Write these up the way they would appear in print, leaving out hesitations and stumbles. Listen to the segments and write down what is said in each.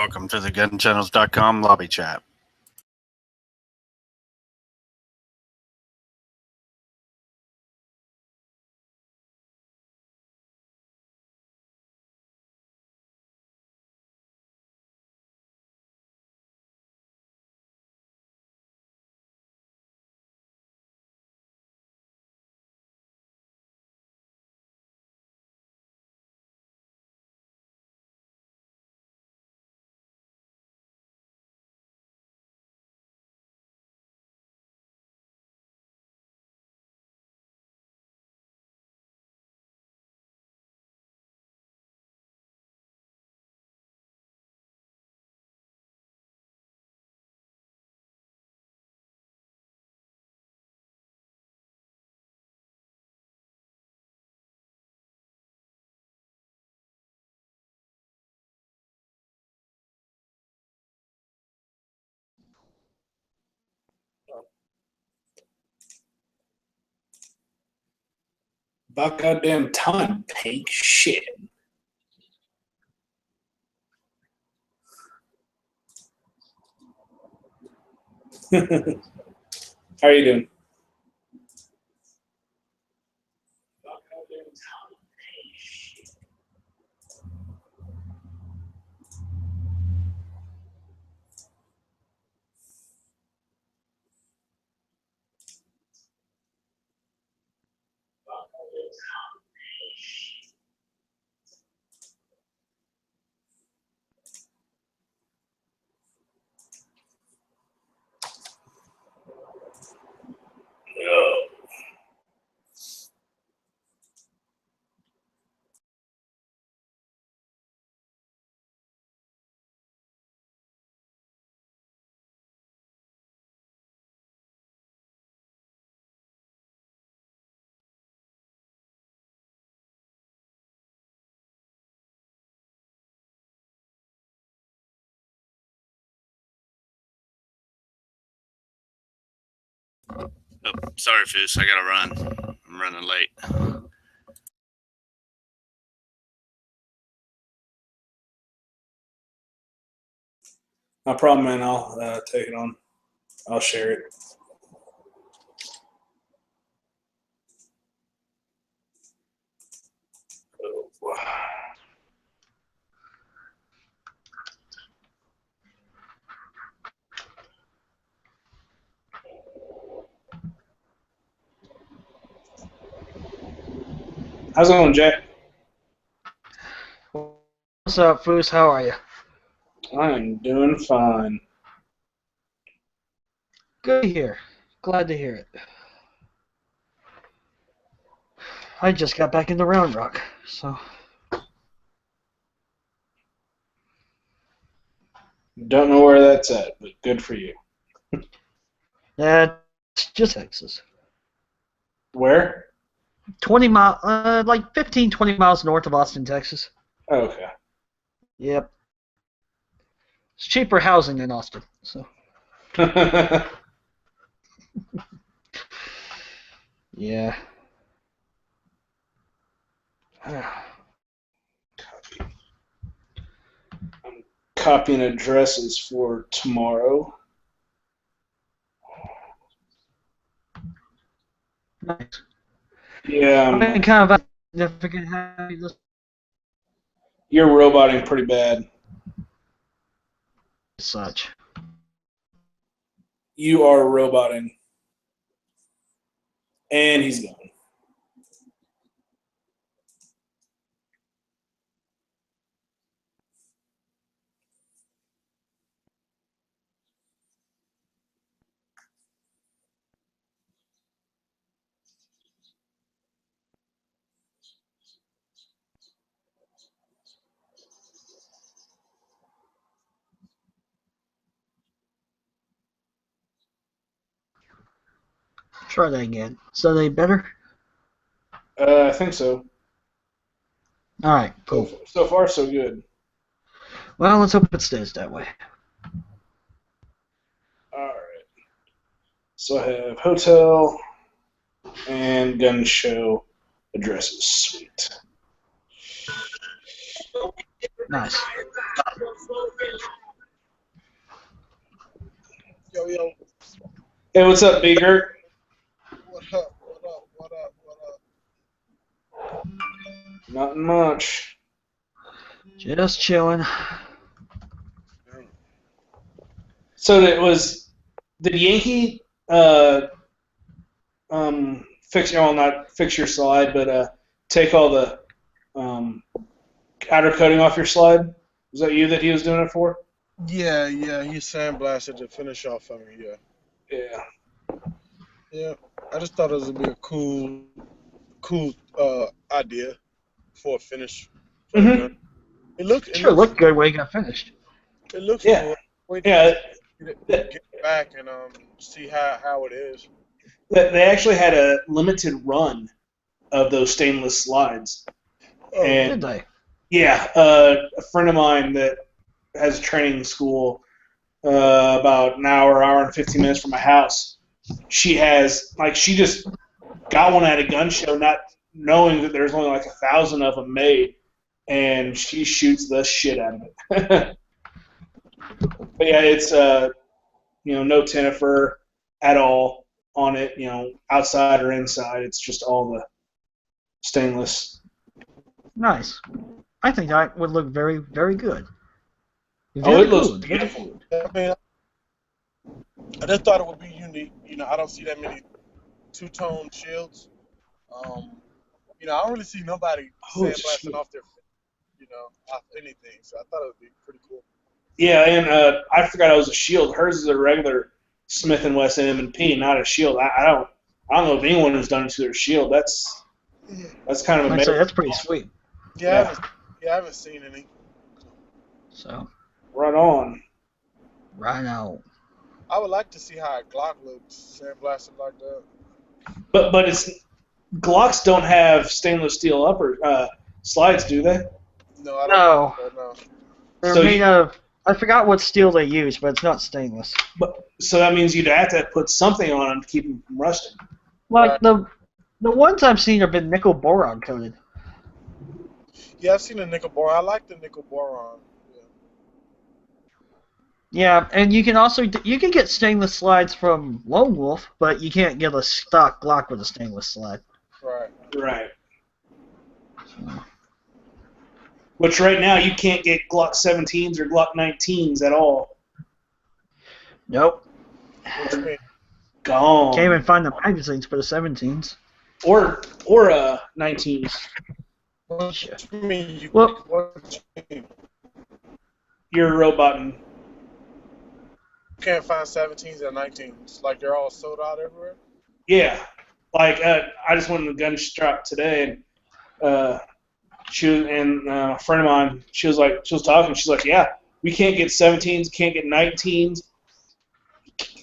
Welcome to the GunChannels.com lobby chat. About goddamn time, Pink. Shit. How are you doing? Oh, sorry, Foose. I gotta run. I'm running late. No problem, man. I'll take it on. I'll share it. How's it going, Jack? What's up, Foose? How are you? I'm doing fine. Good to hear. Glad to hear it. I just got back into Round Rock, so. Don't know where that's at, but good for you. Yeah, it's just Texas. Where? 20 like 15, 20 miles north of Austin, Texas. Okay. Yep. It's cheaper housing in Austin, so. Yeah. I'm copying addresses for tomorrow. Nice. Yeah, I've been kind of significant happy this. You're roboting pretty bad. Such. You are roboting. And he's gone. Try that again. So they better? I think so. All right, cool. So far, so good. Well, let's hope it stays that way. All right. So I have hotel and gun show addresses. Sweet. Nice. Hey, what's up, Big Hurt? What up? What up? What up? What up? Nothing much. Just chilling. So did Yankee not fix your slide, but take all the outer coating off your slide? Was that you that he was doing it for? Yeah, he sandblasted to finish off for me. Yeah. Yeah. I just thought it would be a cool idea for a finish. For the Mhm. gun. It Sure looked good when it got finished. looks Yeah. cool. Wait Yeah. to get it back and see how it is. They actually had a limited run of those stainless slides. Oh, And Did they? yeah, a friend of mine that has a training school about an hour and 15 minutes from my house. She just got one at a gun show, not knowing that there's only like 1,000 of them made, and she shoots the shit out of it. But yeah, it's no tinifer at all on it, outside or inside. It's just all the stainless. Nice. I think that would look very, very good. Oh, it looks good. beautiful. I mean, I just thought it would be unique. I don't see that many two-tone shields. I don't really see nobody Oh, sandblasting shit. off their, off anything. So I thought it would be pretty cool. Yeah, and I forgot it was a shield. Hers is a regular Smith & Wesson M&P, not a shield. I don't know if anyone has done it to their shield. That's kind of I'd amazing. say that's pretty sweet. Yeah, I haven't seen any. So, Right on. right now. I would like to see how a Glock looks sandblasted like that. But Glocks don't have stainless steel upper slides, do they? No, I No. don't. No. They're So made of. I forgot what steel they use, but it's not stainless. So that means you'd have to put something on them to keep them from rusting. Like the ones I've seen have been nickel boron coated. Yeah, I've seen the nickel boron. I like the nickel boron. Yeah, and you can also get stainless slides from Lone Wolf, but you can't get a stock Glock with a stainless slide. Right. Right. Which right now you can't get Glock 17s or Glock 19s at all. Nope. What you mean? Gone. Can't even find the magazines for the 17s. Or 19s. What you mean? Well, You're roboting. You can't find 17s and 19s. Like they're all sold out everywhere. Yeah. Like I just went to the gun shop today, and a friend of mine, she was talking. She's like, yeah, we can't get 17s, can't get 19s,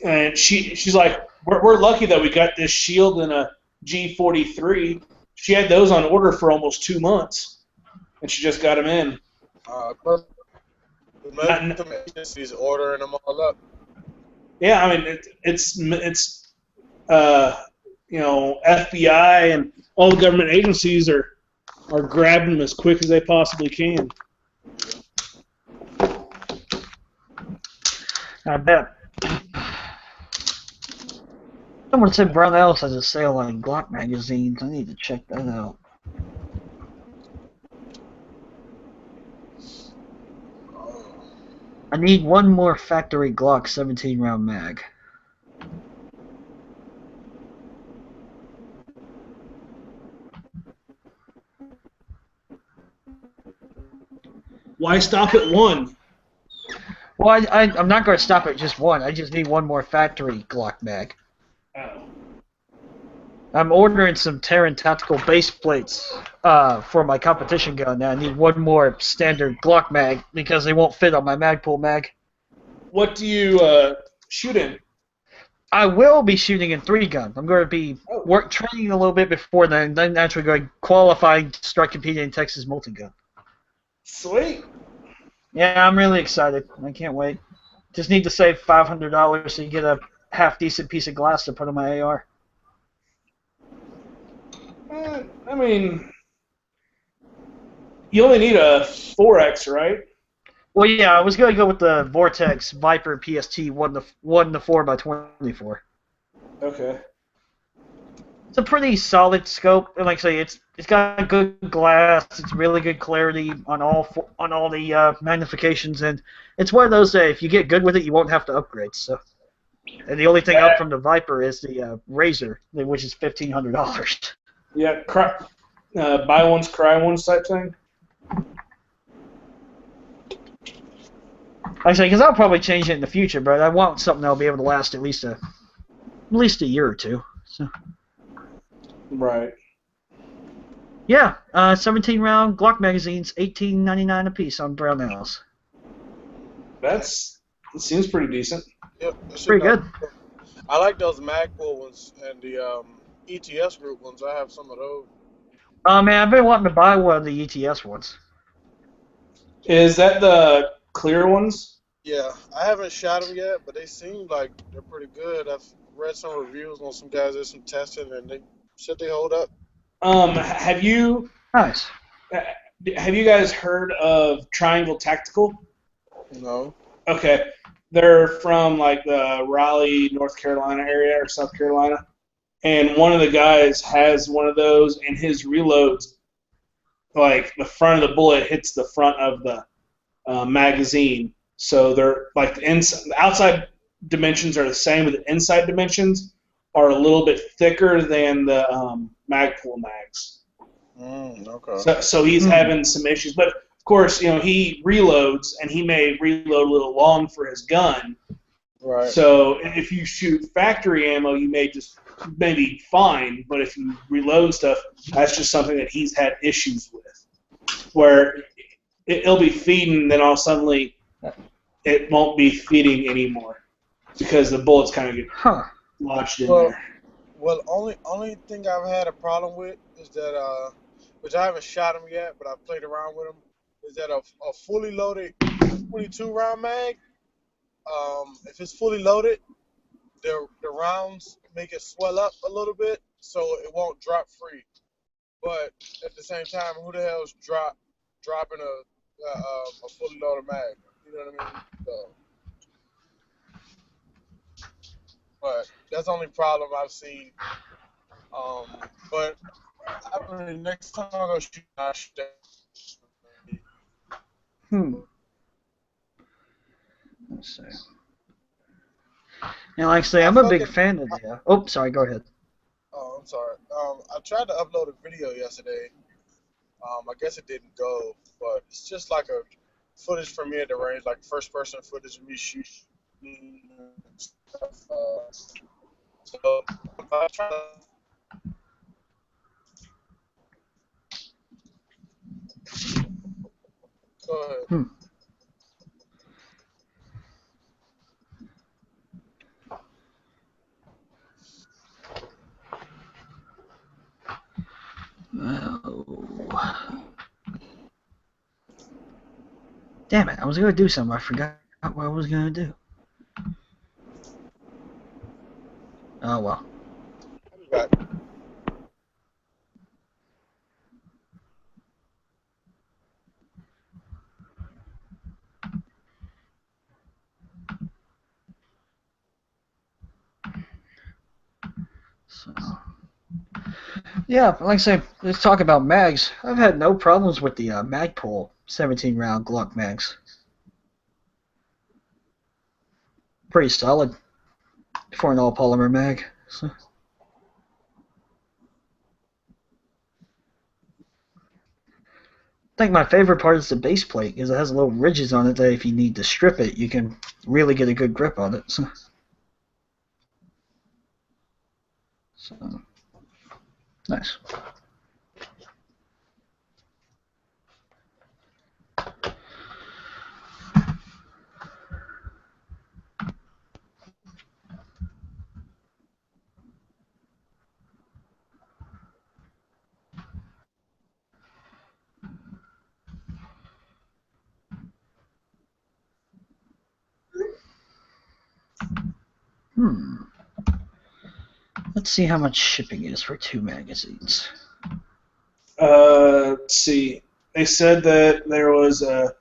and she's like, we're lucky that we got this shield and a G43. She had those on order for almost 2 months, and she just got them in. But the agencies ordering them all up. Yeah, I mean it's FBI and all the government agencies are grabbing them as quick as they possibly can. I bet. Someone said Brown Ellis has a sale on Glock magazines. I need to check that out. I need one more factory Glock 17 round mag. Why stop at one? Well, I'm not going to stop at just one. I just need one more factory Glock mag. Oh. I'm ordering some Terran tactical base plates for my competition gun. Now I need one more standard Glock mag because they won't fit on my Magpul mag. What do you shoot in? I will be shooting in 3-gun. I'm going to be training a little bit before then actually going qualifying to start competing in Texas multi-gun. Sweet. Yeah, I'm really excited. I can't wait. Just need to save $500 so you get a half-decent piece of glass to put on my AR. I mean, you only need a 4X, right? Well, yeah, I was going to go with the Vortex Viper PST 1 to 4 by 24. Okay. It's a pretty solid scope, and like I say, it's got good glass. It's really good clarity on all the magnifications, and it's one of those that if you get good with it, you won't have to upgrade. So, and the only thing up from the Viper is the Razor, which is $1,500. Yeah, buy ones, cry ones type thing. Like I say, because I'll probably change it in the future, but I want something that'll be able to last at least a year or two. So. Right. Yeah, 17 round Glock magazines, $18.99 a piece on Brownells. It seems pretty decent. Yep, Pretty good. I like those Magpul ones and the ETS group ones. I have some of those. Man, I've been wanting to buy one of the ETS ones. Is that the clear ones? Yeah, I haven't shot them yet, but they seem like they're pretty good. I've read some reviews on some guys did some testing, and they said they hold up. Have you Nice. guys heard of Triangle Tactical? No. Okay, they're from like the Raleigh, North Carolina area or South Carolina, and one of the guys has one of those, and his reloads, like the front of the bullet hits the front of the magazine, so they're like the outside dimensions are the same, but the inside dimensions are a little bit thicker than the Magpul mags. Okay. So he's having some issues, but of course, he reloads, and he may reload a little long for his gun. Right. So if you shoot factory ammo, you may be fine, but if you reload stuff, that's just something that he's had issues with, where it'll be feeding, then all suddenly it won't be feeding anymore because the bullets kind of get lodged in there. Well, only thing I've had a problem with is that, which I haven't shot them yet, but I've played around with them, is that a fully loaded 22 round mag, if it's fully loaded, the rounds make it swell up a little bit, so it won't drop free. But at the same time, who the hell's dropping a fully loaded mag? You know what I mean? So, but that's the only problem I've seen. But I mean, next time I go shoot, I shoot that. Let's see. And like I say, I'm a big fan of the. Oh, sorry. Go ahead. Oh, I'm sorry. I tried to upload a video yesterday. I guess it didn't go, but it's just like a footage from me at the range, like first-person footage of me shooting and stuff. So I try to. Go ahead. Oh. Damn it, I was going to do something. I forgot what I was going to do. Oh, well. Back. So, yeah, like I say, let's talk about mags. I've had no problems with the Magpul 17-round Glock mags. Pretty solid for an all-polymer mag. So. I think my favorite part is the base plate, because it has little ridges on it that if you need to strip it, you can really get a good grip on it. So nice. Let's see how much shipping is for 2 magazines. Let's see. They said that there was a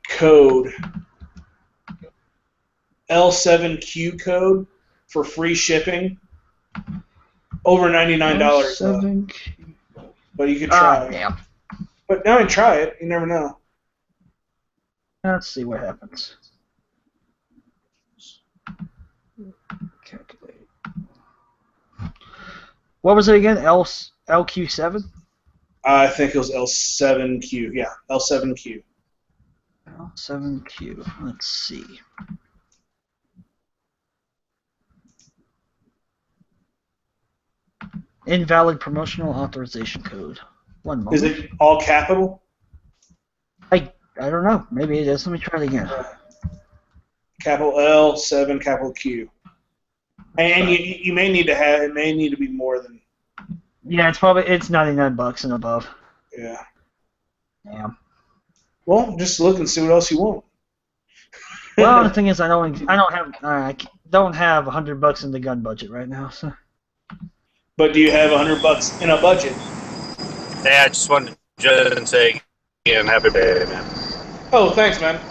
code, L7Q code, for free shipping. Over $99, though. L7Q. But you could try. Damn. But now try it. You never know. Let's see what happens. Calculate. What was it again? LQ7? I think it was L7Q. Yeah, L7Q. L7Q. Let's see. Invalid promotional authorization code. One moment. Is it all capital? I don't know. Maybe it is. Let me try it again. Capital L, 7, capital Q. And you may need to have, it may need to be more than. Yeah, it's $99 and above. Yeah. Damn. Well, just look and see what else you want. Well, the thing is, I don't have $100 in the gun budget right now. So. But do you have $100 in a budget? Hey, I just wanted to judge and say again, happy birthday, man. Oh, thanks, man.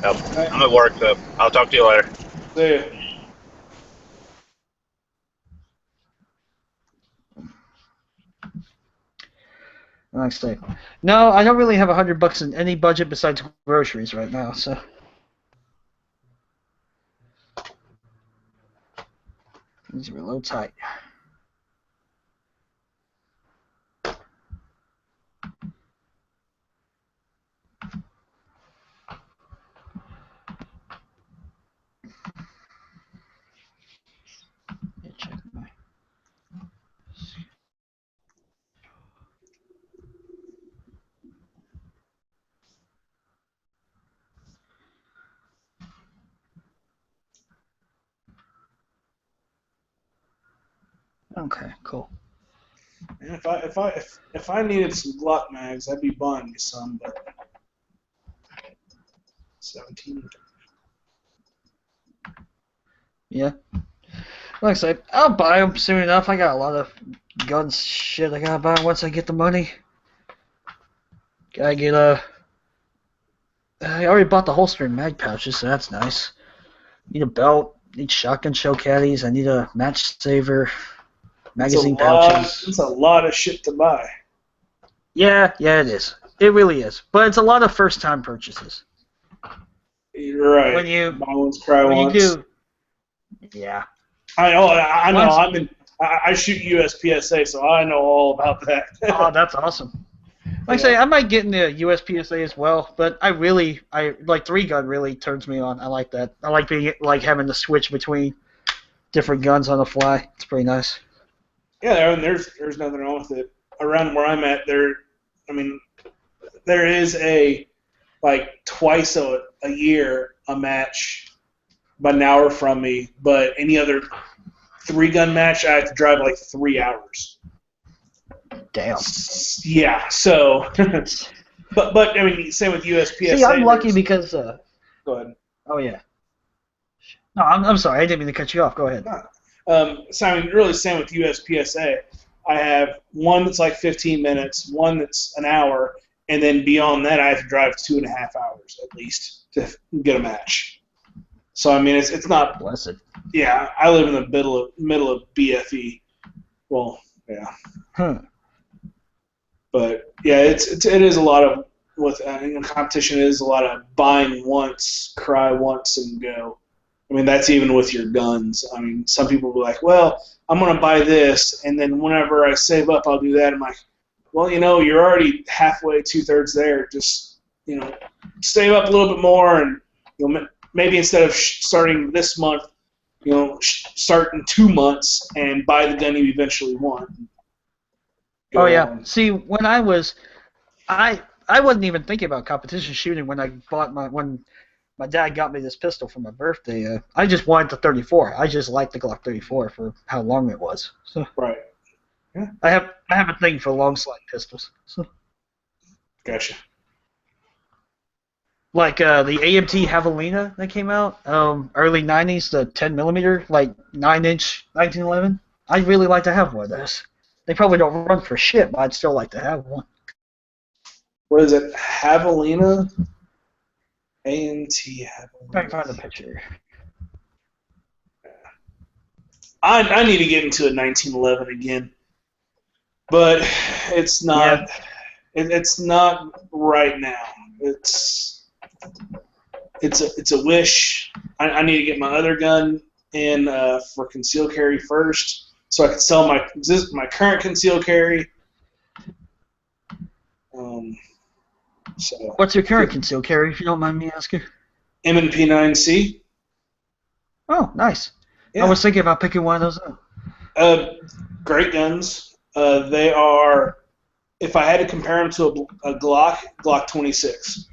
Yep. I'm at work, so I'll talk to you later. See ya. Actually, no, I don't really have $100 in any budget besides groceries right now. So. These are a little tight. Check my. Okay, cool. And if I needed some Glock mags, I'd be buying me some, but 17. Yeah. Like I said, I'll buy them soon enough. I got a lot of guns shit I gotta buy once I get the money. Gotta get I already bought the holster and mag pouches, so that's nice. Need a belt. Need shotgun shell caddies. I need a match saver. Magazine pouches. It's a lot of shit to buy. Yeah, it is. It really is. But it's a lot of first-time purchases. You're right. When you buy once, cry once. You do. Yeah. I know. I shoot USPSA, so I know all about that. Oh, that's awesome. Like I say, I might get into USPSA as well, but I like 3-gun really turns me on. I like that. I like having to switch between different guns on the fly. It's pretty nice. Yeah, and there's nothing wrong with it. Around where I'm at, there is twice a year a match about an hour from me, but any other 3-gun match, I have to drive 3 hours. Damn. Yeah, so, but I mean, same with USPSA. See, I'm lucky because. Go ahead. Oh yeah. No, I'm sorry. I didn't mean to cut you off. Go ahead. So I mean, really, same with USPSA. I have one that's 15 minutes, one that's an hour, and then beyond that, I have to drive 2.5 hours at least to get a match. So I mean, it's not. Blessed. Yeah, I live in the middle of BFE. Well, yeah. But yeah, it is a lot of competition. It is a lot of buying once, cry once, and go. I mean, that's even with your guns. I mean, some people will be like, well, I'm going to buy this, and then whenever I save up, I'll do that. I'm like, well, you're already halfway, 2/3 there. Just, save up a little bit more, and, maybe instead of starting this month, start in 2 months and buy the gun you eventually want. Oh, yeah. See, when I wasn't even thinking about competition shooting when I bought when my dad got me this pistol for my birthday. I just wanted the 34. I just liked the Glock 34 for how long it was. So right. Yeah. I have a thing for long slide pistols. So. Gotcha. Like the AMT Javelina that came out early 90s, the 10mm, 9-inch 1911. I'd really like to have one of those. They probably don't run for shit, but I'd still like to have one. What is it? Javelina? AMT Javelina. Try to find the picture. I need to get into a 1911 again, but it's not. Yeah. It's not right now. It's a wish. I need to get my other gun in for concealed carry first, so I can sell my current concealed carry. So What's your current concealed carry, if you don't mind me asking? M&P 9C. Oh, nice. Yeah. I was thinking about picking one of those up. Great guns. They are. If I had to compare them to a Glock 26,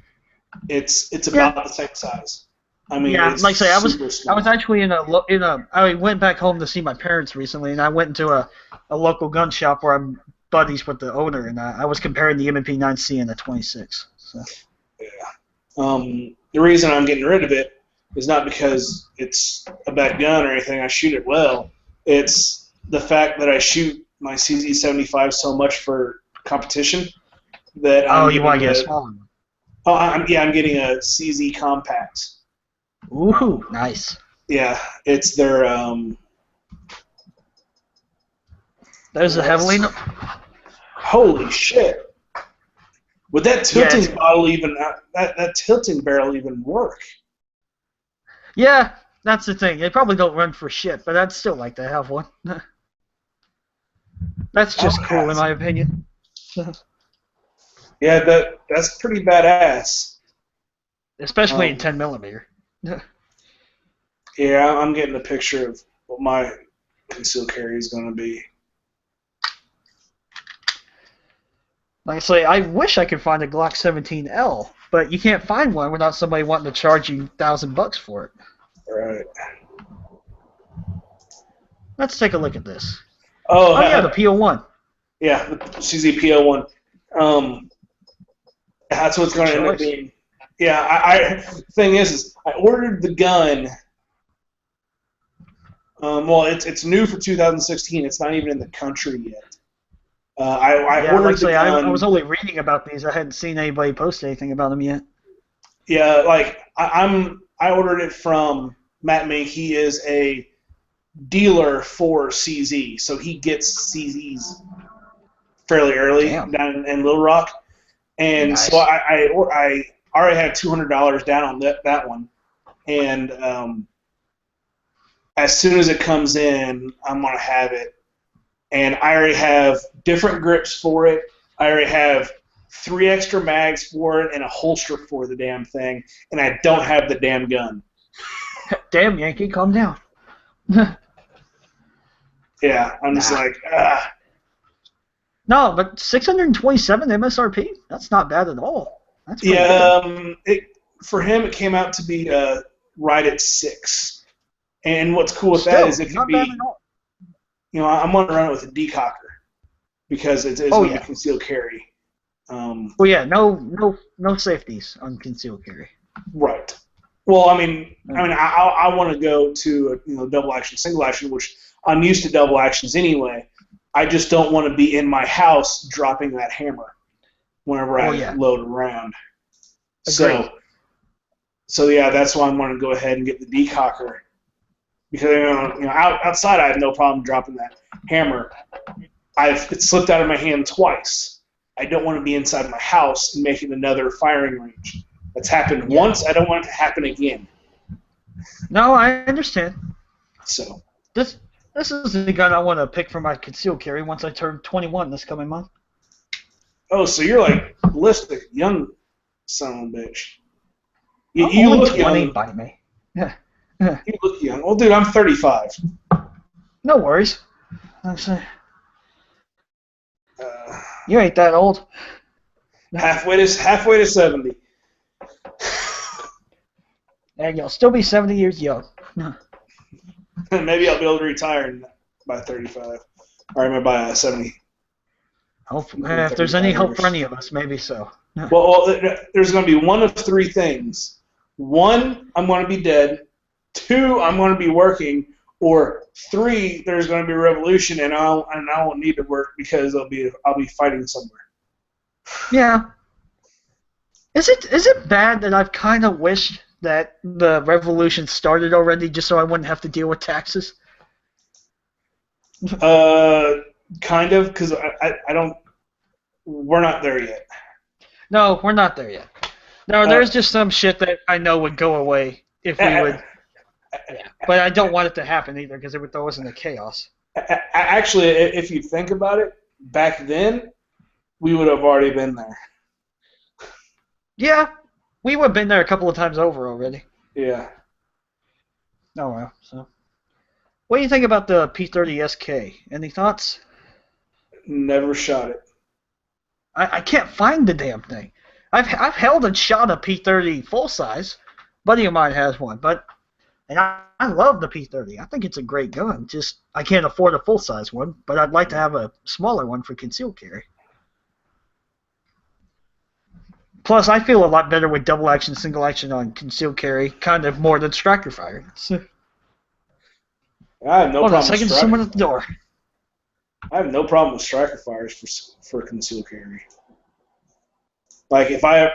it's about the same size. I mean, Yeah, it's like I say, I was small. actually I went back home to see my parents recently, and I went into a local gun shop where I'm buddies with the owner, and I was comparing the M&P 9C and the 26. So. Yeah. The reason I'm getting rid of it is not because it's a bad gun or anything. I shoot it well. It's the fact that I shoot my CZ75 so much for competition that you want to get a smaller one? Oh, I'm getting a CZ compact. Ooh, nice. Yeah, it's their There's a heavily. Holy shit! Would that tilting bottle even that tilting barrel even work? Yeah, that's the thing. They probably don't run for shit, but I'd still like to have one. That's just cool, in my opinion. Yeah, that's pretty badass. Especially in 10 millimeter. Yeah, I'm getting a picture of what my concealed carry is going to be. Like I say, I wish I could find a Glock 17L, but you can't find one without somebody wanting to charge you $1,000 for it. Right. Let's take a look at this. Oh yeah, the PO1. Yeah, the CZPO1. That's what's going to end up being. Yeah, thing is I ordered the gun. Well, it's new for 2016. It's not even in the country yet. I ordered the gun. I was only reading about these. I hadn't seen anybody post anything about them yet. Yeah, like I ordered it from Matt Mink. He is a dealer for CZ, so he gets CZs fairly early down in Little Rock, and nice. So I already had $200 down on that one, and as soon as it comes in, I'm gonna have it, and I already have different grips for it. I already have 3 extra mags for it and a holster for the damn thing, and I don't have the damn gun. Damn, Yankee, calm down. Yeah, I'm just like, ah. No, but 627 MSRP? That's not bad at all. That's pretty good. For him, it came out to be right at 6. And what's cool with that is it could be, you know, I'm going to run it with a decocker because it's going to be concealed carry. Well, yeah, no safeties on concealed carry. Right. Well, I want to go to double action, single action, which I'm used to double actions anyway. I just don't want to be in my house dropping that hammer whenever I load around. Agreed. So yeah, that's why I'm going to go ahead and get the decocker because outside I have no problem dropping that hammer. It slipped out of my hand twice. I don't want to be inside my house and making another firing range. That's happened once. I don't want it to happen again. No, I understand. So this is the gun I want to pick for my concealed carry once I turn 21 this coming month. Oh, so you're like ballistic, young son of a bitch. You look 20, young. Bite me. Yeah. You look young. Well, dude, I'm 35. No worries. You ain't that old. Halfway to 70. And you'll still be 70 years young. Maybe I'll be able to retire by 35. Or maybe by 70. Hopefully, if there's any hope for any of us, maybe so. Well, there's going to be one of 3 things. 1, I'm going to be dead. 2, I'm going to be working. Or 3, there's going to be a revolution, and I won't need to work because I'll be fighting somewhere. Yeah. Is it bad that I've kind of wished that the revolution started already just so I wouldn't have to deal with taxes? Kind of, because I don't. We're not there yet. No, we're not there yet. No, there's just some shit that I know would go away if we would. Yeah, but I don't want it to happen either because it would throw us into chaos. Actually, if you think about it, back then we would have already been there. Yeah, we would have been there a couple of times over already. Yeah. Oh well. So, what do you think about the P30SK? Any thoughts? Never shot it. I can't find the damn thing. I've held and shot a P30 full size. Buddy of mine has one, and I love the P30. I think it's a great gun. Just I can't afford a full size one, but I'd like to have a smaller one for concealed carry. Plus, I feel a lot better with double action, single action on concealed carry, kind of more than striker fire. So, I have no hold on problem. a second, with someone at the door. I have no problem with striker fires for concealed carry. Like if I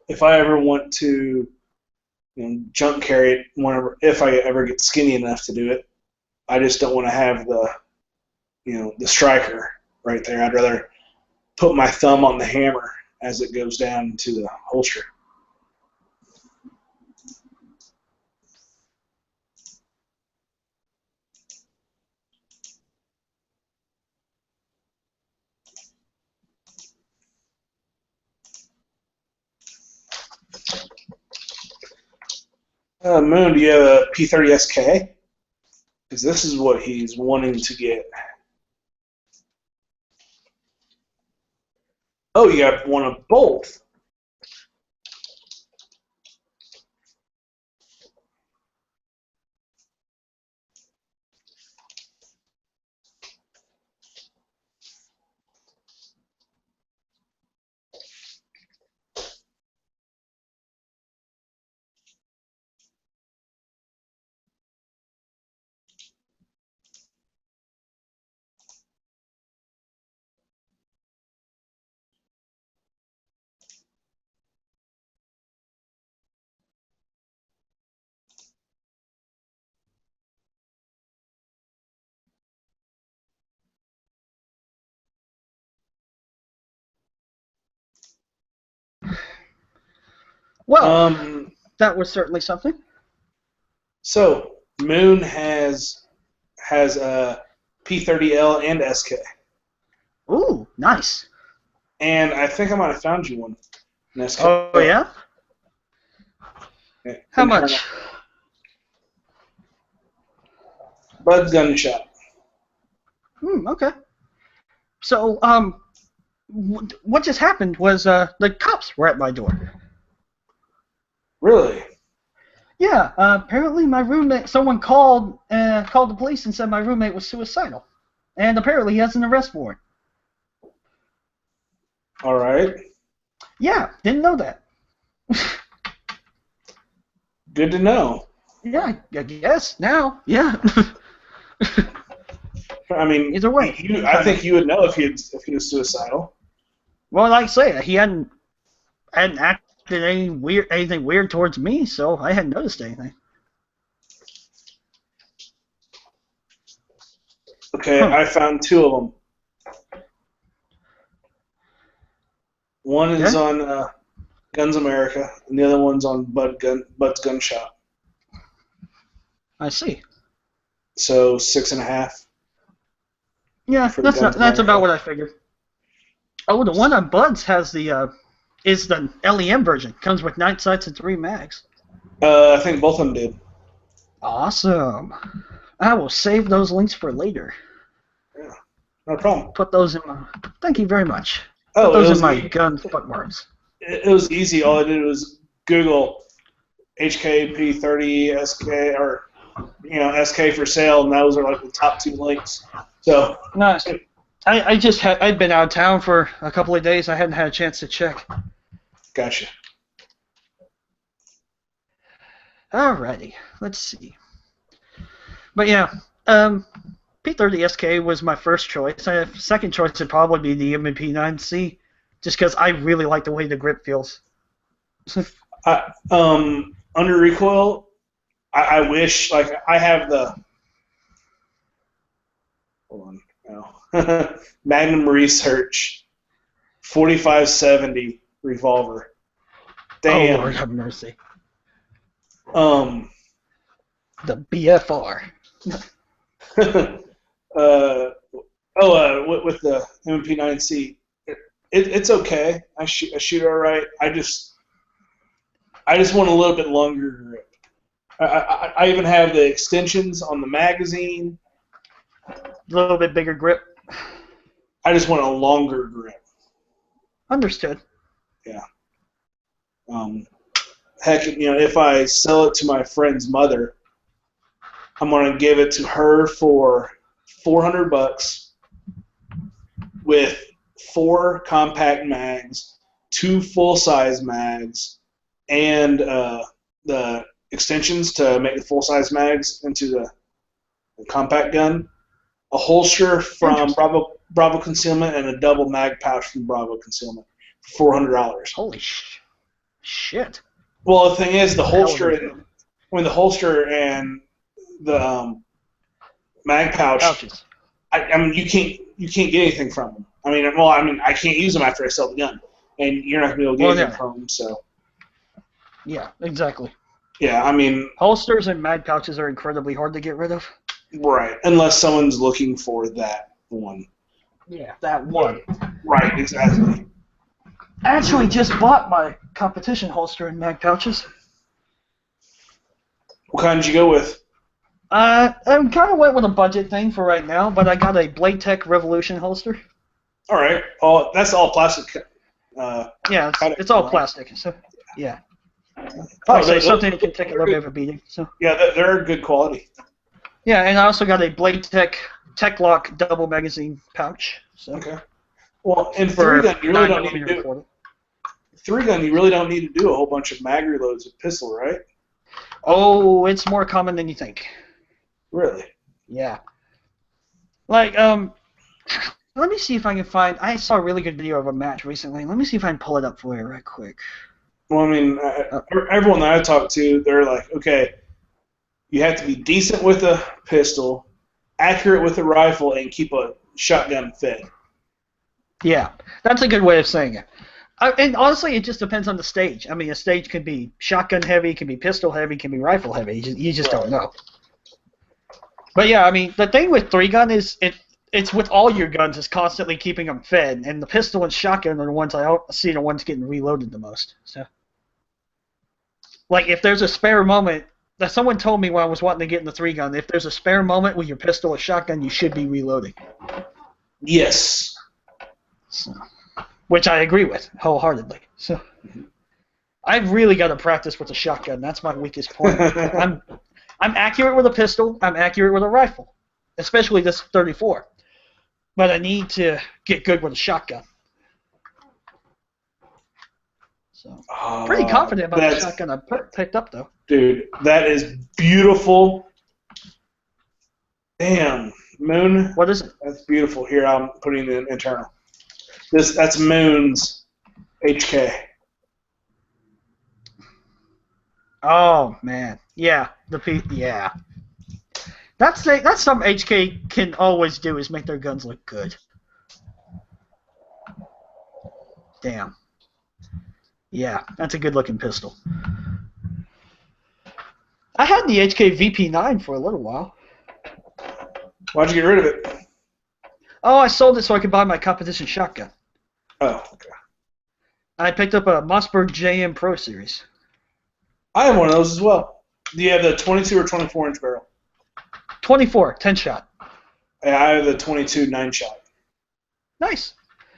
ever want to, jump carry it if I ever get skinny enough to do it, I just don't want to have the striker right there. I'd rather put my thumb on the hammer as it goes down into the holster. Moon, do you have a P30SK? Because this is what he's wanting to get. Oh, you got one of both. Well, that was certainly something. So Moon has a P30L and SK. Ooh, nice. And I think I might have found you one. An SK. Oh yeah. How much? Bud's Gun Shop. Okay. So, what just happened was the cops were at my door. Really? Yeah. Apparently, my roommate. Someone called the police and said my roommate was suicidal, and apparently he has an arrest warrant. All right. Yeah, didn't know that. Good to know. Yeah, I guess now. Yeah. I mean, Either way. I think you would know if he was suicidal. Well, like I say, he hadn't acted anything weird towards me, so I hadn't noticed anything. Okay, I found two of them. One is on Guns America, and the other one's on Bud's Gun Shop. I see. So 6.5. Yeah, that's about what I figured. Oh, the one on Bud's has is the LEM version. Comes with 9 sights and 3 mags. I think both of them did. Awesome. I will save those links for later. Yeah, no problem. Put those in my. Thank you very much. Oh, Put those in my gun bookmarks. It was easy. All I did was Google HKP30 SK or SK for sale, and those are like the top 2 links. So nice. I'd been out of town for a couple of days. I hadn't had a chance to check. Gotcha. Alrighty, let's see. But yeah, P30SK was my first choice. Second choice would probably be the M&P9C, just because I really like the way the grip feels. Under recoil, I wish I have hold on. No. Magnum Research 4570 revolver. Damn. Oh, Lord have mercy. Um. The BFR. With the MP9C, it's okay. I shoot all right. I just want a little bit longer grip. I even have the extensions on the magazine. A little bit bigger grip. I just want a longer grip. Understood. Yeah. Heck, if I sell it to my friend's mother, I'm gonna give it to her for $400 with 4 compact mags, 2 full-size mags, and the extensions to make the full-size mags into the compact gun, a holster from Bravo Concealment, and a double mag pouch from Bravo Concealment for $400. Holy shit. Well, the thing is, the holster and the mag pouch. Pouches. I mean, you can't get anything from them. I can't use them after I sell the gun, and you're not gonna be able to get anything from them. So. Yeah, exactly. Yeah, I mean. Holsters and mag pouches are incredibly hard to get rid of. Right, unless someone's looking for that one. Yeah, that one. Right, exactly. I actually just bought my competition holster and mag pouches. What kind did you go with? I kind of went with a budget thing for right now, but I got a Blade Tech Revolution holster. All right. Oh, that's all plastic. Yeah, it's all plastic. So yeah. Oh, something that can take a little bit of a beating. So. Yeah, they're good quality. Yeah, and I also got a Blade Tech Lock double magazine pouch. So. Okay. Well, in 3-gun, you really don't need to do. 3-gun, you really don't need to do a whole bunch of mag reloads with pistol, right? Oh, it's more common than you think. Really? Yeah. Like, let me see if I can find. I saw a really good video of a match recently. Let me see if I can pull it up for you right quick. Well, I mean, everyone that I talk to, they're like, okay, you have to be decent with a pistol, accurate with a rifle, and keep a shotgun fed. Yeah, that's a good way of saying it. And honestly, it just depends on the stage. I mean, a stage can be shotgun heavy, can be pistol heavy, can be rifle heavy. You just don't know. But yeah, I mean, the thing with 3-gun is it's with all your guns is constantly keeping them fed, and the pistol and shotgun are the ones I see the ones getting reloaded the most. So, like, if there's a spare moment, that someone told me when I was wanting to get in the 3-gun, if there's a spare moment with your pistol or shotgun, you should be reloading. Yes. So, which I agree with wholeheartedly. So, I've really got to practice with a shotgun. That's my weakest point. I'm accurate with a pistol. I'm accurate with a rifle, especially this 34. But I need to get good with a shotgun. So, pretty confident about the shotgun I picked up, though. Dude, that is beautiful. Damn, Moon. What is it? That's beautiful. Here, I'm putting it in internal. That's Moon's HK. Oh man, yeah, yeah. That's something HK can always do is make their guns look good. Damn. Yeah, that's a good looking pistol. I had the HK VP9 for a little while. Why'd you get rid of it? Oh, I sold it so I could buy my competition shotgun. Oh, okay. I picked up a Mossberg JM Pro Series. I have one of those as well. Do you have the 22 or 24 inch barrel? 24, 10 shot. Yeah, I have the 22 9-shot. Nice.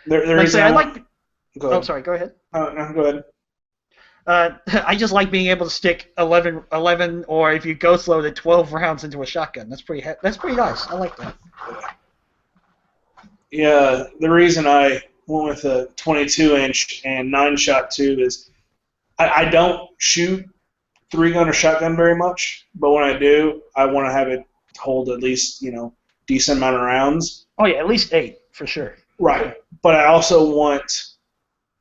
Go ahead. Sorry, go ahead. No, go ahead. I just like being able to stick 11 or if you ghost loaded 12 rounds into a shotgun. That's pretty nice. I like that. Yeah, the reason I went with a 22-inch and 9-shot too is I don't shoot 3-gun or shotgun very much, but when I do, I want to have it hold at least, decent amount of rounds. Oh yeah, at least 8 for sure. Right, but I also want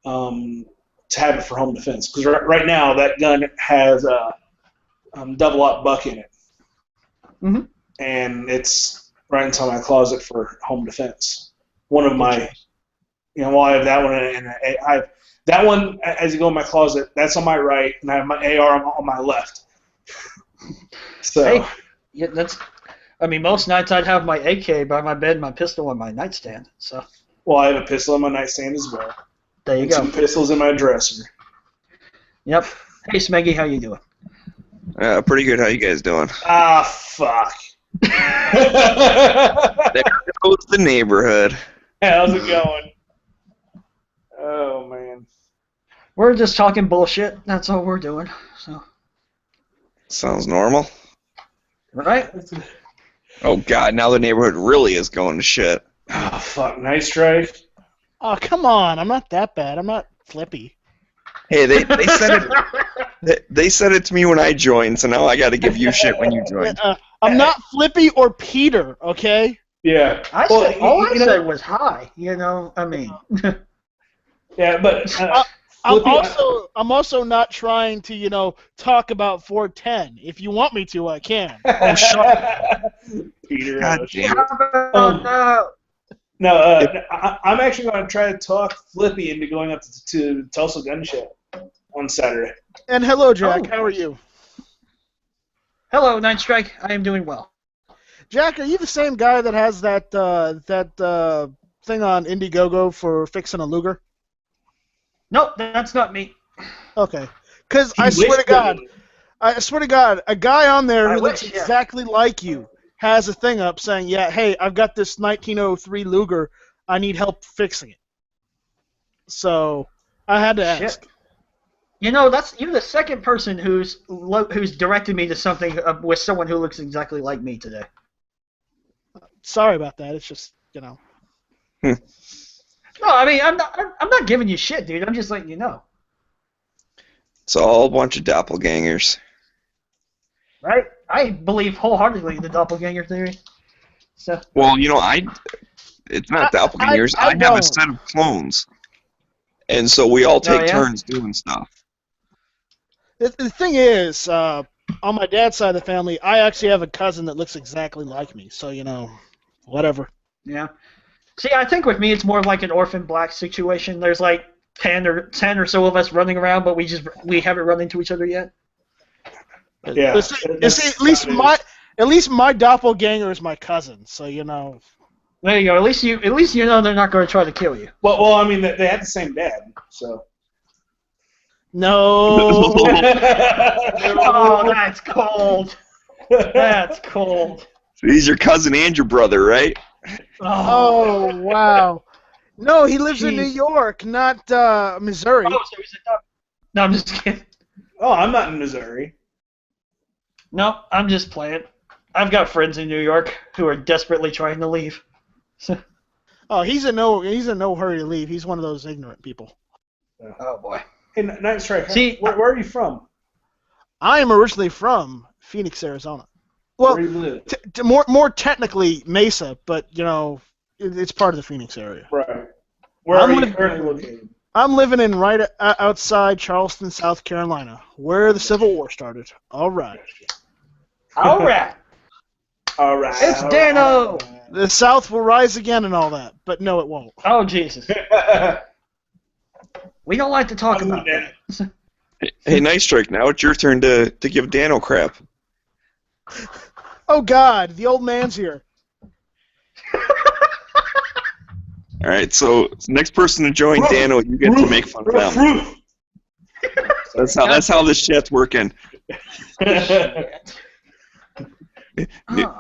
to have it for home defense because right now that gun has a double-aught buck in it, Mm-hmm. and it's right into my closet for home defense. One of my, well, I have that one, and I have that one as you go in my closet. That's on my right, and I have my AR on my left. So, Hey, yeah, most nights I'd have my AK by my bed, my pistol on my nightstand. So. Well, I have a pistol on my nightstand as well. There you and go. 2 pistols in my dresser. Yep. Hey, Smeggy, how you doing? Pretty good. How you guys doing? Ah, fuck. There goes the neighborhood. How's it going? Oh, man. We're just talking bullshit. That's all we're doing. So. Sounds normal. Right? Oh, God, now the neighborhood really is going to shit. Oh, fuck. Nice strike. Oh, come on. I'm not that bad. I'm not Flippy. Hey, they said it. They said it to me when I joined, so now I got to give you shit when you joined. I'm not Flippy or Peter, okay? Yeah. I said was hi. I mean. Yeah, but I'm also not trying to, talk about 410. If you want me to, I can. Oh, shut up. Peter. God damn it. No, I'm actually going to try to talk Flippy into going up to Tulsa Gun Show on Saturday. And hello, Jack. Oh. How are you? Hello, Night Strike. I am doing well. Jack, are you the same guy that has that thing on Indiegogo for fixing a Luger? Nope, that's not me. Okay. Because I swear to God, a guy on there who looks exactly like you has a thing up saying, yeah, hey, I've got this 1903 Luger. I need help fixing it. So I had to ask. Shit. You're the second person who's directed me to something with someone who looks exactly like me today. Sorry about that. It's just, No, I mean, I'm not giving you shit, dude. I'm just letting you know. It's all a bunch of doppelgangers. Right? I believe wholeheartedly in the doppelganger theory. So. Well, it's not doppelgangers. I have a set of clones. And so we all take turns doing stuff. The thing is, on my dad's side of the family, I actually have a cousin that looks exactly like me. So, whatever. Yeah. See, I think with me it's more of like an Orphan Black situation. There's like 10 or so of us running around, but we haven't run into each other yet. Yeah. See, at least my doppelganger is my cousin. So There you go. At least you know they're not going to try to kill you. Well, I mean, they had the same dad, so. No. Oh, that's cold. That's cold. So he's your cousin and your brother, right? Oh, wow. No, he lives in New York, not Missouri. Oh, so he's a No, I'm just kidding. Oh, I'm not in Missouri. No, I'm just playing. I've got friends in New York who are desperately trying to leave. Oh, he's in no hurry to leave. He's one of those ignorant people. Oh boy. Hey, Night Strike. See, where are you from? I am originally from Phoenix, Arizona. Well, Where do you live? more technically Mesa, but it's part of the Phoenix area. Right. Where are you currently located? I'm living in right outside Charleston, South Carolina, where the Civil War started. All right. All right. All right. It's Dano. The South will rise again and all that, but no, it won't. Oh Jesus. We don't like to talk about that. Hey, Night Strike, now it's your turn to give Dano crap. Oh God, the old man's here. All right, so next person to join Dano, you get to make fun of them. That's how this chat's working.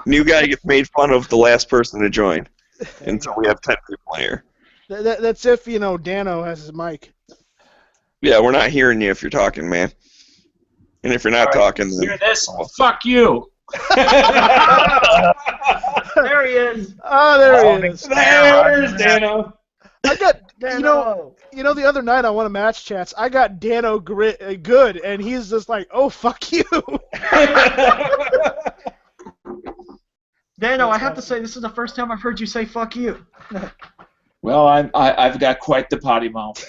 New guy gets made fun of the last person to join until we have 10 people here. That's if Dano has his mic. Yeah, we're not hearing you if you're talking, man. And if you're not talking, then Hear this? Fuck you. There he is. Oh, there he is. There's Dano. I got Dano. the other night on one of Match Chats, I got Dano good, and he's just like, oh fuck you. Dano, I have to say this is the first time I've heard you say "fuck you." Well, I've got quite the potty mouth.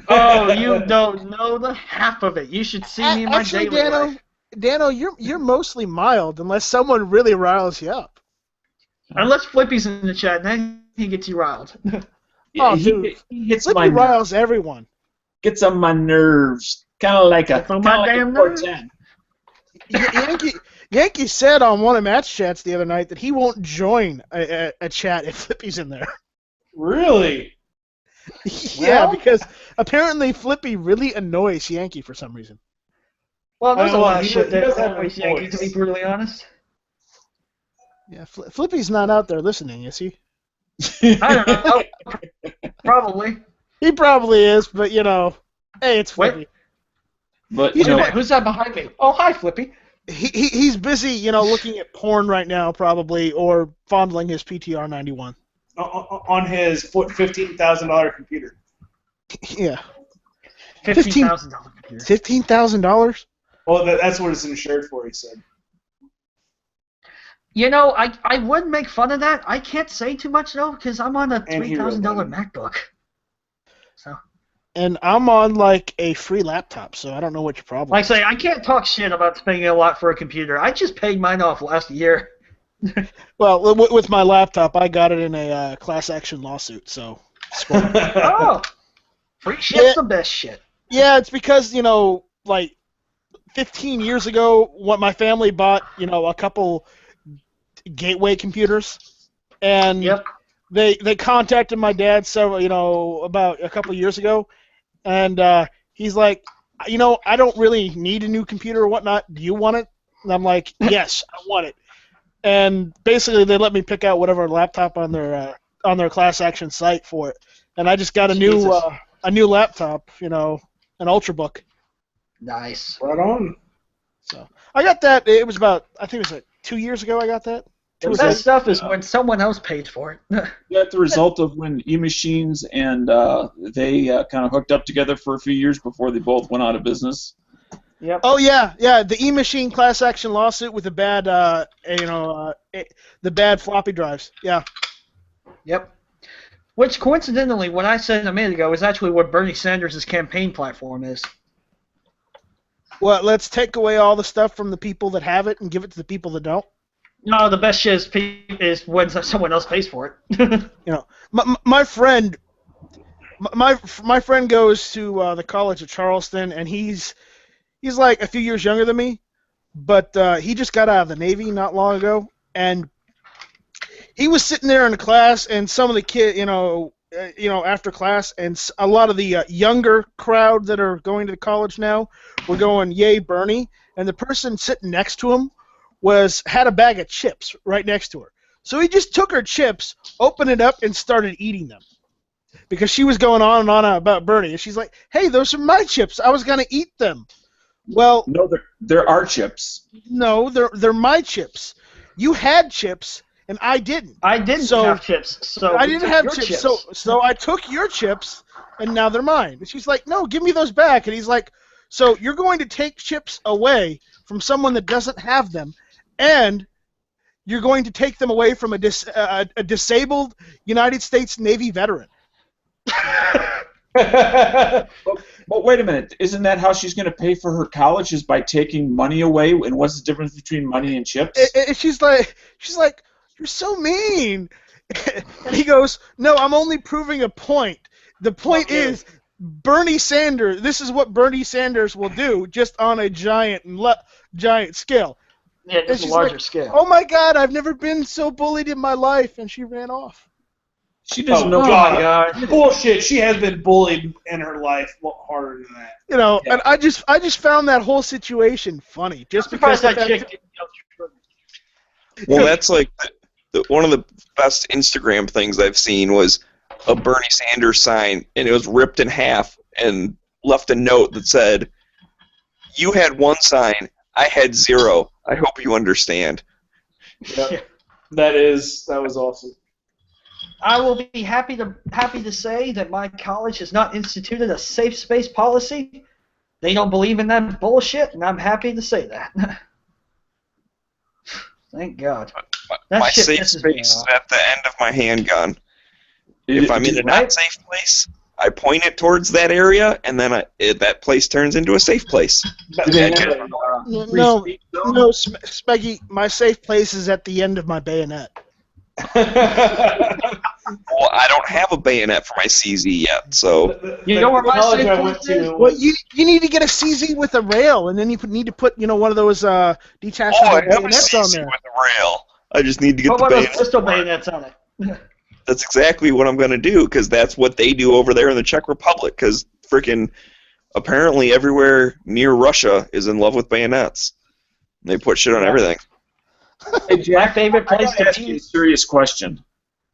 Oh, you don't know the half of it. You should see me in my Actually, daily life. Dano, you're mostly mild unless someone really riles you up. Unless Flippy's in the chat, then he gets you riled. Oh, he, dude. he hits Flippy my riles everyone. gets on my nerves. Kind of like a Gets on my damn nerves. 410. Yankee said on one of Matt's chats the other night that he won't join a chat if Flippy's in there. Really? Yeah, because apparently Flippy really annoys Yankee for some reason. Well, there's a Well, lot of he shit that doesn't have annoys a Yankee, to voice. be brutally honest. Yeah, Flippy's not out there listening, is he? I don't know. Probably. He probably is, but you know, hey, it's Flippy. Wait. But He's you know, right. Who's that behind me? Oh, hi, Flippy. He's busy, you know, looking at porn right now, probably, or fondling his PTR 91. On his $15,000 computer. Yeah, $15,000 computer. $15,000. Well, that's what it's insured for, he said. You know, I would make fun of that. I can't say too much though, because I'm on a And Hero $3,000 Button. MacBook. So, And I'm on like a free laptop, so I don't know what your problem like I is. say, I can't talk shit about spending a lot for a computer. I just paid mine off last year. Well, with my laptop, I got it in a class action lawsuit, so. Oh, free shit's the best shit. Yeah, it's because, you know, like 15 years ago, what my family bought, you know, a couple Gateway computers, and Yep. they contacted my dad several, you know, about a couple years ago, and he's like, you know, I don't really need a new computer or whatnot. Do you want it? And I'm like, yes, I want it. And basically, they let me pick out whatever laptop on their class action site for it, and I just got a new laptop, you know, an Ultrabook. Nice. Right on. So I got that. It was about, I think it was like 2 years ago. I got that. The best stuff is when someone else paid for it. that's the result of when E-Machines and they kind of hooked up together for a few years before they both went out of business. Yep. Oh yeah, the E-Machine class action lawsuit with the bad, the bad floppy drives. Yeah. Yep. Which, coincidentally, what I said a minute ago is actually what Bernie Sanders' campaign platform is. Well, let's take away all the stuff from the people that have it and give it to the people that don't. No, the best shit is when someone else pays for it. You know, my friend, my friend goes to the college of Charleston, and he's like a few years younger than me, but he just got out of the Navy not long ago, and he was sitting there in the class, and some of the kids, after class, and a lot of the younger crowd that are going to college now were going, "Yay, Bernie!" And the person sitting next to him had a bag of chips right next to her. So he just took her chips, opened it up, and started eating them. Because she was going on and on about Bernie. And she's like, hey, those are my chips. I was going to eat them. Well, No, there are chips. no, they're my chips. You had chips, and I didn't. I didn't have chips, so I we didn't took have your chips, so I took your chips, and now they're mine. And she's like, no, give me those back. And he's like, so you're going to take chips away from someone that doesn't have them, and you're going to take them away from a disabled United States Navy veteran. But wait a minute, isn't that how she's going to pay for her college? Is by taking money away? And what's the difference between money and chips? And she's like, you're so mean. And he goes, no, I'm only proving a point. The point is, Bernie Sanders. This is what Bernie Sanders will do, just on a giant scale. Yeah, just a larger scale. Oh my God, I've never been so bullied in my life, and she ran off. She doesn't know. Oh my God. Bullshit. She has been bullied in her life harder than that. You know, Yeah. and I just found that whole situation funny, just because Surprised of that that. chick didn't Well, that's like one of the best Instagram things I've seen was a Bernie Sanders sign, and it was ripped in half and left a note that said, "You had one sign, I had zero. I hope you understand." Yep. That was awesome. I will be happy to say that my college has not instituted a safe space policy. They don't believe in that bullshit, and I'm happy to say that. Thank God. That My shit safe pisses me space is off. at the end of my handgun. If I'm in a Right? not safe place, I point it towards that area, and then that place turns into a safe place. Do they have No, Speggy, my safe place is at the end of my bayonet. Well, I don't have a bayonet for my CZ yet, so You know where my college safe I went place to. is? Well, you need to get a CZ with a rail, and then you need to put one of those detachable I have a bayonets on CZ there. with a rail. I just need to get Put the one of those bayonet. pistol bayonets on it. That's exactly what I'm going to do, because that's what they do over there in the Czech Republic, because freaking apparently everywhere near Russia is in love with bayonets. They put shit on everything. Hey, Jack, My favorite I place gotta to ask you a teach. serious question.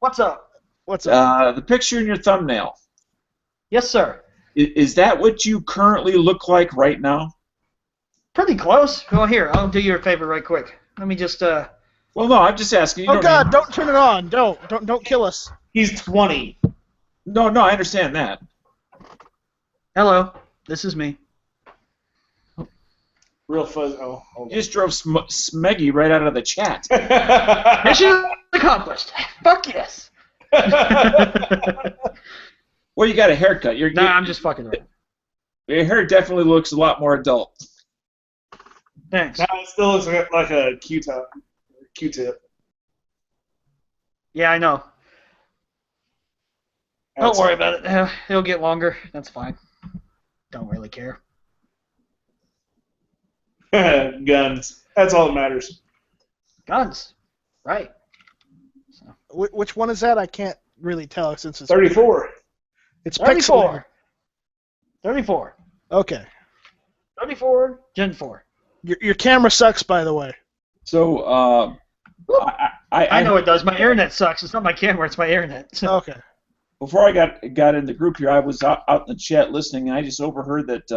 What's up? What's up? The picture in your thumbnail, Yes, sir. is that what you currently look like right now? Pretty close. Well, here, I'll do you a favor right quick. Let me just, Well, no, I'm just asking. You Oh don't God! need- Don't turn it on! Don't kill us! He's 20. No, I understand that. hello, this is me. Real fuzz. Oh, hold You just drove Smeggy right out of the chat. on. Mission accomplished. Fuck yes. Well, you got a haircut. Nah, I'm just fucking around. Your hair definitely looks a lot more adult. Thanks. Now it still looks like a Q-tip. Q-tip. Yeah, I know. Don't worry about it. It'll get longer. That's fine. Don't really care. Guns. That's all that matters. Guns. Right. Which one is that? I can't really tell since it's 34. It's 34. pixelated. 34. Okay. 34. Gen 4. Your camera sucks, by the way. So, I know it does. My internet sucks. It's not my camera. It's my internet. Okay. Before I got in the group here, I was out in the chat listening, and I just overheard that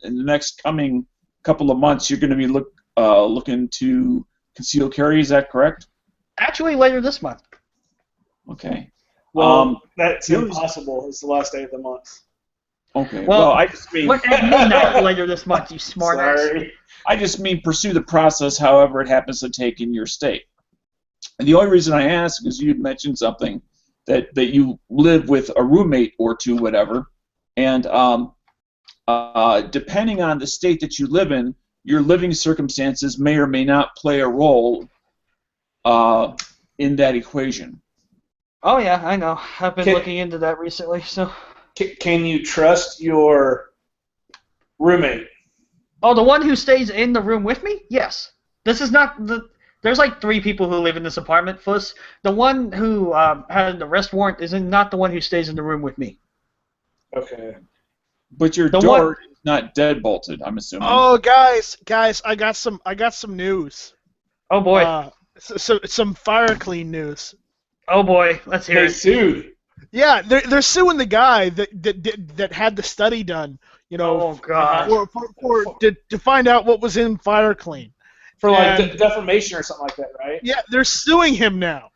in the next coming couple of months, you're going to be looking to conceal carry. Is that correct? Actually, later this month. Okay. Well, that's yours- impossible. It's the last day of the month. Okay. Well, Well, I just mean Look at midnight later this month, you smart ass. Sorry. I just mean pursue the process however it happens to take in your state. And the only reason I ask is you had mentioned something that you live with a roommate or two, whatever, and depending on the state that you live in, your living circumstances may or may not play a role in that equation. Oh yeah, I know. I've been Okay. looking into that recently. So. Can you trust your roommate? Oh, the one who stays in the room with me? Yes. This is not the. There's like 3 people who live in this apartment. Plus, the one who had the arrest warrant is not the one who stays in the room with me. Okay. But your The door one- is not deadbolted, I'm assuming. Oh, guys, I got some news. Oh boy. Some fire clean news. Oh boy. Let's hear They it. sued. Yeah, they're suing the guy that had the study done. You know, Oh god. to find out what was in fire clean. For like And- defamation or something like that, right? Yeah, they're suing him now.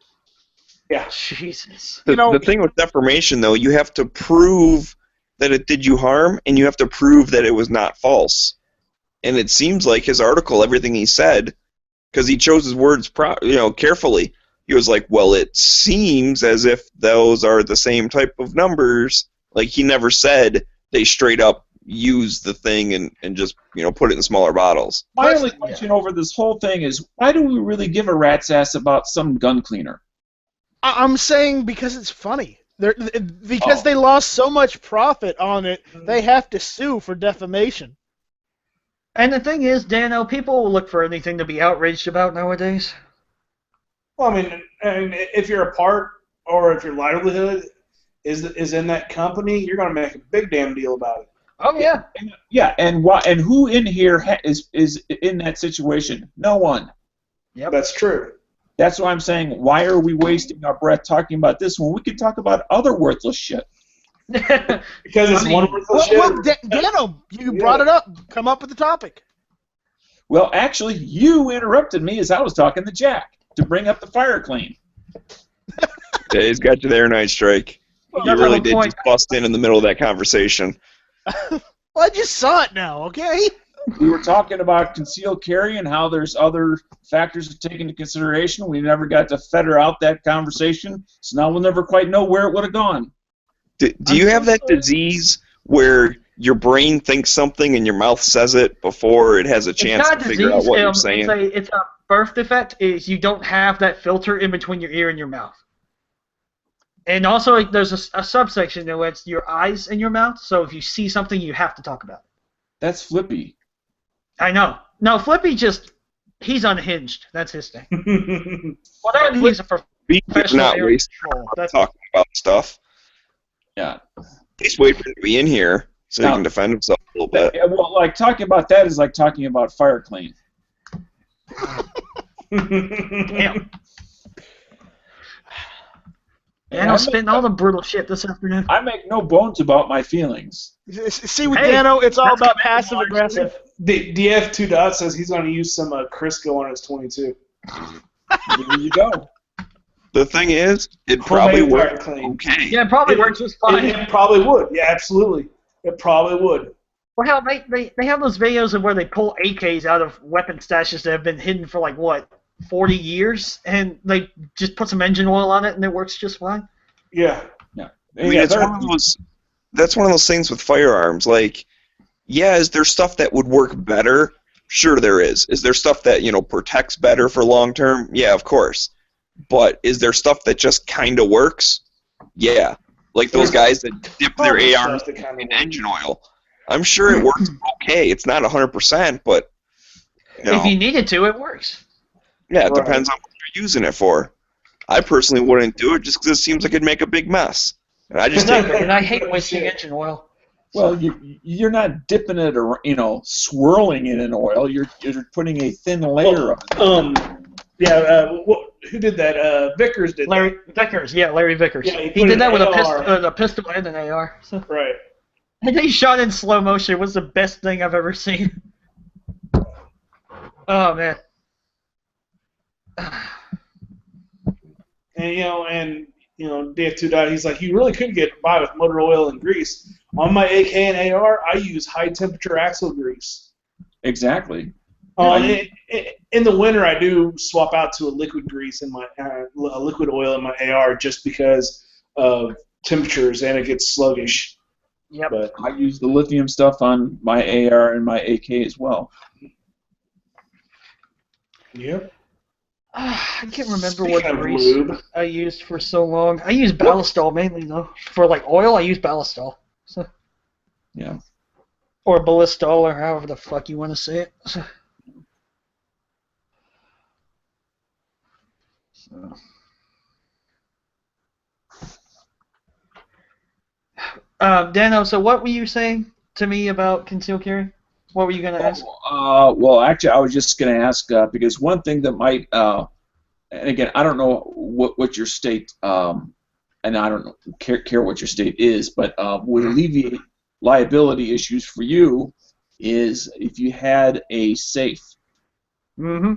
Yeah. Jesus. The, You know- the thing with defamation, though, you have to prove that it did you harm, and you have to prove that it was not false. And it seems like his article, everything he said, because he chose his words carefully, he was like, well, it seems as if those are the same type of numbers. Like, he never said they straight up use the thing and just put it in smaller bottles. My only question over this whole thing is, why do we really give a rat's ass about some gun cleaner? I'm saying because it's funny. Because Oh. they lost so much profit on it, they have to sue for defamation. And the thing is, Dano, people will look for anything to be outraged about nowadays. Well, I mean, if you're a part or if your livelihood is in that company, you're going to make a big damn deal about it. Oh yeah. Yeah, and why? And who in here is in that situation? No one. Yep. That's true. That's why I'm saying, why are we wasting our breath talking about this when we could talk about other worthless shit? Because it's I mean, one worthless shit. Well, Dano, you brought it up. Come up with the topic. Well, actually, you interrupted me as I was talking to Jack to bring up the fire clean. Yeah, he's got you there, Night Strike. You That's really the did point. just bust in the middle of that conversation. Well, I just saw it now, okay? We were talking about concealed carry and how there's other factors to take into consideration. We never got to feather out that conversation, so now we'll never quite know where it would have gone. Do you have that disease where your brain thinks something and your mouth says it before it has a It's chance not to a figure out disease. what you're saying? It's birth defect is you don't have that filter in between your ear and your mouth. And also, like, there's a subsection where it's your eyes and your mouth, so if you see something, you have to talk about it. That's Flippy. I know. No, Flippy he's unhinged. That's his thing. Whatever he's a He's professional not area wasting control. That's talking about stuff. Yeah. He's waiting for him to be in here so he can defend himself a little bit. Yeah, well, like talking about that is like talking about fire clean. Damn. And I'm spitting all the brutal shit this afternoon. I make no bones about my feelings. See, with Dano, it's all about passive aggressive. DF2 Dot says he's going to use some Crisco on his 22. There you go. The thing is, it probably Homemade worked fire clean. okay. Yeah, it probably works just fine. It probably would. Yeah, absolutely. It probably would. Well, hell, they have those videos of where they pull AKs out of weapon stashes that have been hidden for, like, what, 40 years? And they just put some engine oil on it, and it works just fine. Yeah. Yeah. I mean, it's one of those. That's one of those things with firearms. Like, yeah, is there stuff that would work better? Sure, there is. Is there stuff that protects better for long term? Yeah, of course. But is there stuff that just kind of works? Yeah, like those guys that dip their ARs in engine oil. I'm sure it works okay. It's not 100%, but if you needed to, it works. Yeah, it depends on what you're using it for. I personally wouldn't do it just because it seems like it'd make a big mess. And I just and I hate wasting engine oil. Well, you're not dipping it or swirling it in oil. You're putting a thin layer of it. Who did that? Vickers did. Larry Vickers. Larry Vickers. Yeah, he did that with a pistol and an AR. So. Right. And he shot in slow motion. It was the best thing I've ever seen. Oh man. And DF2 Dot, he's like, you really could get by with motor oil and grease. On my AK and AR, I use high temperature axle grease. Exactly. In the winter, I do swap out to a liquid grease in my liquid oil in my AR just because of temperatures and it gets sluggish. Yep. But I use the lithium stuff on my AR and my AK as well. Yep. I can't remember what grease I used for so long. I use Ballistol mainly though. For like oil, I use Ballistol. So. Yeah. Or Ballistol, or however the fuck you want to say it. So. Dano, so what were you saying to me about concealed carry? What were you going to ask? Well, actually, I was just going to ask because one thing that might, and again, I don't know what your state, and I don't care what your state is, but would alleviate liability issues for you is if you had a safe. Mm-hmm.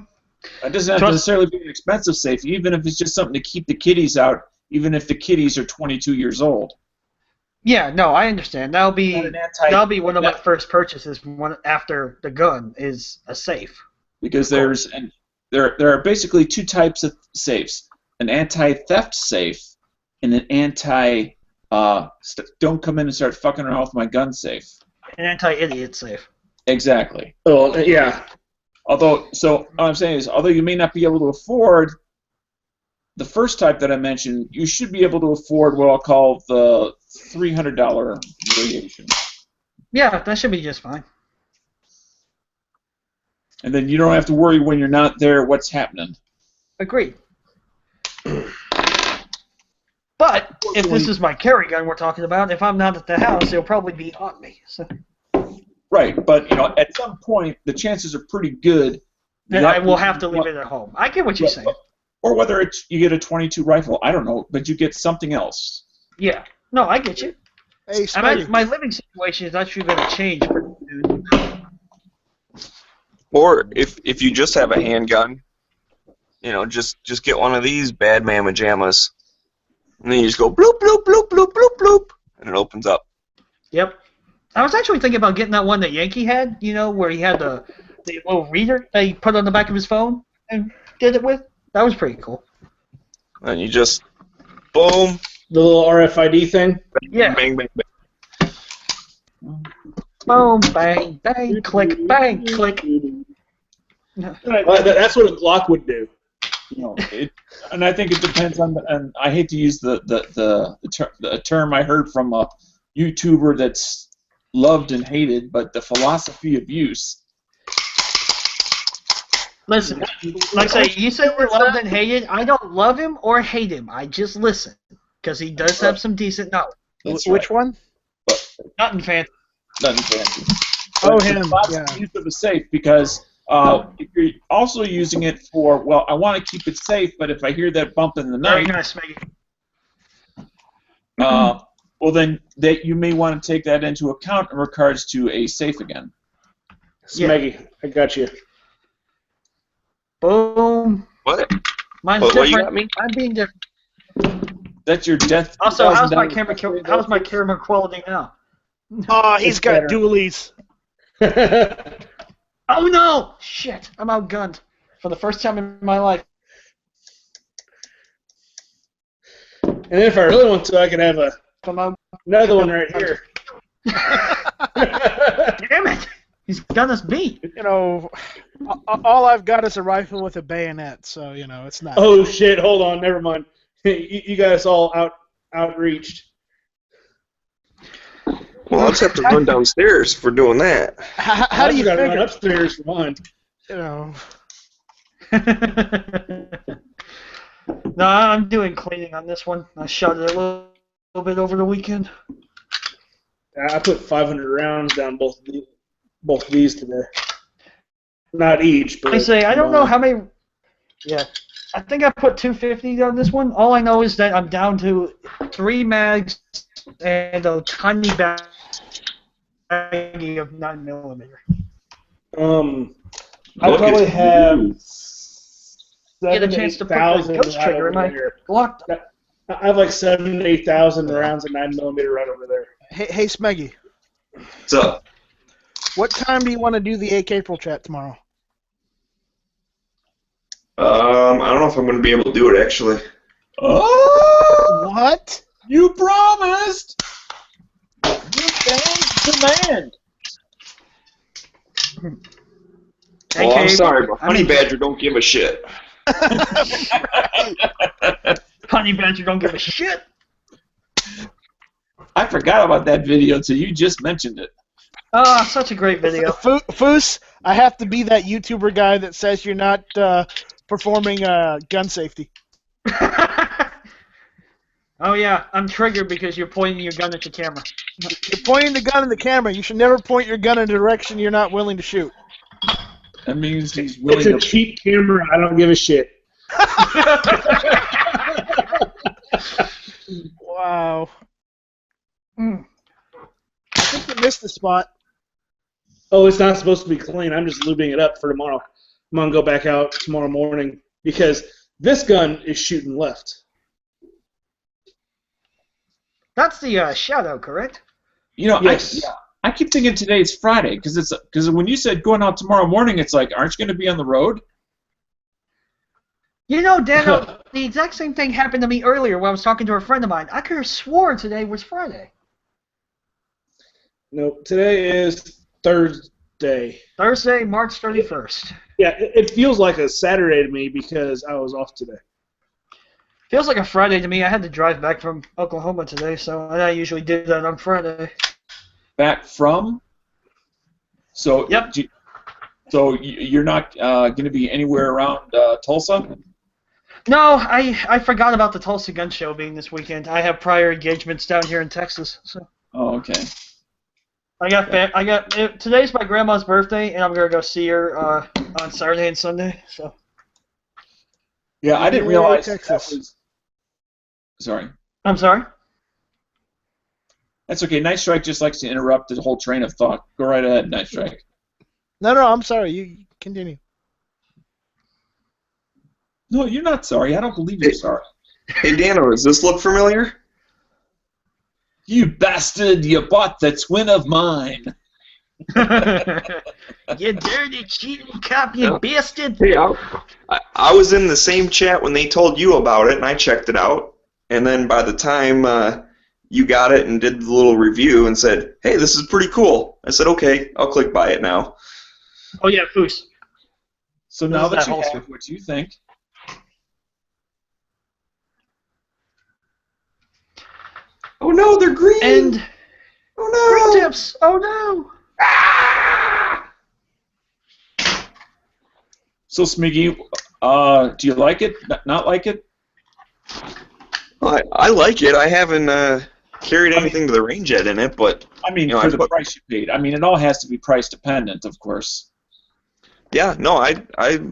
It doesn't have to necessarily be an expensive safe, even if it's just something to keep the kiddies out, even if the kiddies are 22 years old. Yeah, no, I understand. That'll be one of my first purchases after the gun is a safe. Because there are basically two types of safes: an anti-theft safe and an anti don't come in and start fucking around with my gun safe. An anti-idiot safe. Exactly. Oh yeah. What I'm saying is, although you may not be able to afford the first type that I mentioned, you should be able to afford what I'll call the $300 variation. Yeah, that should be just fine. And then you don't have to worry when you're not there what's happening. Agreed. But if this is my carry gun we're talking about, if I'm not at the house, it'll probably be on me. So. Right, but at some point the chances are pretty good that I will have to leave it at home. I get what you're saying. Or whether you get a .22 rifle, I don't know, but you get something else. Yeah. No, I get you. Hey, my living situation is actually going to change pretty soon. Or if you just have a handgun, just get one of these bad mamma jammas, and then you just go bloop bloop bloop bloop bloop bloop, and it opens up. Yep. I was actually thinking about getting that one that Yankee had, where he had the little reader that he put on the back of his phone and did it with. That was pretty cool. And you just, boom. The little RFID thing? Yeah. Bang, bang, bang. Boom, bang, bang, click, bang, click. That's what a Glock would do. You know, and I think it depends on. And I hate to use the term I heard from a YouTuber that's loved and hated, but the philosophy of use. Listen, like I say, you say we're loved and hated. I don't love him or hate him. I just listen because he does have some decent knowledge. Which one? Nothing fancy. Nothing fancy. Oh, But him. lots Yeah. of use of a safe because if you're also using it for, well, I want to keep it safe, but if I hear that bump in the Very night, nice, Maggie. well, then you may want to take that into account in regards to a safe again. Smeggy, I got you. Boom. What? Mine's What you different. got me? I'm being different. That's your death. Also, how's my $2,000 camera quality now? Oh, he's It's got better. dualies. Oh no! Shit, I'm outgunned for the first time in my life. And if I really want to, I can have I'm out. another one right here. Damn it! He's got us beat. You know, all I've got is a rifle with a bayonet, so you know it's not. Oh shit! Hold on, never mind. You got us all outreached. Well, I'll just have to run downstairs for doing that. How do you got to run figure? upstairs for mine? You know, No, I'm doing cleaning on this one. I shot it a little bit over the weekend. I put 500 rounds down both of these today. Not each, but I say I don't know how many. Yeah, I think I put 250 on this one. All I know is that I'm down to 3 mags and a tiny baggie of 9mm. I probably have Get a 7,000 to chance to put the ghost trigger in my Glock. I have like 7,000 to 8,000 rounds of 9mm right over there. hey Smeggy, What's up? what time do you want to do the AK April chat tomorrow? I don't know if I'm going to be able to do it, actually. Oh, What? you promised. Your fans demand. Oh, I'm sorry, but I Honey mean- Badger don't give a shit. Honey Badger don't give a shit. I forgot about that video until you just mentioned it. Ah, such a great video. Foos, I have to be that YouTuber guy that says you're not performing gun safety. Oh yeah, I'm triggered because you're pointing your gun at the camera. You're pointing the gun in the camera. You should never point your gun in a direction you're not willing to shoot. That means he's It's willing a to. cheap camera. I don't give a shit. Wow. Mm. I think you missed the spot. Oh, it's not supposed to be clean. I'm just lubing it up for tomorrow. I'm gonna go back out tomorrow morning because this gun is shooting left. That's the Shadow, correct? You know, Yes. I keep thinking today's Friday because when you said going out tomorrow morning, it's like, aren't you going to be on the road? You know, Dano, the exact same thing happened to me earlier when I was talking to a friend of mine. I could have sworn today was Friday. No, today is Thursday. Thursday, March 31st. Yeah, it feels like a Saturday to me because I was off today. Feels like a Friday to me. I had to drive back from Oklahoma today, so I usually do that on Friday. Back from? So, Yep. So you're not going to be anywhere around Tulsa? No, I forgot about the Tulsa Gun Show being this weekend. I have prior engagements down here in Texas, so Oh, okay. today's my grandma's birthday, and I'm gonna go see her on Saturday and Sunday. So Yeah, I didn't Yay, realize Texas. that was. Sorry. I'm sorry. That's okay. Night Strike just likes to interrupt the whole train of thought. Go right ahead, Night Strike. No, I'm sorry. You continue. No, you're not sorry. I don't believe you're sorry. Hey, Dano, does this look familiar? You bastard! You bought the twin of mine. You dirty, cheating cop, you bastard! Hey, I was in the same chat when they told you about it, and I checked it out. And then by the time you got it and did the little review and said, hey, this is pretty cool, I said, okay, I'll click buy it now. Oh yeah, Foos. So now that you have, what do you think? Oh no, they're green! And oh no! green tips! Oh no! So Smiggy, do you like it? Not like it? I like it. I haven't carried anything to the range yet in it, but I mean, for the price you paid. I mean, it all has to be price dependent, of course. Yeah, no, I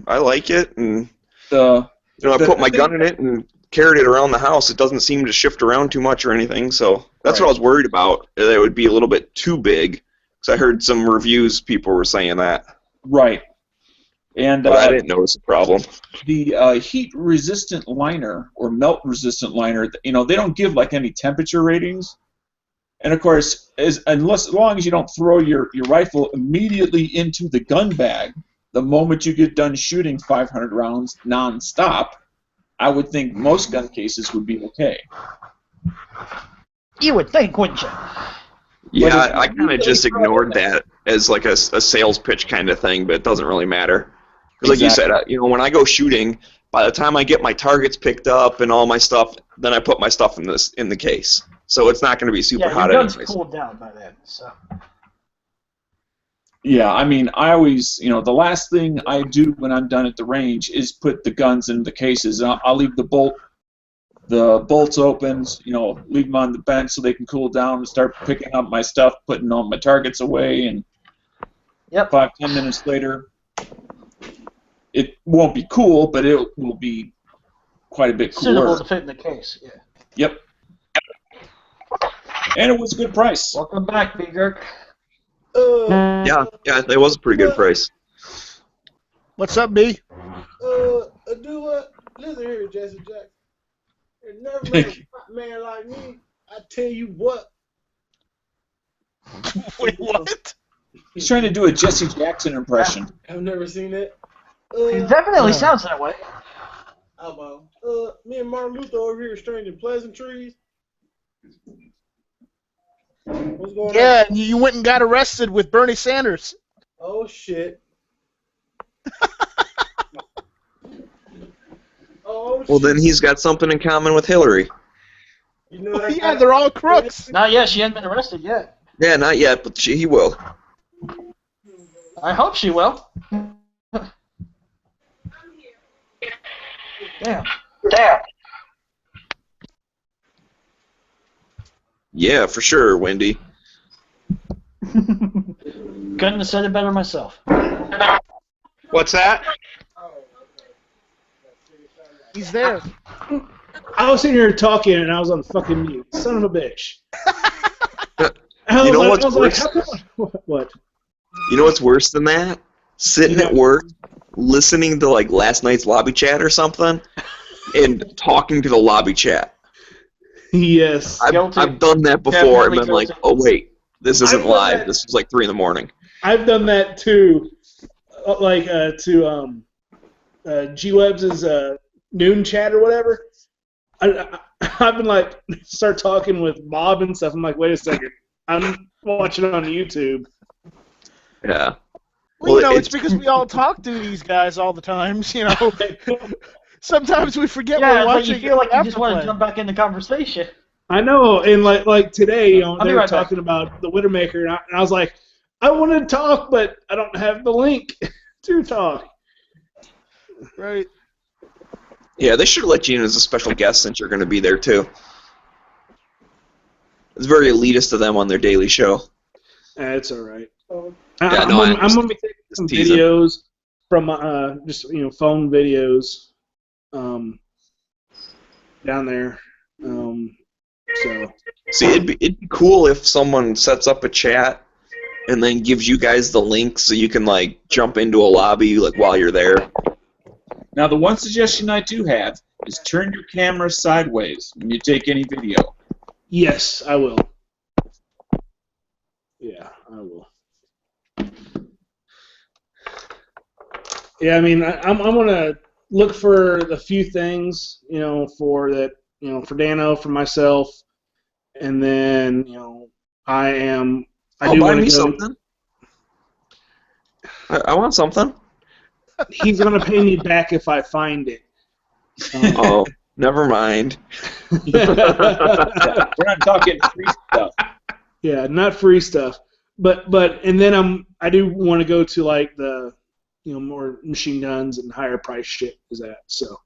like it, and I put my gun in it and carried it around the house. It doesn't seem to shift around too much or anything, so that's what I was worried about. That it would be a little bit too big, because I heard some reviews people were saying that. Right. And but I didn't notice a problem. The heat-resistant liner or melt-resistant liner, they don't give like any temperature ratings. And of course, as long as you don't throw your rifle immediately into the gun bag, the moment you get done shooting 500 rounds non-stop, I would think most gun cases would be okay. You would think, wouldn't you? Yeah, I kind of just ignored that as like a sales pitch kind of thing, but it doesn't really matter. Because like you said, when I go shooting, by the time I get my targets picked up and all my stuff, then I put my stuff in the case. So it's not going to be super hot anyways. Yeah, your gun's cooled down by then, so... Yeah, I mean, I always, the last thing I do when I'm done at the range is put the guns in the cases. I'll leave the bolts open, leave them on the bench so they can cool down and start picking up my stuff, putting all my targets away, and 5-10 minutes later, it won't be cool, but it will be quite a bit cooler. Suitable to fit in the case, yeah. Yep. And it was a good price. Welcome back, B-Gurk. Yeah, it was a pretty good price. What's up, B? Do what? Listen here, Jesse Jackson. There's never been a man like me. I tell you what. Wait, what? He's trying to do a Jesse Jackson impression. I've never seen that. He definitely sounds that way. How about me and Martin Luther over here exchanging pleasantries? What's going on? Yeah, you went and got arrested with Bernie Sanders. Oh shit. Well, then he's got something in common with Hillary. Yeah, they're all crooks. Not yet. She hasn't been arrested yet. Yeah, not yet, but he will. I hope she will. Damn. Yeah, for sure, Wendy. Couldn't have said it better myself. What's that? He's there. I was sitting here talking and I was on fucking mute. Son of a bitch. You know what's worse? What? You know what's worse than that? Sitting at work, listening to like last night's lobby chat or something, and talking to the lobby chat. Yes. I've done that before and been like, oh wait, this isn't live. This was like 3 in the morning. I've done that too. Like to G-Web's noon chat or whatever. I've been like start talking with Bob and stuff. I'm like, wait a second, I'm watching it on YouTube. Yeah. Well, it's because we all talk to these guys all the time. Sometimes we forget we're watching. You feel like you just want to jump back in the conversation. I know, and like today, they were talking about the Widowmaker, and I was like, I want to talk, but I don't have the link to talk. Right. Yeah, they should let you in as a special guest since you're going to be there too. It's very elitist of them on their daily show. It's all right. Yeah, I'm going to be taking some videos from just phone videos down there. So see, it'd be cool if someone sets up a chat and then gives you guys the link so you can like jump into a lobby like while you're there. Now, the one suggestion I do have is turn your camera sideways when you take any video. Yes, I will. Yeah, I will. Yeah, I mean, I'm gonna look for the few things, for that, for Dano, for myself, and then, I do buy want me to go. Something. I want something. He's gonna pay me back if I find it. Oh, never mind. We're not talking free stuff. Yeah, not free stuff. But and then I do want to go to like the more machine guns and higher price shit is that so.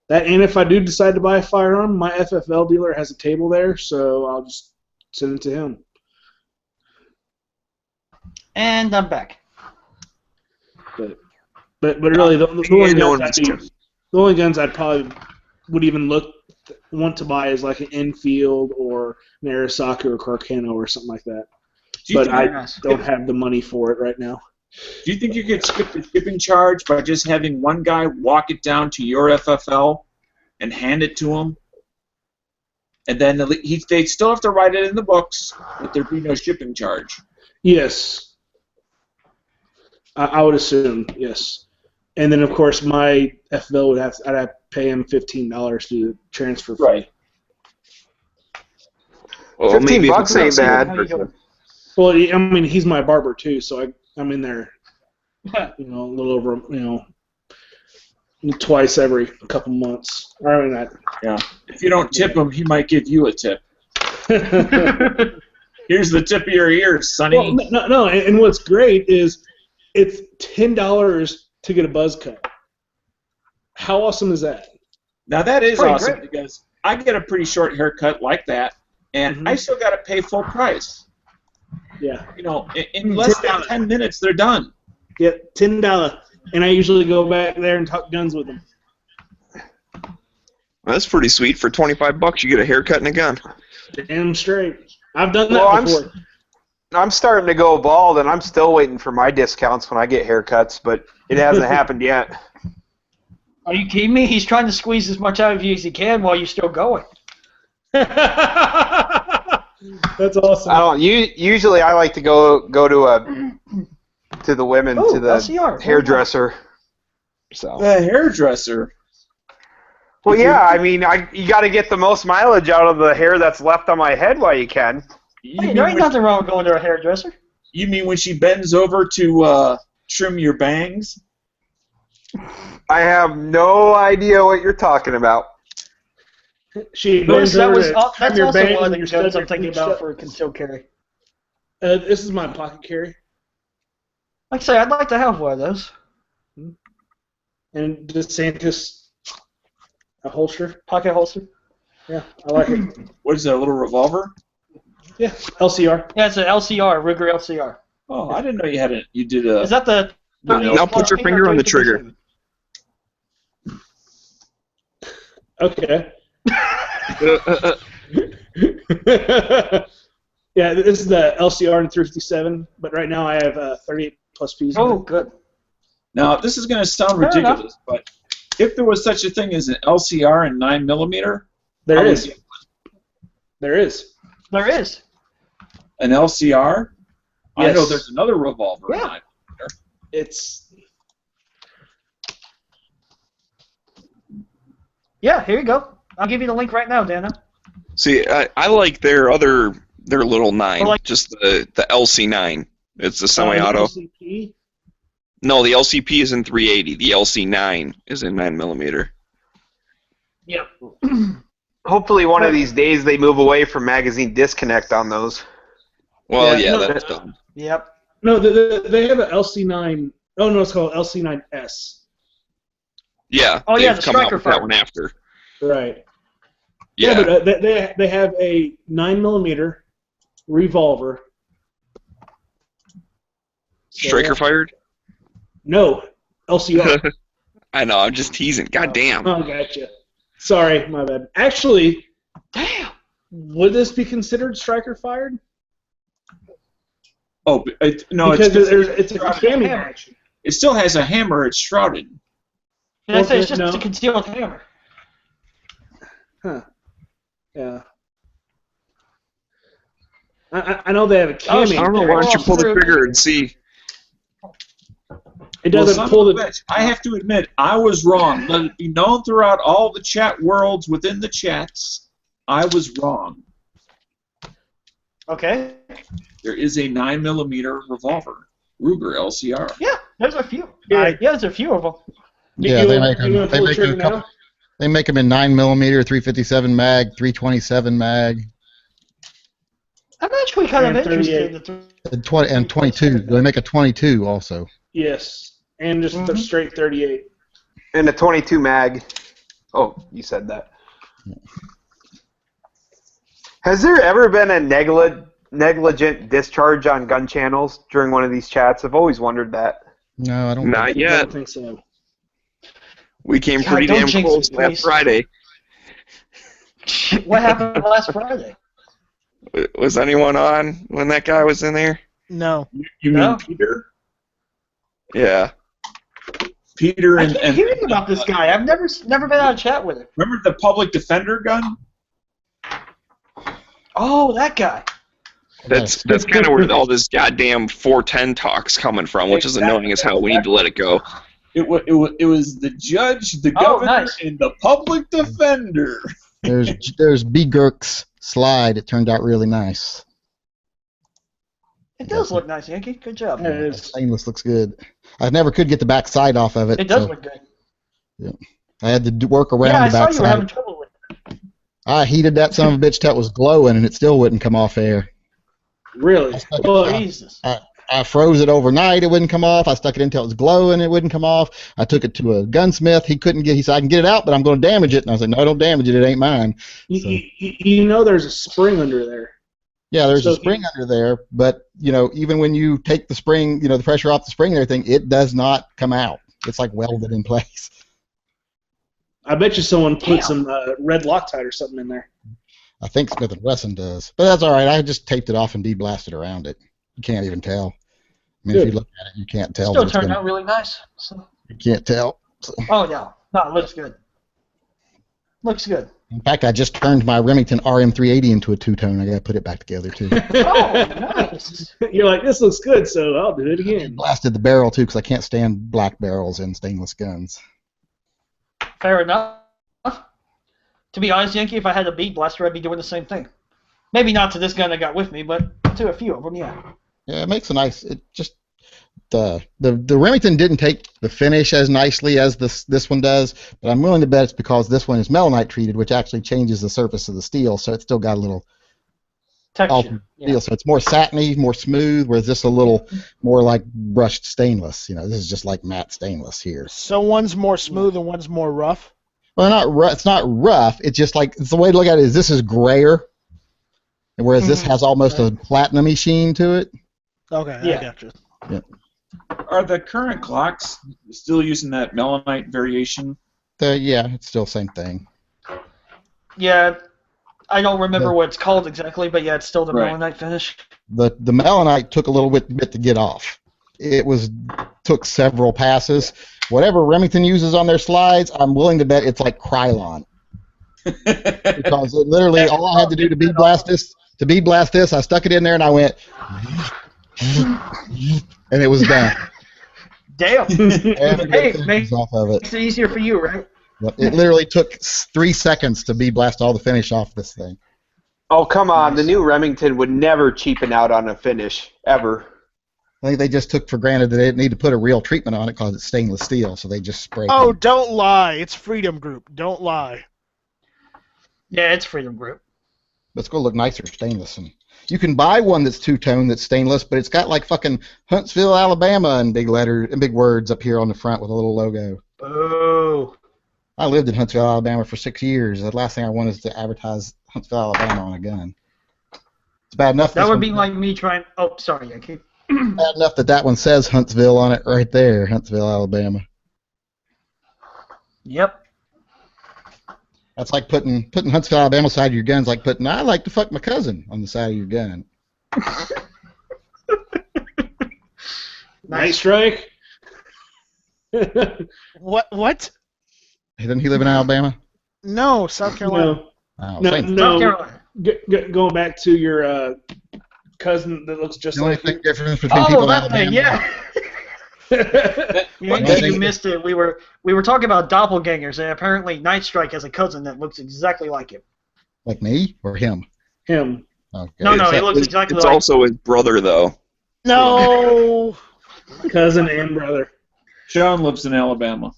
That, and if I do decide to buy a firearm, my FFL dealer has a table there, so I'll just send it to him. And I'm back. But really, the only guns I'd probably would even want to buy is like an Enfield or an Arisaka or Carcano or something like that. But I don't have the money for it right now. Do you think you could skip the shipping charge by just having one guy walk it down to your FFL and hand it to him? And then they'd still have to write it in the books, but there'd be no shipping charge. Yes. I would assume, yes. And then, of course, my FFL I'd have to pay him $15 to transfer. Right. Well, $15 ain't bad. Well, I mean, he's my barber too, so I'm in there, a little over, twice every couple months. I mean, yeah. If you don't tip him, he might give you a tip. Here's the tip of your ears, Sonny. Well, no, and what's great is it's $10 to get a buzz cut. How awesome is that? Now that is pretty awesome great. because I get a pretty short haircut like that, and I still got to pay full price. Yeah. In less than 10 minutes, they're done. Yeah, $10. And I usually go back there and talk guns with them. That's pretty sweet. For $25, you get a haircut and a gun. Damn straight. I've done that before. I'm starting to go bald, and I'm still waiting for my discounts when I get haircuts, but it hasn't happened yet. Are you kidding me? He's trying to squeeze as much out of you as he can while you're still going. That's awesome. Usually I like to go to the women, to the LCR. hairdresser. So. The hairdresser. Well, yeah, I mean, you got to get the most mileage out of the hair that's left on my head while you can. Hey, there ain't nothing wrong with going to a hairdresser. You mean when she bends over to trim your bangs? I have no idea what you're talking about. That's also one of the guns I'm thinking about for concealed carry. This is my pocket carry. Like I say, I'd like to have one of those. And DeSantis, a holster. Pocket holster? Yeah, I like it. What is that, a little revolver? Yeah, LCR. Yeah, it's an LCR, Ruger LCR. Oh, I didn't know you had it. You did a... Is that the... Now put your finger on the trigger. Okay. Yeah, this is the LCR in 357, but right now I have 38 plus Ps. Oh, good. Now, this is going to sound ridiculous, but if there was such a thing as an LCR in 9mm, There is. There is. There is. An LCR? Yes. I know there's another revolver in 9mm. It's... Yeah, here you go. I'll give you the link right now, Dana. See, I like their little 9, just the LC9. It's the semi-auto. LCP? No, the LCP is in 380. The LC9 is in 9mm. Yeah. Hopefully one of these days they move away from magazine disconnect on those. Well, Yeah, yeah, no, that's done. Yep. No, they have an LC9. Oh, no, it's called LC9S. Yeah, Oh, yeah, they've the come out striker with that fighter. one after. Right. Yeah, but they have a 9mm revolver. Striker fired? No, LCR. I know, I'm just teasing. God damn. Oh, gotcha. Sorry, my bad. Actually, Damn. would this be considered striker fired? Oh, no, Because it's it's a cami action. it still has a hammer. It's shrouded. Did I say it's just No. a concealed hammer? Huh. Yeah. I know they have a cami. I don't know, why don't you pull the trigger and see? It doesn't son pull of a the... bitch, I have to admit, I was wrong. Let it be known throughout all the chat worlds within the chats, I was wrong. Okay. There is a 9mm revolver. Ruger LCR. Yeah, there's a few. Yeah. There's a few of them. Yeah, they make them. You They make a couple. They make them in 9mm, 357 mag, 327 mag, I'm actually kind of And interested. 38. and 22. They make a 22 also. Yes, and just the straight 38. And a 22 mag. Oh, you said that. Has there ever been a negligent discharge on gun channels during one of these chats? I've always wondered that. No, I don't. Not I yet. don't think so. We came God, pretty don't damn jinx close it, last please. Friday. What happened last Friday? Was anyone on when that guy was in there? No. You No. mean Peter? Yeah. Peter I and, keep and hearing about this guy. I've never been on a chat with him. remember the public defender gun? Oh, that guy. That's kind of where all this goddamn 410 talk's coming from, which is annoying as hell. We need to let it go. It was the judge, the Oh, governor, nice. and the public defender. There's B. Gurk's slide. It turned out really nice. It does look nice, Yankee. Good job. Yeah, it is. Stainless looks good. I never could get the back side off of it. It does so look good. I had to work around Yeah, I the saw back you were having side. trouble with it. I heated that son of a bitch till it was glowing, and it still wouldn't come off air. Really? Well, Jesus. I froze it overnight, it wouldn't come off. I stuck it in until it was glowing, it wouldn't come off. I took it to a gunsmith. He said, I can get it out, but I'm going to damage it. And I was like, no, don't damage it. It ain't mine. you know there's a spring under there. Yeah, there's So a spring under there, but, even when you take the spring, the pressure off the spring and everything, it does not come out. It's like welded in place. I bet you someone put some red Loctite or something in there. I think Smith & Wesson does. But that's all right. I just taped it off and de-blasted around it. You can't even tell. I mean, if you look at it, you can't tell. Still that it's turned gonna- out really nice. So. You can't tell. So. Oh, no. No, it looks good. Looks good. In fact, I just turned my Remington RM380 into a two-tone. I got to put it back together, too. Oh, nice. You're like, this looks good, so I'll do it again. Blasted the barrel, too, because I can't stand black barrels in stainless guns. Fair enough. To be honest, Yankee, if I had a bead blaster, I'd be doing the same thing. Maybe not to this gun I got with me, but to a few of them, yeah. Yeah, it makes a nice. It just the Remington didn't take the finish as nicely as this one does, but I'm willing to bet it's because this one is melanite treated, which actually changes the surface of the steel, so it's still got a little Texture. altered Yeah. steel, so it's more satiny, more smooth, whereas this a little more like brushed stainless. This is just like matte stainless here. So one's more smooth and one's more rough? Well, not rough. It's not rough. It's just like the way to look at it is this is grayer, whereas this has almost a platinum-y sheen to it. Okay, Yeah. I gotcha. Are the current clocks still using that melanite variation? Yeah, it's still the same thing. Yeah, I don't remember what it's called exactly, but yeah, it's still the Right. melanite finish. The melanite took a little bit to get off. It took several passes. Whatever Remington uses on their slides, I'm willing to bet it's like Krylon. Because it literally, all I had to do to bead blast this, I stuck it in there and I went, and it was done. Damn. Every Hey, bit makes off of it. it easier for you, right? But it literally took 3 seconds to bead blast all the finish off this thing. Oh, come on. The new Remington would never cheapen out on a finish, ever. I think they just took for granted that they didn't need to put a real treatment on it because it's stainless steel, so they just sprayed Oh, it. don't lie. It's Freedom Group. Don't lie. Yeah, it's Freedom Group. Let's go look nicer stainless. And you can buy one that's two-tone that's stainless, but it's got like fucking Huntsville, Alabama in big letters and big words up here on the front with a little logo. Boo. I lived in Huntsville, Alabama for 6 years. The last thing I wanted is to advertise Huntsville, Alabama on a gun. It's bad enough. That would be like me trying. Oh, sorry, Yankee. bad enough that one says Huntsville on it right there, Huntsville, Alabama. Yep. That's like putting Huntsville, Alabama side of your gun's like putting I like to fuck my cousin on the side of your gun. Night Strike. What? Doesn't he live in Alabama? No, South Carolina. No, Oh, no, same. South no. Carolina. Going back to your cousin that looks just The only like you. big difference between people Oh, in that Alabama. thing, yeah. Yankee, you missed it. We were talking about doppelgangers, and apparently Night Strike has a cousin that looks exactly like him. Like me or him? Him. Okay. No, It's- he looks exactly It's like. also his brother, though. No. Cousin and brother. Sean lives in Alabama.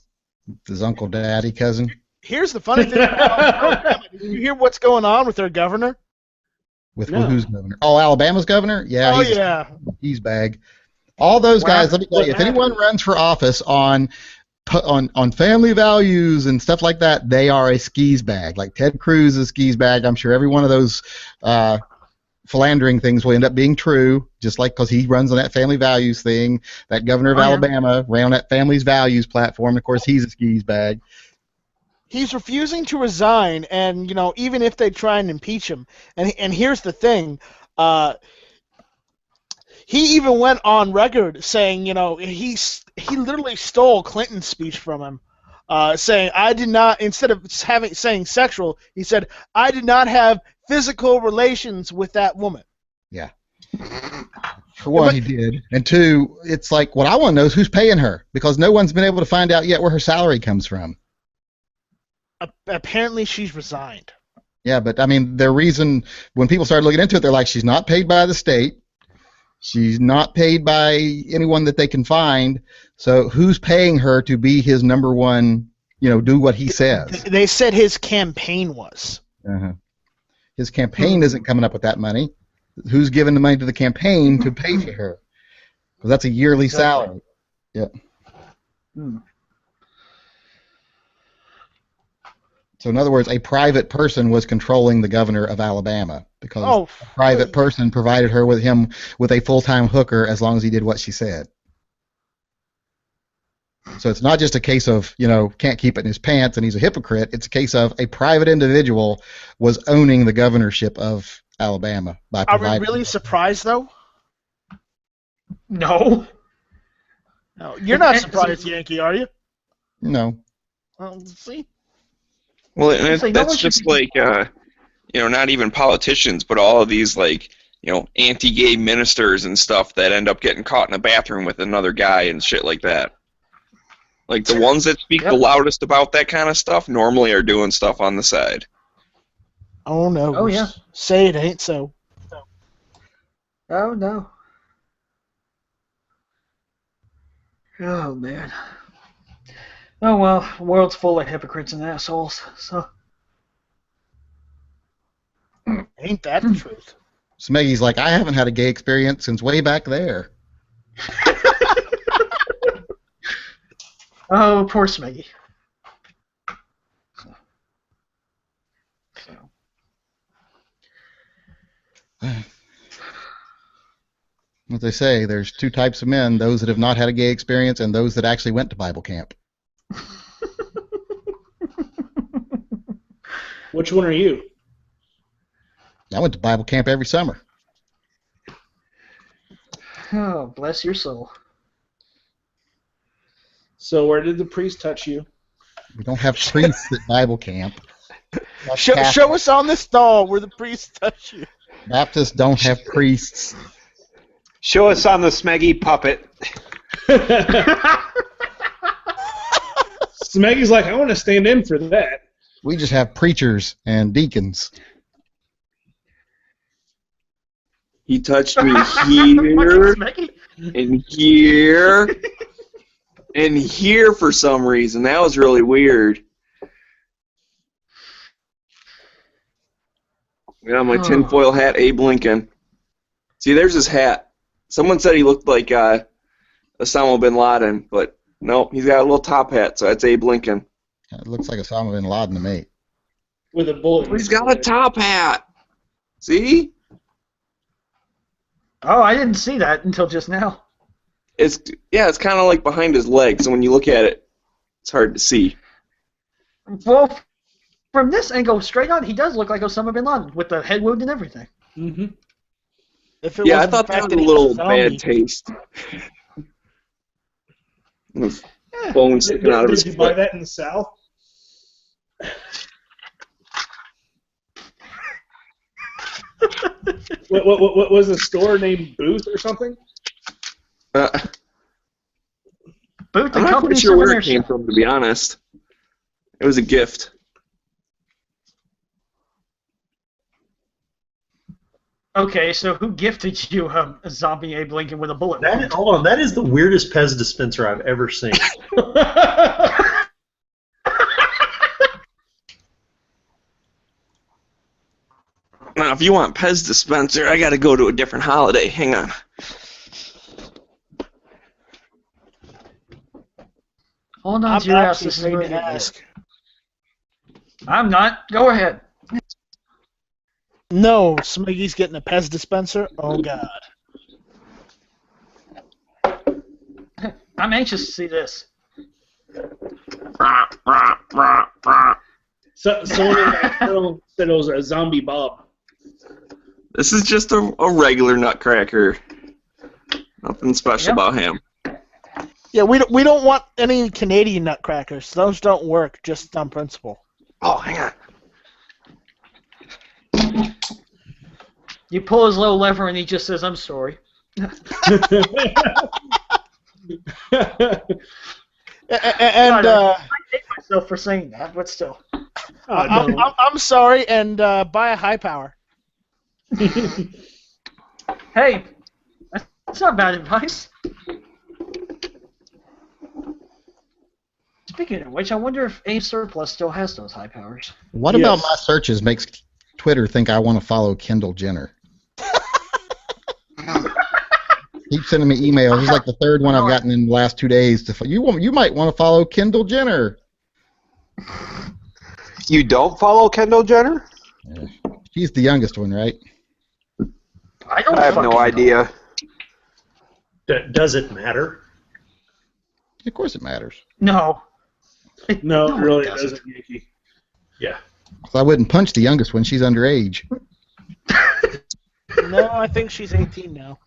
His uncle, daddy, cousin. Here's the funny thing about Alabama. Did you hear what's going on with their governor? With No. who's governor? Oh, Alabama's governor? Yeah, Oh, he's yeah. he's bag. All those guys. Let me tell you, if What anyone runs for office on family values and stuff like that, they are a skis bag. Like Ted Cruz is a skis bag. I'm sure every one of those philandering things will end up being true, just like because he runs on that family values thing. That governor of Alabama ran on that family's values platform. Of course, he's a skis bag. He's refusing to resign, and even if they try and impeach him, and here's the thing, he even went on record saying, he literally stole Clinton's speech from him, saying I did not, instead of saying sexual, he said I did not have physical relations with that woman. Yeah. For one, he did, and two, it's like what I want to know is who's paying her, because no one's been able to find out yet where her salary comes from. Apparently, she's resigned. Yeah, but I mean, the reason when people started looking into it, they're like, she's not paid by the state, she's not paid by anyone that they can find. So who's paying her to be his number one? Do what he says. They said his campaign was. His campaign isn't coming up with that money. Who's giving the money to the campaign to pay for her? Because that's a yearly salary. Yeah. So in other words, a private person was controlling the governor of Alabama because a private person provided her with a full-time hooker as long as he did what she said. So it's not just a case of, can't keep it in his pants and he's a hypocrite. It's a case of a private individual was owning the governorship of Alabama by providing. Are we really surprised, though? No. No, you're not surprised, Yankee, are you? No. Well, see? Well, and that's just like, not even politicians, but all of these, like, anti-gay ministers and stuff that end up getting caught in a bathroom with another guy and shit like that. Like, the ones that speak the loudest about that kind of stuff normally are doing stuff on the side. Oh, no. Oh, yeah. Say it ain't so. Oh, no. Oh, man. Oh, well, the world's full of hypocrites and assholes, so. Ain't that the truth? Smeggy's like, I haven't had a gay experience since way back there. Oh, poor Smeggy. What they say, there's two types of men, those that have not had a gay experience and those that actually went to Bible camp. Which one are you? I went to Bible camp every summer. Oh, bless your soul. So where did the priest touch you? We don't have priests at Bible camp. Show us on this doll where the priest touch you. Baptists don't have priests. Show us on the Smeggy puppet. Smeggy's like, I want to stand in for that. We just have preachers and deacons. He touched me here, and here, and here for some reason. That was really weird. Got on my tinfoil hat, Abe Lincoln. See, there's his hat. Someone said he looked like Osama bin Laden, but no, he's got a little top hat, so that's Abe Lincoln. It looks like Osama bin Laden to me. With a bullet. He's got a top hat. See? Oh, I didn't see that until just now. It's kind of like behind his leg, so when you look at it, it's hard to see. Well, from this angle, straight on, he does look like Osama bin Laden with the head wound and everything. Mm-hmm. Yeah, I thought that was a little bad taste. Bone sticking out of his Did you foot. buy that in the South? What was the store named Booth or something? Booth I'm and not Company quite sure where it Souvenir came Shop. from, to be honest. It was a gift. Okay, so who gifted you a zombie Abe Lincoln with a bullet? Hold on, that is the weirdest Pez dispenser I've ever seen. Now, if you want Pez dispenser, I got to go to a different holiday. Hang on. Hold on I'm to your ass. actually This is afraid really to ask. I'm not. Go ahead. No, Smiggy's getting a Pez dispenser. Oh God. I'm anxious to see this. Someone in that film said it was a zombie Bob. This is just a regular Nutcracker. Nothing special about him. Yeah, we don't want any Canadian nutcrackers. Those don't work, just on principle. Oh, hang on. You pull his little lever and he just says, "I'm sorry." And I hate myself for saying that, but still. I'm sorry, and buy a high power. Hey, that's not bad advice. Speaking of which, I wonder if A Surplus still has those high powers. What about my searches makes Twitter think I want to follow Kendall Jenner? Keep sending me emails. This is like the third one I've gotten in the last 2 days. You might want to follow Kendall Jenner. You don't follow Kendall Jenner? Yeah. She's the youngest one, right? I have no idea. Does it matter? Of course it matters. No. No, it really doesn't, Yankee. Yeah. So I wouldn't punch the youngest one. She's underage. No, I think she's 18 now.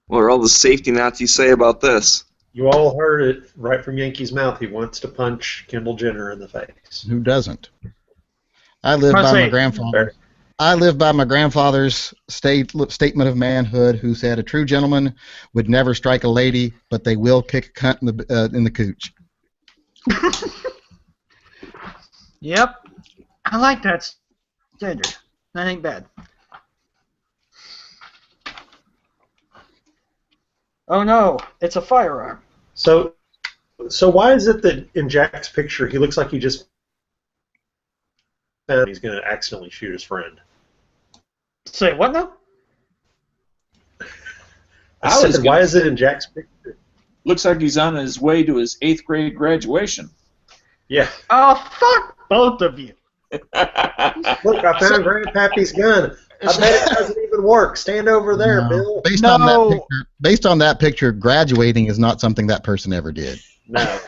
What are all the safety Nazis say about this? You all heard it right from Yankee's mouth. He wants to punch Kendall Jenner in the face. Who doesn't? I live by my grandfather. I live by my grandfather's statement of manhood, who said a true gentleman would never strike a lady, but they will kick a cunt in the cooch. Yep. I like that standard. That ain't bad. Oh no, it's a firearm. So why is it that in Jack's picture he looks like he just found he's going to accidentally shoot his friend? Say what now? Why is it in Jack's picture? Looks like he's on his way to his 8th grade graduation. Yeah. Oh, fuck both of you. Look, I found Grandpappy's gun. I bet it doesn't even work. Stand over there, Bill. Based on that picture, graduating is not something that person ever did. No.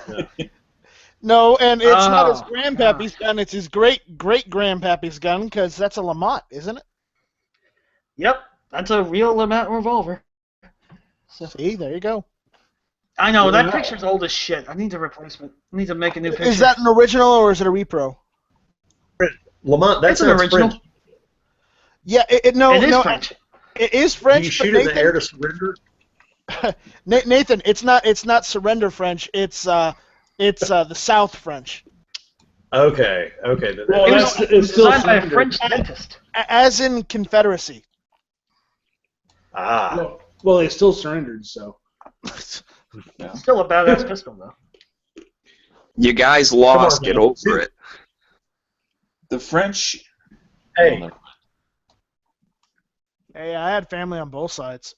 No, and it's not his grandpappy's gun. It's his great-great-grandpappy's gun, because that's a Lamont, isn't it? Yep, that's a real Lamont revolver. So, see, there you go. I know, that picture's old as shit. I need a replacement. I need to make a new picture. Is that an original or is it a repro? Lamont, that's an original. French. Yeah, it is French. It is French. Do you shoot in the air to surrender? Nathan, it's not surrender French. It's the South French. Okay. Well, it's still designed by a French dentist. As in Confederacy. Ah. Well, they still surrendered, so. Yeah. Still a badass pistol, though. You guys lost. Get over it. The French. Hey. Hey, I had family on both sides.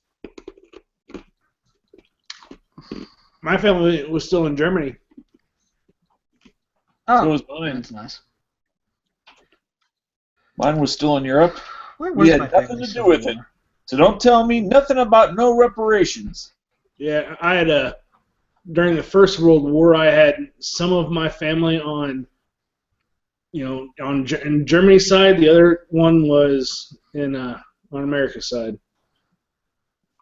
My family was still in Germany. Oh, so was mine. That's nice. Mine was still in Europe. We had nothing to do with it. So don't tell me nothing about no reparations. Yeah, I had during the First World War, I had some of my family on, in Germany's side. The other one was on America's side.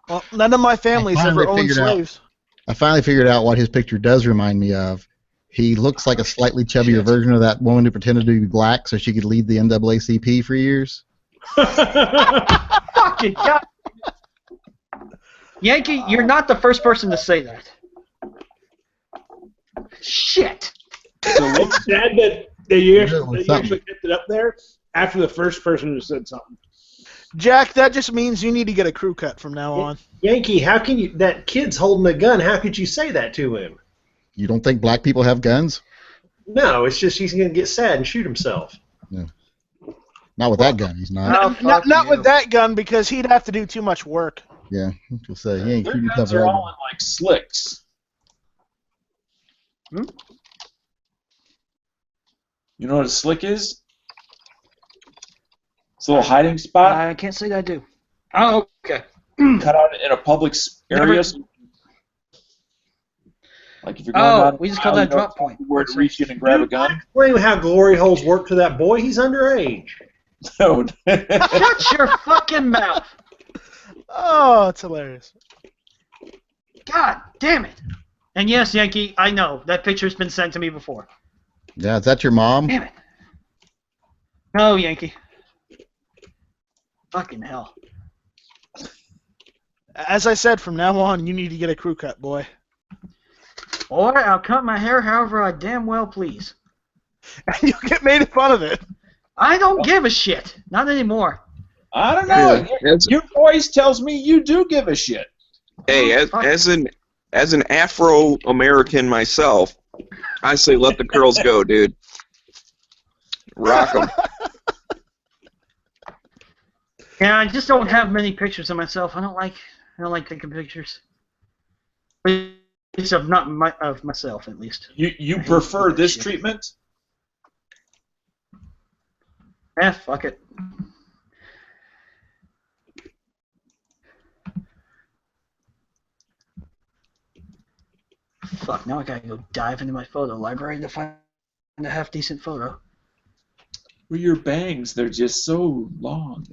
Well, none of my families ever owned slaves. I finally figured out what his picture does remind me of. He looks like a slightly chubbier version of that woman who pretended to be black so she could lead the NAACP for years. Fucking God. Yankee, you're not the first person to say that. Shit. So it's sad that you actually kept it up there after the first person who said something. Jack, that just means you need to get a crew cut from now on. Yankee, how can you? That kid's holding a gun. How could you say that to him? You don't think black people have guns? No, it's just he's going to get sad and shoot himself. No. Not with that gun, he's not. Not with that gun, because he'd have to do too much work. Yeah, he'll say he ain't Their shooting guns stuff are right all in like slicks. You know what a slick is? It's a little hiding spot. I can't say that I do. Oh, okay. Cut out in a public area. Like if you're going out, we just call that drop point. Where to reach in and grab a gun. Explain how glory holes work to that boy. He's underage. No. Shut your fucking mouth. Oh, it's hilarious. God damn it. And yes, Yankee, I know. That picture's been sent to me before. Yeah, is that your mom? Damn it. No, Yankee. Fucking hell. As I said, from now on, you need to get a crew cut, boy. Or I'll cut my hair however I damn well please. And you'll get made fun of it. I don't give a shit. Not anymore. I don't know. Yeah, Your voice tells me you do give a shit. Hey, as an Afro-American myself, I say let the curls go, dude. Rock them. Yeah, I just don't have many pictures of myself. I don't like taking pictures. At least of myself, at least. You prefer this treatment? Fuck it. Fuck, now I gotta go dive into my photo library to find a half-decent photo. Well, your bangs, they're just so long.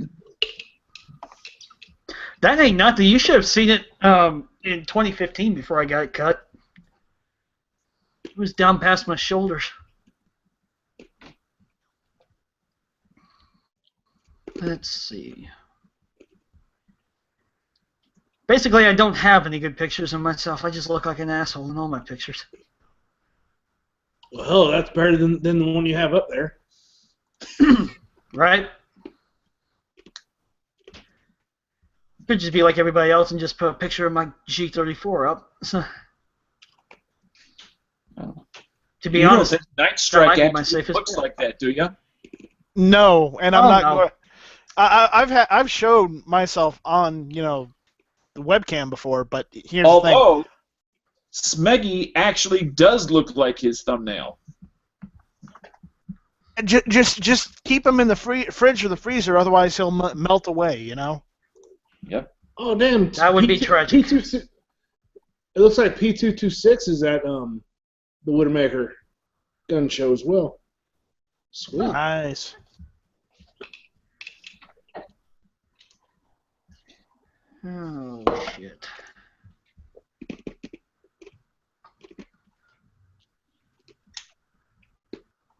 That ain't nothing. You should have seen it in 2015 before I got it cut. It was down past my shoulders. Let's see. Basically, I don't have any good pictures of myself. I just look like an asshole in all my pictures. Well, that's better than the one you have up there. Right? Could just be like everybody else and just put a picture of my G34 up. So, to be honest, don't think Night Strike my actually safest looks bet. like that, do you? No, and I'm not no. going. I've showed myself on the webcam before, but here's the thing. Although Smeggy actually does look like his thumbnail. Just keep him in the fridge or the freezer, otherwise he'll melt away. Yep. Oh damn! That would be tragic. It looks like P226 is at the Widowmaker gun show as well. Sweet. Nice. Oh shit.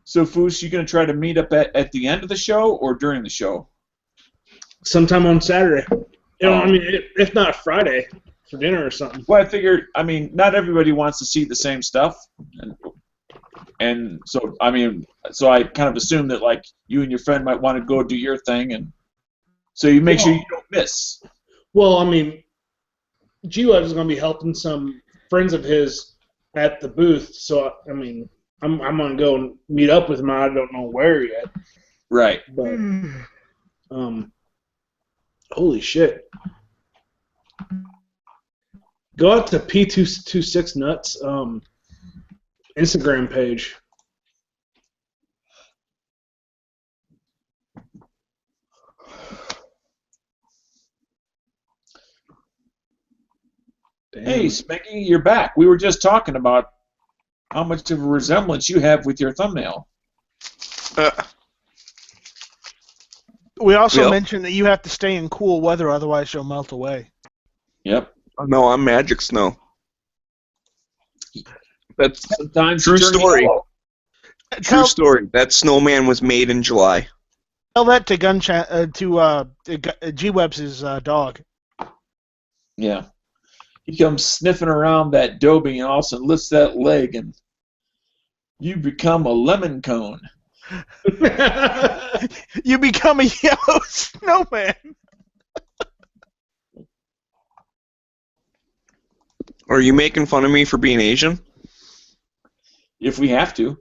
So, Foos, you going to try to meet up at the end of the show or during the show? Sometime on Saturday. I mean, if not Friday, for dinner or something. Well, I figured, not everybody wants to see the same stuff. And so, so I kind of assumed that, like, you and your friend might want to go do your thing, and so you make sure you don't miss. Well, G-Web is going to be helping some friends of his at the booth, so, I'm going to go and meet up with him. I don't know where yet. Right. But, holy shit. Go out to P226 Nuts Instagram page. Damn. Hey, Smeggy, you're back. We were just talking about how much of a resemblance you have with your thumbnail. We also mentioned that you have to stay in cool weather, otherwise you'll melt away. Yep. No, I'm Magic Snow. That's sometimes true story. Yellow. True story. That snowman was made in July. Tell that to G-Web's dog. Yeah. He comes sniffing around that Dobie and all of a sudden lifts that leg and you become a lemon cone. You become a yellow snowman. Are you making fun of me for being Asian? If we have to.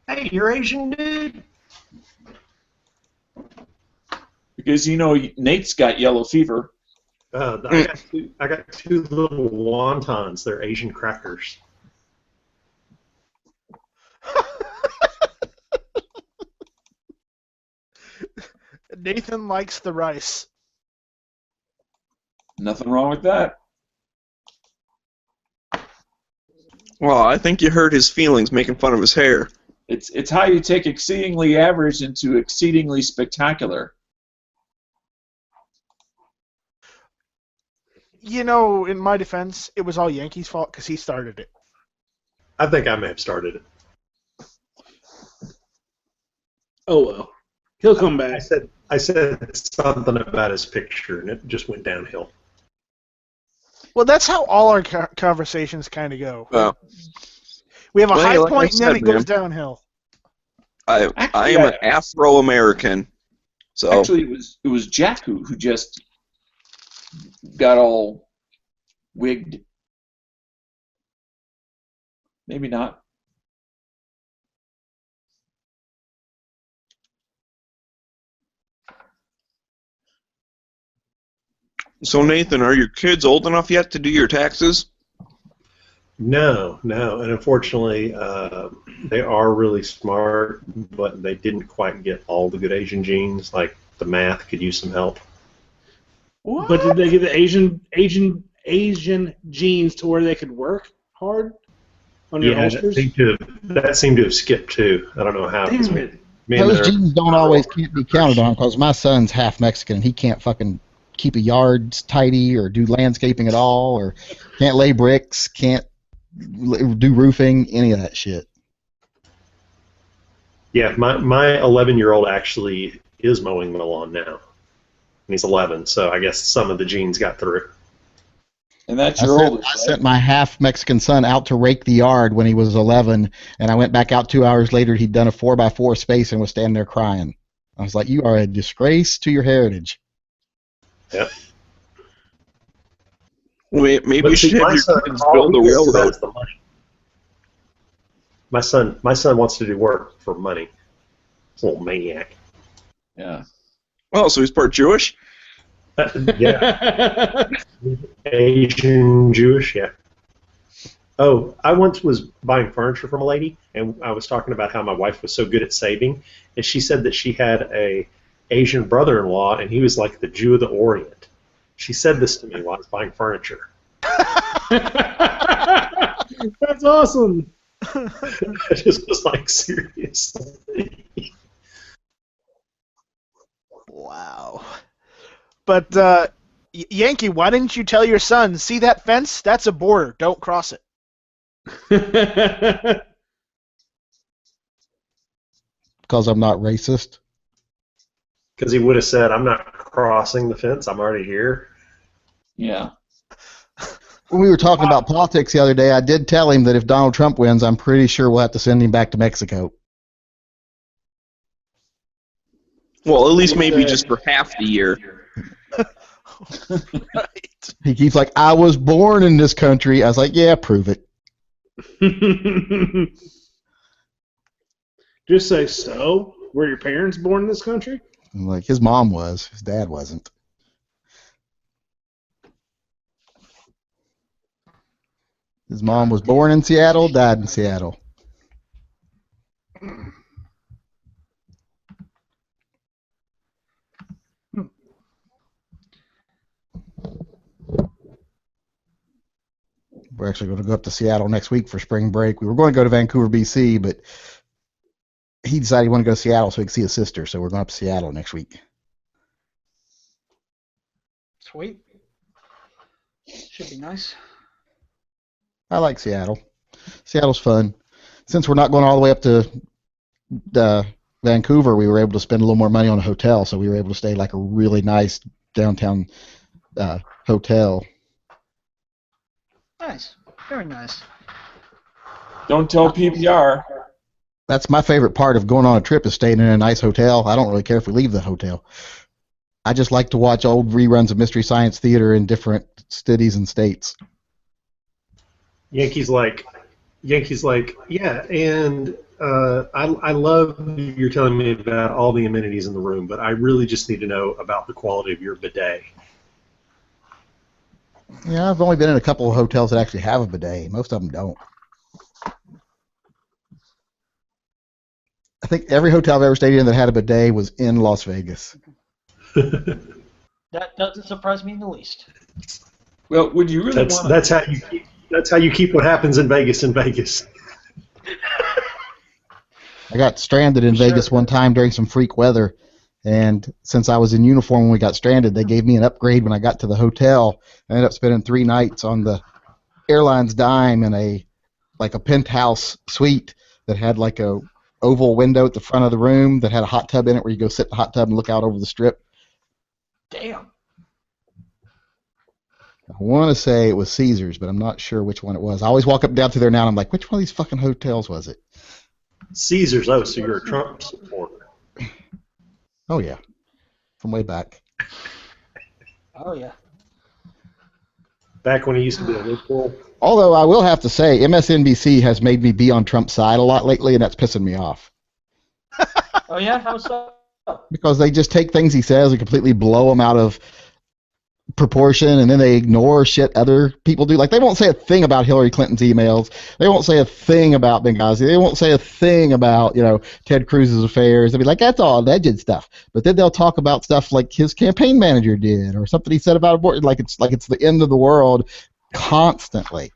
Hey, you're Asian, dude. Because, you know, Nate's got yellow fever. I got two little wontons. They're Asian crackers. Nathan likes the rice. Nothing wrong with that. Well, I think you hurt his feelings making fun of his hair. It's how you take exceedingly average into exceedingly spectacular. You know, in my defense, it was all Yankees' fault because he started it. I think I may have started it. Oh well, he'll come back. I said something about his picture, and it just went downhill. Well, that's how all our conversations kind of go. Well, we have a high like point, I and then said, it goes man, downhill. I am an Afro-American. So Actually, it was Jack who just got all wigged. Maybe not. So Nathan, are your kids old enough yet to do your taxes? No, and unfortunately, they are really smart, but they didn't quite get all the good Asian genes. Like the math could use some help. What? But did they get the Asian genes to where they could work hard on your holsters? That seemed to have skipped too. I don't know how. Damn it. Those genes don't always can't be counted on because my son's half Mexican and he can't fucking keep a yard tidy or do landscaping at all or can't lay bricks, can't do roofing, any of that shit. Yeah, my 11-year-old actually is mowing the lawn now. And he's 11, so I guess some of the genes got through. And that's your oldest, I sent my half Mexican son out to rake the yard when he was 11, and I went back out 2 hours later. He'd done a 4x4 space and was standing there crying. I was like, "You are a disgrace to your heritage." Yep. Wait, maybe you should have your kids build a railroad. My son wants to do work for money. He's a little maniac. Yeah. Oh, so he's part Jewish? Yeah. Asian, Jewish, yeah. Oh, I once was buying furniture from a lady, and I was talking about how my wife was so good at saving, and she said that she had a Asian brother-in-law, and he was like the Jew of the Orient. She said this to me while I was buying furniture. That's awesome. I just was like, seriously. Wow. But, Yankee, why didn't you tell your son, see that fence? That's a border. Don't cross it. Because I'm not racist. Because he would have said, I'm not crossing the fence. I'm already here. Yeah. When we were talking about politics the other day, I did tell him that if Donald Trump wins, I'm pretty sure we'll have to send him back to Mexico. Well, at least maybe just for half the year. Right. He keeps like, I was born in this country. I was like, yeah, prove it. Just say, so? Were your parents born in this country? I'm like, his mom was. His dad wasn't. His mom was born in Seattle, died in Seattle. We're actually going to go up to Seattle next week for spring break. We were going to go to Vancouver, BC, but he decided he wanted to go to Seattle so he could see his sister, so we're going up to Seattle next week. Sweet. Should be nice. I like Seattle. Seattle's fun. Since we're not going all the way up to Vancouver, we were able to spend a little more money on a hotel, so we were able to stay like a really nice downtown hotel. Nice. Very nice. Don't tell PBR. That's my favorite part of going on a trip is staying in a nice hotel. I don't really care if we leave the hotel. I just like to watch old reruns of Mystery Science Theater in different cities and states. Yankees like, yeah, and I love you're telling me about all the amenities in the room, but I really just need to know about the quality of your bidet. Yeah, I've only been in a couple of hotels that actually have a bidet. Most of them don't. I think every hotel I've ever stayed in that had a bidet was in Las Vegas. That doesn't surprise me in the least. Well, would you really want? That's how you keep what happens in Vegas in Vegas. I got stranded in Vegas one time during some freak weather, and since I was in uniform when we got stranded, they gave me an upgrade when I got to the hotel. I ended up spending 3 nights on the airline's dime in a penthouse suite that had like a oval window at the front of the room that had a hot tub in it where you go sit in the hot tub and look out over the strip. Damn. I want to say it was Caesars, but I'm not sure which one it was. I always walk up and down through there now, and I'm like, which one of these fucking hotels was it? Caesars. Oh, so you're a Trump supporter. Oh, yeah. From way back. Oh, yeah. Back when he used to be a liberal. Although I will have to say, MSNBC has made me be on Trump's side a lot lately, and that's pissing me off. Oh, yeah? How so? Because they just take things he says and completely blow them out of proportion, and then they ignore shit other people do. Like, they won't say a thing about Hillary Clinton's emails. They won't say a thing about Benghazi. They won't say a thing about, Ted Cruz's affairs. They'll be like, that's all alleged stuff. But then they'll talk about stuff like his campaign manager did, or something he said about abortion, like it's the end of the world constantly.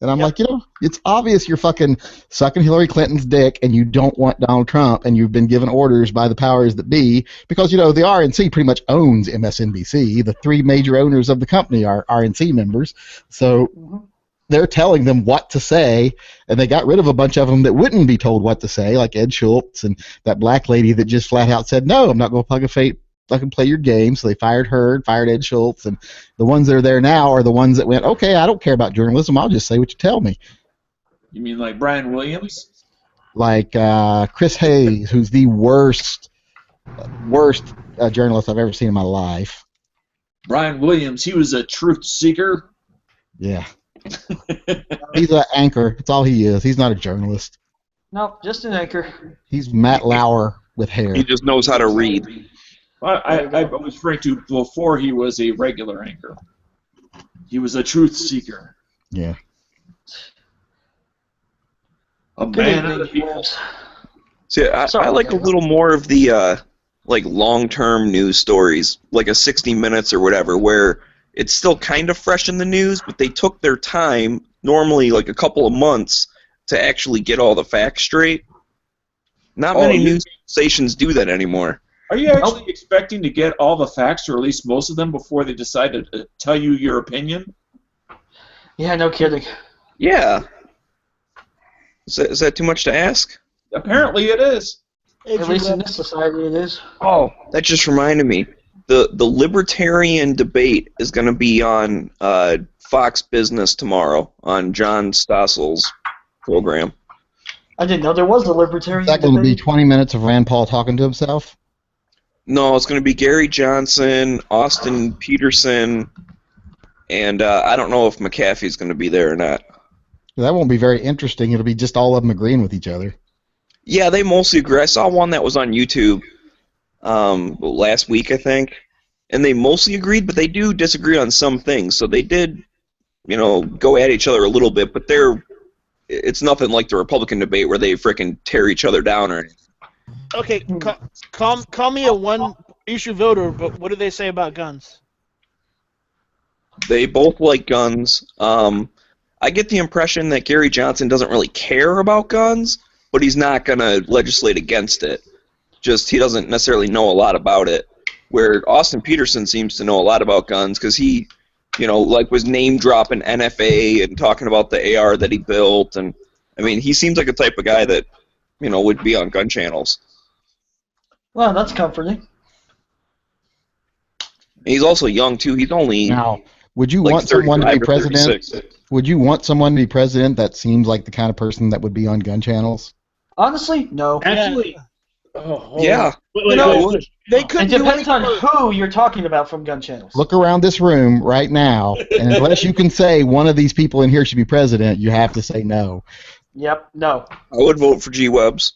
And I'm like, it's obvious you're fucking sucking Hillary Clinton's dick and you don't want Donald Trump, and you've been given orders by the powers that be, because, the RNC pretty much owns MSNBC. The 3 major owners of the company are RNC members. So they're telling them what to say, and they got rid of a bunch of them that wouldn't be told what to say, like Ed Schultz and that black lady that just flat out said, no, I'm not going to fucking play your game. So they fired her and fired Ed Schultz, and the ones that are there now are the ones that went, okay, I don't care about journalism, I'll just say what you tell me. You mean like Brian Williams? Like Chris Hayes, who's the worst journalist I've ever seen in my life. Brian Williams, he was a truth seeker. Yeah. He's an anchor. That's all he is. He's not a journalist. No, just an anchor. He's Matt Lauer with hair. He just knows how to read. I was referring to before he was a regular anchor. He was a truth seeker. Yeah. A man of the people. See, I like a little more of the long-term news stories, like a 60 Minutes or whatever, where it's still kind of fresh in the news, but they took their time, normally like a couple of months, to actually get all the facts straight. Not many news stations do that anymore. Are you actually expecting to get all the facts, or at least most of them, before they decide to tell you your opinion? Yeah, no kidding. Yeah. Is that too much to ask? Apparently it is. At least in this society it is. Oh, that just reminded me. The libertarian debate is going to be on Fox Business tomorrow on John Stossel's program. I didn't know there was a libertarian debate. Is that going to be 20 minutes of Rand Paul talking to himself? No, it's going to be Gary Johnson, Austin Peterson, and I don't know if McAfee's going to be there or not. That won't be very interesting. It'll be just all of them agreeing with each other. Yeah, they mostly agree. I saw one that was on YouTube last week, I think, and they mostly agreed, but they do disagree on some things. So they did, go at each other a little bit, but it's nothing like the Republican debate where they frickin' tear each other down or anything. Okay, call me a one-issue voter, but what do they say about guns? They both like guns. I get the impression that Gary Johnson doesn't really care about guns, but he's not going to legislate against it. Just he doesn't necessarily know a lot about it. Where Austin Peterson seems to know a lot about guns because he, was name-dropping NFA and talking about the AR that he built. And, he seems like a type of guy that, would be on gun channels. Well, that's comforting. He's also young, too. He's only... Now, would you want someone to be president? Would you want someone to be president that seems like the kind of person that would be on gun channels? Honestly, no. Actually, Yeah. They couldn't It do depends on anything. who you're talking about from gun channels. Look around this room right now, and unless you can say one of these people in here should be president, you have to say no. Yep, no. I would vote for G. Webbs.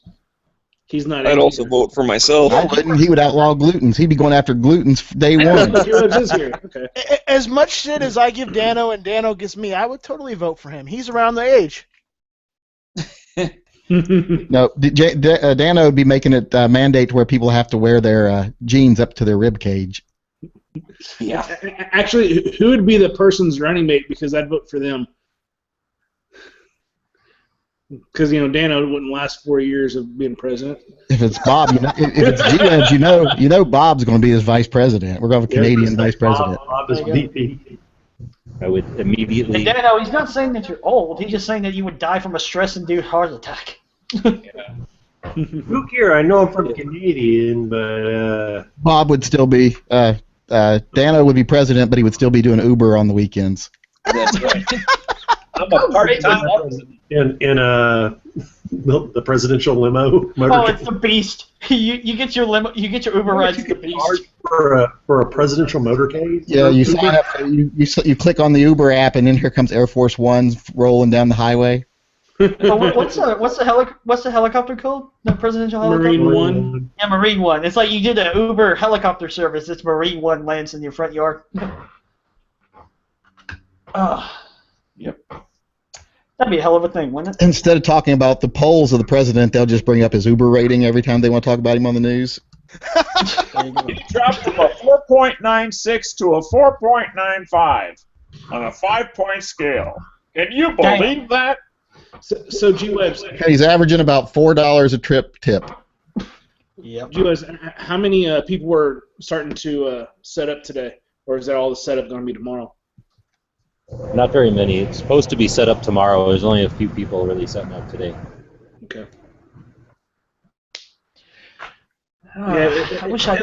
He's not. I'd also vote for myself. I wouldn't. He would outlaw glutens. He'd be going after glutens day one. G-Webbs is here. Okay. As much shit as I give Dano and Dano gives me, I would totally vote for him. He's around the age. No, Dano would be making it mandate where people have to wear their jeans up to their rib cage. Yeah. Actually, who would be the person's running mate? Because I'd vote for them. Because Dano wouldn't last 4 years of being president. If it's Bob, if it's G-Webbs, you know Bob's going to be his vice president. We're going to have a Canadian vice president. Bob is VP. I would immediately. And Dano, he's not saying that you're old. He's just saying that you would die from a stress-induced heart attack. Look here, I know I'm from Canadian, but Bob would still be Dano would be president, but he would still be doing Uber on the weekends. That's right. I'm a part-time in the presidential limo. Oh, it's the Beast. You get your limo. You get your Uber rides. The Beast. For a presidential motorcade. Yeah, you sign up. You click on the Uber app, and then here comes Air Force Ones rolling down the highway. What's the helicopter called? The presidential helicopter. Marine One. Yeah, Marine One. It's like you did an Uber helicopter service. It's Marine One lands in your front yard. Yep. That'd be a hell of a thing, wouldn't it? Instead of talking about the polls of the president, they'll just bring up his Uber rating every time they want to talk about him on the news. He dropped from a 4.96 to a 4.95 on a 5-point scale. Can you believe that? So G-Webbs. He's averaging about $4 a trip tip. Yep. G-Webbs, how many people were starting to set up today? Or is that all the setup going to be tomorrow? Not very many. It's supposed to be set up tomorrow. There's only a few people really setting up today. Okay. I wish I.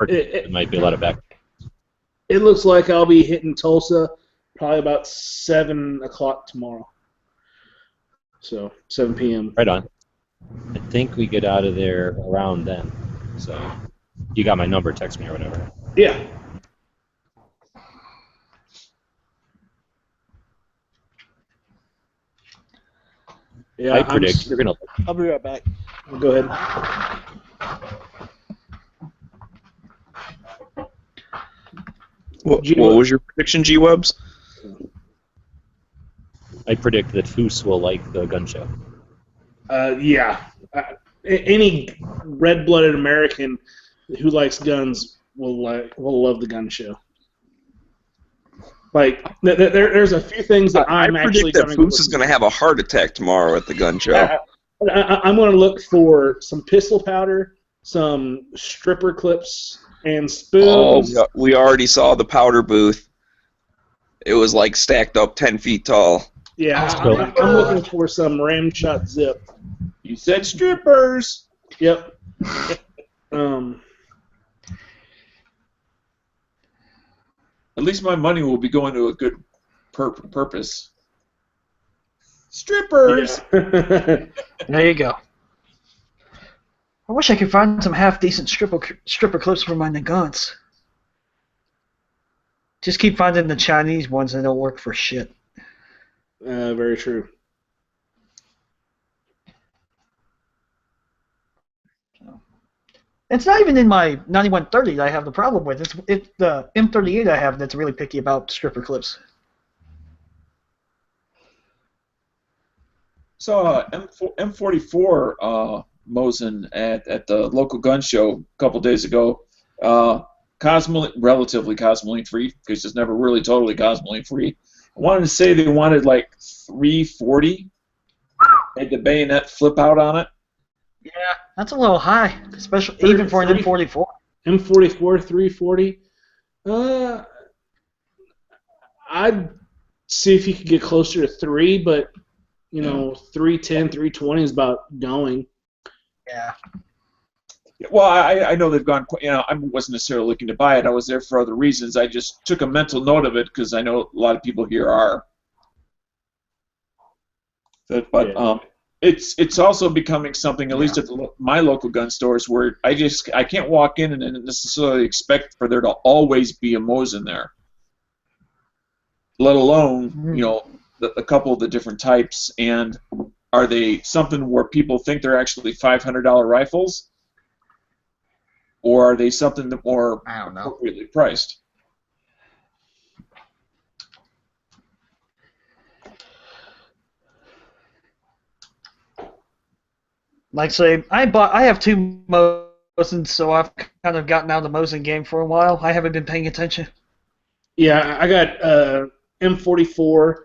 It might be a lot of back. It looks like I'll be hitting Tulsa probably about 7 o'clock tomorrow. So 7 p.m. Right on. I think we get out of there around then. So you got my number. Text me or whatever. Yeah. Yeah, I predict you're gonna. I'll be right back. Go ahead. What was your prediction, G-Webbs? I predict that Foose will like the gun show. Yeah. Any red-blooded American who likes guns will love the gun show. Like, there's a few things that I'm actually predict that Foose is going to have a heart attack tomorrow at the gun show. I'm going to look for some pistol powder, some stripper clips, and spoons. Oh, we already saw the powder booth. It was like stacked up 10 feet tall. Yeah, I'm looking for some ramshot zip. You said strippers. Yep. At least my money will be going to a good purpose. Strippers. Yeah. There you go. I wish I could find some half-decent stripper clips for my guns. Just keep finding the Chinese ones that don't work for shit. Very true. It's not even in my 9130 that I have the problem with. It's the M38 I have that's really picky about stripper clips. Saw M44 Mosin at the local gun show a couple days ago. Relatively cosmoline free, because it's never really totally cosmoline free. I wanted to say they wanted like 340. Had the bayonet flip out on it. Yeah, that's a little high, especially even for an M44. M44 340. I'd see if you could get closer to 3, but 310, 320 is about going. Yeah. Well, I know they've gone. I wasn't necessarily looking to buy it. I was there for other reasons. I just took a mental note of it because I know a lot of people here are. it's also becoming something, at least at my local gun stores, where I can't walk in and necessarily expect for there to always be a Mosin there. Let alone, a couple of the different types, and are they something where people think they're actually $500 rifles, or are they something that more appropriately priced? Like say, I have 2 Mosins, so I've kind of gotten out of the Mosin game for a while. I haven't been paying attention. Yeah, I got M44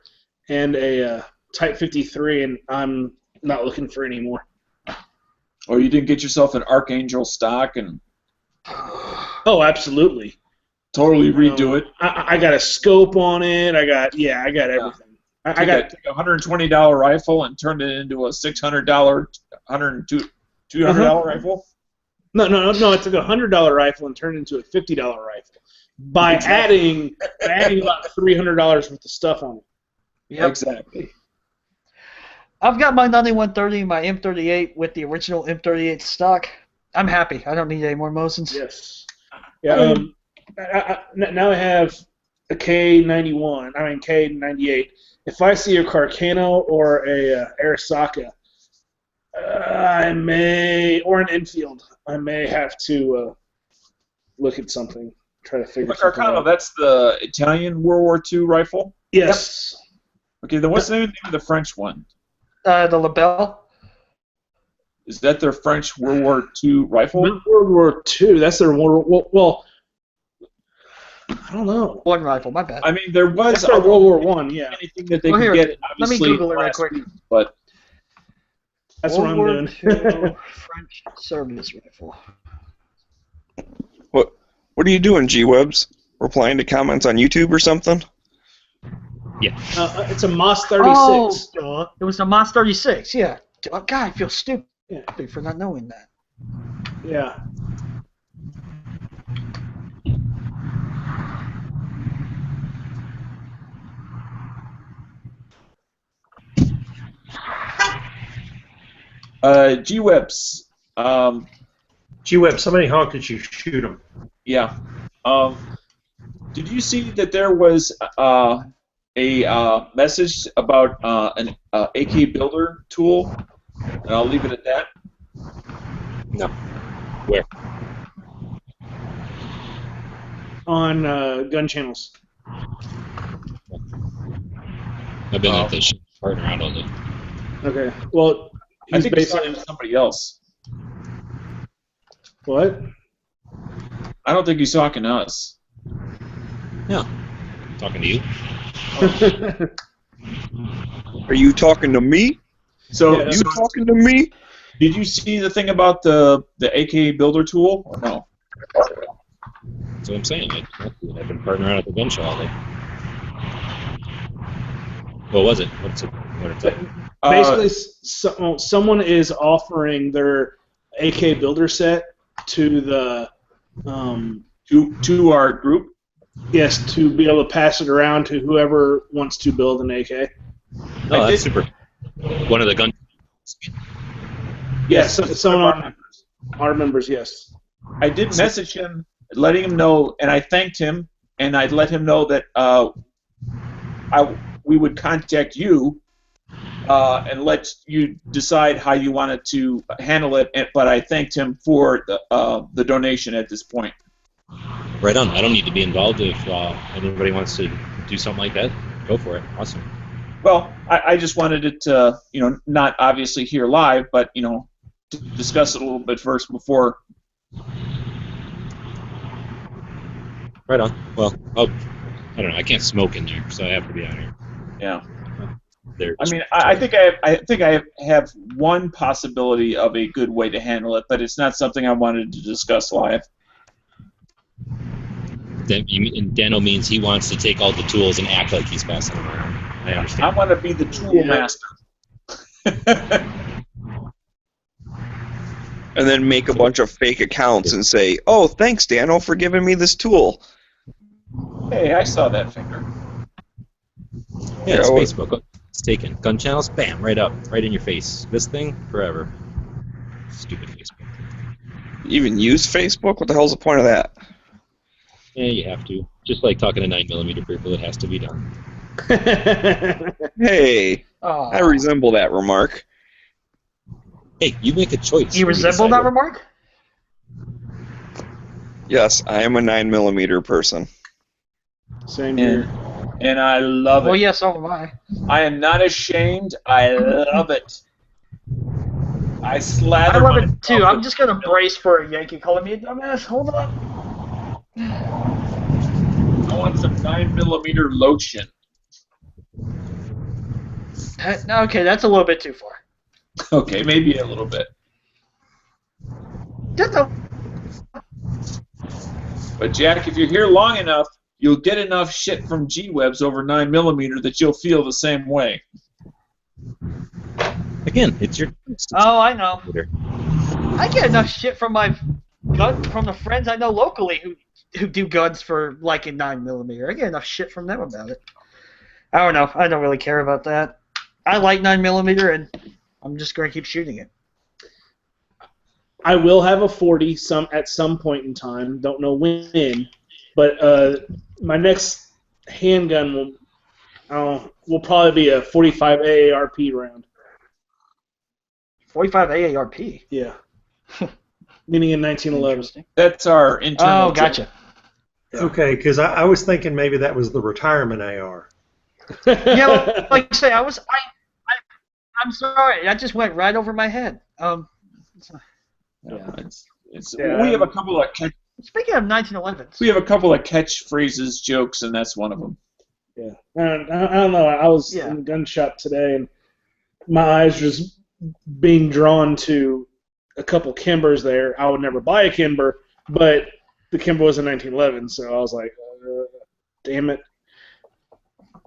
and a Type 53, and I'm not looking for any more. Or you didn't get yourself an Archangel stock and... Oh, absolutely. Totally redo it. I got a scope on it. I got everything. I got a $120 rifle and turned it into a $600, $200 rifle. No. I took a $100 rifle and turned it into a $50 rifle by adding about $300 worth of stuff on it. Yep. Exactly. I've got my 9130, my M38 with the original M38 stock. I'm happy. I don't need any more Mosins. Yes. Yeah. Now I have a K91. I mean K98. If I see a Carcano or a Arisaka, I may, or an Enfield, I may have to look at something, try to figure something Carcano, out. that's the Italian World War II rifle? Yes. Yep. Okay, then what's the name of the French one? The Lebel. Is that their French World War II rifle? World War II. That's their well, I don't know. One rifle, my bad. I mean, there was That's their World War I. Yeah. Anything that they could get. Let me Google it right quick. But that's what I'm doing. French service rifle. What are you doing, G-Webs? Replying to comments on YouTube or something? Yeah. It's a MOS 36. Oh, it was a MOS 36. Yeah. God, I feel stupid for not knowing that. Yeah. G-Webs. G-Web, somebody honked at you. Shoot him. Yeah. Did you see that there was a message about an AK Builder tool? And I'll leave it at that. No. Where? On gun channels. I've been at this partner around all day. Okay. Well, I think he's talking to somebody else. What? I don't think he's talking to us. No. Talking to you. Are you talking to me? So you talking to me? Did you see the thing about the AK Builder tool or no? That's what I'm saying. I've been partnering around at the gun show all day. What was it? What's it? Basically, someone is offering their AK Builder set to the to our group. Yes, to be able to pass it around to whoever wants to build an AK. Oh, that's super. One of the gun. Yes, someone on our members. Yes, I did message him, letting him know, and I thanked him, and I let him know that we would contact you and let you decide how you wanted to handle it. But I thanked him for the donation at this point. Right on. I don't need to be involved. If anybody wants to do something like that, go for it. Awesome. Well, I just wanted it to, not obviously here live, but, to discuss it a little bit first before. Right on. Well, I don't know. I can't smoke in there, so I have to be out here. Yeah. I think I have one possibility of a good way to handle it, but it's not something I wanted to discuss live. And Dano means he wants to take all the tools and act like he's passing them around. I understand. I want to be the tool master. And then make a bunch of fake accounts and say, "Oh, thanks, Dano, for giving me this tool." Hey, I saw that finger. Yeah, it's Facebook. It's taken. Gun channels, bam, right up, right in your face. This thing, forever. Stupid Facebook. You even use Facebook? What the hell's the point of that? Yeah, you have to. Just like talking to 9mm people, it has to be done. Hey, Aw. I resemble that remark. Hey, you make a choice. You resemble that remark? Yes, I am a 9mm person. Same here. And I love it. Well, yeah, so am I. I am not ashamed. I love it. I slather I love myself it too. I'm just gonna brace for a Yankee calling me a dumbass. Hold on. I want some 9mm lotion. Okay, that's a little bit too far. Okay, maybe a little bit. Just a... But Jack, if you're here long enough, you'll get enough shit from G-Webs over 9mm that you'll feel the same way. Again, it's your. Oh, I know. I get enough shit from from the friends I know locally who do guns for liking 9mm. I get enough shit from them about it. I don't know. I don't really care about that. I like 9mm, and I'm just gonna keep shooting it. I will have a 40 at some point in time. Don't know when, but my next handgun will probably be a 45 AARP round. 45 AARP. Yeah. Meaning in 1911. That's our internal. Oh, gotcha. Okay, because I was thinking maybe that was the retirement AR. Yeah, well, like I say, I'm sorry, that just went right over my head. Yeah. We have a couple of Speaking of 1911s, we have a couple of catchphrases jokes, and that's one of them. Yeah. I don't know. I was in the gun shop today, and my eyes were just being drawn to a couple Kimbers there. I would never buy a Kimber, but the Kimber was in 1911, so I was like, damn it.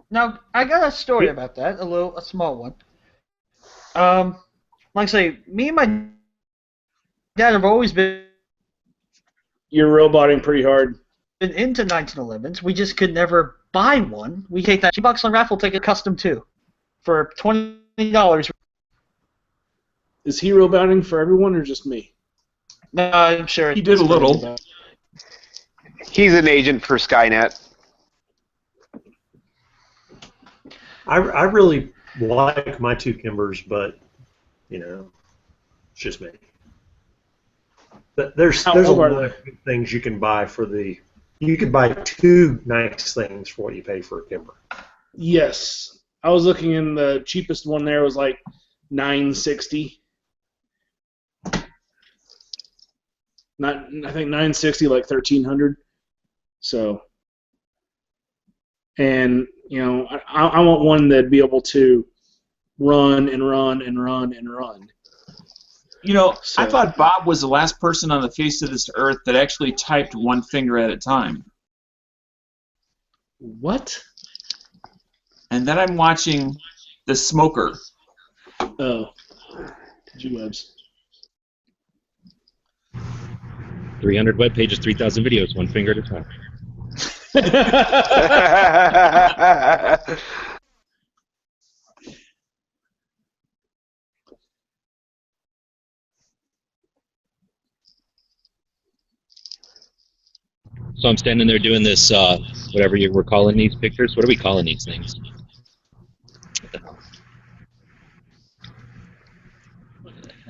Now, I got a story about that, a small one. Like I say, me and my dad have always been... You're roboting pretty hard. Been into 1911s. We just could never buy one. We take that $2 on raffle ticket custom too for $20. Is he roboting for everyone or just me? No, I'm sure he did a little. He's an agent for Skynet. I really like my two Kimbers, but it's just me. But there's a lot of good things you can buy for the. You could buy two nice things for what you pay for a Kimber. Yes, I was looking, in the cheapest one there was like $960. I think $960, like $1,300. So, and I want one that'd be able to run and run and run and run. I thought Bob was the last person on the face of this earth that actually typed one finger at a time. What? And then I'm watching The Smoker. Oh. G-Webs. 300 web pages, 3,000 videos, one finger at a time. So I'm standing there doing this, whatever you were calling these pictures. What are we calling these things? What the hell?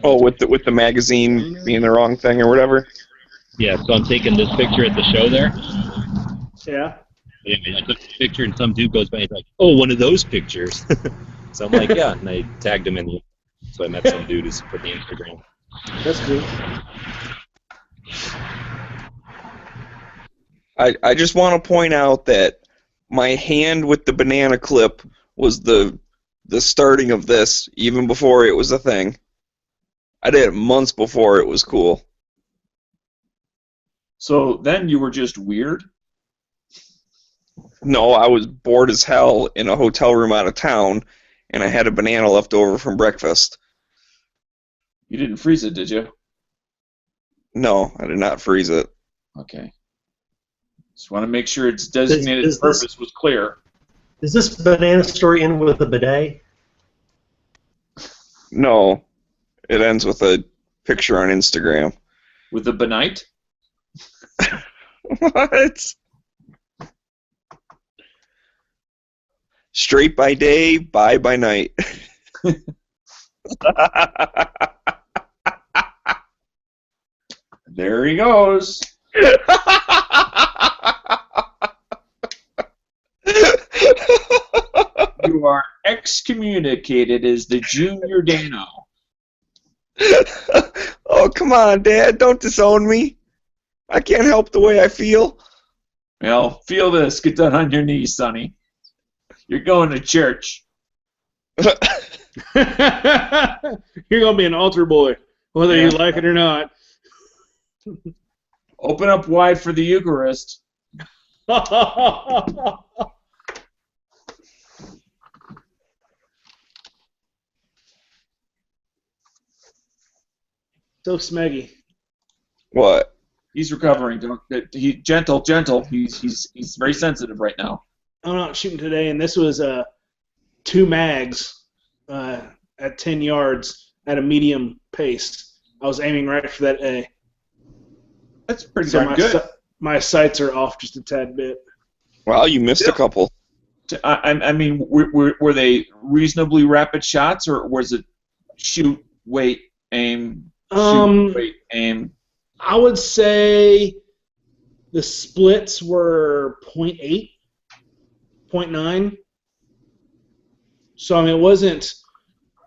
Oh, with the magazine being the wrong thing or whatever? Yeah, so I'm taking this picture at the show there. Yeah. Yeah, I took a picture and some dude goes by and he's like, oh, one of those pictures. So I'm like, yeah, and I tagged him in the... So I met some dude who's put the Instagram. That's cool. I just want to point out that my hand with the banana clip was the starting of this, even before it was a thing. I did it months before it was cool. So then you were just weird? No, I was bored as hell in a hotel room out of town, and I had a banana left over from breakfast. You didn't freeze it, did you? No, I did not freeze it. Okay. Just want to make sure its designated purpose was clear. Does this banana story end with a bidet? No, it ends with a picture on Instagram. With the benite? What? Straight by day, bi by night. There he goes. You are excommunicated as the Junior Dano. Oh, come on, Dad. Don't disown me. I can't help the way I feel. Well, feel this. Get down on your knees, Sonny. You're going to church. You're gonna be an altar boy, whether you like it or not. Open up wide for the Eucharist. So smeggy. What? He's recovering. Gentle. He's very sensitive right now. I'm out shooting today, and this was 2 mags at 10 yards at a medium pace. I was aiming right for that A. That's pretty darn good. My sights are off just a tad bit. Well, you missed a couple. I mean, were they reasonably rapid shots, or was it shoot, wait, aim, shoot, wait, aim? I would say the splits were 0.8, 0.9. So I mean, it wasn't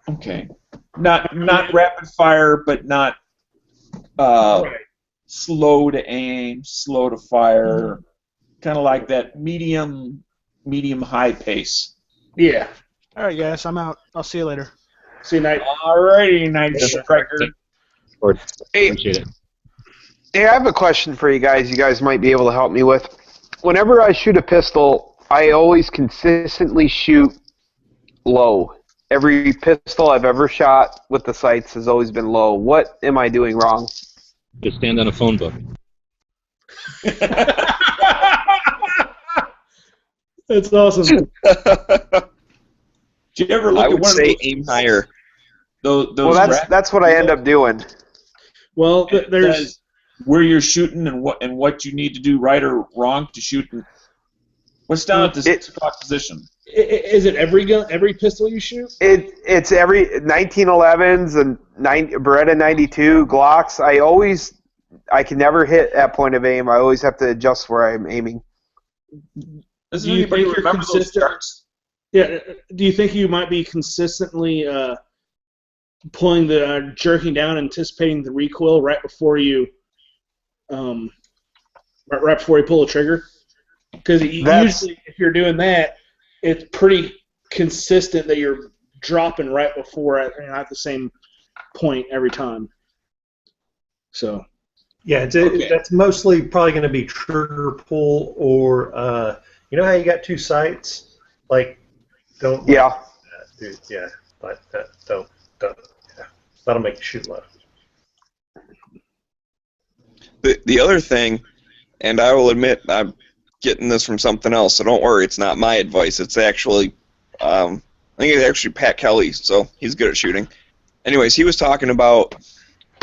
okay. Not rapid fire, but not right. Slow to aim, slow to fire, kind of like that medium high pace. Yeah. All right, guys, I'm out. I'll see you later. See you, Night. Alrighty, Night Striker. Hey, Appreciate it. hey, I have a question for you guys. You guys might be able to help me with. Whenever I shoot a pistol, I always consistently shoot low. Every pistol I've ever shot with the sights has always been low. What am I doing wrong? Just stand on a phone book. That's awesome. Did you ever look I at would one say of those, aim higher. those Well, that's what I end up doing. Well, It there's says where you're shooting and what you need to do right or wrong to shoot. What's down at the 6 o'clock position? is it every pistol you shoot? It's every 1911s and Beretta 92 Glocks. I can never hit at point of aim. I always have to adjust where I'm aiming. Does Do you anybody think you're remember those consistent? charts? Yeah. Do you think you might be consistently pulling the jerking down, anticipating the recoil right before you pull the trigger? Because usually, if you're doing that, it's pretty consistent that you're dropping right before at the same point every time. So. Yeah, that's mostly probably going to be trigger pull or you know how you got 2 sights? Like, don't. Yeah. Like that, dude. Yeah, but don't. Yeah, that'll make you shoot low. The other thing, and I will admit I'm getting this from something else, so don't worry, it's not my advice. It's actually, I think it's actually Pat Kelly, so he's good at shooting. Anyways, he was talking about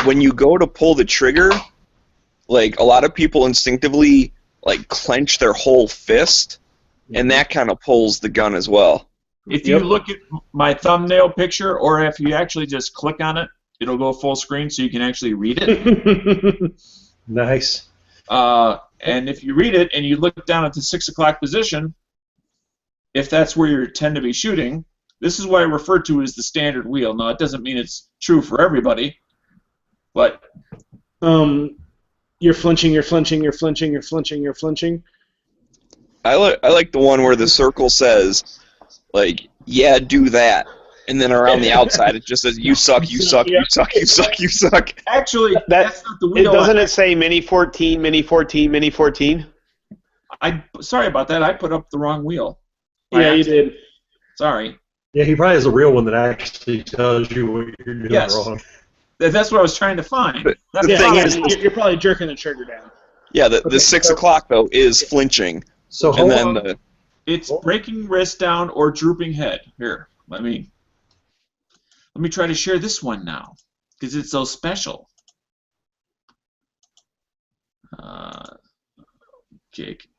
when you go to pull the trigger, like a lot of people instinctively like clench their whole fist, and that kind of pulls the gun as well. If you look at my thumbnail picture, or if you actually just click on it, it'll go full screen so you can actually read it. Nice. And if you read it and you look down at the 6 o'clock position, if that's where you tend to be shooting, this is what I refer to as the standard wheel. Now, it doesn't mean it's true for everybody, but You're flinching, you're flinching, you're flinching, you're flinching, you're flinching. I like the one where the circle says, like, yeah, do that. And then around the outside it just says, you suck, you suck, you suck, you suck, you suck. Actually, that's not the wheel. Doesn't it say Mini 14, Mini 14, Mini 14? Sorry about that. I put up the wrong wheel. Yeah, you did. Sorry. Yeah, he probably has a real one that actually tells you what you're doing wrong. That's what I was trying to find. The thing is, you're probably jerking the trigger down. Yeah, the 6 o'clock, though, is flinching. So and then it's breaking wrist down or drooping head. Here, let me... Let me try to share this one now, because it's so special. Jake.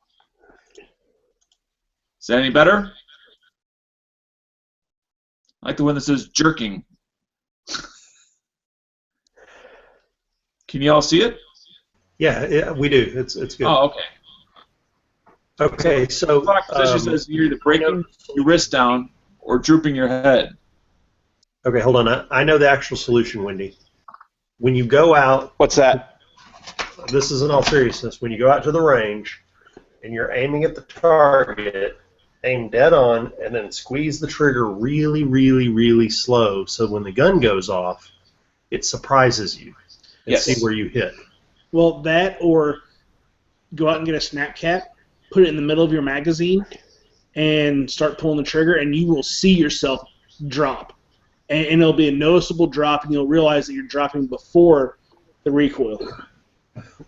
Is that any better? I like the one that says jerking. Can you all see it? Yeah, we do. It's good. Oh, okay. Okay, so Clock position says you're either breaking your wrist down or drooping your head. Okay, hold on. I know the actual solution, Wendy. When you go out... What's that? This is in all seriousness. When you go out to the range and you're aiming at the target, aim dead on and then squeeze the trigger really, really, really slow so when the gun goes off, it surprises you and Yes. see where you hit. Well, that or go out and get a snap cap, put it in the middle of your magazine, and start pulling the trigger, and you will see yourself drop. And it'll be a noticeable drop, and you'll realize that you're dropping before the recoil.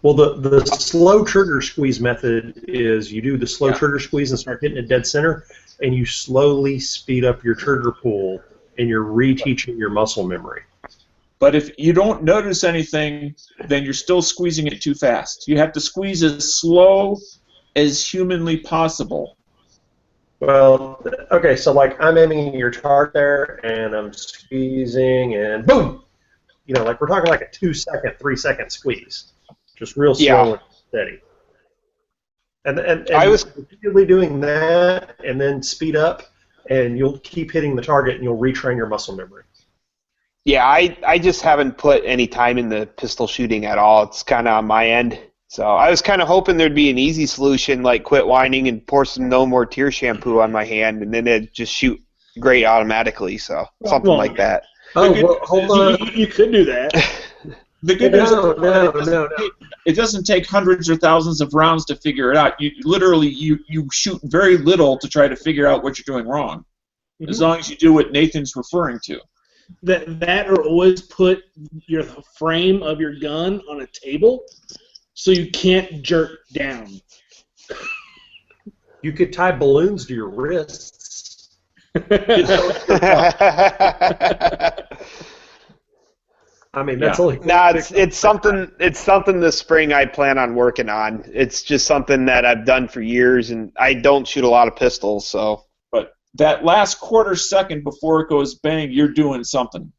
Well, the slow trigger squeeze method is you do the slow trigger squeeze and start hitting it dead center, and you slowly speed up your trigger pull, and you're reteaching your muscle memory. But if you don't notice anything, then you're still squeezing it too fast. You have to squeeze as slow as humanly possible. Well, okay, so like I'm aiming at your target there, and I'm squeezing, and boom! You know, like we're talking like a 2-second, 3-second squeeze. Just real slow and steady. And I was repeatedly doing that, and then speed up, and you'll keep hitting the target, and you'll retrain your muscle memory. Yeah, I just haven't put any time in the pistol shooting at all. It's kind of on my end. So I was kind of hoping there'd be an easy solution, like quit whining and pour some No More Tear shampoo on my hand, and then it'd just shoot great automatically. So something like that. Oh, well, hold on. You could do that. The good news is it doesn't take hundreds or thousands of rounds to figure it out. You literally you shoot very little to try to figure out what you're doing wrong, as long as you do what Nathan's referring to. That or always put your frame of your gun on a table so you can't jerk down. You could tie balloons to your wrists. I mean, that's only. Nah, it's something. It's something this spring I plan on working on. It's just something that I've done for years, and I don't shoot a lot of pistols, so. But that last quarter second before it goes bang, you're doing something.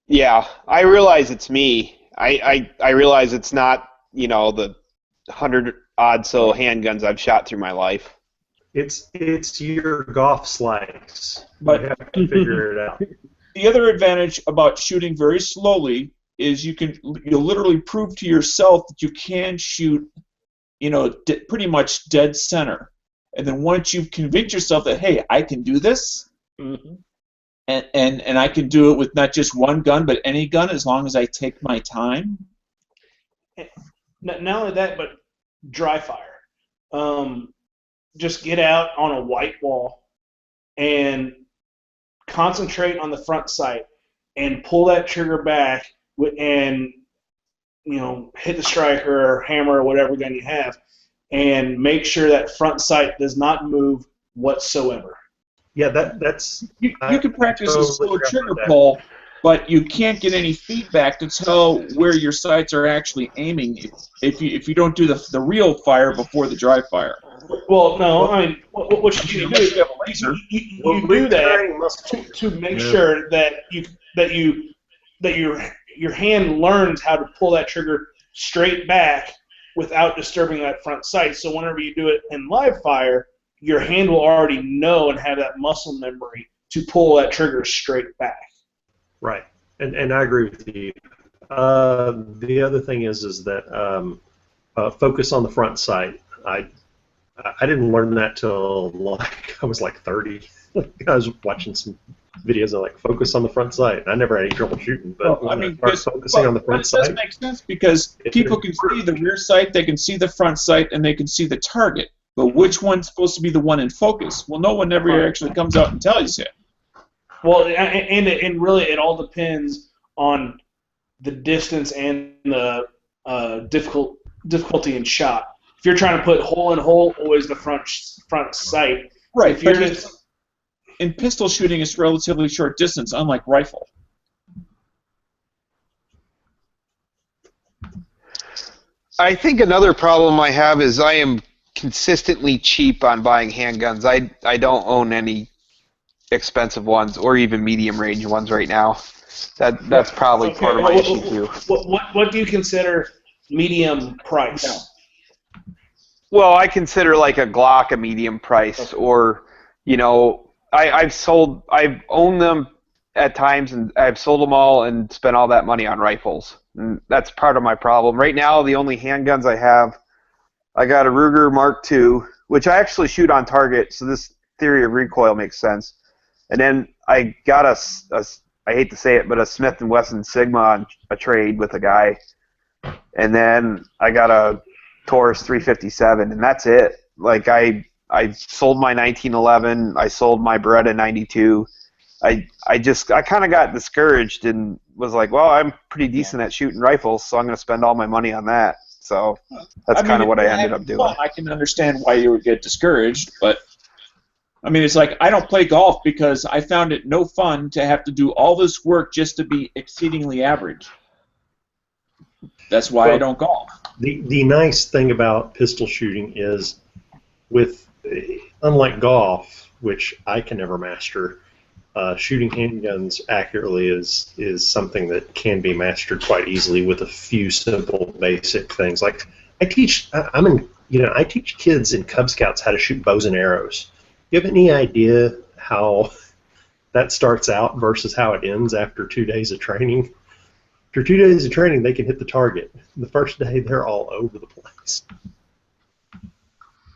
Yeah, I realize it's me. I realize it's not, you know, the 100-odd so handguns I've shot through my life. It's your golf slice. But you have to figure it out. The other advantage about shooting very slowly is you'll literally prove to yourself that you can shoot, you know, pretty much dead center. And then once you've convinced yourself that, hey, I can do this, and I can do it with not just one gun, but any gun as long as I take my time. Not only that, but dry fire. Just get out on a white wall and concentrate on the front sight and pull that trigger back and, you know, hit the striker or hammer or whatever gun you have and make sure that front sight does not move whatsoever. Yeah, that's... You can practice a slow trigger pull, but you can't get any feedback to tell where your sights are actually aiming if you don't do the real fire before the dry fire. Well, no, I mean, what you do is you do that to make sure that your hand learns how to pull that trigger straight back without disturbing that front sight. So whenever you do it in live fire, your hand will already know and have that muscle memory to pull that trigger straight back. Right, and I agree with you. The other thing is that focus on the front sight. I didn't learn that till I was like 30. I was watching some videos of like focus on the front sight. I never had any trouble shooting, but I mean, focusing on the front sight. It does make sense because people can see the rear sight, they can see the front sight, and they can see the target. But which one's supposed to be the one in focus? Well, no one ever actually comes out and tells you. Well, and really it all depends on the distance and the difficulty in shot. If you're trying to put hole in hole, always the front sight. Right. If you're in pistol shooting, it's relatively short distance, unlike rifle. I think another problem I have is I am consistently cheap on buying handguns. I don't own any expensive ones or even medium range ones right now. That's probably part of my issue too. What do you consider medium price? Well, I consider like a Glock a medium price, or I've owned them at times, and I've sold them all and spent all that money on rifles. And that's part of my problem. Right now, the only handguns I have, I got a Ruger Mark II, which I actually shoot on target, so this theory of recoil makes sense. And then I got I hate to say it, but a Smith & Wesson Sigma on a trade with a guy. And then I got a Taurus 357, and that's it. Like, I sold my 1911, I sold my Beretta 92. I kind of got discouraged and was like, well, I'm pretty decent at shooting rifles, so I'm going to spend all my money on that. So that's kind of what I ended up doing. I can understand why you would get discouraged, but I mean, it's like I don't play golf because I found it no fun to have to do all this work just to be exceedingly average. That's why I don't golf. The nice thing about pistol shooting is, unlike golf, which I can never master, shooting handguns accurately is something that can be mastered quite easily with a few simple basic things. Like I teach kids in Cub Scouts how to shoot bows and arrows. Do you have any idea how that starts out versus how it ends after 2 days of training? After 2 days of training, they can hit the target. The first day, they're all over the place.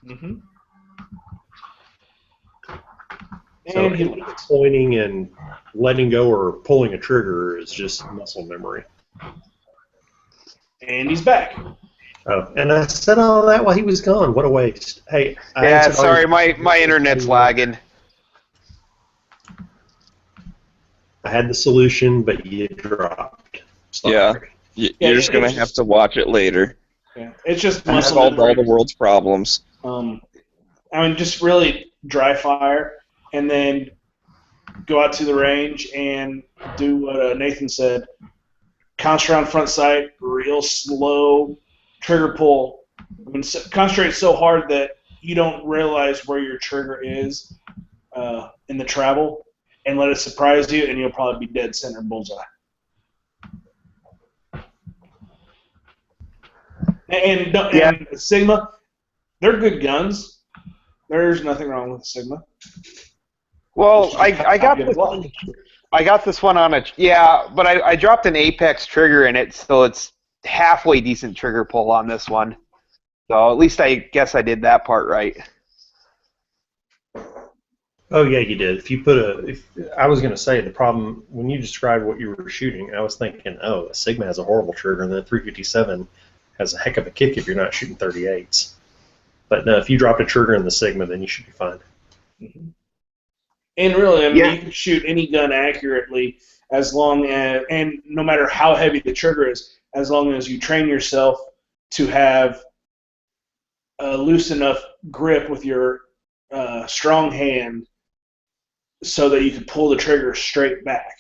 Mm-hmm. So pointing and letting go or pulling a trigger is just muscle memory. And he's back. Oh, and I said all that while he was gone. What a waste. Hey. Yeah, sorry, my internet's lagging. I had the solution, but you dropped. Sorry. Yeah, you're just going to have to watch it later. Yeah, it's just I solved all the world's problems. Just really dry fire, and then go out to the range and do what Nathan said. Concentrate on front sight, real slow, trigger pull. Concentrate so hard that you don't realize where your trigger is in the travel, and let it surprise you, and you'll probably be dead center bullseye. And Sigma, they're good guns. There's nothing wrong with Sigma. Well, I got this one on but I dropped an Apex trigger in it, so it's halfway decent trigger pull on this one. So at least I guess I did that part right. Oh yeah, you did. I was going to say the problem when you described what you were shooting, I was thinking, a Sigma has a horrible trigger, and the 357 has a heck of a kick if you're not shooting 38s. But no, if you drop a trigger in the Sigma, then you should be fine. Mm-hmm. And really, you can shoot any gun accurately as long as, and no matter how heavy the trigger is, as long as you train yourself to have a loose enough grip with your strong hand so that you can pull the trigger straight back.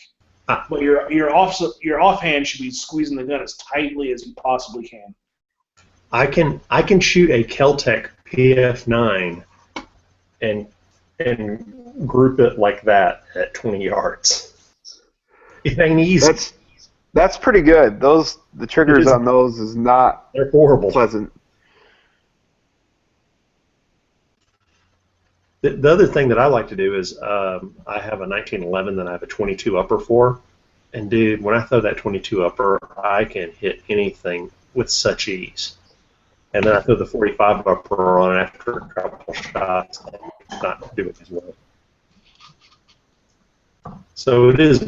But your offhand should be squeezing the gun as tightly as you possibly can. I can shoot a Kel-Tec PF9 and group it like that at 20 yards. It ain't easy. That's pretty good. The triggers on those is not they're horrible. Pleasant. The other thing that I like to do is I have a 1911 that I have a 22 upper for, and dude, when I throw that 22 upper, I can hit anything with such ease. And then I throw the 45 upper on after a couple shots, and it's not doing as well. So it is.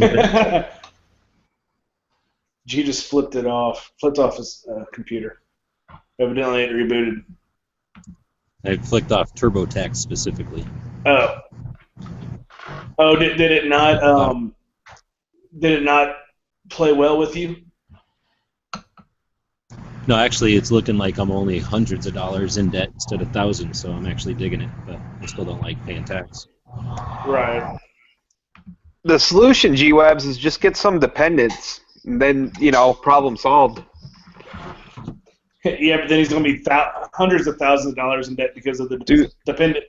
G just flipped off his computer. Evidently, it rebooted. I flicked off TurboTax specifically. Oh, did it not? Did it not play well with you? No, actually, it's looking like I'm only hundreds of dollars in debt instead of thousands, so I'm actually digging it, but I still don't like paying tax. Right. The solution, G-Webs, is just get some dependents, and then, problem solved. Yeah, but then he's going to be hundreds of thousands of dollars in debt because of the dependent.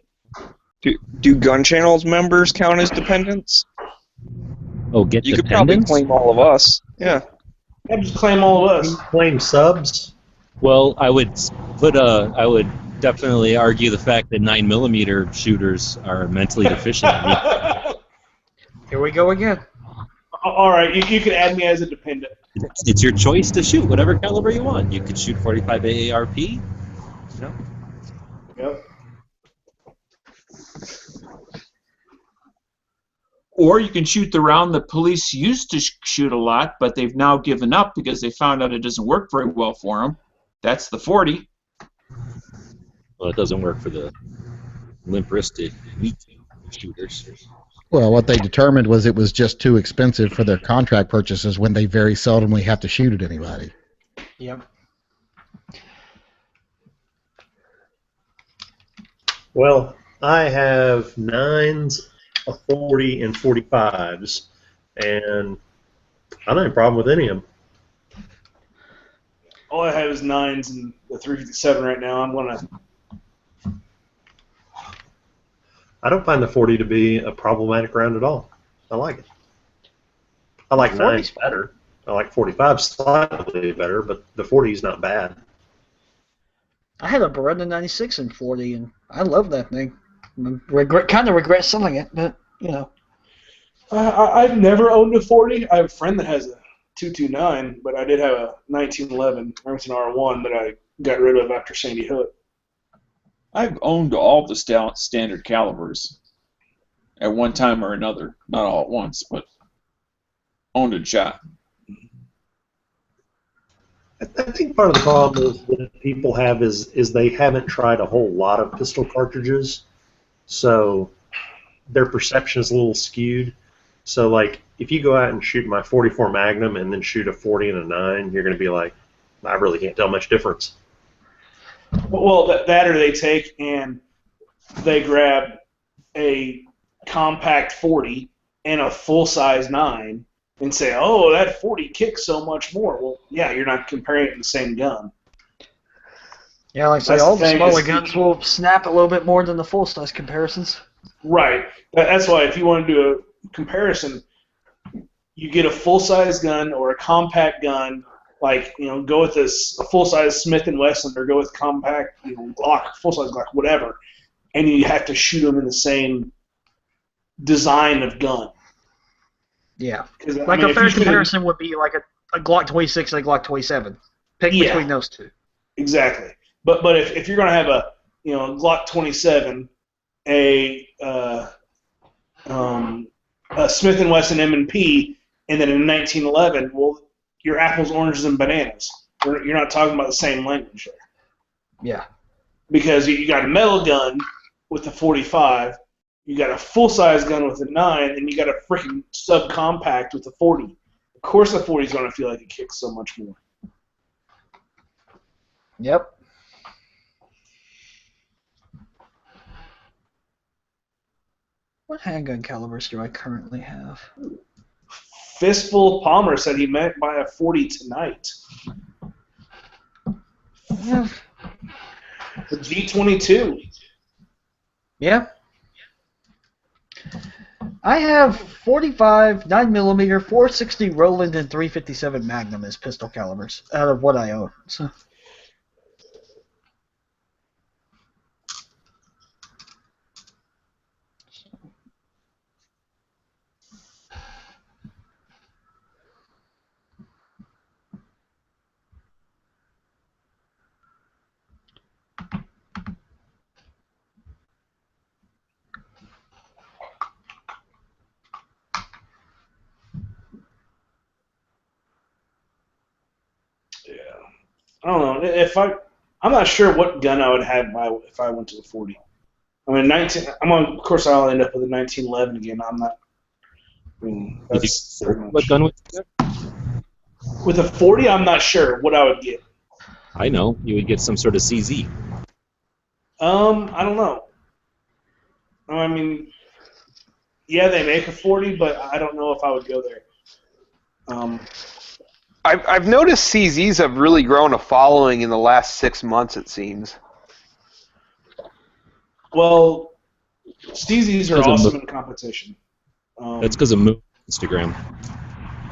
Do gun channels members count as dependents? Oh, get You could probably dependents? claim all of us. Yeah. Yeah, just claim all of us. Claim subs. Well, I would definitely argue the fact that 9mm shooters are mentally deficient. Here we go again. All right, you can add me as a dependent. It's your choice to shoot whatever caliber you want. You could shoot 45 AARP. You know. Yep. Or you can shoot the round the police used to shoot a lot, but they've now given up because they found out it doesn't work very well for them. That's the 40. Well, it doesn't work for the limp-wristed, weak shooters. Well, what they determined was it was just too expensive for their contract purchases when they very seldomly have to shoot at anybody. Yep. Well, I have 9s, a 40, and 45s, and I don't have a problem with any of them. All I have is 9s and the 357 right now. I'm going to... I don't find the 40 to be a problematic round at all. I like it. I like 9s better. I like 45 slightly better, but the 40 is not bad. I had a Beretta 96 in 40, and I love that thing. Kind of regret selling it, but, you know. I've never owned a 40. I have a friend that has a 229, but I did have a 1911 Remington R1 that I got rid of after Sandy Hook. I've owned all the standard calibers at one time or another. Not all at once, but owned and shot. I think part of the problem that people have is they haven't tried a whole lot of pistol cartridges, so their perception is a little skewed. So, like, if you go out and shoot my 44 Magnum and then shoot a 40 and a 9, you're going to be like, I really can't tell much difference. Well, that or they take and they grab a compact 40 and a full-size 9 and say, oh, that 40 kicks so much more. Well, yeah, you're not comparing it to the same gun. Yeah, like I say, all the smaller guns will snap a little bit more than the full-size comparisons. Right. That's why if you want to do a comparison, you get a full-size gun or a compact gun, like, you know, go with a full-size Smith & Wesson or go with compact, you know, Glock, full-size Glock, whatever, and you have to shoot them in the same design of gun. Yeah. Like a fair comparison would be like a Glock 26 and a Glock 27. Pick between those two. Exactly. But if you're going to have a Glock 27, a Smith & Wesson M&P, and then a 1911, well, you're apples, oranges, and bananas. You're not talking about the same language there. Yeah. Because you got a metal gun with a 45, you got a full-size gun with a 9, and you got a freaking subcompact with a 40. Of course the 40 is going to feel like it kicks so much more. Yep. What handgun calibers do I currently have? Fistful Palmer said he might buy a 40 tonight. Yeah. The G22. Yeah. I have 45, 9mm, 460 Roland, and 357 Magnum as pistol calibers out of what I own. So. I don't know. I'm not sure what gun I would have if I went to the 40. I mean, of course, I'll end up with a 1911 again. I'm not. I mean, that's what gun would you get? With a 40, I'm not sure what I would get. I know. You would get some sort of CZ. I don't know. I mean, yeah, they make a 40, but I don't know if I would go there. I've noticed CZs have really grown a following in the last 6 months, it seems. Well, Steezies are awesome in competition. That's because of Instagram.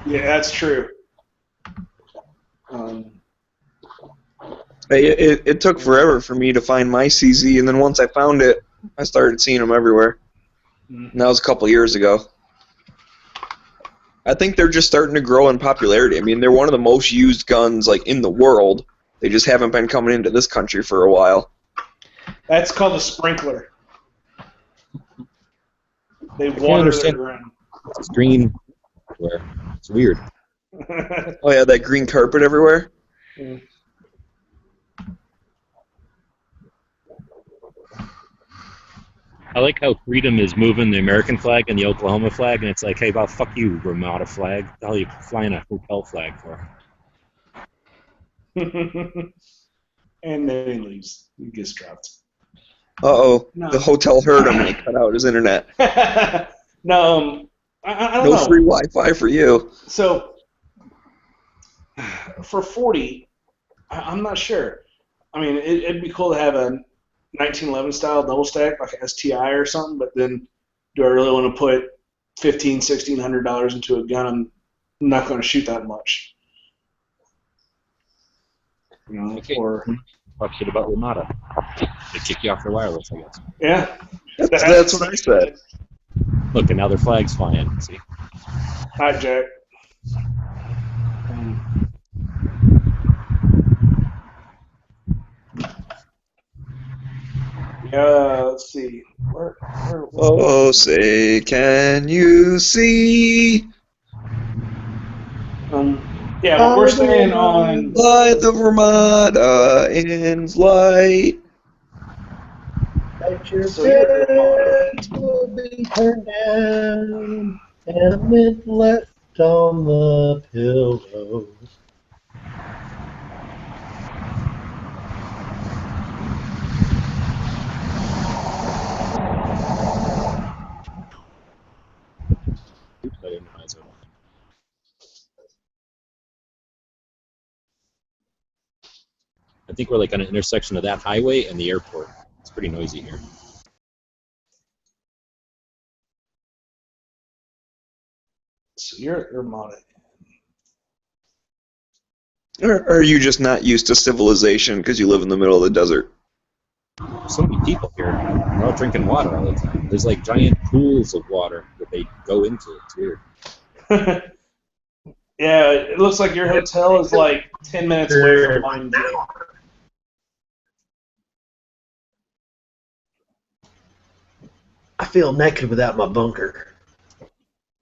Yeah, that's true. It took forever for me to find my CZ, and then once I found it, I started seeing them everywhere. And that was a couple years ago. I think they're just starting to grow in popularity. I mean, they're one of the most used guns like in the world. They just haven't been coming into this country for a while. That's called a sprinkler. They water their ground. It's green everywhere. It's weird. Oh yeah, that green carpet everywhere. Yeah. I like how Freedom is moving the American flag and the Oklahoma flag, and it's like, hey, well, fuck you, Ramada flag. The hell are you flying a hotel flag for? And then he leaves. He gets dropped. Uh-oh. No. The hotel heard him and he cut out his internet. No, I don't no know. free Wi-Fi for you. So, for 40, I'm not sure. I mean, it'd be cool to have a 1911 style double stack, like an STI or something, but then do I really want to put $1,600 into a gun? I'm not going to shoot that much. You know, Okay. or Talk shit about Ramada. They kick you off their wireless, I guess. yeah. That's what I said. Look, and now their flag's flying. See? Hi, Jack. Let's see. Where Oh, say, can you see? Yeah, but we're staying on. By the Ramada in flight. That your bed will be turned down and a mint left on the pillows. Oops, I didn't realize it. I think we're like on an intersection of that highway and the airport. It's pretty noisy here. So you're modded. Or are you just not used to civilization because you live in the middle of the desert? There's so many people here. They're all drinking water all the time. There's like giant pools of water that they go into. It's weird. Yeah, it looks like your hotel is like 10 minutes away from mine. I feel naked without my bunker.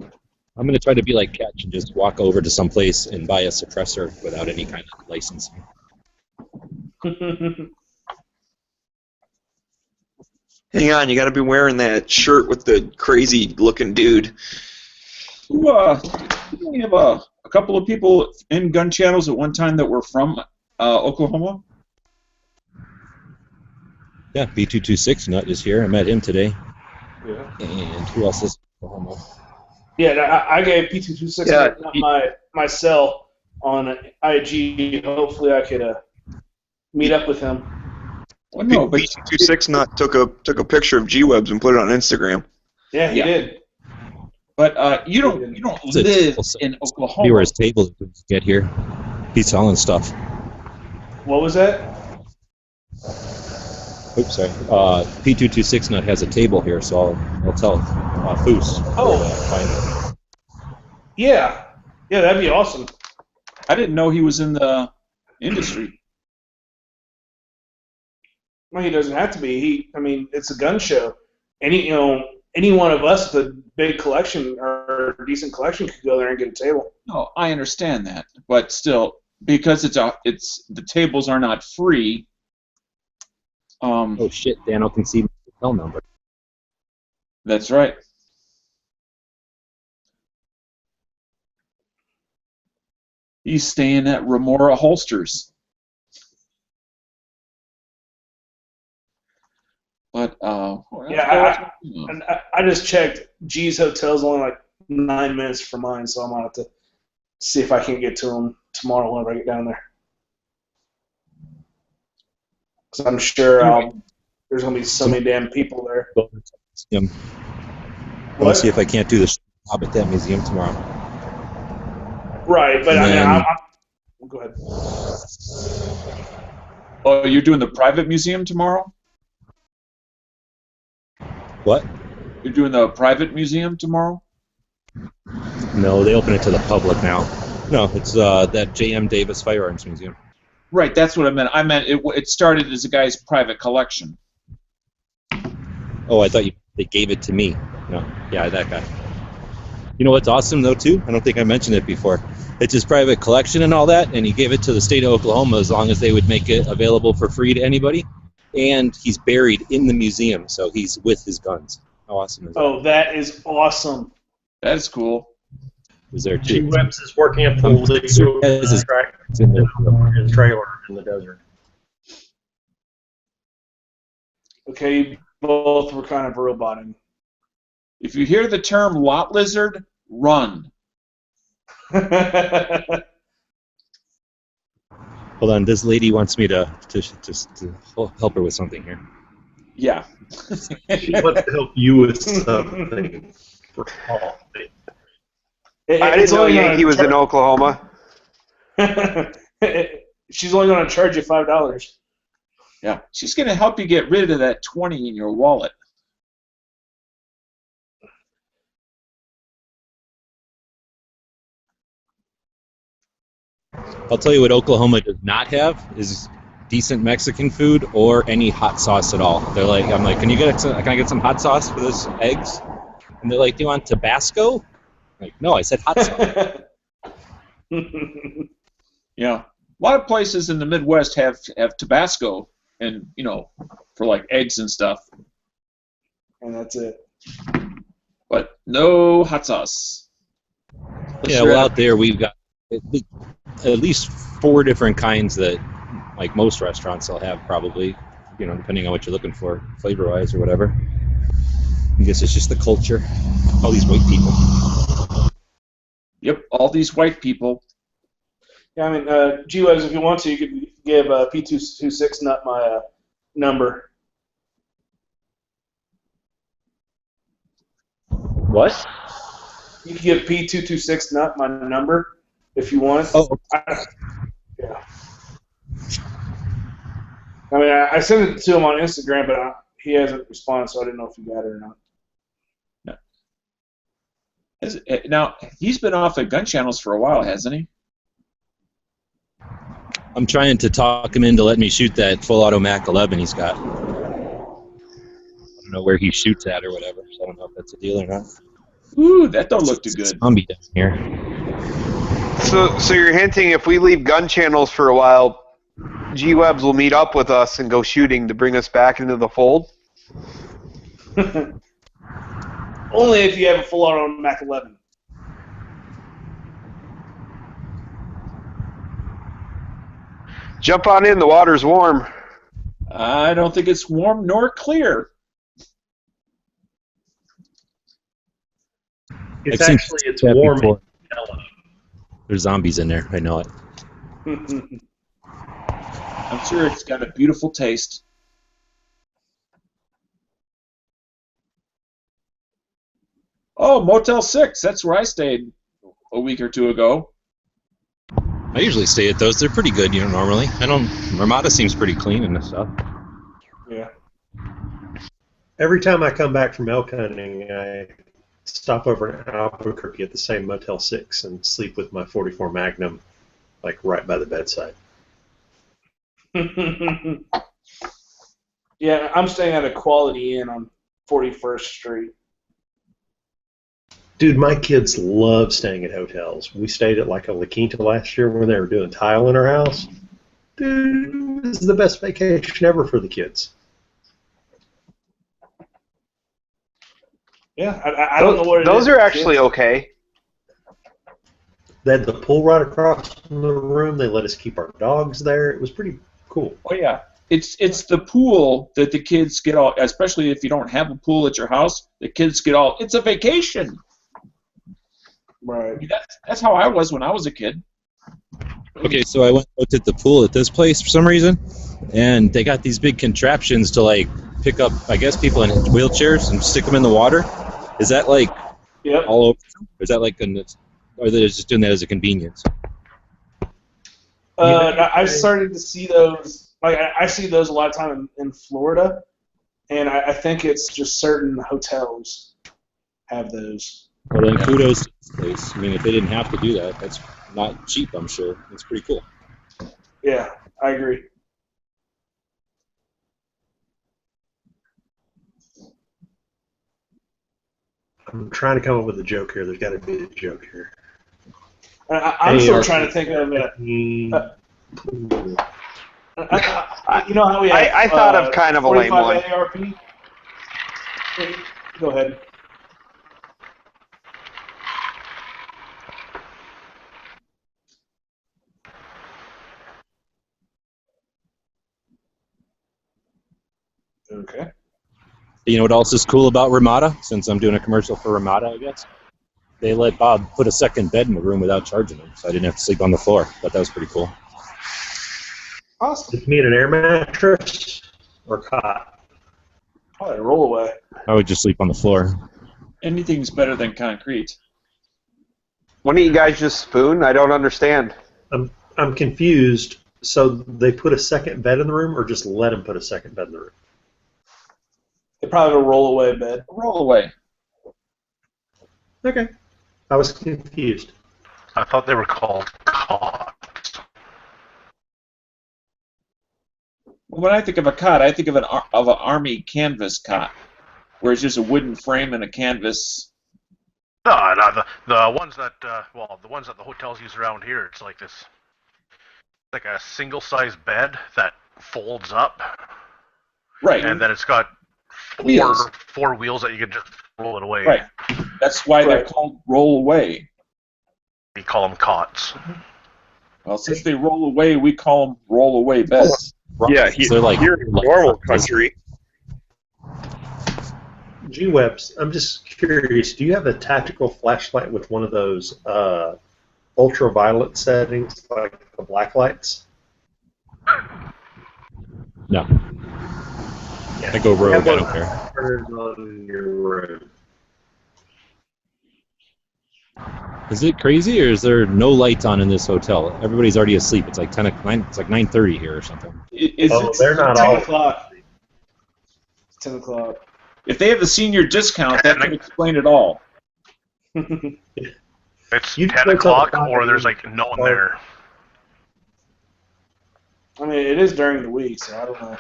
I'm going to try to be like Catch and just walk over to some place and buy a suppressor without any kind of licensing. Hang on, you got to be wearing that shirt with the crazy-looking dude. We have a couple of people in gun channels at one time that were from Oklahoma. Yeah, B226 Nut is here. I met him today. Yeah. And who else is in Oklahoma? Yeah, I gave P226 my cell on IG. Hopefully, I could meet up with him. Well, no, but B226 Nut took a picture of G-Webs and put it on Instagram. Yeah, he did. But you don't live in Oklahoma. See where his table is when you get here. He's selling stuff. What was that? Oops, sorry. P226 Nut has a table here, so I'll tell Foos. Oh. Yeah, that'd be awesome. I didn't know he was in the industry. Well, he doesn't have to be. I mean, it's a gun show. Any one of us with a big collection or a decent collection could go there and get a table. No, I understand that, but still, because the tables are not free. Oh shit, Daniel can see my cell number. That's right. He's staying at Remora Holsters. But yeah, I just checked. G's hotel's only like 9 minutes from mine, so I'm gonna have to see if I can get to them tomorrow whenever I get down there. Because I'm sure there's going to be so many damn people there. I want to see if I can't do the job at that museum tomorrow. Right, but I'm go ahead. Oh, you're doing the private museum tomorrow? What? You're doing the private museum tomorrow? No, they open it to the public now. No, it's that J.M. Davis Firearms Museum. Right, that's what I meant. I meant it started as a guy's private collection. Oh, I thought they gave it to me. No, yeah, that guy. You know what's awesome, though, too? I don't think I mentioned it before. It's his private collection and all that, and he gave it to the state of Oklahoma as long as they would make it available for free to anybody. And he's buried in the museum, so he's with his guns. How awesome is that? Oh, that is awesome. That's cool. Was there too? G-Webs is working at the legal contract in the trailer in the desert. Okay, you both were kind of roboting. If you hear the term lot lizard, run. Hold on, this lady wants me to help her with something here. Yeah. She wants to help you with something. For Paul. I didn't know Yankee was in Oklahoma. She's only going to charge you $5. Yeah, she's going to help you get rid of that 20 in your wallet. I'll tell you what Oklahoma does not have is decent Mexican food or any hot sauce at all. They're like, I'm like, can I get some hot sauce for this eggs? And they're like, do you want Tabasco? I'm like, no, I said hot sauce. Yeah, a lot of places in the Midwest have Tabasco, and for like eggs and stuff. And that's it. But no hot sauce. Yeah, well, out there we've got at least 4 different kinds that, like most restaurants, will have probably, depending on what you're looking for, flavor-wise or whatever. I guess it's just the culture. All these white people. Yep, all these white people. Yeah, I mean, G-Webs, if you want to, you could give P226 Nut my number. What? You can give P226 Nut my number if you want. Oh. Yeah. I mean, I sent it to him on Instagram, but he hasn't responded, so I didn't know if you got it or not. Now, he's been off at gun channels for a while, hasn't he? I'm trying to talk him in to let me shoot that full auto Mac 11 he's got. I don't know where he shoots at or whatever, so I don't know if that's a deal or not. Ooh, that don't look too good. Zombie down here. So you're hinting if we leave gun channels for a while, G-Webs will meet up with us and go shooting to bring us back into the fold? Only if you have a full auto Mac 11. Jump on in, the water's warm. I don't think it's warm nor clear. It's warm. There's zombies in there. I know it. I'm sure it's got a beautiful taste. Oh, Motel 6. That's where I stayed a week or two ago. I usually stay at those. They're pretty good, normally. Ramada seems pretty clean and stuff. Yeah. Every time I come back from elk hunting, I stop over in Albuquerque at the same Motel 6 and sleep with my 44 Magnum, like right by the bedside. Yeah, I'm staying at a Quality Inn on 41st Street. Dude, my kids love staying at hotels. We stayed at like a La Quinta last year when they were doing tile in our house. Dude, this is the best vacation ever for the kids. Yeah, I don't know what it is. Those are actually okay. They had the pool right across from the room. They let us keep our dogs there. It was pretty cool. Oh yeah, it's the pool that the kids get all. Especially if you don't have a pool at your house, the kids get all. It's a vacation. Right. I mean, that's how I was when I was a kid. Okay, so I looked at the pool at this place for some reason, and they got these big contraptions to like pick up, I guess, people in wheelchairs and stick them in the water. Is that like all over? Or is that like or they're just doing that as a convenience? I've started to see those. Like I see those a lot of time in Florida, and I think it's just certain hotels have those. Well, then kudos to this place. I mean, if they didn't have to do that, that's not cheap, I'm sure. It's pretty cool. Yeah, I agree. I'm trying to come up with a joke here. There's got to be a joke here. I'm still trying to think of it. You know how we have, I thought of kind of a lame one. 45 ARP? Go ahead. Okay. You know what else is cool about Ramada? Since I'm doing a commercial for Ramada, I guess. They let Bob put a second bed in the room without charging him, so I didn't have to sleep on the floor. But that was pretty cool. Awesome. Does it mean an air mattress or cot? Probably a roll away. I would just sleep on the floor. Anything's better than concrete. Why don't you guys just spoon? I don't understand. I'm confused. So they put a second bed in the room, or just let him put a second bed in the room? They probably have a roll away bed. Roll away. Okay. I was confused. I thought they were called cots. When I think of a cot, I think of an army canvas cot, where it's just a wooden frame and a canvas. No, the ones that the ones that the hotels use around here, it's like this, like a single-size bed that folds up. Right. And then it's got four wheels that you can just roll it away. Right. That's why they're called roll away. We call them cots. Well, since they roll away, we call them roll away beds. Yeah, they're like you're in normal country. G-Webs, I'm just curious, do you have a tactical flashlight with one of those ultraviolet settings, like the black lights? No. I go rogue, I don't care. On your room. Is it crazy, or is there no lights on in this hotel? Everybody's already asleep. It's like 9:30 here or something. They're not 10 all. o'clock. 10 o'clock. If they have the senior discount, that can explain it all. It's 10 o'clock, or there's like no one there. I mean, it is during the week, so I don't know.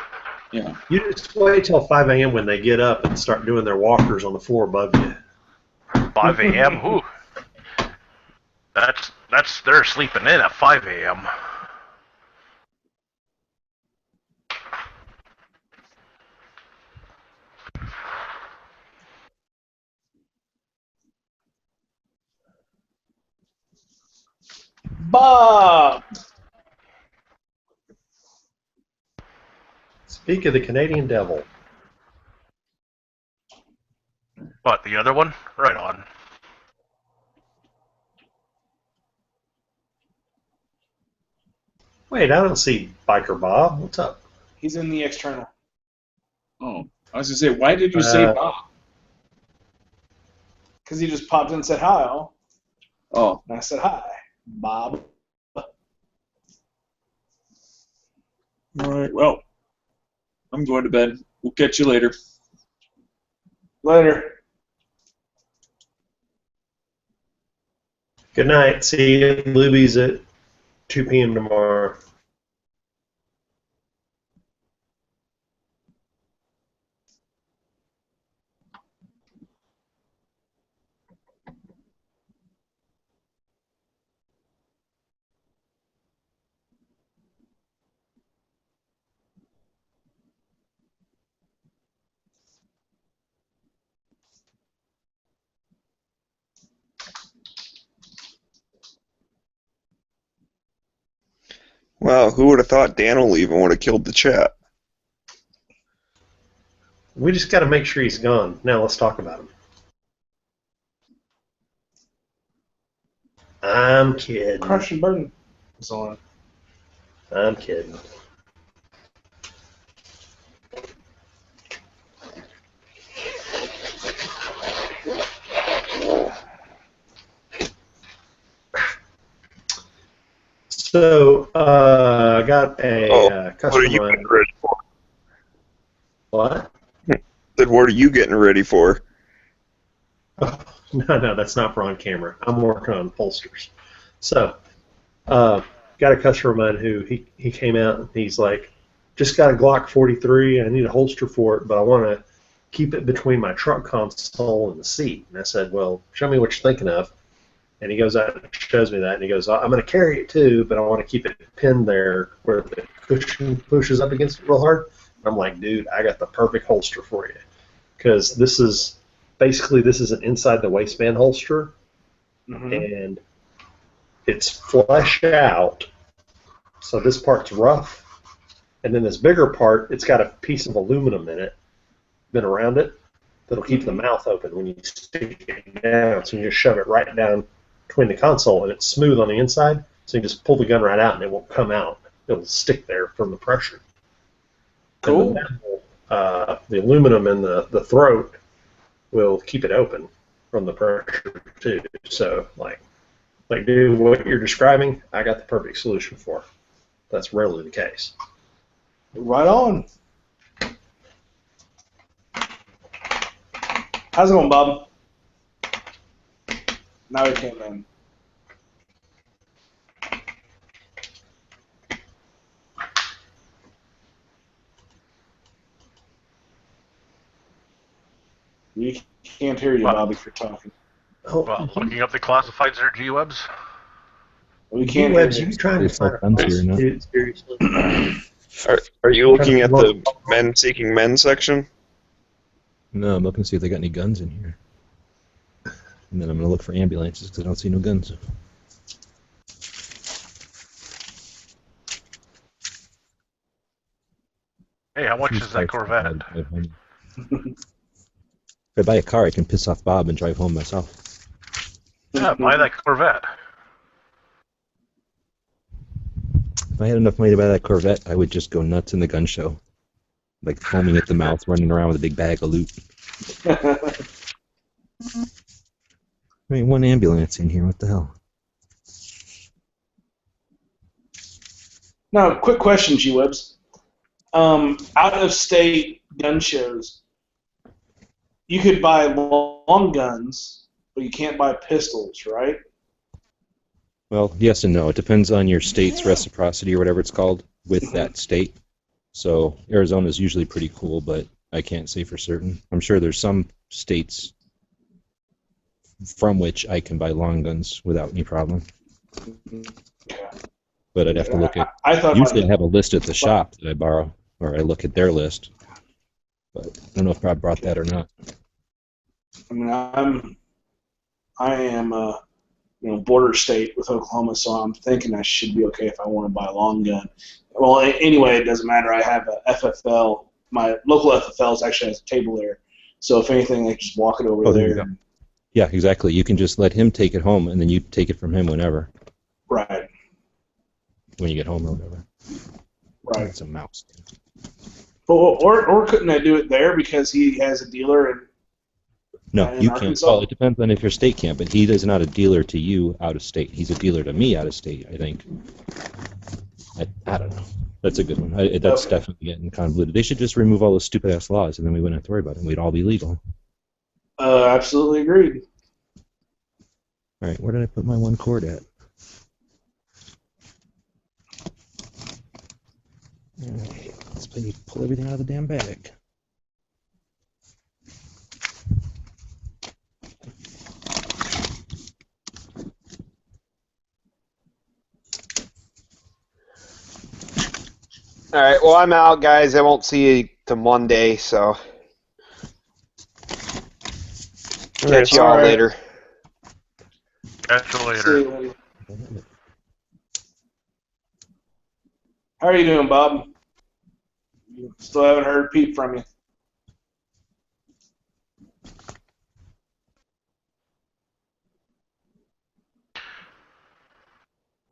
Yeah. You just wait till 5 a.m. when they get up and start doing their walkers on the floor above you. 5 a.m. Ooh. That's they're sleeping in at 5 a.m. Bob! Speak of the Canadian Devil. What, the other one? Right on. Wait, I don't see Biker Bob. What's up? He's in the external. Oh, I was going to say, why did you say Bob? Because he just popped in and said hi. Oh. And I said hi, Bob. All right, well, I'm going to bed. We'll catch you later. Later. Good night. See you at Luby's at 2 p.m. tomorrow. Wow, who would have thought Dan will even would have killed the chat? We just got to make sure he's gone. Now let's talk about him. I'm kidding. Crush and Burn is on. I'm kidding. So, I got a customer. What are you getting ready for? What? Then what are you getting ready for? No, that's not for on camera. I'm working on holsters. So, got a customer of mine who he came out and he's like, just got a Glock 43. I need a holster for it, but I want to keep it between my truck console and the seat. And I said, well, show me what you're thinking of. And he goes out and shows me that, and he goes, I'm going to carry it too, but I want to keep it pinned there where the cushion pushes up against it real hard. And I'm like, dude, I got the perfect holster for you. Because this is an inside the waistband holster, and it's flesh out, so this part's rough, and then this bigger part, it's got a piece of aluminum in it, been around it, that'll keep the mouth open when you stick it down, so you just shove it right down between the console, and it's smooth on the inside, so you just pull the gun right out, and it won't come out. It'll stick there from the pressure. Cool. The aluminum in the throat will keep it open from the pressure too. So, like, dude, what you're describing, I got the perfect solution for. That's rarely the case. Right on. How's it going, Bob? Now he came in. We can't hear you, Bob, if you're talking. Well, looking up the classifieds there, G-Webs. We can't hear you. Trying to find a dude, seriously. Are you looking at the men seeking men section? No, I'm looking to see if they got any guns in here. And then I'm going to look for ambulances because I don't see no guns. Hey, how much is that Corvette? If I buy a car, I can piss off Bob and drive home myself. Yeah, buy that Corvette. If I had enough money to buy that Corvette, I would just go nuts in the gun show. Like foaming at the mouth, running around with a big bag of loot. I mean, one ambulance in here, what the hell? Now, quick question, G-Webs. Out-of-state gun shows, you could buy long guns, but you can't buy pistols, right? Well, yes and no. It depends on your state's reciprocity or whatever it's called with that state. So Arizona's usually pretty cool, but I can't say for certain. I'm sure there's some states from which I can buy long guns without any problem. But I'd have to look at... Usually I have a list at the shop that I borrow, or I look at their list. But I don't know if Bob brought that or not. I mean, I am border state with Oklahoma, so I'm thinking I should be okay if I want to buy a long gun. Well, anyway, it doesn't matter. I have a FFL. My local FFL actually has a table there, so if anything, I just walk it over there. Yeah, exactly. You can just let him take it home, and then you take it from him whenever. Right. When you get home or whatever. Right. It's a mouse. Or couldn't I do it there because he has a dealer and? No, you can't. Well, it depends on if your state can't, but he is not a dealer to you out of state. He's a dealer to me out of state, I think. I don't know. That's a good one. That's definitely getting convoluted. They should just remove all those stupid-ass laws, and then we wouldn't have to worry about it. We'd all be legal. Absolutely agreed. All right, where did I put my one cord at? All right, let's pull everything out of the damn bag. All right, well, I'm out, guys. I won't see you till Monday, so catch you all later. Catch you later. How are you doing, Bob? Still haven't heard a peep from you.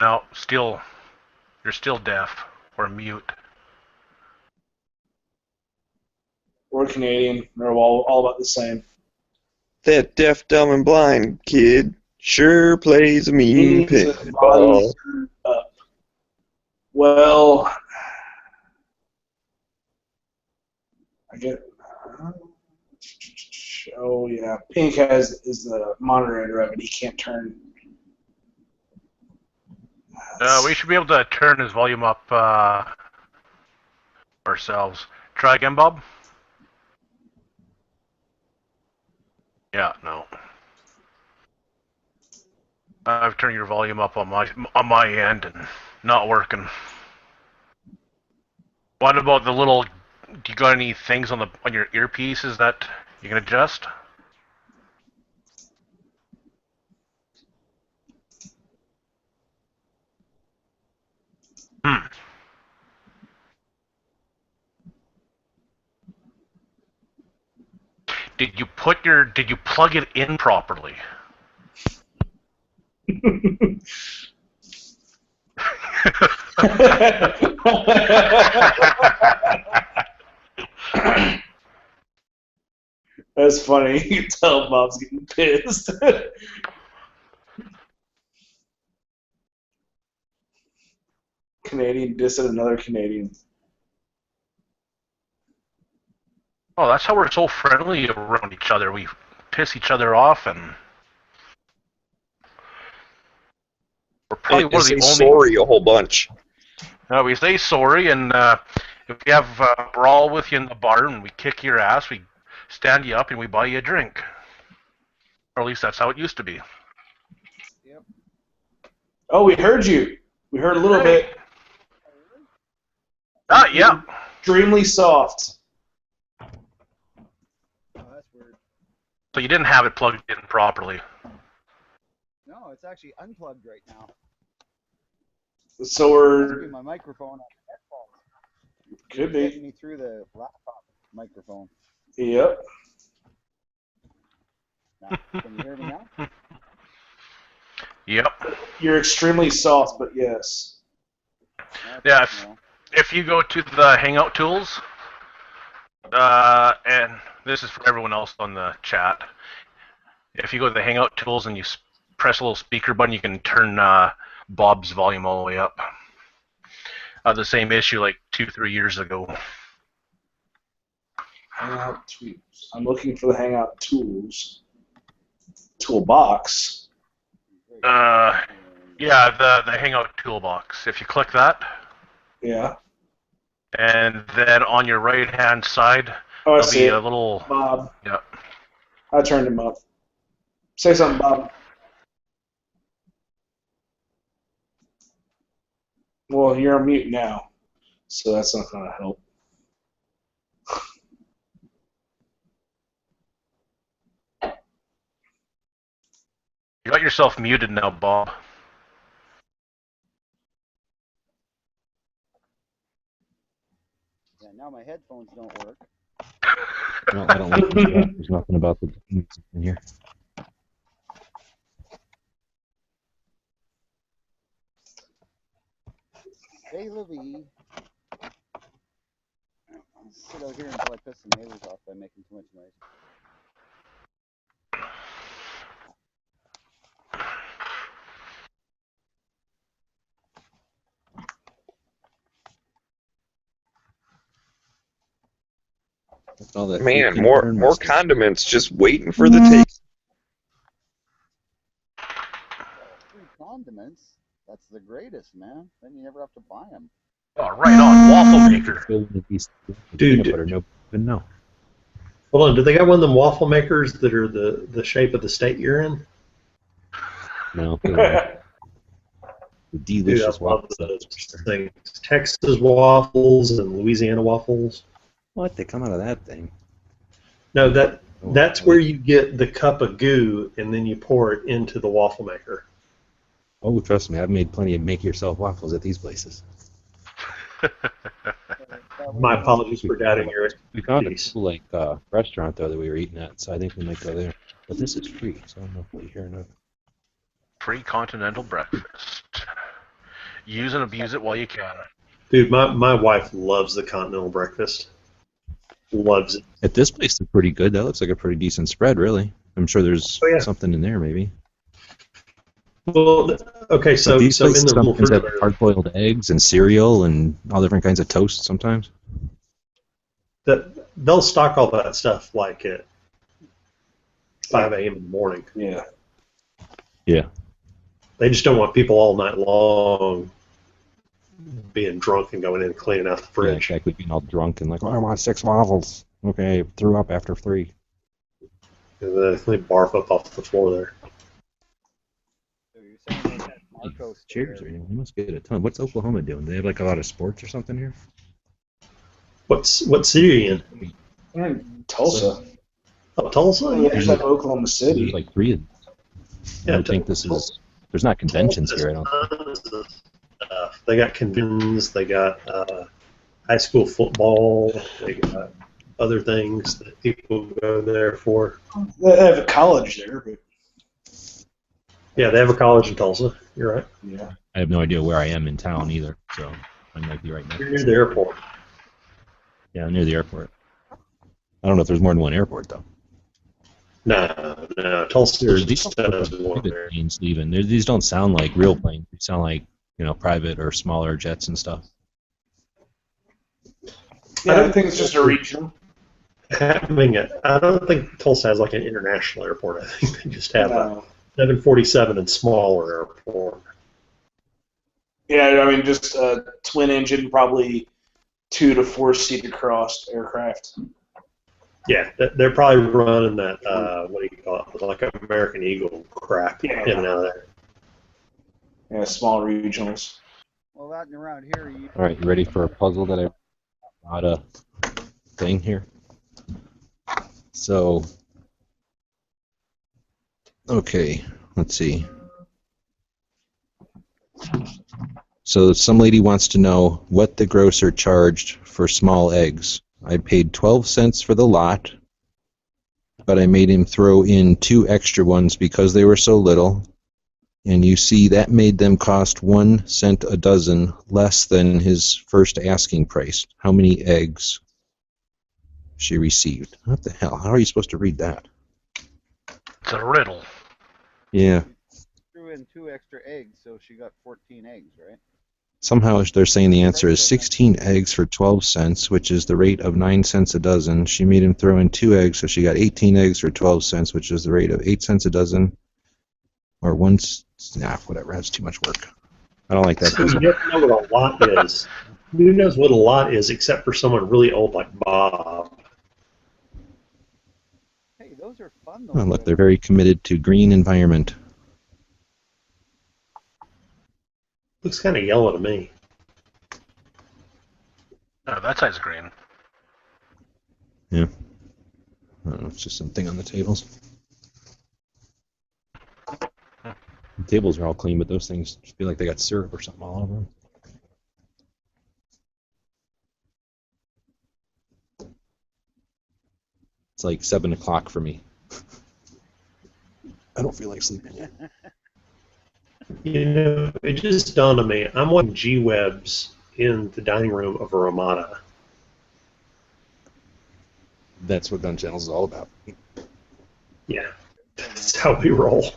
No, you're still deaf or mute. We're Canadian. They're all about the same. That deaf, dumb, and blind kid sure plays a mean He's a pinball. body up. Well, I get. Oh yeah, Pink is the moderator of it. He can't turn. We should be able to turn his volume up ourselves. Try again, Bob. Yeah, no. I've turned your volume up on my end and not working. What about the little? Do you got any things on your earpieces that you can adjust? Did you plug it in properly? That's funny. You can tell Bob's getting pissed. Canadian dissing another Canadian. Oh, that's how we're so friendly around each other. We piss each other off, and we're probably one of the only. Sorry a whole bunch. We say sorry, and if we have a brawl with you in the bar and we kick your ass, we stand you up and we buy you a drink. Or at least that's how it used to be. Yep. Oh, we heard you. We heard a little bit. Yeah. Extremely soft. So you didn't have it plugged in properly. No, it's actually unplugged right now. So we're. My microphone on the headphones. Could be. Getting me through the laptop microphone. Yep. Now, can you hear me now? Yep. You're extremely soft, but yes. Yeah. If you go to the Hangout tools, and this is for everyone else on the chat. If you go to the Hangout tools and you press a little speaker button, you can turn Bob's volume all the way up. The same issue like 2-3 years ago. Hangout tools. I'm looking for the Hangout tools. Toolbox. Yeah, the Hangout toolbox. If you click that. Yeah. And then on your right-hand side, Oh, I there'll see be it. a little. Bob. Yeah. I turned him up. Say something, Bob. Well, you're on mute now, so that's not going to help. You got yourself muted now, Bob. Yeah, now my headphones don't work. No, I don't like that. There's nothing about the music in here. Hey, Levy. I'll sit out here until I piss the neighbors off by making too much noise. All that Man, freaking more burn stuff. condiments just waiting for the take. Free condiments? That's the greatest, man. Then you never have to buy them. Oh, right on. Waffle maker. Dude. Butter, no, even no. Hold on, do they got one of them waffle makers that are the shape of the state you're in? No. The delicious Dude, I love waffles. those things. Texas waffles and Louisiana waffles. What? They come out of that thing? No, that's where you get the cup of goo and then you pour it into the waffle maker. Oh, trust me, I've made plenty of make-yourself waffles at these places. My apologies for doubting your We found a expertise. cool, restaurant though that we were eating at, so I think we might go there. But this is free, so I don't know if we hear enough. Free continental breakfast. Use and abuse it while you can. Dude, my wife loves the continental breakfast. Loves it. At this place, it's pretty good. That looks like a pretty decent spread, really. I'm sure there's something in there, maybe. Well, okay, so But these in places the little sometimes have refrigerator, hard-boiled eggs and cereal and all different kinds of toast sometimes. they'll stock all that stuff like at 5 a.m. in the morning. Yeah. Yeah. They just don't want people all night long being drunk and going in and cleaning out the Yeah, fridge. exactly. Being all drunk and like, oh, I want 6 waffles. Okay, threw up after 3. And then they barf up off the floor there. So you're saying that Marcos Cheers, there- man. You must get a ton. What's Oklahoma doing? Do they have like a lot of sports or something here? What city are you in? We're in Tulsa. Oh, Tulsa? Yeah, there's like Oklahoma City. There's like 3 of them. I don't think this is. There's not conventions here. I don't. They got conventions. They got high school football. They got other things that people go there for. They have a college there, but Yeah, they have a college in Tulsa. You're right. yeah. I have no idea where I am in town either, so I might be right next. You're near the airport. Yeah, near the airport. I don't know if there's more than one airport though. No, Tulsa. These There's don't look like private planes leaving. These don't sound like real planes. They sound like private or smaller jets and stuff. Yeah, I think it's just a regional. I don't think Tulsa has like an international airport. I think they just have a No. 747 and smaller airport. Yeah, I mean, just a twin engine, probably 2 to 4 seated crossed aircraft. Yeah, they're probably running that, what do you call it, like American Eagle crap Yeah. in and out of there. Yeah, small regionals. Well, that and around here, you All right, you ready for a puzzle that I got a thing here? So, okay, let's see. So some lady wants to know what the grocer charged for small eggs. I paid 12 cents for the lot, but I made him throw in 2 extra ones because they were so little. And you see that made them cost 1 cent a dozen, less than his first asking price. How many eggs she received? What the hell? How are you supposed to read that? It's a riddle. Yeah. threw in 2 extra eggs, so she got 14 eggs, right? Somehow they're saying the answer is 16 eggs for 12 cents, which is the rate of 9 cents a dozen. She made him throw in 2 eggs, so she got 18 eggs for 12 cents, which is the rate of 8 cents a dozen. Or whatever. That's too much work. I don't like that. So you don't know what a lot is. Who knows what a lot is except for someone really old like Bob? Hey, those are fun, though. Oh, look, they're very committed to green environment. Looks kind of yellow to me. Oh, that side's green. Yeah. I don't know, it's just something on the tables. The tables are all clean, but those things just feel like they got syrup or something all over them. It's like 7 o'clock for me. I don't feel like sleeping yet. You know, it just dawned on me. I'm watching G-Webs in the dining room of a Ramada. That's what Gun Channels is all about. Yeah, that's how we roll.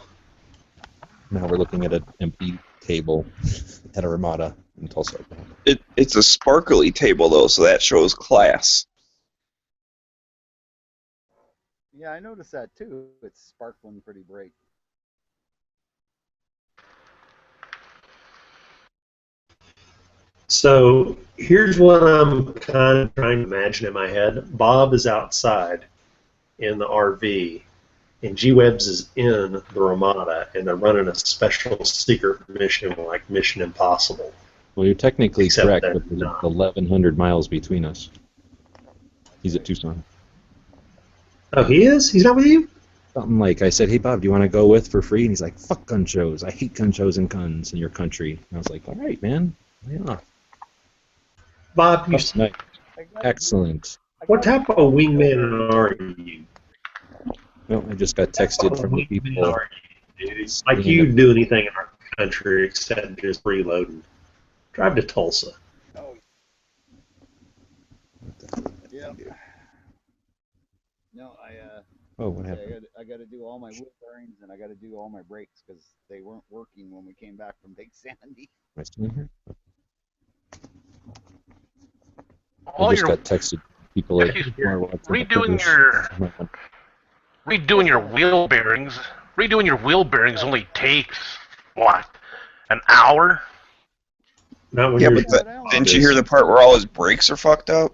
Now we're looking at an empty table at a Ramada in Tulsa, Oklahoma. It's a sparkly table, though, so that shows class. Yeah, I noticed that too. It's sparkling pretty bright. So here's what I'm kind of trying to imagine in my head. Bob is outside in the RV, and G-Webs is in the Ramada, and they're running a special secret mission like Mission Impossible. Well, you're technically Except correct, that but there's not. 1,100 miles between us. He's at Tucson. Oh, he is? He's not with you? Something like, I said, hey, Bob, do you want to go with for free? And he's like, fuck gun shows. I hate gun shows and guns in your country. And I was like, all right, man. Yeah. Bob, you, That's nice. Excellent. what type of wingman are you? Well, I just got texted from the people. Are you, dude? Like you do anything in our country except just reloading. Drive to Tulsa. Oh. Yeah. No, Oh, what happened? I got to do all my wheel bearings and I got to do all my brakes because they weren't working when we came back from Big Sandy. Am I still in here? I All just your got texted people at redoing your wheel bearings. Redoing your wheel bearings only takes what, an hour? Not when Yeah, you're but didn't you hear the part where all his brakes are fucked up?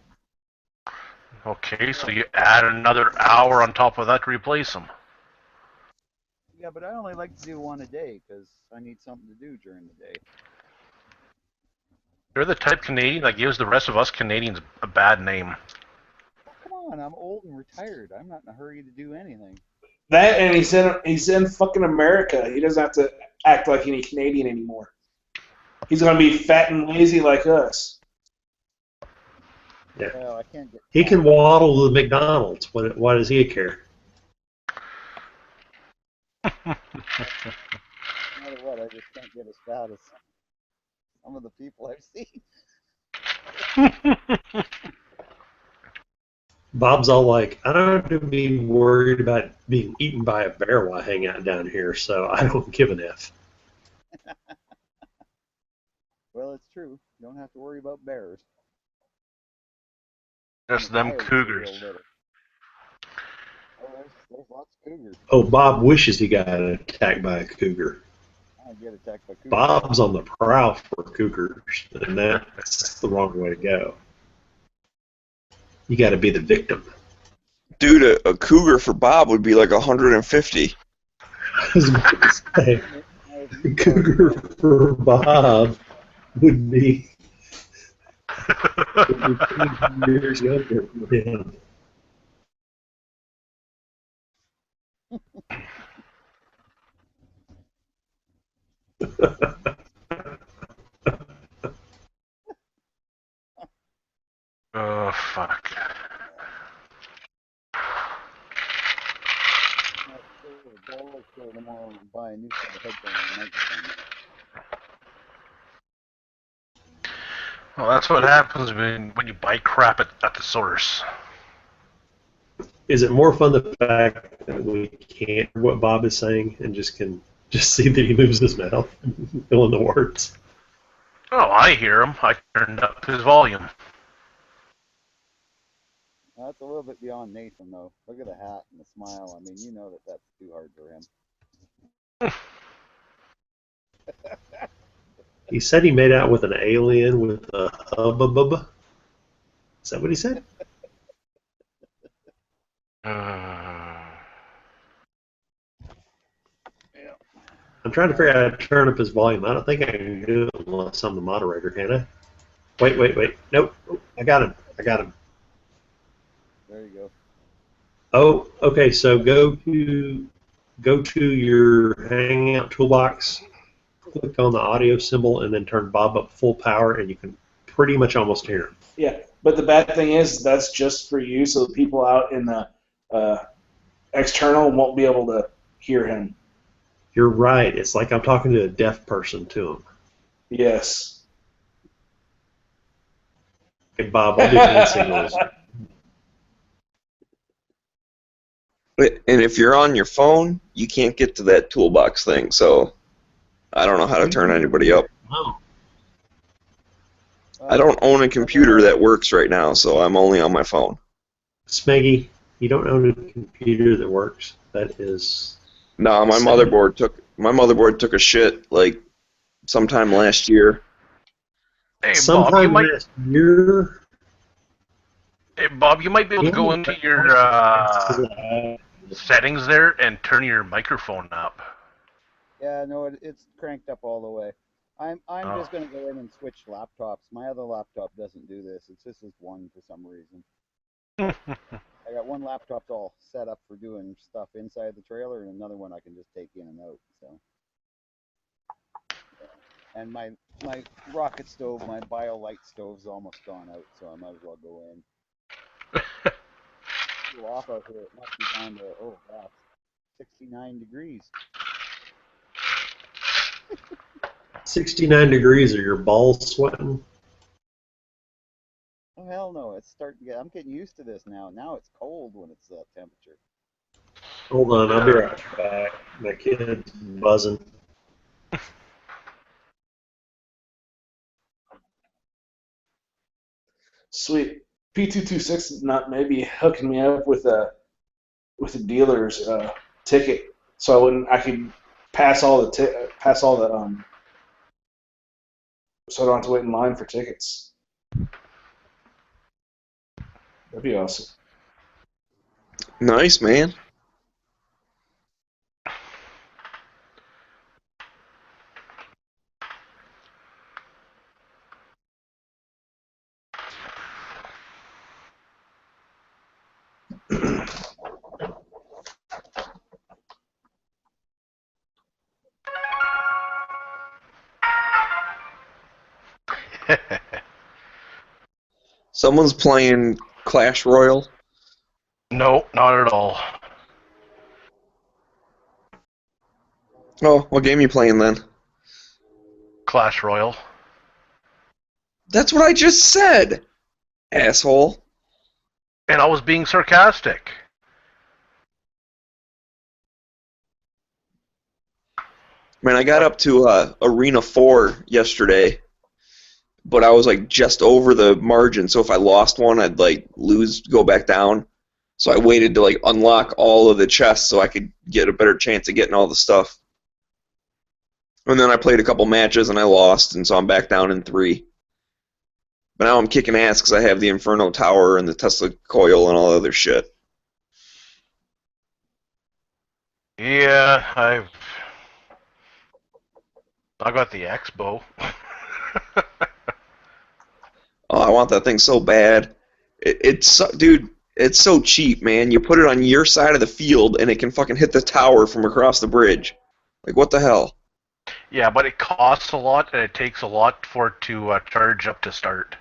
Okay, so you add another hour on top of that to replace them. Yeah, but I only like to do one a day because I need something to do during the day. You're the type Canadian that gives the rest of us Canadians a bad name. Come on, I'm old and retired. I'm not in a hurry to do anything. That and he's in fucking America. He doesn't have to act like any Canadian anymore. He's gonna be fat and lazy like us. Yeah. Well, I can't get. He can waddle to the McDonald's. Why does he care? No matter what, I just can't get as fat as some of the people I've seen. Bob's all like, I don't have to be worried about being eaten by a bear while I hang out down here, so I don't give an F. Well, it's true. You don't have to worry about bears. Just them cougars. Oh, there's lots of cougars. Oh, Bob wishes he got attacked by a cougar. I get attacked by cougars. Bob's on the prowl for cougars, and that's the wrong way to go. You got to be the victim. Dude, a cougar for Bob would be like 150. I was going to say, a cougar for Bob would be 20 years younger than him. Oh, fuck. Tomorrow and buy a new set of headphones and microphone. Well, that's what happens when you buy crap at the source. Is it more fun the fact that we can't hear what Bob is saying and just can see that he moves his mouth and fill in the words? Oh, I hear him. I turned up his volume. That's a little bit beyond Nathan, though. Look at the hat and the smile. I mean, you know that that's too hard for him. He said he made out with an alien with a hubbub. Is that what he said? I'm trying to figure out how to turn up his volume. I don't think I can do it unless I'm the moderator, can I? Wait. Nope. I got him. There you go. Oh, okay. So go to your Hangout toolbox, click on the audio symbol, and then turn Bob up full power, and you can pretty much almost hear him. Yeah, but the bad thing is that's just for you, so the people out in the external won't be able to hear him. You're right. It's like I'm talking to a deaf person to him. Yes. Hey, Bob, I'll do hand signals. And if you're on your phone, you can't get to that toolbox thing, so I don't know how to turn anybody up. Oh. I don't own a computer that works right now, so I'm only on my phone. Smeggy, you don't own a computer that works. That is. No, my motherboard took a shit like sometime last year. Hey, sometime Bob, last year. Hey, Bob, you might be able to go into your settings there and turn your microphone up. Yeah, no, it's cranked up all the way. I'm just going to go in and switch laptops. My other laptop doesn't do this. It's just this one for some reason. I got one laptop all set up for doing stuff inside the trailer, and another one I can just take in and out. So, yeah. And my rocket stove, my BioLite stove's almost gone out, so I might as well go in. It's off out here. It must be down to 69 degrees. 69 degrees. Are your balls sweating? Oh hell no! It's starting to get. I'm getting used to this now. Now it's cold when it's that temperature. Hold on, I'll be right back. My kid's buzzing. Sweet. P226 is not maybe hooking me up with a dealer's ticket, so I could pass all the so I don't have to wait in line for tickets. That'd be awesome. Nice, man. Someone's playing Clash Royale. No, not at all. Oh, what game are you playing then? Clash Royale. That's what I just said, asshole. And I was being sarcastic. Man, I got up to Arena 4 yesterday, but I was like just over the margin, so if I lost one, I'd like go back down. So I waited to like unlock all of the chests so I could get a better chance of getting all the stuff. And then I played a couple matches and I lost, and so I'm back down in 3. But now I'm kicking ass because I have the Inferno Tower and the Tesla Coil and all the other shit. Yeah, I got the X-Bow. Oh, I want that thing so bad. Dude, it's so cheap, man. You put it on your side of the field and it can fucking hit the tower from across the bridge. Like, what the hell? Yeah, but it costs a lot and it takes a lot for it to charge up to start.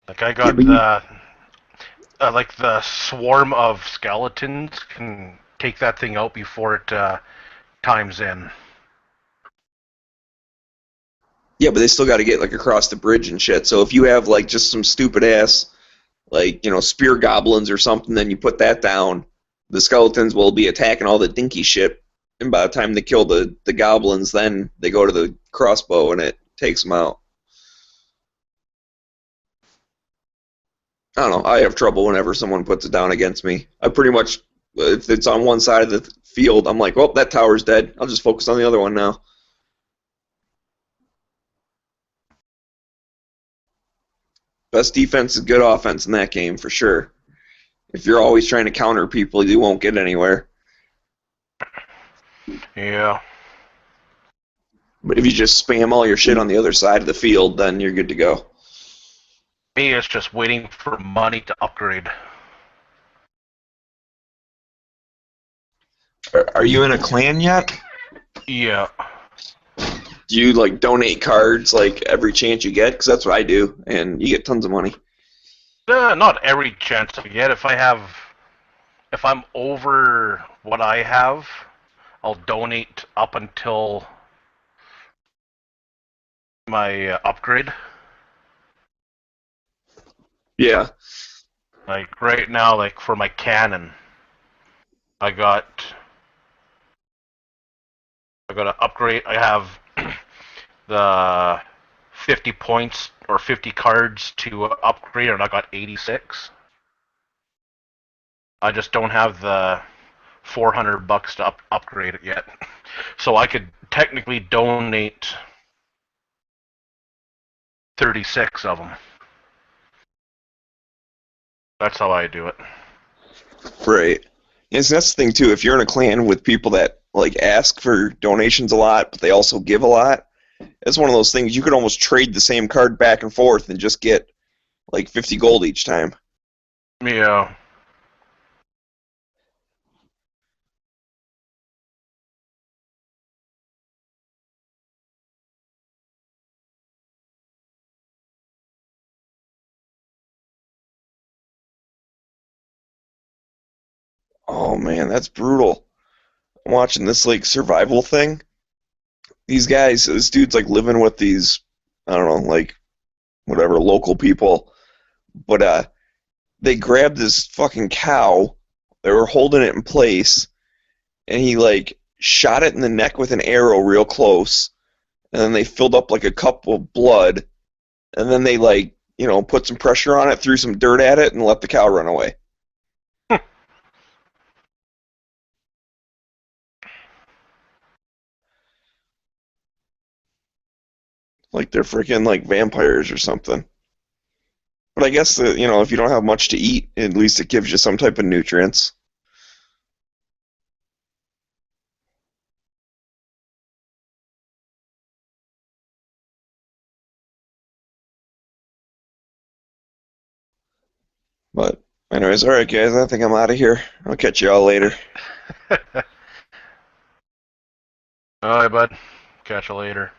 Like I got like the swarm of skeletons can take that thing out before it times in. Yeah, but they still got to get like across the bridge and shit. So if you have like just some stupid ass, like spear goblins or something, then you put that down. The skeletons will be attacking all the dinky shit, and by the time they kill the goblins, then they go to the crossbow and it takes them out. I don't know. I have trouble whenever someone puts it down against me. I pretty much, if it's on one side of the field, I'm like, well, that tower's dead. I'll just focus on the other one now. Best defense is good offense in that game, for sure. If you're always trying to counter people, you won't get anywhere. Yeah. But if you just spam all your shit on the other side of the field, then you're good to go. Me, it's just waiting for money to upgrade. Are you in a clan yet? Yeah. Do you like donate cards like every chance you get? Because that's what I do, and you get tons of money. Not every chance I get. If I'm over what I have, I'll donate up until my upgrade. Yeah. Like right now, like for my cannon, I got to upgrade. I have the 50 points or 50 cards to upgrade, and I got 86. I just don't have the $400 to upgrade it yet. So I could technically donate 36 of them. That's how I do it. Right. Yes, that's the thing too. If you're in a clan with people that like ask for donations a lot, but they also give a lot, it's one of those things you could almost trade the same card back and forth and just get like 50 gold each time. Yeah. Oh man, that's brutal. I'm watching this like survival thing. These guys, this dude's like living with these, I don't know, like whatever local people, but they grabbed this fucking cow. They were holding it in place, and he like shot it in the neck with an arrow real close, and then they filled up like a cup of blood, and then they like, put some pressure on it, threw some dirt at it, and let the cow run away. Like they're freaking like vampires or something. But I guess that, if you don't have much to eat, at least it gives you some type of nutrients. But anyways, all right, guys, I think I'm out of here. I'll catch you all later. All right, bud. Catch you later.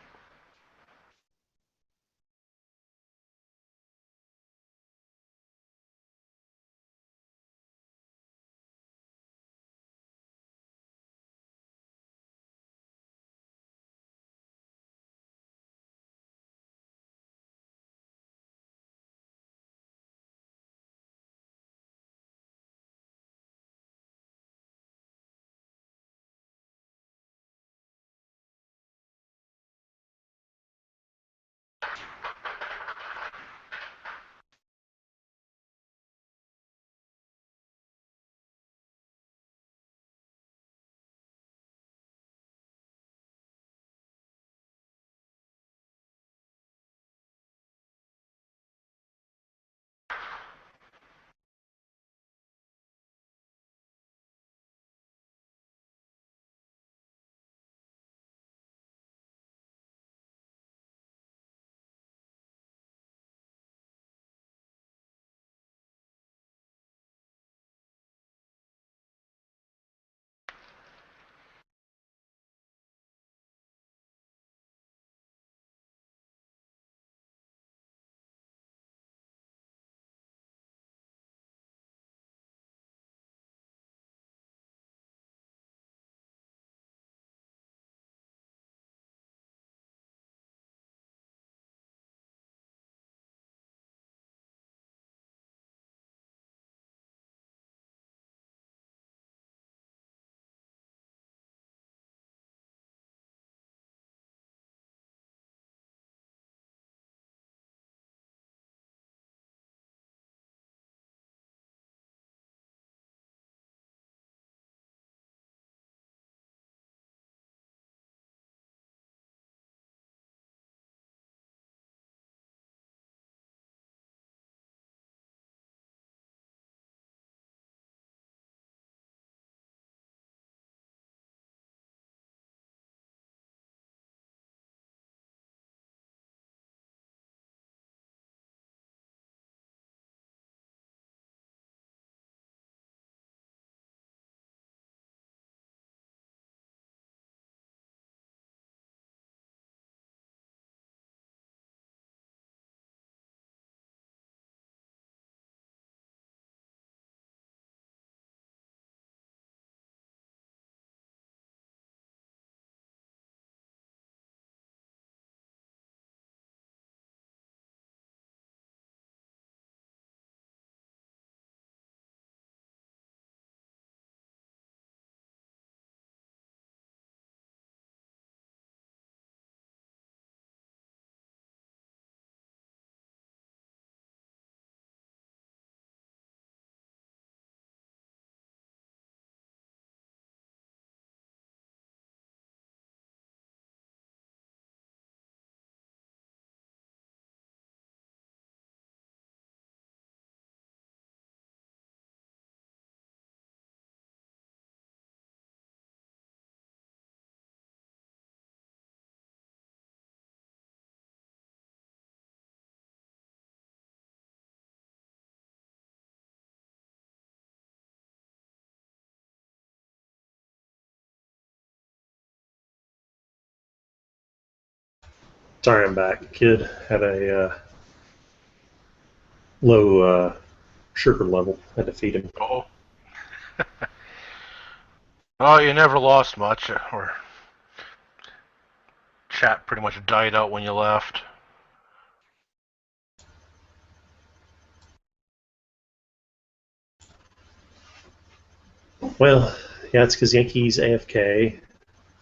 Sorry, I'm back. Kid had a low, sugar level. Had to feed him. Oh. Oh, you never lost much, or chat pretty much died out when you left. Well, yeah, it's because Yankees AFK.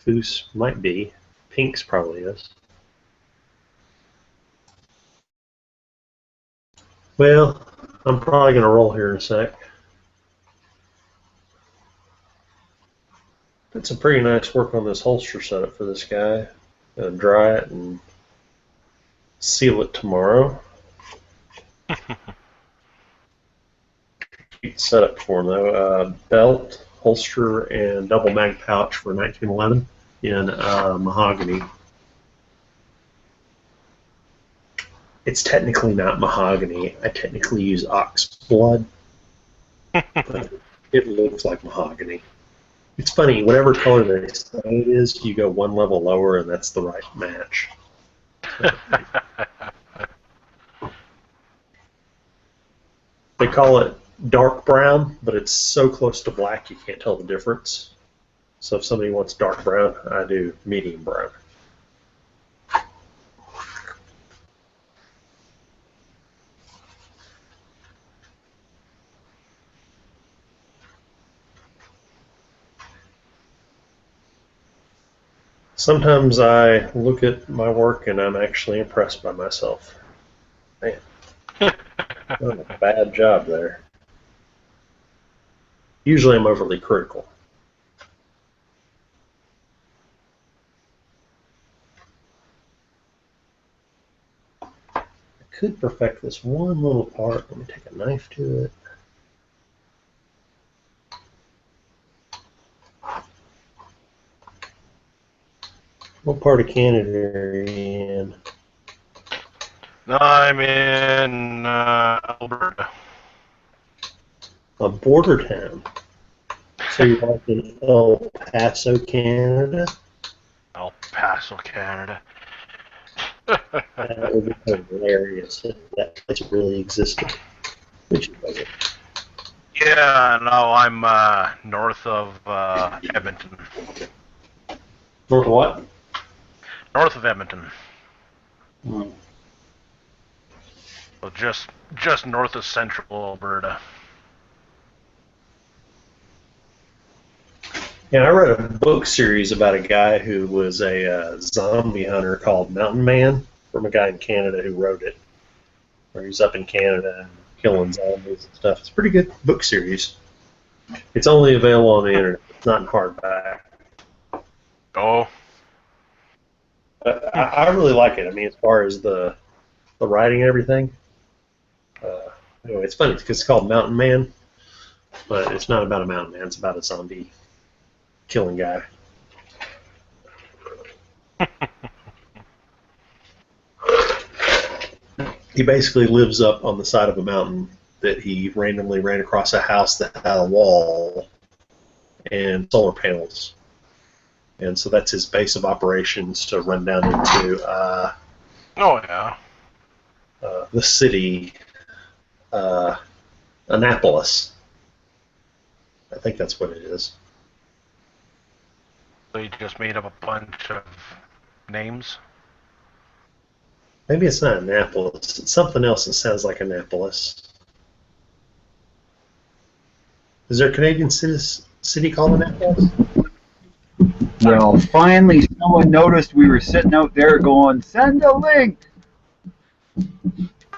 Foose might be. Pink's probably is. Well, I'm probably going to roll here in a sec. Did some pretty nice work on this holster setup for this guy. Dry it and seal it tomorrow. Cute setup for him though. Belt, holster, and double mag pouch for 1911 in mahogany. It's technically not mahogany. I technically use ox blood, but it looks like mahogany. It's funny, whatever color they say it is, you go one level lower, and that's the right match. They call it dark brown, but it's so close to black you can't tell the difference. So if somebody wants dark brown, I do medium brown. Sometimes I look at my work and I'm actually impressed by myself. Man, done a bad job there. Usually I'm overly critical. I could perfect this one little part. Let me take a knife to it. What part of Canada are you in? I'm in Alberta. A border town. So you're like in El Paso, Canada? El Paso, Canada. That would be hilarious if that place really existed. Which it doesn't. Yeah, no, I'm north of Edmonton. North of what? North of Edmonton. Hmm. So just north of central Alberta. Yeah, I read a book series about a guy who was a zombie hunter called Mountain Man, from a guy in Canada who wrote it, where he's up in Canada and killing zombies and stuff. It's a pretty good book series. It's only available on the internet. It's not in hardback. Oh. I really like it. I mean, as far as the writing and everything. Anyway, it's funny because it's called Mountain Man, but it's not about a mountain man. It's about a zombie killing guy. He basically lives up on the side of a mountain that he randomly ran across a house that had a wall and solar panels. And so that's his base of operations to run down into the city, Annapolis. I think that's what it is. So you just made up a bunch of names? Maybe it's not Annapolis. It's something else that sounds like Annapolis. Is there a Canadian city called Annapolis? Well, finally someone noticed we were sitting out there going, send a link!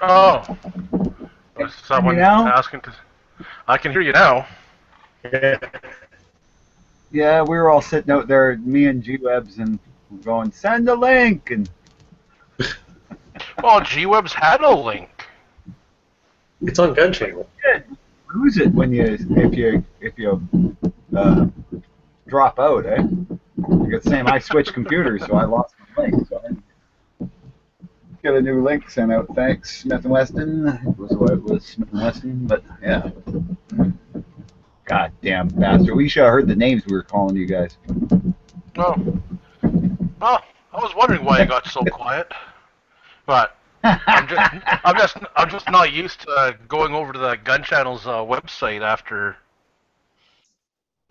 Oh. Was someone asking to... I can hear you now. Yeah, we were all sitting out there, me and G-Webs, and going, send a link! And well, G-Webs had a link. It's on Gun Channel. Lose it when if you drop out, eh? I got the same. I switched computers, so I lost my link. So I got a new link sent out. Thanks, Smith & Wesson. It was what it was, Smith & Wesson, but yeah. Goddamn bastard. We should have heard the names we were calling you guys. Oh. Well, I was wondering why you got so quiet. But I'm just not used to going over to the Gun Channel's website after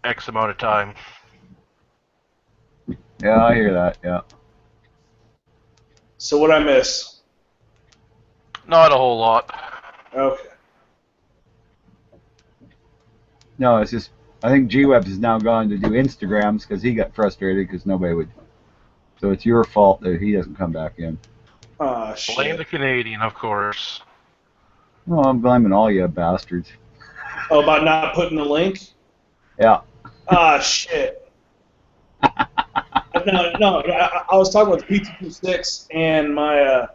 X amount of time. Yeah, I hear that. Yeah. So what I miss? Not a whole lot. Okay. No, it's just I think G-Webs has now gone to do Instagrams because he got frustrated because nobody would. So it's your fault that he doesn't come back in. Ah, shit. Blame the Canadian, of course. Well, I'm blaming all you bastards. Oh, about not putting the link? Yeah. Ah, shit. No, I was talking with PT26 and my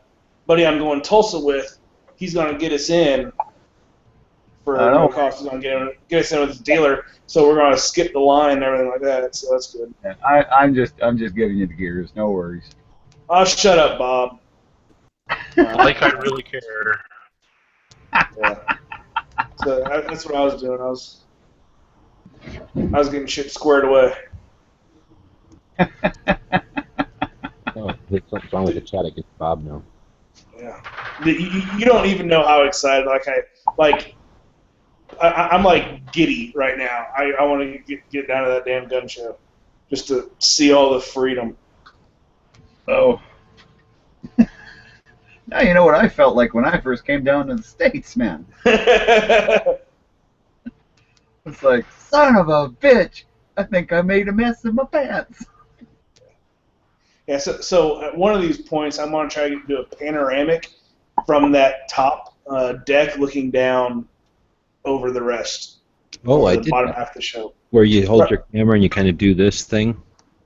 buddy I'm going to Tulsa with. He's going to get us in for no cost. He's going to get us in with his dealer. So we're going to skip the line and everything like that. So that's good. Yeah, I'm just giving you the gears. No worries. Oh, shut up, Bob. Like I really care. Yeah. So that's what I was doing. I was getting shit squared away. Oh, there's something wrong with the chat. I get Bob now. Yeah. You don't even know how excited I'm like giddy right now. I want to get down to that damn gun show just to see all the freedom. Oh. Now you know what I felt like when I first came down to the States, man. It's like, son of a bitch, I think I made a mess in my pants. Yeah, so at one of these points, I'm going to try to do a panoramic from that top deck looking down over the rest. Oh, I the did bottom that. half of the show. Where you hold your camera and you kind of do this thing?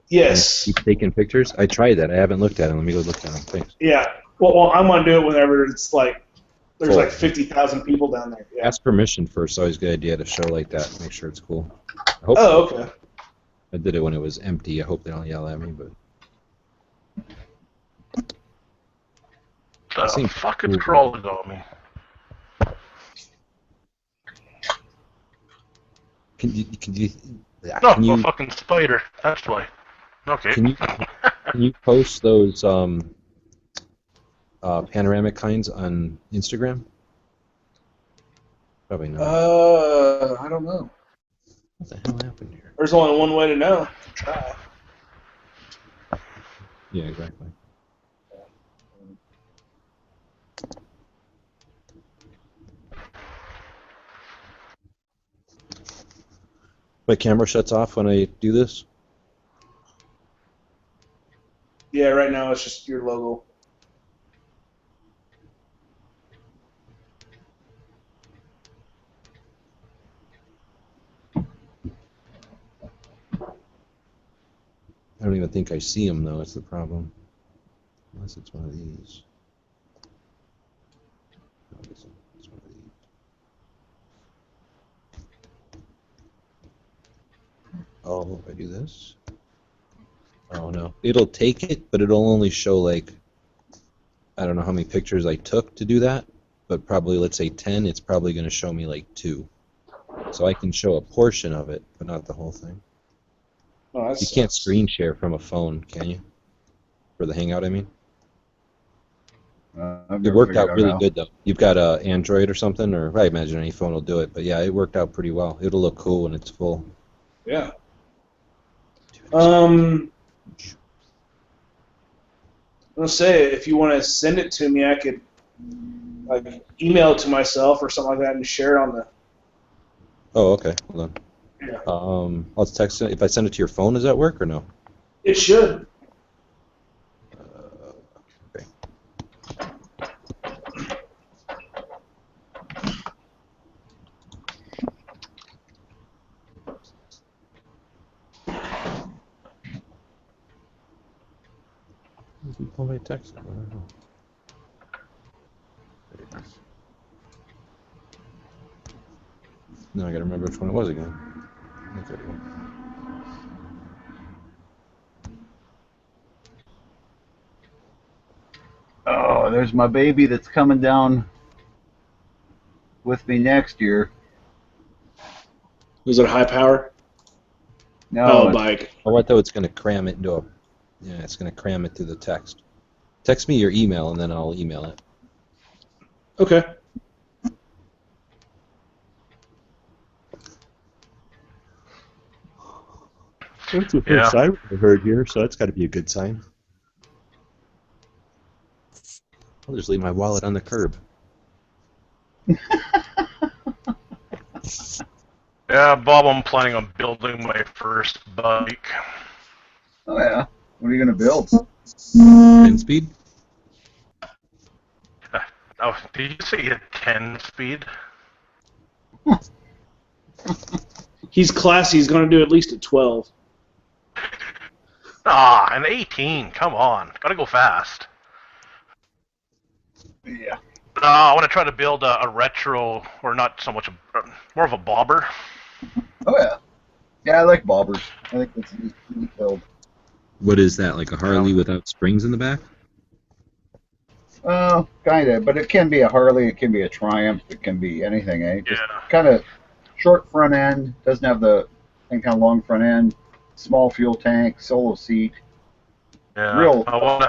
Yes. Keep taking pictures? I tried that. I haven't looked at it. Let me go look at it. Thanks. Yeah. Well, I'm going to do it whenever it's like, there's Cool. like 50,000 people down there. Yeah. Ask permission first. Always a good idea to show like that. Make sure it's cool. I hope Oh, okay. I did it when it was empty. I hope they don't yell at me, but. The fucking crawling on me. Can you No, a fucking spider. That's why. Okay. Can you post those panoramic kinds on Instagram? Probably not. I don't know. What the hell happened here? There's only one way to know. Try. Yeah, exactly. My camera shuts off when I do this? Yeah, right now it's just your logo. I don't even think I see them, though. That's the problem. Unless it's one of these. No, it isn't. It's one of these. Oh, if I do this? Oh, no. It'll take it, but it'll only show, like, I don't know how many pictures I took to do that, but probably, let's say 10, it's probably going to show me, like, 2. So I can show a portion of it, but not the whole thing. Oh, you can't screen share from a phone, can you? For the Hangout, I mean? It worked out really good, though. You've got a Android or something, or I imagine any phone will do it, but yeah, it worked out pretty well. It'll look cool when it's full. Yeah. I'll say, if you want to send it to me, I could like email it to myself or something like that and share it on the. Oh, okay. Hold on. Yeah. I'll text it. If I send it to your phone, does that work or no? It should. Okay. If you pull my text, I don't know. There it is. Now I gotta remember which one it was again. That's it. Oh, there's my baby that's coming down with me next year. Was it a high power? No. Bike. Oh, I thought it's gonna cram it into a. Yeah, it's gonna cram it through the text. Text me your email and then I'll email it. Okay. That's the first siren I heard here, so that's got to be a good sign. I'll just leave my wallet on the curb. Yeah, Bob, I'm planning on building my first bike. Oh yeah. What are you gonna build? 10 speed? Oh, did you say a 10 speed? He's classy. He's going to do at least a 12. Ah, an 18. Come on. Gotta go fast. Yeah. I want to try to build a retro, or not so much, more of a bobber. Oh yeah. Yeah, I like bobbers. I think it's a neat build. What is that, like a Harley without springs in the back? Kind of, but it can be a Harley, it can be a Triumph, it can be anything, eh? Just Yeah. kind of short front end, doesn't have the any kind of long front end, small fuel tank, solo seat. Yeah. Real. I want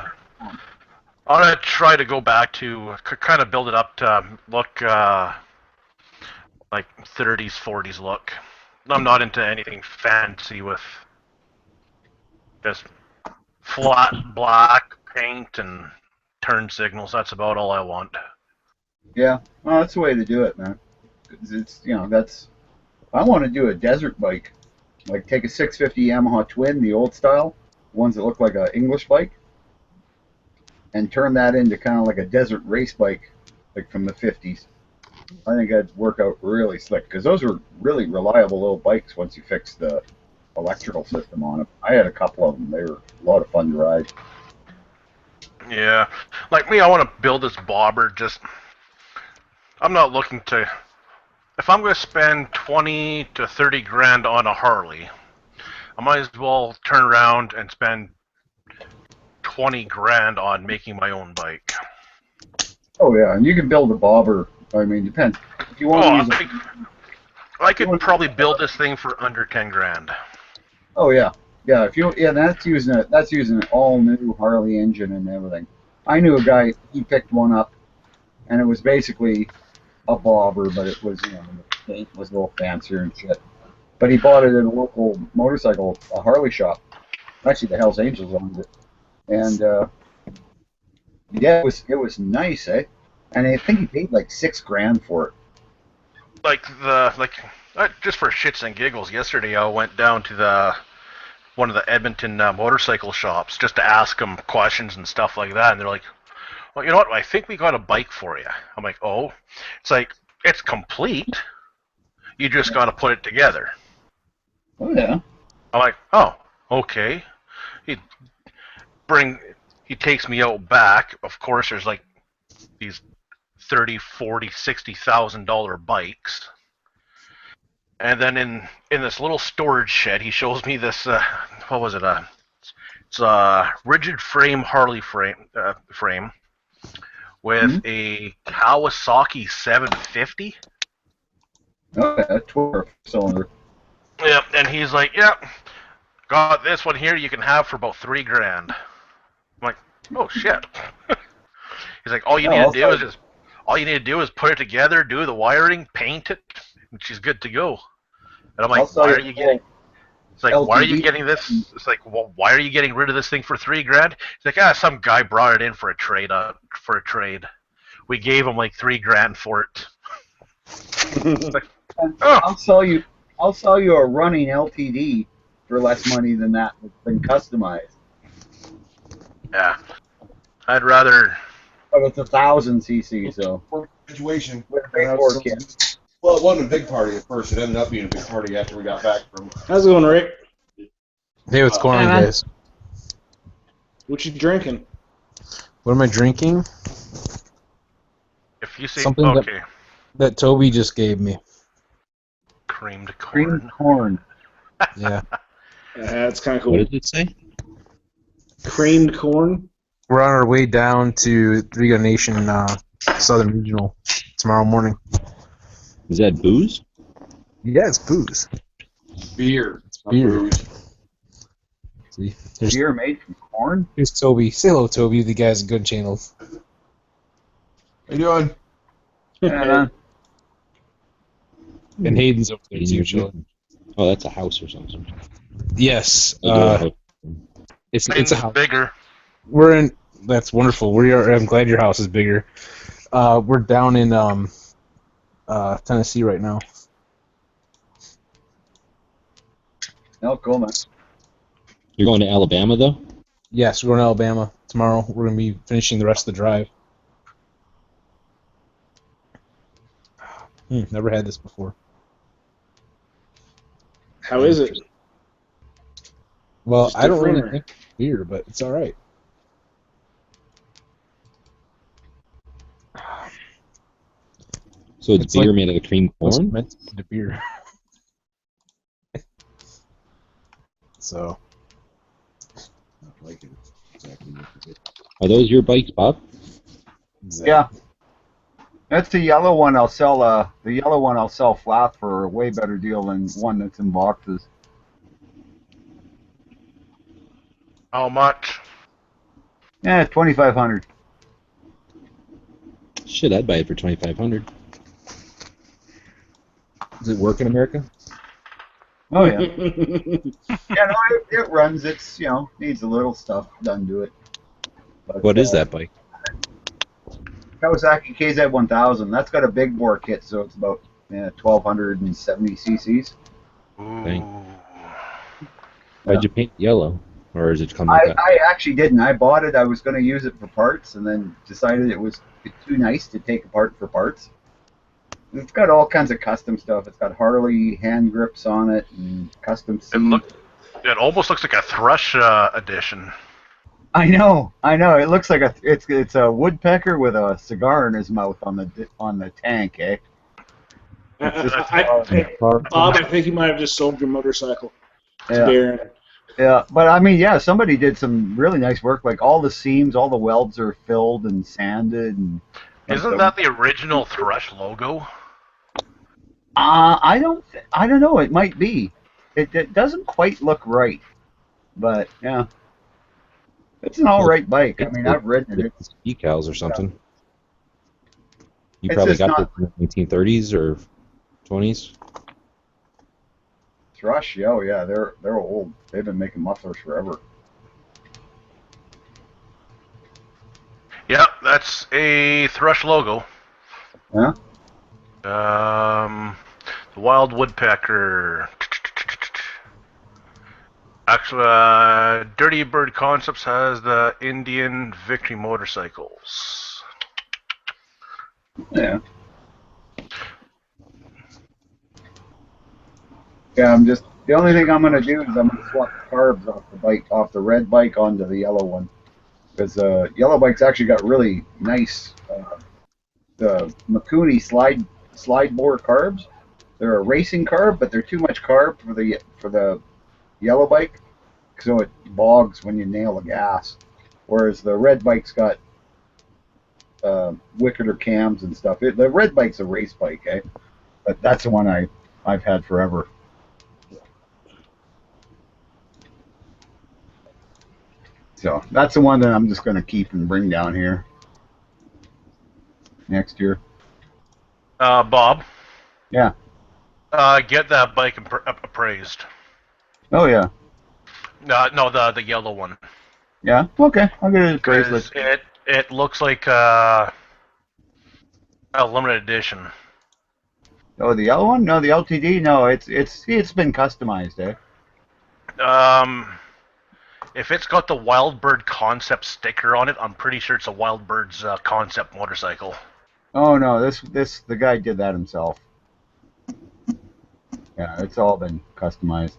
to try to go back to kind of build it up to look like 30s, 40s look. I'm not into anything fancy with just flat black paint and turn signals. That's about all I want. Yeah, well, that's the way to do it, man. It's that's. I want to do a desert bike, like take a 650 Yamaha Twin, the old style, ones that look like an English bike, and turn that into kind of like a desert race bike, like from the 50s. I think that'd work out really slick because those are really reliable little bikes once you fix the electrical system on them. I had a couple of them. They were a lot of fun to ride. Yeah, like me, I want to build this bobber. I'm not looking to. If I'm going to spend 20 to 30 grand on a Harley, I might as well turn around and spend 20 grand on making my own bike. Oh yeah, and you can build a bobber. I mean, depends. If you want to use I could probably build this thing for under 10 grand. Oh yeah, yeah. That's using an all new Harley engine and everything. I knew a guy. He picked one up, and it was basically a bobber, but it was the paint was a little fancier and shit. But he bought it at a local a Harley shop. Actually, the Hells Angels owned it, and yeah, it was nice, eh? And I think he paid like $6 grand for it. Just for shits and giggles, yesterday I went down to one of the Edmonton motorcycle shops just to ask them questions and stuff like that, and they're like, well, you know what, I think we got a bike for you. I'm like, oh? It's like, it's complete. You just got to put it together. Oh, yeah. I'm like, oh, okay. He takes me out back. Of course, there's like these $30,000, $40,000, $60,000 bikes. And then in this little storage shed, he shows me this, what was it? It's a rigid frame Harley frame with a Kawasaki 750. Oh, yeah, 12-cylinder. Yep, and he's like, yep, got this one here you can have for about $3 grand. I'm like, oh shit. He's like, all you need to do is put it together, do the wiring, paint it, and she's good to go. And I'm like, why are you getting? It's like, why are you getting this? It's like, well, why are you getting rid of this thing for $3 grand? It's like, some guy brought it in for a trade. We gave him like $3 grand for it. Like, oh. I'll sell you a running LTD for less money than that that's been customized. Yeah, I'd rather. But it's 1,000 cc, so. Situation. Well, it wasn't a big party at first. It ended up being a big party after we got back from. How's it going, Rick? Hey, what's going on, guys? What you drinking? What am I drinking? If you say something okay. that Toby just gave me. Creamed corn. Creamed corn. Yeah. That's kind of cool. What did it say? Creamed corn. We're on our way down to Three Gun Nation Southern Regional tomorrow morning. Is that booze? Yeah, it's booze. Beer. It's beer. Booze. See, beer made from corn? Here's Toby. Say hello, Toby. The guy's a good channel. How you doing? And Hayden's over there too, chilling. Oh, that's a house or something. Yes. It's Mine's a house. bigger. We're in. That's wonderful. We are. I'm glad your house is bigger. We're down in Tennessee right now. Oh, cool, man. You're going to Alabama, though? Yes, we're going to Alabama tomorrow. We're going to be finishing the rest of the drive. Never had this before. How is it? Well, Just I don't really different, or- think it's beer, but it's all right. So it's beer made out of cream corn? Meant to be beer. So. Are those your bikes, Bob? Yeah. That's the yellow one. I'll sell. The yellow one I'll sell flat for a way better deal than one that's in boxes. How much? Yeah, 2,500. Shit, I'd buy it for $2,500. Does it work in America? Oh yeah. Yeah, no, it runs. It's needs a little stuff done to it. But, What is that bike? Kawasaki KZ1000. That's got a big bore kit, so it's about 1,270 cc's. Dang. Why'd you paint yellow? Or is it come like that? I actually didn't. I bought it. I was going to use it for parts, and then decided it was too nice to take apart for parts. It's got all kinds of custom stuff. It's got Harley hand grips on it and custom seats. It almost looks like a Thrush edition. I know. It looks like it's a woodpecker with a cigar in his mouth on the tank, eh? Bob, I think you might have just sold your motorcycle to Yeah. Darren. Yeah, but I mean, yeah, somebody did some really nice work. Like all the seams, all the welds are filled and sanded. And Isn't that the original Thrush logo? I don't know. It might be. It doesn't quite look right, but yeah, it's an all right bike. I mean, I've ridden it. It's decals or something. You It's probably just got not- this in the 1930s or 20s. Thrush, yeah, they're old. They've been making mufflers forever. Yep, that's a Thrush logo. Yeah. The Wild Woodpecker. Actually, Dirty Bird Concepts has the Indian Victory motorcycles. Yeah. Yeah, the only thing I'm gonna do is I'm gonna swap the carbs off the red bike onto the yellow one, because yellow bike's actually got really nice the Mikuni slide bore carbs. They're a racing carb, but they're too much carb for the yellow bike, so it bogs when you nail the gas. Whereas the red bike's got wickeder cams and stuff. The red bike's a race bike, eh? But that's the one I've had forever. So that's the one that I'm just going to keep and bring down here next year. Bob, Yeah. get that bike appraised. Oh yeah. No, the yellow one. Yeah. Okay. I'll get it appraised. 'Cause it looks like a limited edition. Oh, the yellow one? No, the LTD. No, it's been customized, eh? If it's got the Wild Bird Concept sticker on it, I'm pretty sure it's a Wild Bird's concept motorcycle. Oh no, the guy did that himself. Yeah, it's all been customized.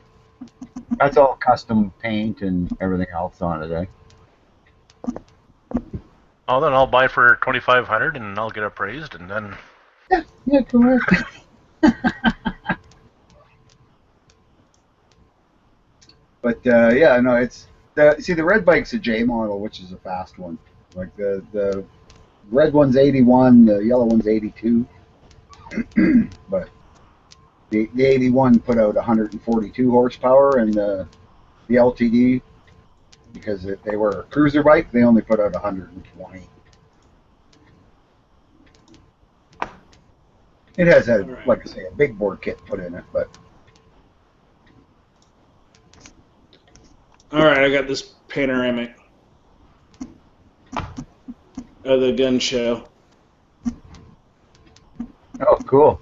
That's all custom paint and everything else on it, eh? Oh, then I'll buy it for $2,500 and I'll get it appraised, and then. Yeah, correct. But yeah, no, it's the red bike's a J model, which is a fast one. Like the red one's 81, the yellow one's 82. But the 81 put out 142 horsepower, and the LTD, because they were a cruiser bike, they only put out 120. It has like I say, a big bore kit put in it, but All right, I got this panoramic of the gun show. Oh, cool.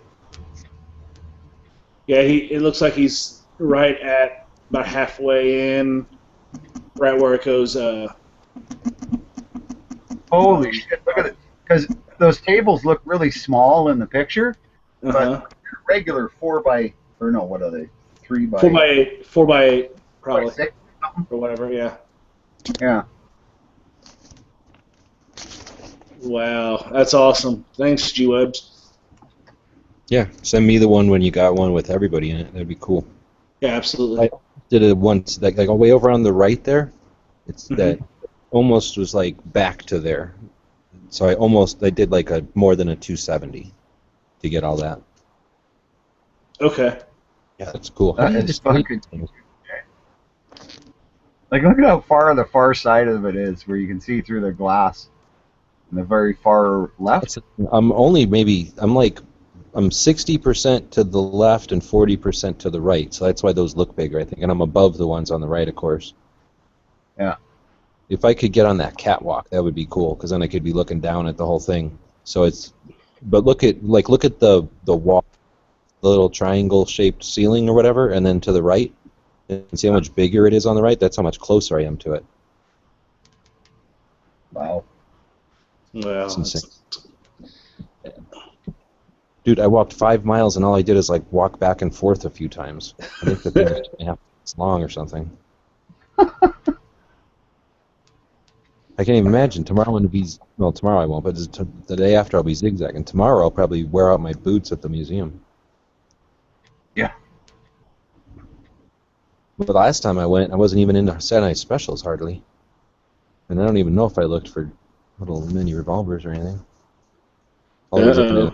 Yeah, it looks like he's right at about halfway in, right where it goes. Holy shit! Look at it, because those tables look really small in the picture, but regular 4 by, or no, what are they? 3 by 4 by 8, probably 6 or whatever. Yeah. Yeah. Wow, that's awesome. Thanks, G-Webs. Yeah, send me the one when you got one with everybody in it. That'd be cool. Yeah, absolutely. I did it once, like way over on the right there. It's that almost was like back to there. So I did like a more than a 270 to get all that. Okay. Yeah, that's cool. That is fucking. Like, look at how far the far side of it is, where you can see through the glass. In the very far left. I'm 60% to the left and 40% to the right, so that's why those look bigger, I think. And I'm above the ones on the right, of course. Yeah. If I could get on that catwalk, that would be cool, because then I could be looking down at the whole thing. So it's, but look at the wall, the little triangle-shaped ceiling or whatever, and then to the right, and see how much bigger it is on the right. That's how much closer I am to it. Wow. Well, it's insane. Dude, I walked 5 miles and all I did is like walk back and forth a few times. I think the thing was 2.5 minutes long or something. I can't even imagine. Tomorrow I'm going to be, well, tomorrow I won't, but the day after I'll be zigzagging. Tomorrow I'll probably wear out my boots at the museum. Yeah. But the last time I went, I wasn't even into Saturday Night Specials hardly. And I don't even know if I looked for little mini revolvers or anything. All I was looking at.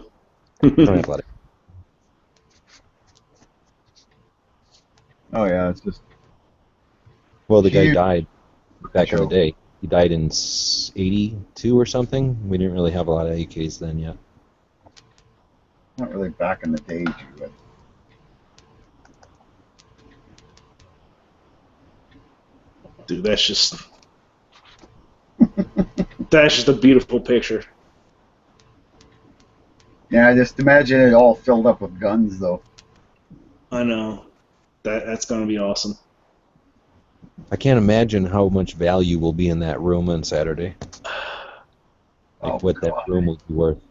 Oh yeah, it's just. Well, the guy died back in the day. He died in '82 or something. We didn't really have a lot of AKs then yet. Not really back in the day, but. Dude, that's just a beautiful picture. Yeah, I just imagine it all filled up with guns, though. I know. That's going to be awesome. I can't imagine how much value will be in that room on Saturday. Like what that room will be worth.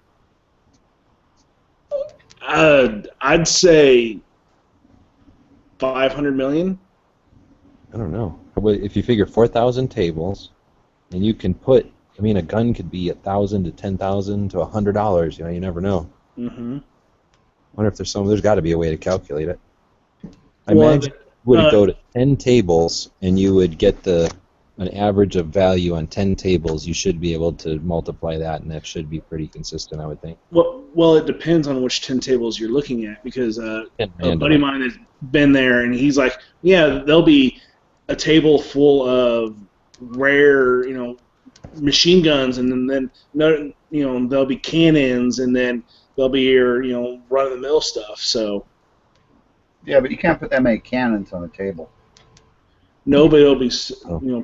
I'd say 500 million. I don't know. If you figure 4,000 tables, and you can put, I mean, a gun could be $1,000 to $10,000 to $100. You know, you never know. Mm-hmm. I wonder if there's got to be a way to calculate it. I imagine would it go to 10 tables and you would get an average of value on 10 tables, you should be able to multiply that, and that should be pretty consistent, I would think. Well, it depends on which 10 tables you're looking at, because a buddy of mine has been there, and he's like, yeah, there'll be a table full of rare, machine guns, and then there'll be cannons, and then there'll be your, run-of-the-mill stuff. So. Yeah, but you can't put that many cannons on a table. Nobody will be,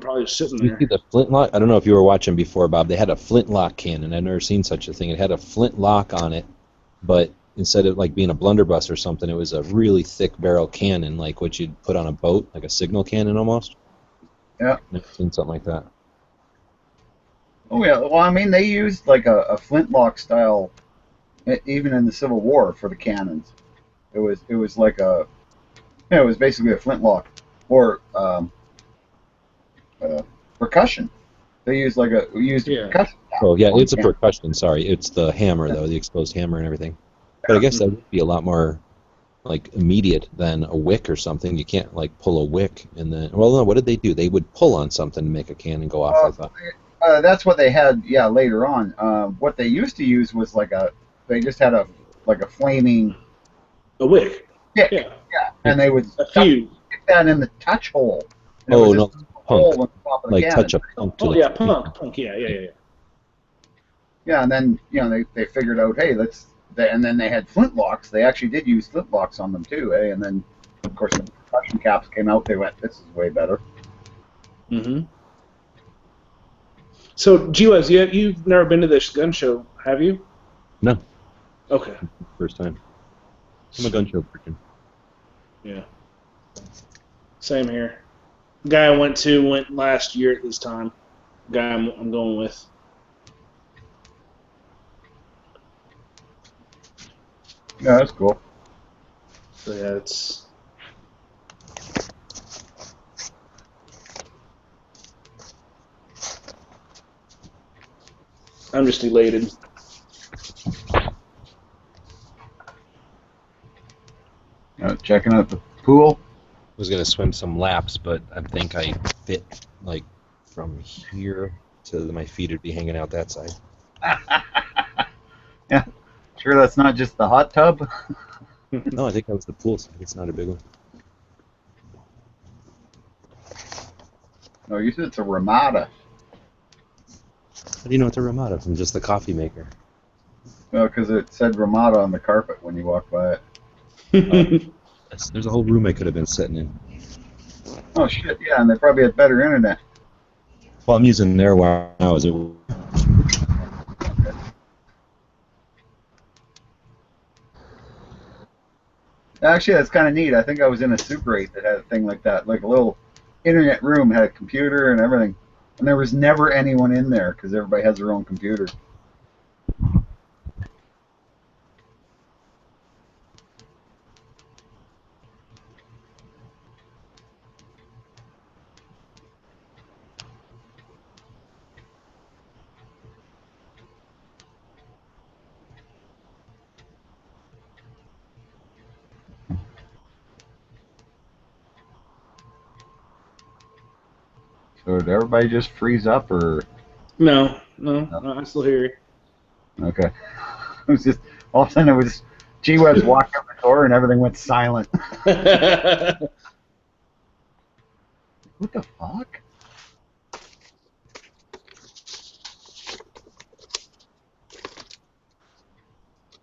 probably sitting there. You see the flintlock? I don't know if you were watching before, Bob. They had a flintlock cannon. I've never seen such a thing. It had a flintlock on it, but instead of like being a blunderbuss or something, it was a really thick barrel cannon, like what you'd put on a boat, like a signal cannon almost. Yeah. I've never seen something like that. Oh yeah. Well, I mean, they used like a flintlock style, even in the Civil War, for the cannons. It was like it was basically a flintlock, or percussion. They used percussion. Oh yeah, it's a percussion. Sorry, it's the hammer though, the exposed hammer and everything. But I guess that would be a lot more like immediate than a wick or something. You can't like pull a wick and then. Well, no. What did they do? They would pull on something to make a cannon go off. I thought. That's what they had. Yeah, later on. What they used to use was they just had a flaming. A wick. Yeah. And they would stick that in the touch hole. Oh no, punk. Like touch a punk to the punk. Yeah. Yeah, and then they figured out, hey, and then they had flintlocks. They actually did use flintlocks on them too, eh? And then of course when the percussion caps came out, they went, this is way better. Mm-hmm. So, G-Webs, you've never been to this gun show, have you? No. Okay. First time. I'm a gun show freaking. Yeah. Same here. The guy I went last year at this time. The guy I'm going with. Yeah, that's cool. So yeah, it's. I'm just elated. Checking out the pool. I was gonna swim some laps, but I think I fit like from here to my feet would be hanging out that side. Yeah. Sure, that's not just the hot tub. No, I think that was the pool side. It's not a big one. No, you said it's a Ramada. How do you know it's a Ramada from just the coffee maker? Well, because it said Ramada on the carpet when you walked by it. There's a whole room I could have been sitting in. Oh shit! Yeah, and they probably had better internet. Well, I'm using their wire now. Is it? Actually, that's kind of neat. I think I was in a Super 8 that had a thing like that, like a little internet room, had a computer and everything, and there was never anyone in there because everybody has their own computer. So did everybody just freeze up, or? No, I'm still here. Okay. It was just all of a sudden it was G-Webs walked out the door and everything went silent. What the fuck?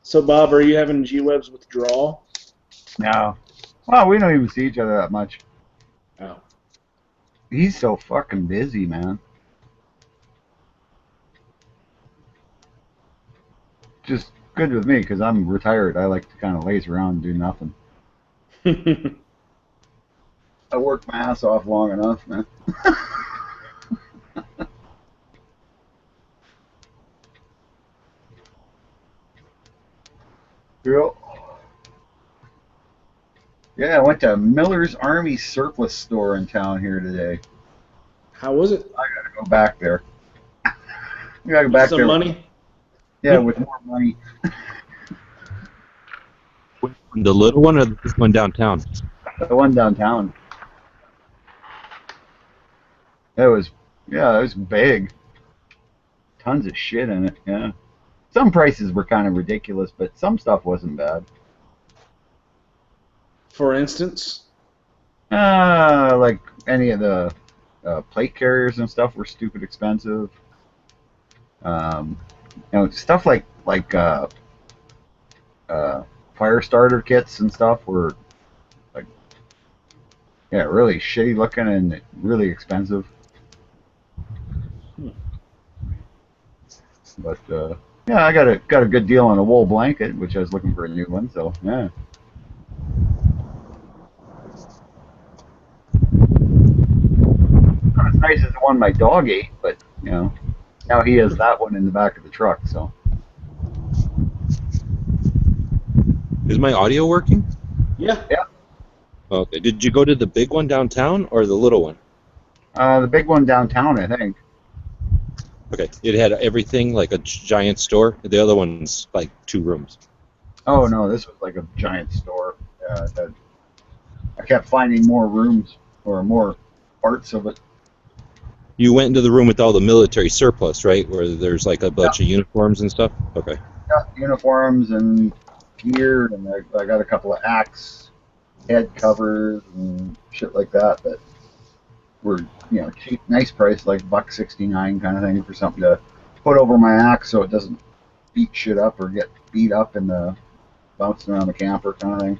So, Bob, are you having G-Webs withdrawal? No. Well, we don't even see each other that much. Oh. He's so fucking busy, man. Just good with me because I'm retired. I like to kind of laze around and do nothing. I worked my ass off long enough, man. Yep. Yeah, I went to Miller's Army Surplus store in town here today. How was it? I gotta go back there. I gotta go back Some there. money? Yeah, with more money. The little one or this one downtown? The one downtown. It was big. Tons of shit in it, yeah. Some prices were kind of ridiculous, but some stuff wasn't bad. For instance? Like any of the plate carriers and stuff were stupid expensive. Stuff like fire starter kits and stuff were like, yeah, really shitty looking and really expensive. But yeah, I got a good deal on a wool blanket, which I was looking for a new one. So yeah. Not as nice as the one my dog ate, but now he has that one in the back of the truck. So. Is my audio working? Yeah. Yeah. Okay. Did you go to the big one downtown or the little one? The big one downtown, I think. Okay. It had everything like a giant store. The other one's like 2 rooms. Oh no, this was like a giant store. Yeah, I kept finding more rooms or more parts of it. You went into the room with all the military surplus, right? Where there's like a bunch of uniforms and stuff? Okay. Yeah, uniforms and gear, and I got a couple of axe head covers and shit like that were, cheap, nice price, like $1.69 kind of thing for something to put over my axe so it doesn't beat shit up or get beat up in the bouncing around the camper kind of thing.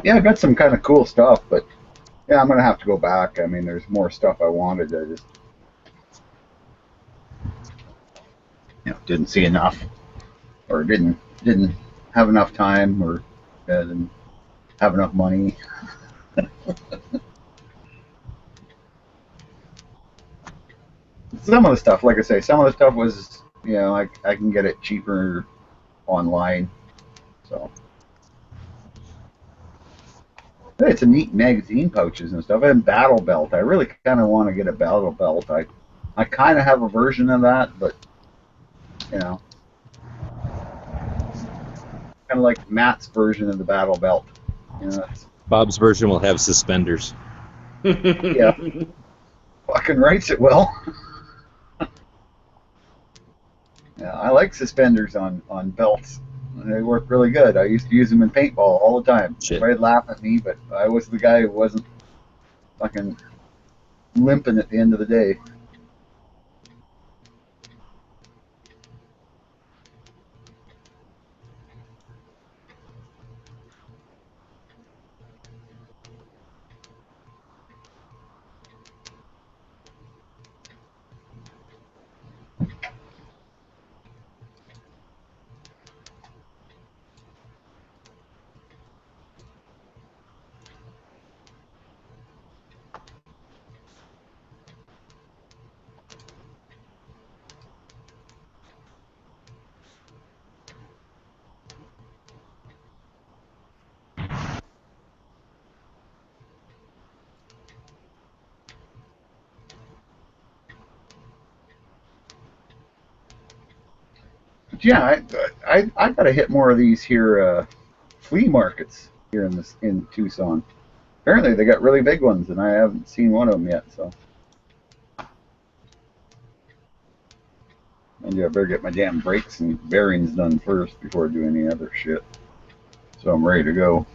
Yeah, I got some kind of cool stuff, but yeah, I'm gonna have to go back. I mean, there's more stuff I wanted. I just, didn't see enough, or didn't have enough time, or didn't have enough money. Some of the stuff, like I say, some of the stuff was, I can get it cheaper online. So it's a neat magazine pouches and stuff. And battle belt. I really kind of want to get a battle belt. I kind of have a version of that, but kind of like Matt's version of the battle belt. Bob's version will have suspenders. Yeah, fucking rights it will. Yeah, I like suspenders on belts. They work really good. I used to use them in paintball all the time. Everybody'd laugh at me, but I was the guy who wasn't fucking limping at the end of the day. Yeah, I got to hit more of these here flea markets here in Tucson. Apparently they got really big ones, and I haven't seen one of them yet. So, and I better get my damn brakes and bearings done first before I do any other shit. So I'm ready to go.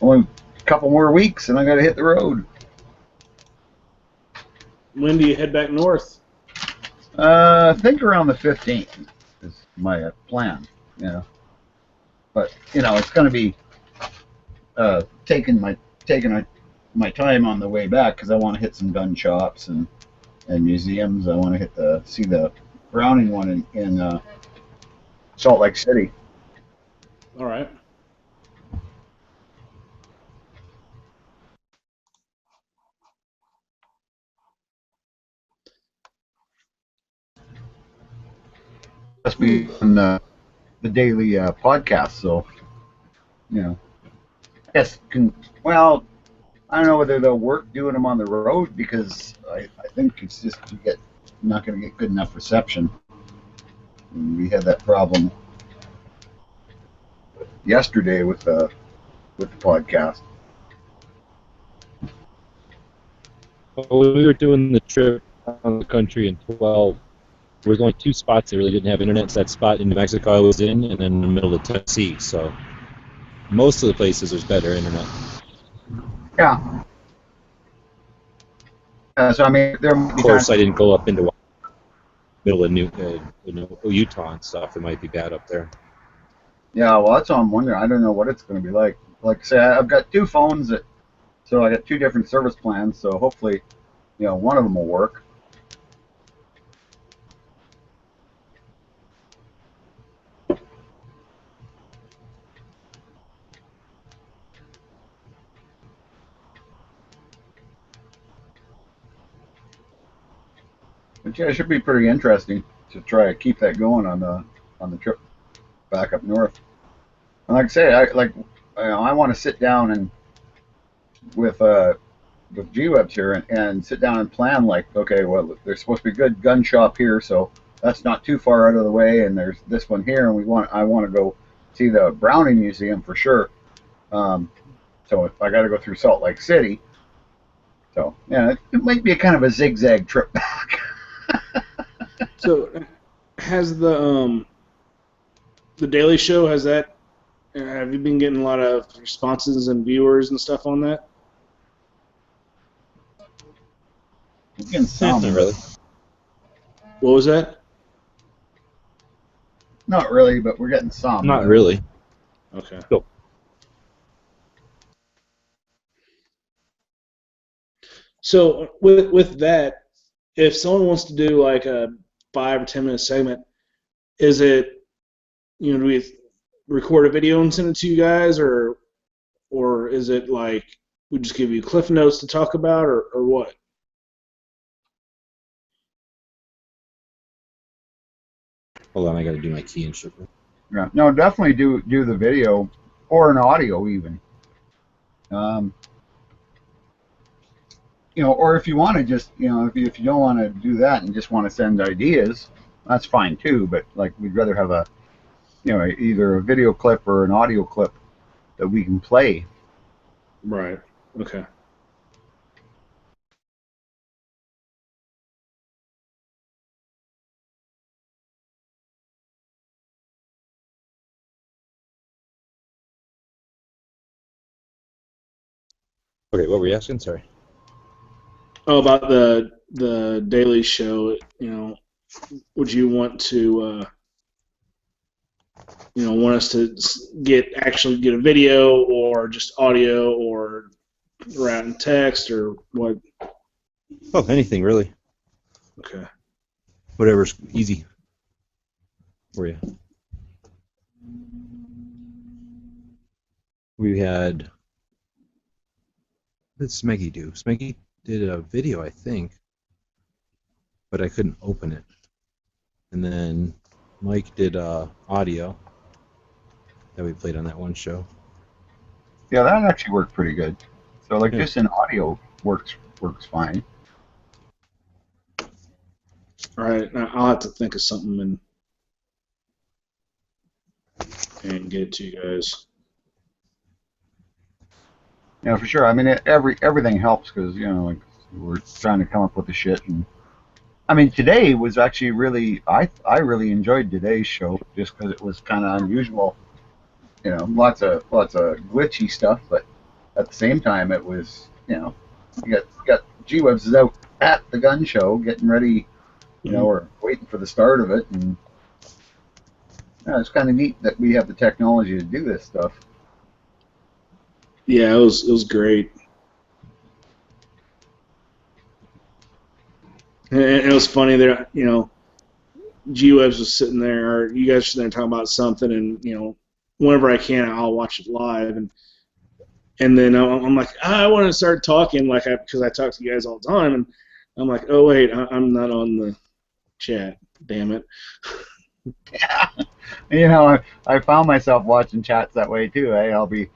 Only a couple more weeks, and I got to hit the road. When do you head back north? I think around the 15th is my plan. But it's going to be taking my time on the way back because I want to hit some gun shops and museums. I want to see the Browning one in Salt Lake City. All right. Must be on the daily podcast, so I guess I don't know whether they'll work doing them on the road because I think it's just not going to get good enough reception. And we had that problem yesterday with the podcast. When we were doing the trip around the country in 12, there was only 2 spots that really didn't have internet. It's that spot in New Mexico I was in, and then in the middle of Tennessee. So most of the places there's better internet. Yeah. So I mean, of course, I didn't go up into middle of Utah and stuff. It might be bad up there. Yeah, well, that's what I'm wondering. I don't know what it's going to be like. Like I say, I've got 2 phones so I got 2 different service plans. So hopefully, one of them will work. But yeah, it should be pretty interesting to try to keep that going on the trip back up north. And like I say, I want to sit down and with G-Webs here and sit down and plan okay, well, there's supposed to be a good gun shop here, so that's not too far out of the way, and there's this one here, and I want to go see the Browning Museum for sure. So if I got to go through Salt Lake City, so yeah, it might be a kind of a zigzag trip back. So, has the Daily Show, have you been getting a lot of responses and viewers and stuff on that? Getting some. Not really. What was that? Not really, but we're getting some. Not really. Okay. Cool. So with that, if someone wants to do like a 5 or 10 minute segment, is it, do we record a video and send it to you guys, or is it like we just give you cliff notes to talk about, or what? Hold on, I got to do my key and shit. Yeah, no, definitely do the video or an audio even. Or if you want to just, if you don't want to do that and just want to send ideas, that's fine too. But like, we'd rather have a, either a video clip or an audio clip that we can play. Right. Okay. Okay, what were you asking? Sorry. Oh, about the Daily Show. Would you want to, want us to actually get a video, or just audio, or write in text, or what? Oh, anything really. Okay. Whatever's easy for you. We had. What did Smeggy do? Smeggy did a video, I think, but I couldn't open it. And then Mike did audio that we played on that one show. Yeah, that actually worked pretty good. So like, Yeah. just in audio works fine. All right. Now I'll have to think of something and get it to you guys. Yeah, for sure. I mean, everything helps because like, we're trying to come up with the shit. And I mean, today was actually really, I really enjoyed today's show just because it was kind of unusual. Lots of glitchy stuff, but at the same time, it was, you got G-Webs is out at the gun show getting ready, or waiting for the start of it, and it's kind of neat that we have the technology to do this stuff. Yeah, it was great. And it was funny there, G-Webs was sitting there, or you guys were sitting there talking about something, and, whenever I can, I'll watch it live, and then I'm like, I want to start talking, because I talk to you guys all the time, and I'm like, oh wait, I'm not on the chat, damn it. Yeah. I found myself watching chats that way too. I'll be,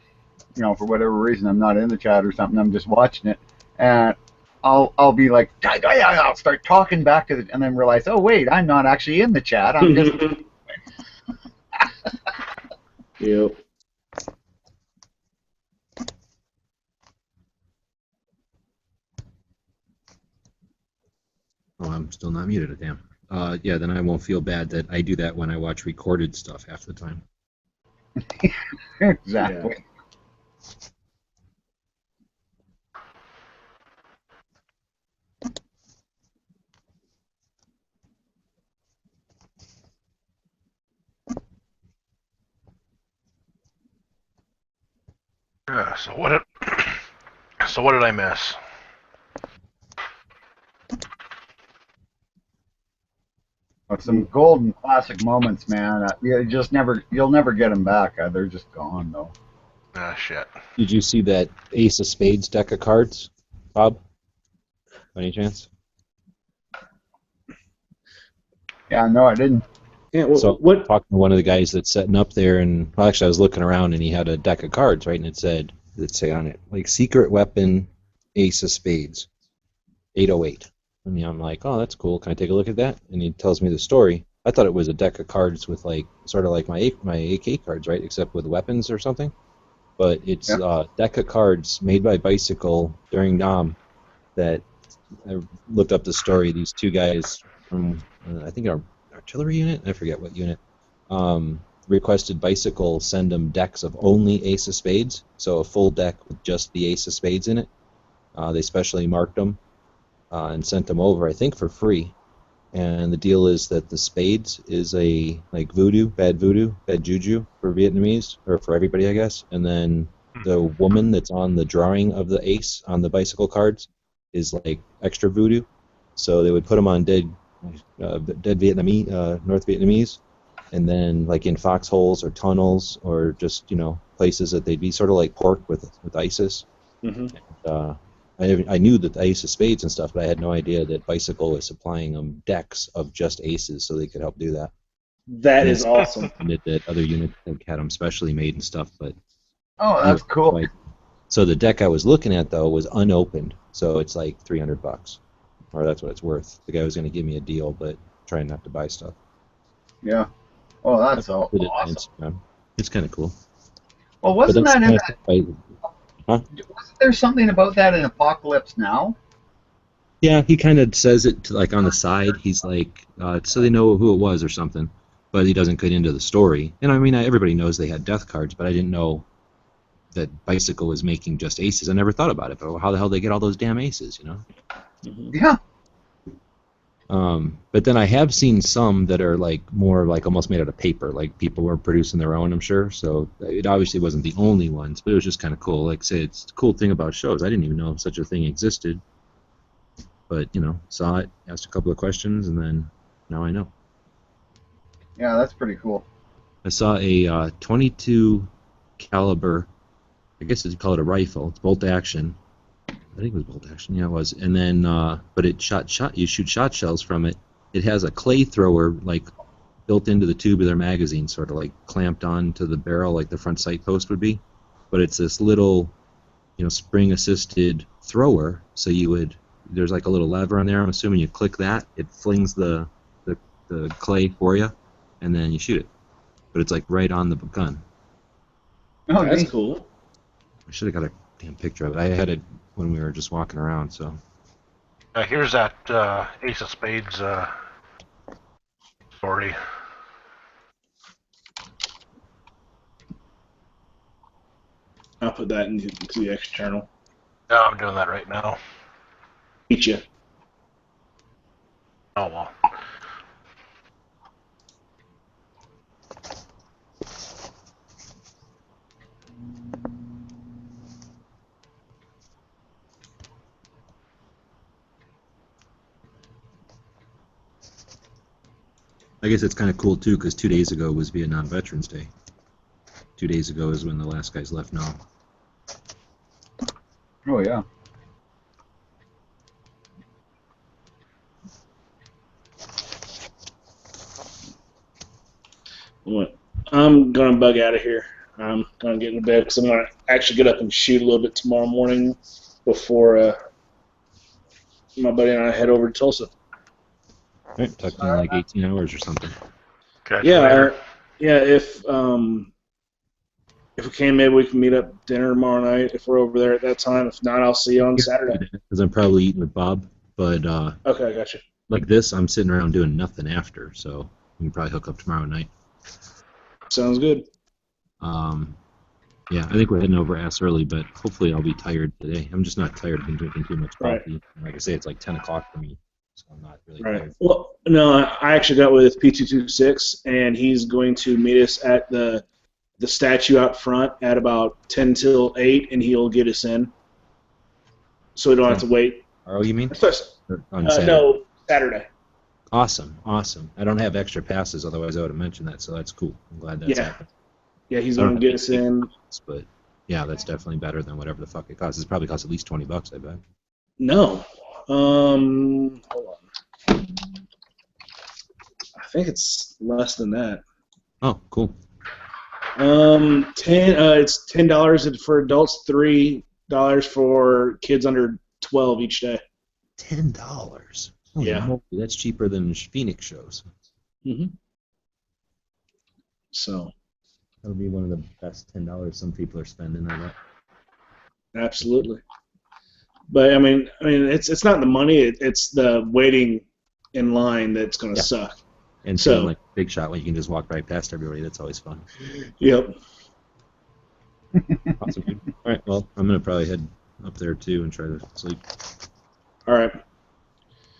for whatever reason, I'm not in the chat or something, I'm just watching it, and I'll be like, I'll start talking back to and then realize, oh wait, I'm not actually in the chat. I'm just. Yep. Oh, I'm still not muted. Damn. Yeah, then I won't feel bad that I do that when I watch recorded stuff half the time. Exactly. Yeah. So what did I miss? Some golden classic moments, man. You'll never get them back. They're just gone, though. Ah, shit. Did you see that Ace of Spades deck of cards, Bob? By any chance? Yeah, no, I didn't. Yeah, talking to one of the guys that's setting up there, and well, actually, I was looking around, and he had a deck of cards, right, and it'd say on it, like, secret weapon, Ace of Spades, 808. I mean, I'm like, oh, that's cool. Can I take a look at that? And he tells me the story. I thought it was a deck of cards with, like, sort of like my AK cards, right, except with weapons or something. But it's a deck of cards made by Bicycle during NAM that I looked up the story. These two guys from, I think, our artillery unit, I forget what unit, requested Bicycle send them decks of only Ace of Spades, so a full deck with just the Ace of Spades in it. They specially marked them and sent them over, I think, for free. And the deal is that the spades is a, like, bad juju for Vietnamese, or for everybody, I guess. And then the woman that's on the drawing of the ace on the Bicycle cards is like extra voodoo. So they would put them on dead Vietnamese, North Vietnamese, and then like in foxholes or tunnels or just places that they'd be sort of like pork with ISIS. Mm-hmm. I knew that the Ace of Spades and stuff, but I had no idea that Bicycle was supplying them decks of just aces so they could help do that. That is awesome. That other units had them specially made and stuff, but Oh, that's cool. so the deck I was looking at though was unopened, so it's like $300, or that's what it's worth. The guy was going to give me a deal, but trying not to buy stuff. Yeah. Oh, that's all Put it on awesome. Instagram. It's kind of cool. Well, wasn't But that that's in kind of stuff Wasn't there something about that in Apocalypse Now? Yeah, he kind of says it like on the side. He's like, so they know who it was or something, but he doesn't get into the story. And I mean, everybody knows they had death cards, but I didn't know that Bicycle was making just aces. I never thought about it, but how the hell did they get all those damn aces, Yeah. But then I have seen some that are like more like almost made out of paper, like people were producing their own, I'm sure. So it obviously wasn't the only ones, but it was just kind of cool. Like I say, it's the cool thing about shows. I didn't even know such a thing existed. But, saw it, asked a couple of questions, and then now I know. Yeah, that's pretty cool. I saw a 22 caliber, I guess you'd call it a rifle. It's bolt action. I think it was bolt action. Yeah, it was. And then, but it you shoot shot shells from it. It has a clay thrower, like, built into the tubular magazine, sort of like clamped onto the barrel, like the front sight post would be. But it's this little, spring-assisted thrower. So there's like a little lever on there. I'm assuming you click that, it flings the clay for you, and then you shoot it. But it's like right on the gun. Oh, that's cool. I should have got a damn picture of it. I had it when we were just walking around. So here's that Ace of Spades story. I'll put that into the external. Yeah, I'm doing that right now. Eat you. Oh well. I guess it's kind of cool too, because 2 days ago was Vietnam Veterans Day. 2 days ago is when the last guys left Nam. Oh, yeah. I'm going to bug out of here. I'm going to get into bed because I'm going to actually get up and shoot a little bit tomorrow morning before my buddy and I head over to Tulsa. Right, talking like 18 hours or something. Yeah, if we can, maybe we can meet up dinner tomorrow night if we're over there at that time. If not, I'll see you on Saturday. Because I'm probably eating with Bob, but okay, I got you. Like this, I'm sitting around doing nothing after, so we can probably hook up tomorrow night. Sounds good. Yeah, I think we're heading over ass early, but hopefully I'll be tired today. I'm just not tired. I've been drinking too much coffee. Right. Like I say, it's like 10 o'clock for me, so I'm not really tired. Well, no, I actually got with P226, and he's going to meet us at the statue out front at about 10 till 8, and he'll get us in, so we don't have to wait. Oh, you mean? On Saturday? No, Saturday. Awesome. I don't have extra passes, otherwise I would have mentioned that, so that's cool. I'm glad that's happened. Yeah, he's going to get us in. But yeah, that's definitely better than whatever the fuck it costs. It probably costs at least $20, I bet. No. Hold on. I think it's less than that. Oh, cool. It's $10 for adults, $3 for kids under 12 each day. $10. Oh, Yeah. moly, that's cheaper than Phoenix shows. Mm-hmm. So. That'll be one of the best $10 some people are spending on that. Absolutely. But I mean, it's not the money; it's the waiting in line that's going to suck. And so, like Big Shot, when you can just walk right past everybody, that's always fun. Yep. Awesome, dude. All right, well, I'm gonna probably head up there too and try to sleep. All right.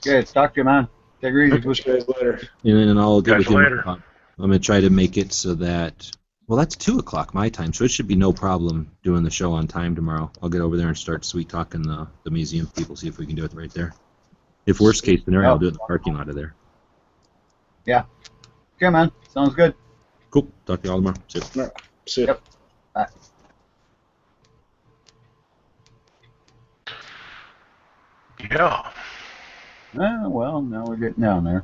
Good. Talk to you, man. Take it easy. Push you guys later. And then I'll get Catch with you you. later. I'm gonna try to make it so that Well, that's 2 o'clock my time, so it should be no problem doing the show on time tomorrow. I'll get over there and start sweet talking the museum people, see if we can do it right there. If worst case scenario, I'll do it in the parking lot of there. Yeah. Okay, man. Sounds good. Cool. Talk to you all tomorrow. See you. See ya. Yep. Bye. Yeah. Well, now we're getting down there.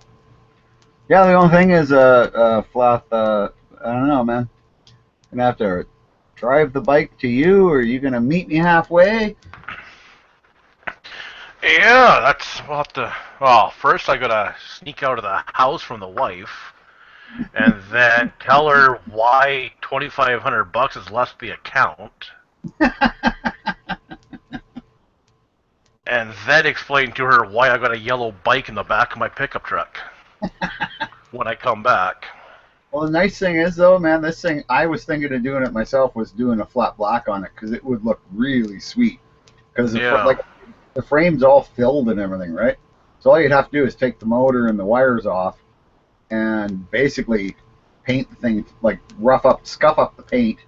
Yeah, the only thing is, Floth, I don't know, man. Gonna have to drive the bike to you, or are you gonna meet me halfway? Yeah, that's we'll have to. Well, first I gotta sneak out of the house from the wife, and then tell her why $2,500 has left the account, and then explain to her why I got a yellow bike in the back of my pickup truck when I come back. Well, the nice thing is, though, man, this thing, I was thinking of doing it myself, was doing a flat black on it, because it would look really sweet. Because like the frame's all filled and everything, right? So all you'd have to do is take the motor and the wires off, and basically paint the thing, like scuff up the paint,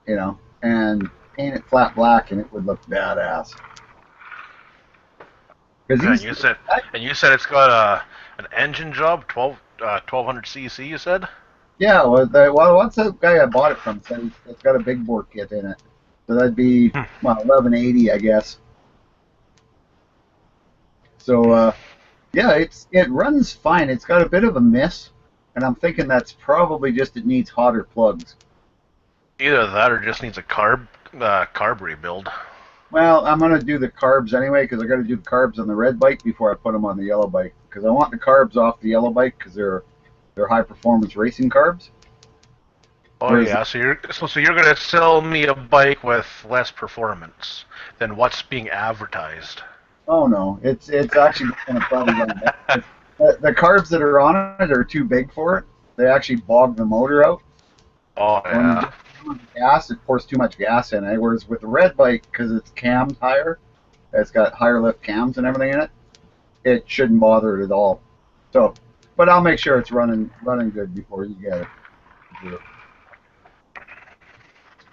you know, and paint it flat black, and it would look badass. And you said it's got an engine job, 1200 cc. You said? Yeah. Well, what's the guy I bought it from said it's got a big bore kit in it, so that'd be 1180, I guess. So yeah, it runs fine. It's got a bit of a miss, and I'm thinking that's probably just it needs hotter plugs. Either that or just needs a carb rebuild. Well, I'm going to do the carbs anyway, because I got to do the carbs on the red bike before I put them on the yellow bike, because I want the carbs off the yellow bike because they're high performance racing carbs. Oh yeah, so you're going to sell me a bike with less performance than what's being advertised. Oh no, it's actually going to probably run better. The carbs that are on it are too big for it. They actually bog the motor out. Oh yeah. Gas, it pours too much gas in it. Whereas with the red bike, because it's cammed higher, it's got higher lift cams and everything in it, it shouldn't bother it at all. So, but I'll make sure it's running good before you get it.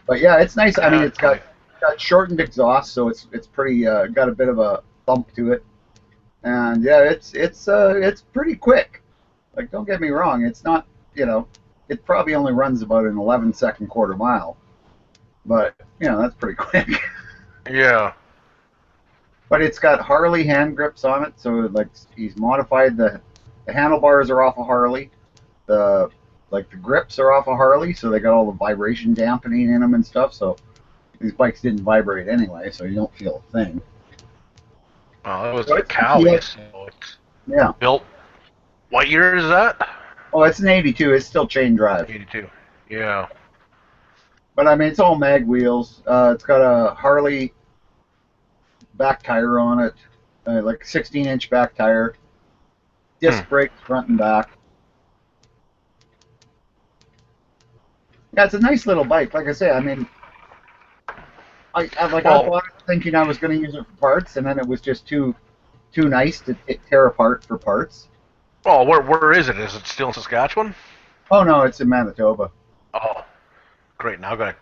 But yeah, it's nice. I mean, it's got shortened exhaust, so it's pretty got a bit of a thump to it, and yeah, it's pretty quick. Like, don't get me wrong, it's not, you know. It probably only runs about an 11-second quarter mile, but you know that's pretty quick. Yeah. But it's got Harley hand grips on it, so like he's modified the handlebars are off of Harley, the grips are off of Harley, so they got all the vibration dampening in them and stuff. So these bikes didn't vibrate anyway, so you don't feel a thing. Oh, it was a Cowie. Yeah. Built. What year is that? Oh, it's an 82. It's still chain drive. 82. Yeah. But I mean, it's all mag wheels. It's got a Harley back tire on it, like a 16-inch back tire. Disc brakes front and back. Yeah, it's a nice little bike. Like I say, I mean, I bought it thinking I was going to use it for parts, and then it was just too nice to tear apart for parts. Oh, where is it? Is it still in Saskatchewan? Oh no, it's in Manitoba. Oh, great. Now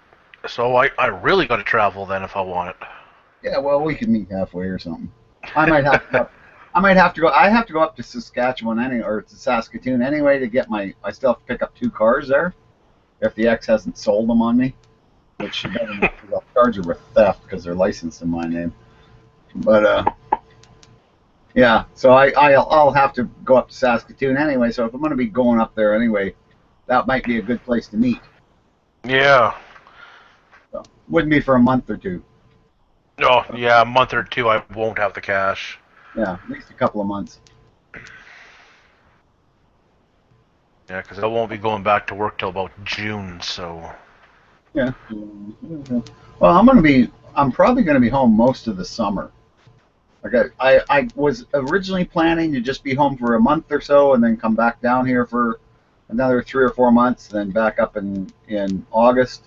so I really got to travel then if I want it. Yeah, well, we can meet halfway or something. I might have to. I have to go up to Saskatchewan or to Saskatoon anyway to get I still have to pick up 2 cars there. If the ex hasn't sold them on me, which she doesn't, because I'll charge her with theft because they're licensed in my name. But yeah, so I'll have to go up to Saskatoon anyway, so if I'm going to be going up there anyway, that might be a good place to meet. Yeah. So, wouldn't be for a month or 2. Oh, yeah, a month or 2 I won't have the cash. Yeah, at least a couple of months. Yeah, because I won't be going back to work till about June, so... Yeah. Well, I'm probably going to be home most of the summer. Like I was originally planning to just be home for a month or so and then come back down here for another 3 or 4 months, then back up in August.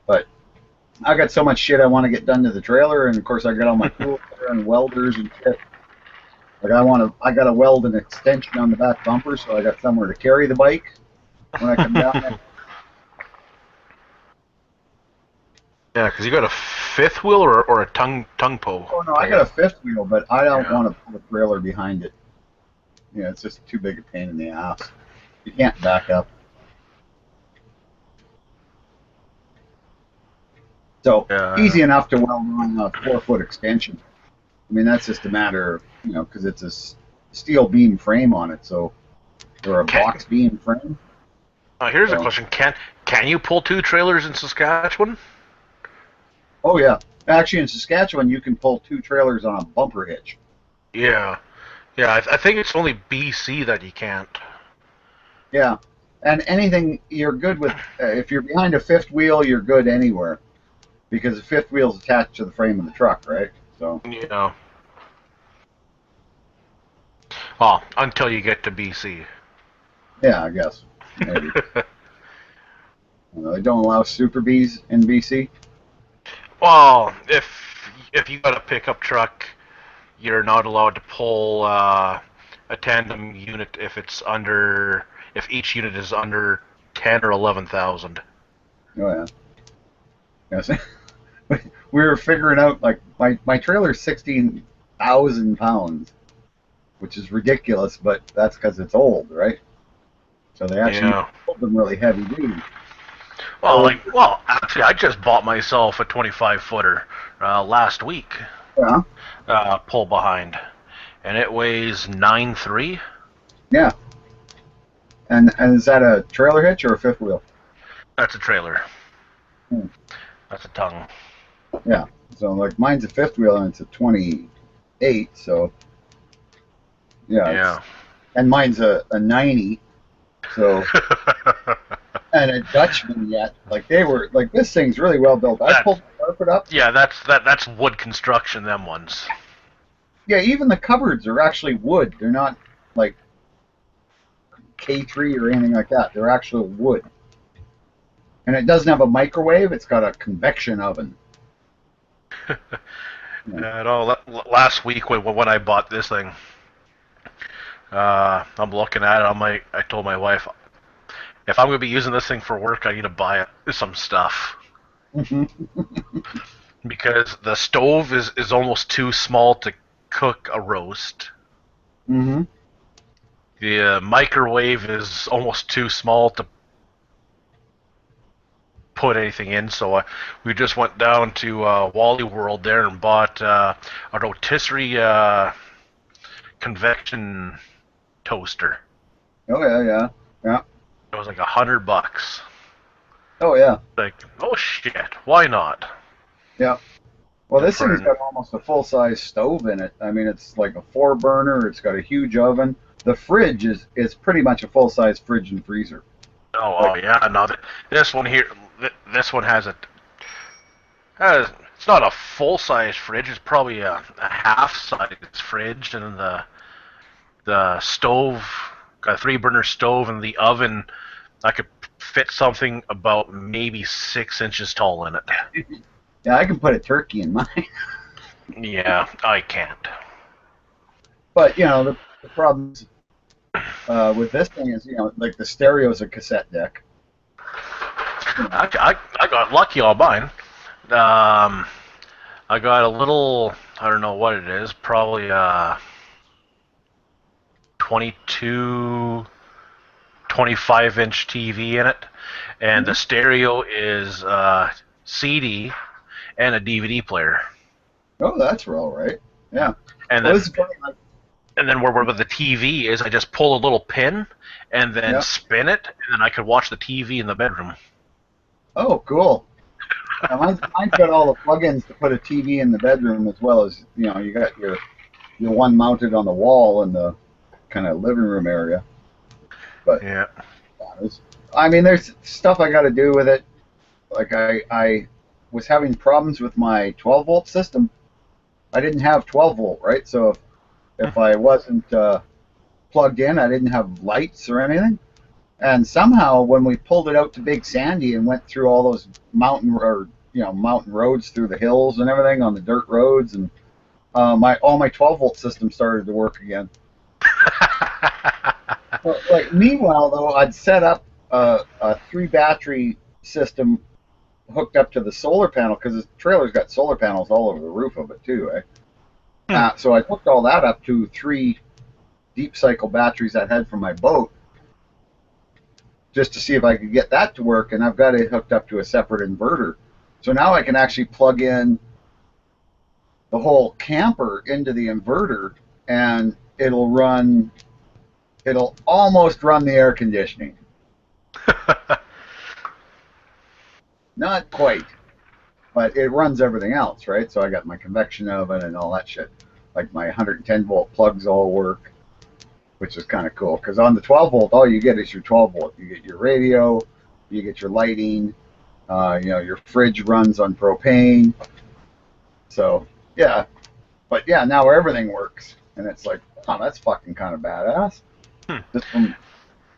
But I got so much shit I want to get done to the trailer, and of course I got all my tools there and welders and shit. Like I got to weld an extension on the back bumper, so I got somewhere to carry the bike when I come down there. Yeah, because you got a fifth wheel or a tongue pole. Oh no, I got a fifth wheel, but I don't want to put a trailer behind it. Yeah, it's just too big a pain in the ass. You can't back up. So easy enough to weld on a 4-foot extension. I mean, that's just a matter, because it's a steel beam frame on it, or a box beam frame. Here's a question: Can you pull 2 trailers in Saskatchewan? Oh yeah, actually in Saskatchewan you can pull 2 trailers on a bumper hitch. Yeah, I think it's only BC that you can't. Yeah, and anything you're good with. If you're behind a fifth wheel, you're good anywhere, because the fifth wheel's attached to the frame of the truck, right? So. Yeah. Well, until you get to BC. Yeah, I guess. Maybe. They don't allow Super Bs in BC? Well, if you got a pickup truck, you're not allowed to pull a tandem unit if each unit is under 10 or 11,000. Oh yeah. Yes. We were figuring out, like, my trailer's 16,000 pounds, which is ridiculous, but that's because it's old, right? So they actually build them really heavy duty. Well, actually, I just bought myself a 25-footer last week. Yeah. Pull behind, and it weighs 9.3. Yeah. And is that a trailer hitch or a fifth wheel? That's a trailer. That's a tongue. Yeah. So like mine's a fifth wheel and it's a 28. So. Yeah. And mine's a 90. So. And a Dutchman yet. Like they were like this thing's really well built. I pulled the carpet up. Yeah, that's wood construction. Them ones. Yeah, even the cupboards are actually wood. They're not like K3 or anything like that. They're actual wood. And it doesn't have a microwave. It's got a convection oven. Last week when I bought this thing, I'm looking at it. I told my wife, if I'm going to be using this thing for work, I need to buy some stuff. Because the stove is almost too small to cook a roast. Mm-hmm. The microwave is almost too small to put anything in, so we just went down to Wally World there and bought a rotisserie convection toaster. Oh yeah. It was like $100. Oh yeah. Like, oh shit, why not? Yeah. Well, this thing's got almost a full-size stove in it. I mean, it's like a 4-burner. It's got a huge oven. The fridge is pretty much a full-size fridge and freezer. Oh yeah. No, this one here, this one has it's not a full-size fridge. It's probably a half-size fridge, and the stove, got a 3-burner stove, and the oven, I could fit something about maybe 6 inches tall in it. Yeah, I can put a turkey in mine. Yeah, I can't. But, the problem with this thing is, like the stereo's a cassette deck. I got lucky on mine. I got a little, I don't know what it is, probably 25-inch TV in it, and the stereo is CD and a DVD player. Oh, that's all right. Yeah. And then where the TV is, I just pull a little pin and then spin it, and then I could watch the TV in the bedroom. Oh, cool. Now, mine's got all the plugins to put a TV in the bedroom, as well as, you got your one mounted on the wall in the kind of living room area. But yeah, I mean, there's stuff I got to do with it. Like I was having problems with my 12-volt system. I didn't have 12-volt, right? So if I wasn't plugged in, I didn't have lights or anything. And somehow, when we pulled it out to Big Sandy and went through all those mountain roads through the hills and everything on the dirt roads, and all my 12-volt system started to work again. Meanwhile, though, I'd set up a 3-battery system hooked up to the solar panel because the trailer's got solar panels all over the roof of it too, eh? So I hooked all that up to 3 deep cycle batteries I had from my boat just to see if I could get that to work, and I've got it hooked up to a separate inverter. So now I can actually plug in the whole camper into the inverter, and it'll almost run the air conditioning. Not quite, but it runs everything else, right? So I got my convection oven and all that shit. Like my 110 volt plugs all work, which is kind of cool. Because on the 12 volt, all you get is your 12 volt. You get your radio, you get your lighting, your fridge runs on propane. So, yeah. But yeah, now everything works. And it's like, oh, that's fucking kind of badass. Just from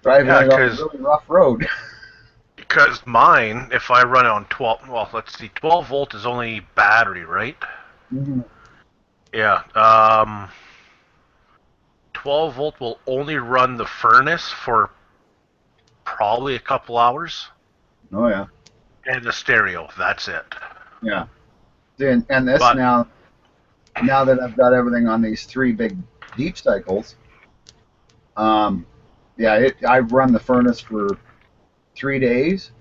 driving it on a really rough road. Because mine, if I run it on 12, well, let's see, 12 volt is only battery, right? Mm-hmm. Yeah. 12 volt will only run the furnace for probably a couple hours. Oh, yeah. And the stereo, that's it. Yeah. And this now that I've got everything on these 3 big deep cycles, I've run the furnace for 3 days,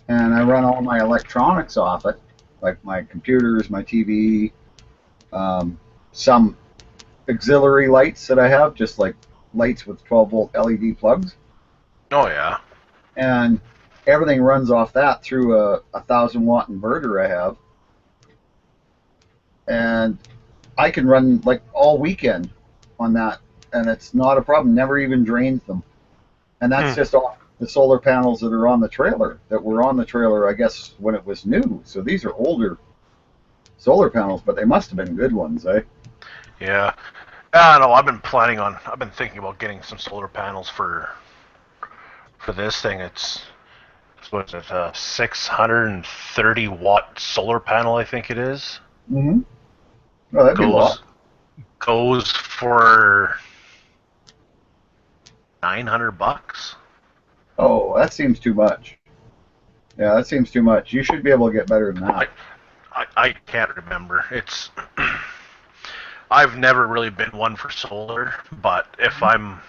and I run all my electronics off it, like my computers, my TV, some auxiliary lights that I have, just like lights with 12 volt LED plugs. Oh yeah. And everything runs off that through a 1,000 watt inverter I have, and I can run like all weekend on that, and it's not a problem. Never even drains them, and that's just off the solar panels that are on the trailer, that were on the trailer, I guess, when it was new. So these are older solar panels, but they must have been good ones, eh? Yeah. I know, I've been thinking about getting some solar panels for this thing. It's a 630 watt solar panel, I think it is. Mm-hmm. Oh, that'd be a lot. Goes for $900. Oh, that seems too much. Yeah, that seems too much. You should be able to get better than that. I can't remember. It's I've never really been one for solar, but if I'm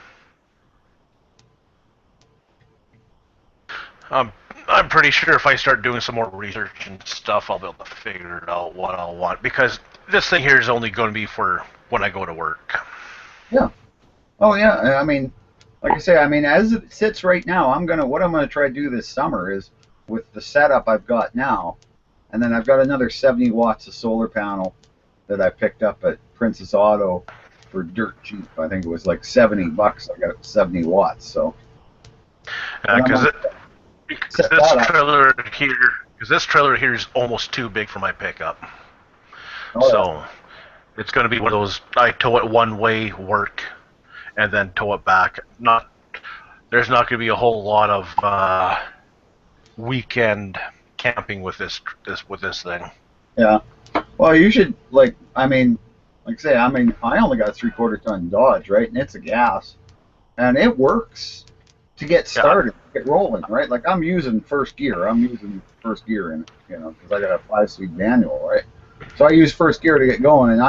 pretty sure if I start doing some more research and stuff, I'll be able to figure it out what I'll want, because this thing here is only going to be for when I go to work. Yeah. Oh yeah. I mean, like I say, as it sits right now, what I'm gonna try to do this summer is, with the setup I've got now, and then I've got another 70 watts of solar panel that I picked up at Princess Auto for dirt cheap. I think it was like $70. I got 70 watts. So. Because this trailer here is almost too big for my pickup. Oh, so yeah. it's going to be one of those, I tow it one way, work, and then tow it back. There's not going to be a whole lot of weekend camping with this thing. Yeah. Well, you should I only got a 3/4 ton Dodge, right? And it's a gas, and it works to get started, get rolling, right? Like I'm using first gear. I'm using first gear in it, because I got a 5-speed manual, right? So I use first gear to get going, and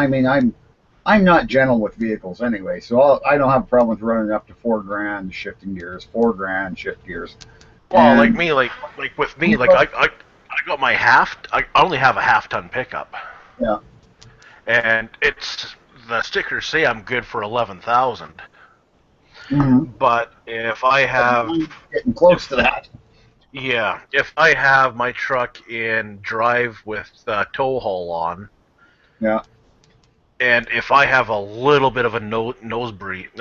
I'm not gentle with vehicles anyway, so I don't have a problem with running up to $4,000 shifting gears, $4,000 shift gears. Well, like me, like with me, like I got my I only have a half-ton pickup. Yeah. And the stickers say I'm good for 11,000. Mm-hmm. But if I have getting close to that. Yeah, if I have my truck in drive with tow haul on. Yeah. And if I have a little bit of a nose wind,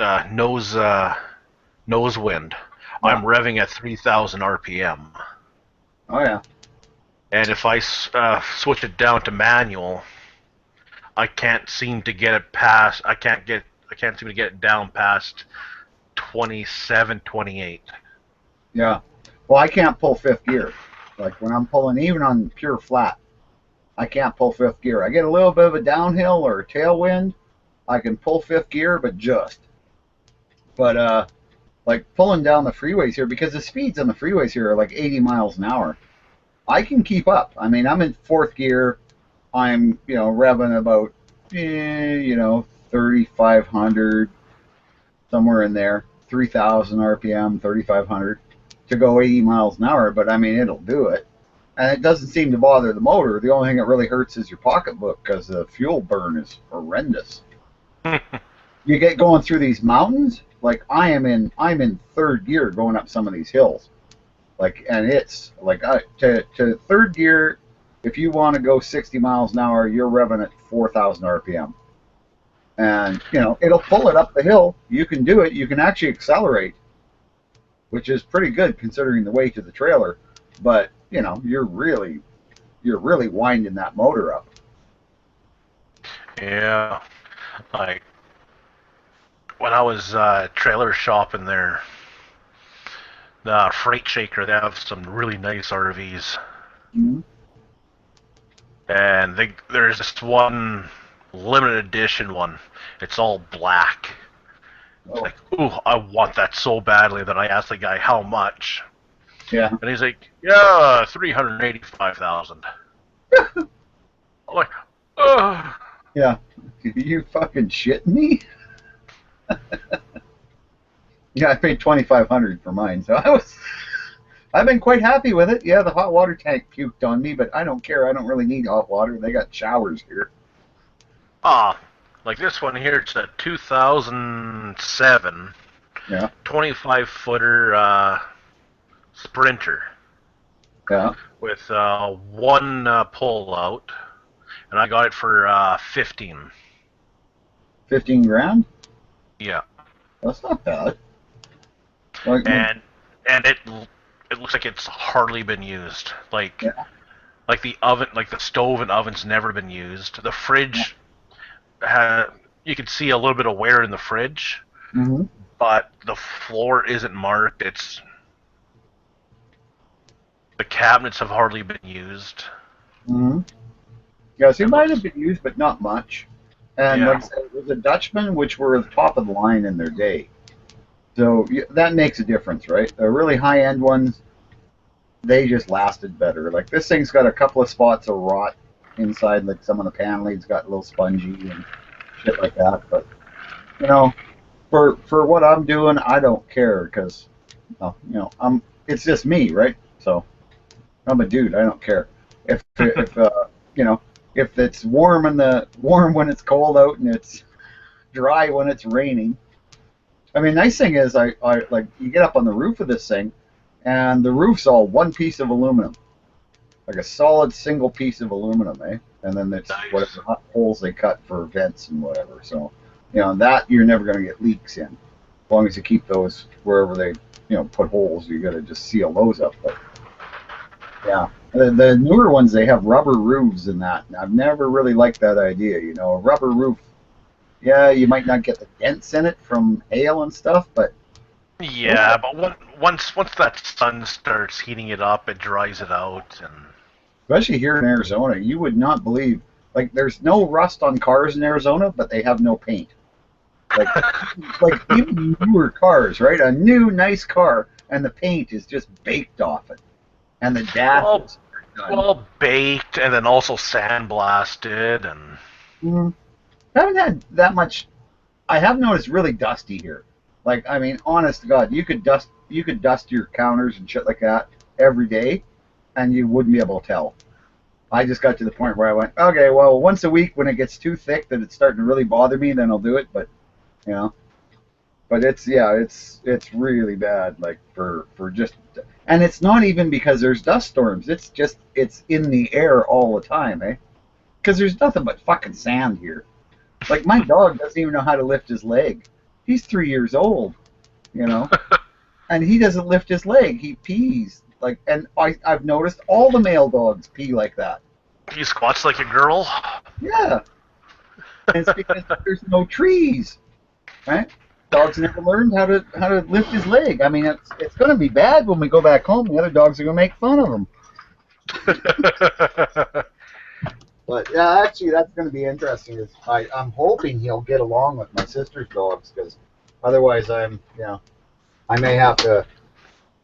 I'm revving at 3,000 RPM. Oh yeah. And if I switch it down to manual, I can't seem to get it past. I can't seem to get it down past 27, 28. Yeah. Well, I can't pull fifth gear. Like when I'm pulling, even on pure flat, I can't pull fifth gear. I get a little bit of a downhill or a tailwind, I can pull fifth gear, but just. But like pulling down the freeways here, because the speeds on the freeways here are like 80 miles an hour. I can keep up. I mean, I'm in 4th gear. I'm, revving about, 3,500, somewhere in there, 3,000 RPM, 3,500 to go 80 miles an hour. But I mean, it'll do it, and it doesn't seem to bother the motor. The only thing that really hurts is your pocketbook because the fuel burn is horrendous. You get going through these mountains. Like I'm in 3rd gear going up some of these hills. Like, and it's like to 3rd gear, if you want to go 60 miles an hour, you're revving at 4,000 RPM. And, it'll pull it up the hill. You can do it. You can actually accelerate, which is pretty good considering the weight of the trailer. But, you're really winding that motor up. Yeah. Like, when I was trailer shopping there, the Freight Shaker, they have some really nice RVs. Mm-hmm. And there's this one limited edition one. It's all black. It's like, ooh, I want that so badly that I asked the guy how much. Yeah. And he's like, yeah, 385,000. I'm like, ugh. Yeah. You fucking shitting me? Yeah, I paid $2,500 for mine, so I've been quite happy with it. Yeah, the hot water tank puked on me, but I don't care. I don't really need hot water. They got showers here. Like this one here, it's a 2007 25-footer Sprinter. Yeah. With one pull out, and I got it for 15. 15 grand? Yeah. That's not bad. And it looks like it's hardly been used. Like the oven, like the stove and oven's never been used. The fridge, you can see a little bit of wear in the fridge, but the floor isn't marked. The cabinets have hardly been used. Yeah, so it might have been used, but not much. And like I said, it was a Dutchman, which were the top of the line in their day. So that makes a difference, right? The really high-end ones, they just lasted better. Like this thing's got a couple of spots of rot inside, like some of the paneling's got a little spongy and shit like that. But for what I'm doing, I don't care because it's just me, right? So I'm a dude. I don't care if it's warm when it's cold out and it's dry when it's raining. I mean, nice thing is, I like you get up on the roof of this thing, and the roof's all one piece of aluminum, like a solid single piece of aluminum, eh? And then it's whatever holes they cut for vents and whatever. So, that you're never going to get leaks in, as long as you keep those wherever they, put holes. You got to just seal those up. But yeah, the newer ones, they have rubber roofs and that. And I've never really liked that idea. A rubber roof. Yeah, you might not get the dents in it from hail and stuff, but yeah, but once that sun starts heating it up, it dries it out, and especially here in Arizona, you would not believe. Like, there's no rust on cars in Arizona, but they have no paint. Like even newer cars, right? A new nice car, and the paint is just baked off it, and the dash well baked, and then also sandblasted, and. I haven't had that much. I have noticed really dusty here. Like, I mean, honest to God, you could dust your counters and shit like that every day, and you wouldn't be able to tell. I just got to the point where I went, okay, well, once a week when it gets too thick that it's starting to really bother me, then I'll do it. But but it's really bad. Like for just, and it's not even because there's dust storms. It's just it's in the air all the time, eh? Because there's nothing but fucking sand here. Like, my dog doesn't even know how to lift his leg. He's 3 years old, and he doesn't lift his leg. He pees. Like, and I've noticed all the male dogs pee like that. He squats like a girl? Yeah. And it's because there's no trees, right? Dogs never learned how to lift his leg. I mean, it's going to be bad when we go back home. The other dogs are going to make fun of him. But yeah, actually, that's going to be interesting. I'm hoping he'll get along with my sister's dogs, because otherwise, I may have to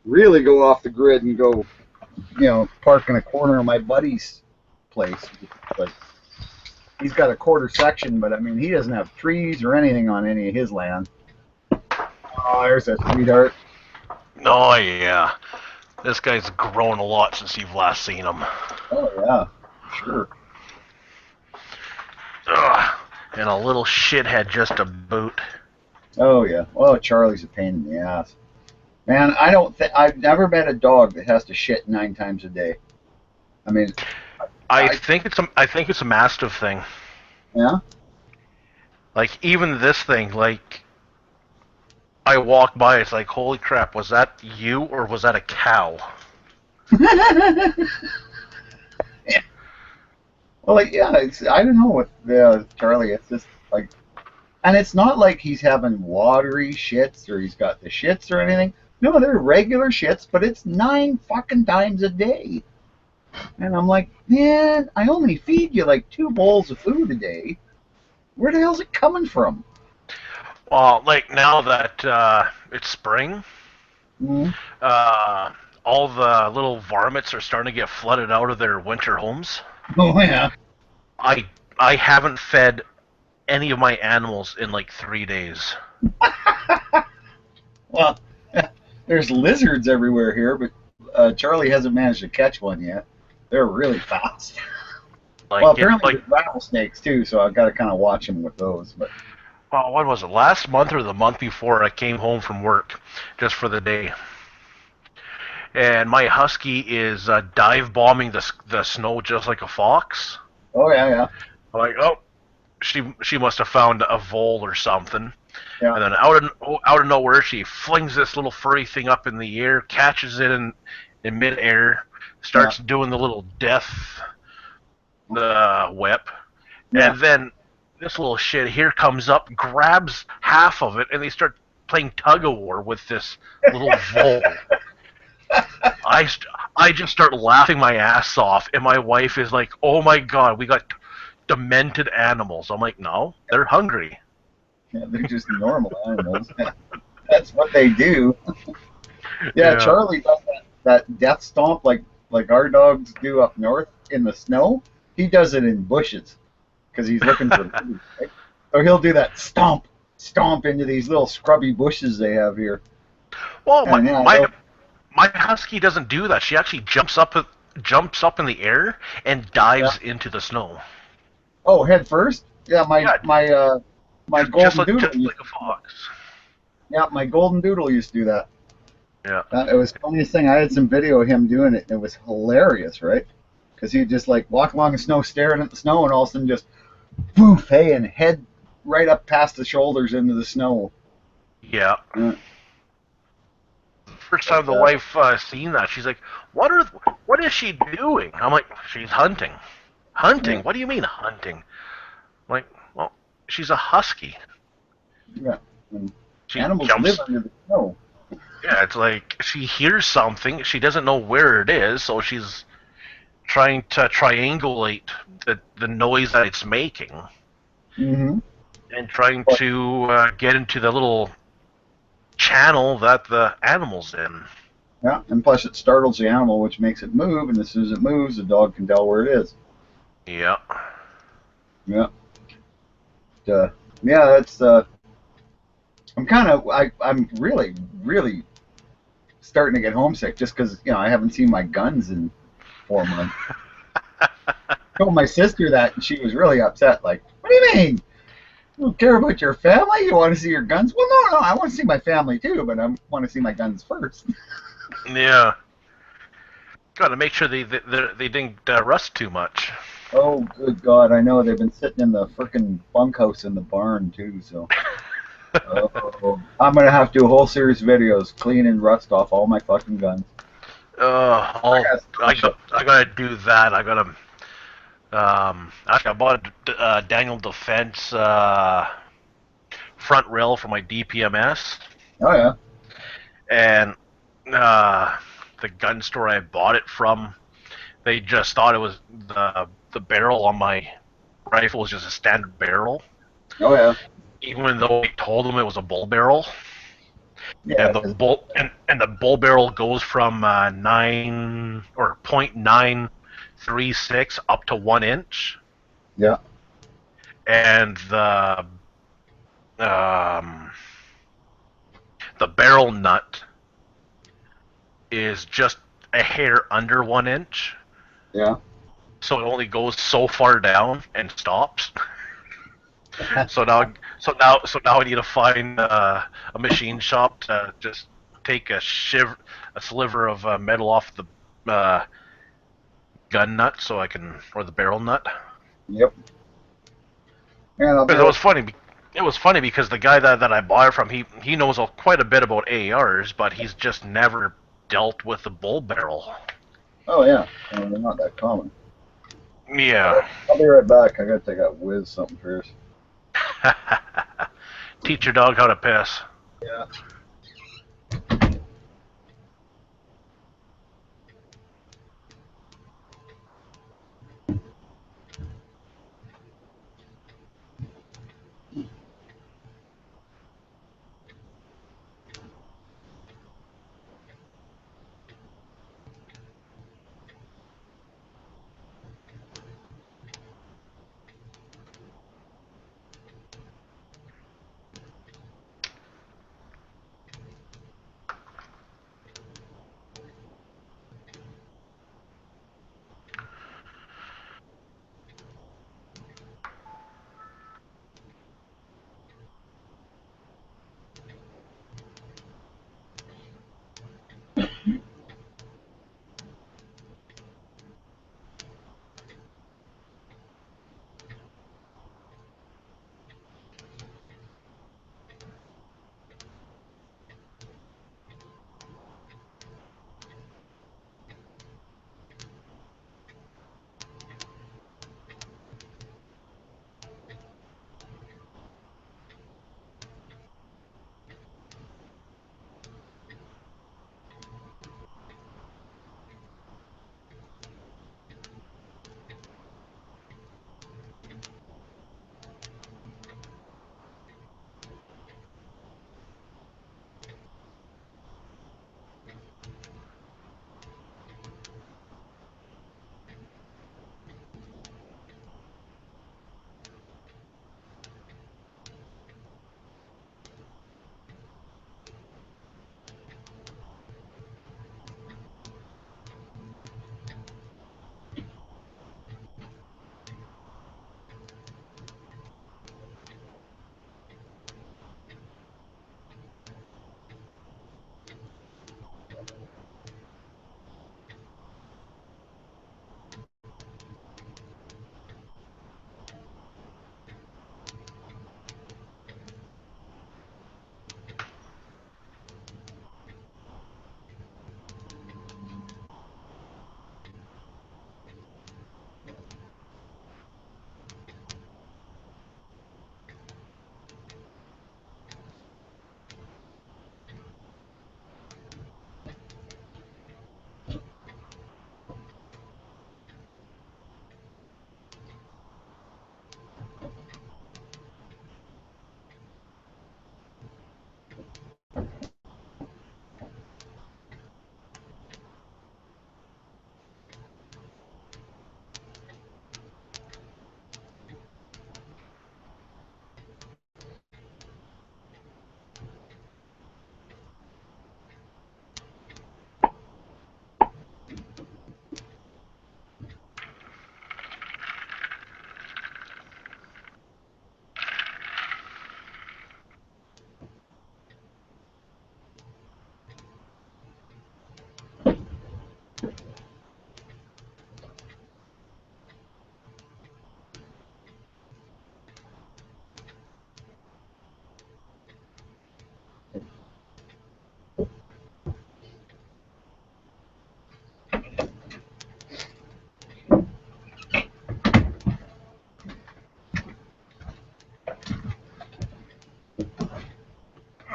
really go off the grid and go park in a corner of my buddy's place. But he's got a quarter section, but I mean, he doesn't have trees or anything on any of his land. Oh, there's a sweetheart. Oh yeah, this guy's grown a lot since you've last seen him. Oh yeah, sure. Ugh, and a little shithead just a boot. Oh yeah. Well, Charlie's a pain in the ass. Man, I've never met a dog that has to shit 9 times a day. I mean, I think it's a Mastiff thing. Yeah. Like even this thing, like I walk by, it's like, holy crap, was that you or was that a cow? Yeah. Well, like, yeah, I don't know with Charlie. It's just like, and it's not like he's having watery shits or he's got the shits or anything. No, they're regular shits, but it's 9 fucking times a day. And I'm like, man, I only feed you like 2 bowls of food a day. Where the hell's it coming from? Well, like now that it's spring, all the little varmints are starting to get flooded out of their winter homes. Oh yeah. I haven't fed any of my animals in like 3 days. Well, there's lizards everywhere here, but Charlie hasn't managed to catch one yet. They're really fast. Well, apparently there's rattlesnakes too, so I've got to kind of watch him with those. But well, what was it? Last month or the month before, I came home from work just for the day, and my husky is dive bombing the snow just like a fox. Oh yeah, yeah. I'm like, oh, she must have found a vole or something. Yeah. And then out of nowhere, she flings this little furry thing up in the air, catches it in midair, starts doing the little death whip, and then this little shit here comes up, grabs half of it, and they start playing tug of war with this little vole. I just start laughing my ass off, and my wife is like, "Oh my god, we got demented animals." I'm like, "No, they're hungry." Yeah, they're just normal animals. That's what they do. Yeah, Charlie does that death stomp like our dogs do up north in the snow. He does it in bushes because he's looking for food. Right? So he'll do that stomp into these little scrubby bushes they have here. Well, my husky doesn't do that. She actually jumps up in the air and dives into the snow. Oh, head first? Yeah, my golden doodle. Just like a fox. Yeah, my golden doodle used to do that. Yeah. It was the funniest thing. I had some video of him doing it, and it was hilarious, right? Because he'd just like walk along the snow, staring at the snow, and all of a sudden just poof, hey, and head right up past the shoulders into the snow. Yeah. First time the wife seen that, she's like, "What is she doing?" I'm like, "She's hunting." Hunting? What do you mean hunting? I'm like, well, she's a husky. Yeah. And animals live under the snow. Yeah, it's like she hears something, she doesn't know where it is, so she's trying to triangulate the noise that it's making, and trying to get into the little channel that the animal's in. Yeah, and plus it startles the animal, which makes it move, and as soon as it moves, the dog can tell where it is. Yeah. Yeah. Yeah, that's I'm really, really starting to get homesick just because I haven't seen my guns in 4 months. I told my sister that, and she was really upset. Like, what do you mean? You don't care about your family? You want to see your guns? Well, no, I want to see my family too, but I want to see my guns first. Yeah. Got to make sure they didn't rust too much. Oh, good God! I know they've been sitting in the frickin' bunkhouse in the barn too. So, I'm gonna have to do a whole series of videos cleaning rust off all my fucking guns. I gotta do that. I gotta. Actually, I bought a Daniel Defense front rail for my DPMS. Oh yeah. And the gun store I bought it from, they just thought it was the barrel on my rifle was just a standard barrel. Oh yeah. Even though I told them it was a bull barrel. Yeah, and the bull barrel goes from 9 or 0.936 up to 1 inch, yeah. and um, the barrel nut is just a hair under 1 inch. Yeah. So it only goes so far down and stops. So now I need to find a machine shop to just take a sliver of metal off the gun nut so I can, or the barrel nut. Yep. And Because it was funny. It was funny because the guy that I bought it from, he knows quite a bit about ARs, but he's just never dealt with the bull barrel. Oh yeah, they're not that common. Yeah. I'll be right back. I gotta take out Wiz something first. Teach your dog how to piss. Yeah.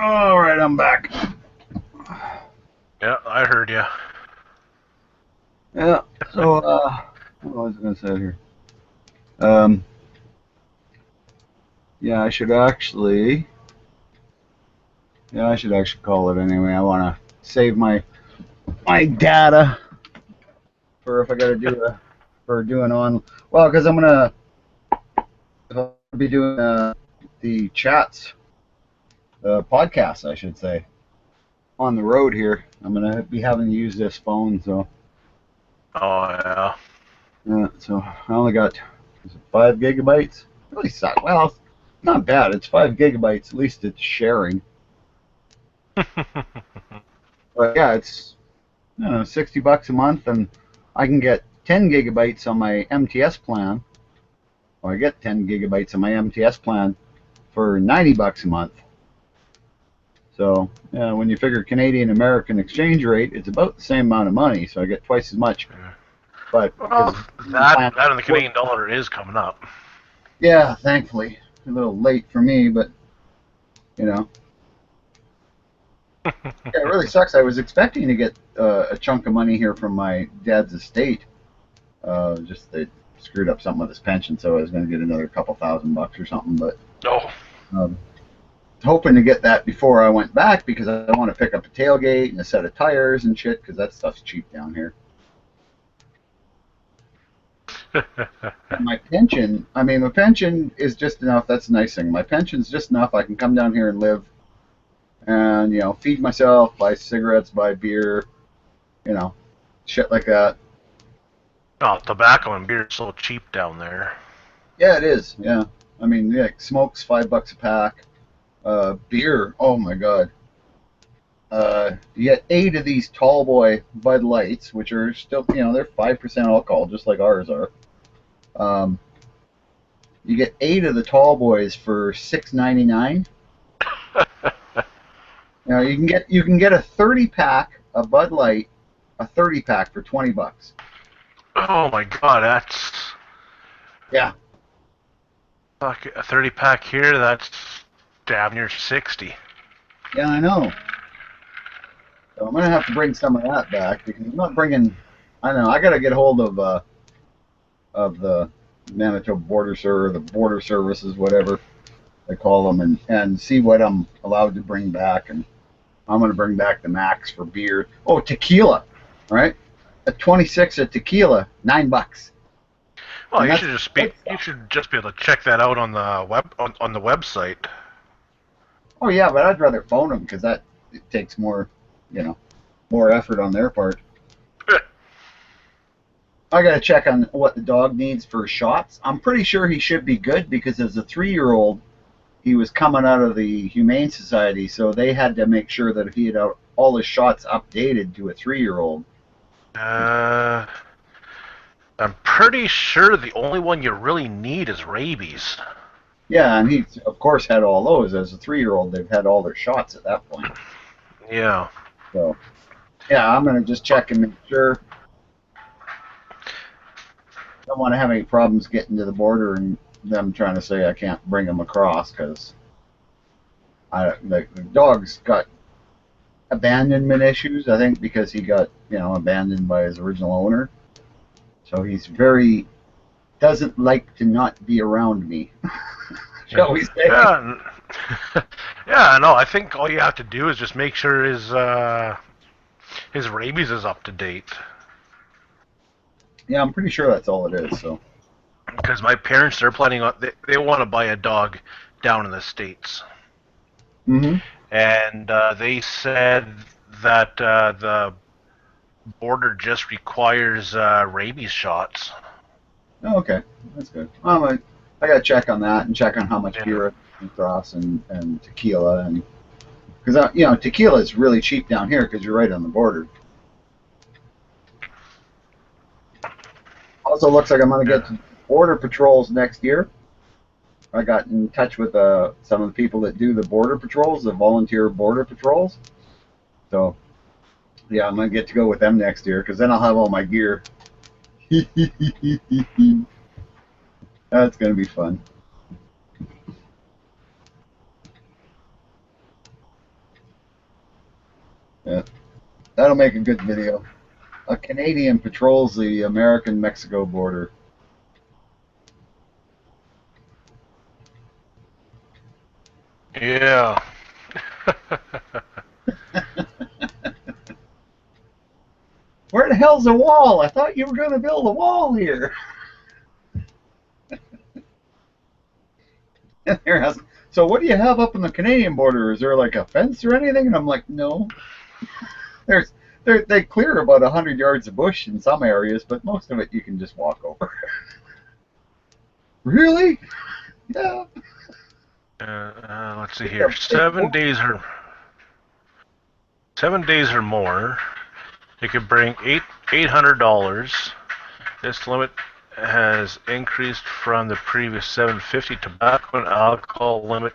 All right, I'm back. Yeah, I heard you. Yeah. So, what was I going to say here? Yeah, I should actually Yeah, I should actually call it anyway. I want to save my data for if I got to do for doing on. Well, because I'm gonna be doing the chats, podcasts, I should say, on the road here. I'm gonna be having to use this phone, so. Oh yeah. Yeah, so I only got 5 gigabytes. Really suck. Well, not bad. It's 5 gigabytes. At least it's sharing. But yeah, it's $60 a month, and I can get 10 gigabytes on my MTS plan. Or I get 10 gigabytes on my MTS plan for $90 a month. So when you figure Canadian American exchange rate, it's about the same amount of money. So I get twice as much. But well, that and the Canadian dollar is coming up. Yeah, thankfully. A little late for me, but yeah, it really sucks. I was expecting to get a chunk of money here from my dad's estate. Just they screwed up something with his pension, so I was going to get another couple $1,000 or something. But hoping to get that before I went back because I want to pick up a tailgate and a set of tires and shit because that stuff's cheap down here. My pension, my pension is just enough. That's the nice thing. My pension's just enough. I can come down here and live and, feed myself, buy cigarettes, buy beer, shit like that. Oh, tobacco and beer are so cheap down there. Yeah, it is. Yeah. Smoke's $5 a pack. Beer, oh my God. You get 8 of these tall boy Bud Lights, which are still, they're 5% alcohol, just like ours are. You get 8 of the tall boys for $6.99. You can get a 30-pack of Bud Light, a 30-pack for $20. Oh my God, that's fuck, a 30-pack here. That's damn near 60. Yeah, I know. So I'm gonna have to bring some of that back because I'm not bringing. I know I gotta get hold of the Manitoba Border the Border Services, whatever they call them, and see what I'm allowed to bring back. And I'm gonna bring back the max for beer. Oh, tequila, right? A 26 of tequila, $9. Well, you should just be able to check that out on the on the website. Oh yeah, but I'd rather phone them because it takes more. More effort on their part. I gotta check on what the dog needs for shots. I'm pretty sure he should be good because as a 3-year-old, he was coming out of the Humane Society, so they had to make sure that if he had all his shots updated to a 3-year-old. I'm pretty sure the only one you really need is rabies. Yeah, and he, of course, had all those. As a 3-year-old, they've had all their shots at that point. Yeah. So, yeah, I'm going to just check and make sure. Don't want to have any problems getting to the border and them trying to say I can't bring them across because the dog's got abandonment issues, I think, because he got, abandoned by his original owner. So he's doesn't like to not be around me, shall we say. Yeah. Yeah, no, I think all you have to do is just make sure his rabies is up to date. Yeah, I'm pretty sure that's all it is. So. Because my parents, they're planning on they want to buy a dog down in the States. Mm-hmm. And they said that the border just requires rabies shots. Oh, okay, that's good. I gotta check on that and check on how much beer and cross and tequila and because tequila is really cheap down here because you're right on the border. Also, looks like I'm gonna get to border patrols next year. I got in touch with some of the people that do the border patrols, the volunteer border patrols. So, yeah, I'm gonna get to go with them next year because then I'll have all my gear. That's gonna be fun. Yeah, that'll make a good video. A Canadian patrols the American-Mexico border. Yeah. Where the hell's the wall? I thought you were going to build a wall here. So what do you have up on the Canadian border? Is there like a fence or anything? And I'm like, no. They clear about 100 yards of bush in some areas, but most of it you can just walk over. Really? Yeah. Let's see here. 7 days or 7 days or more. You could bring $800. This limit has increased from the previous $750. Tobacco and alcohol limit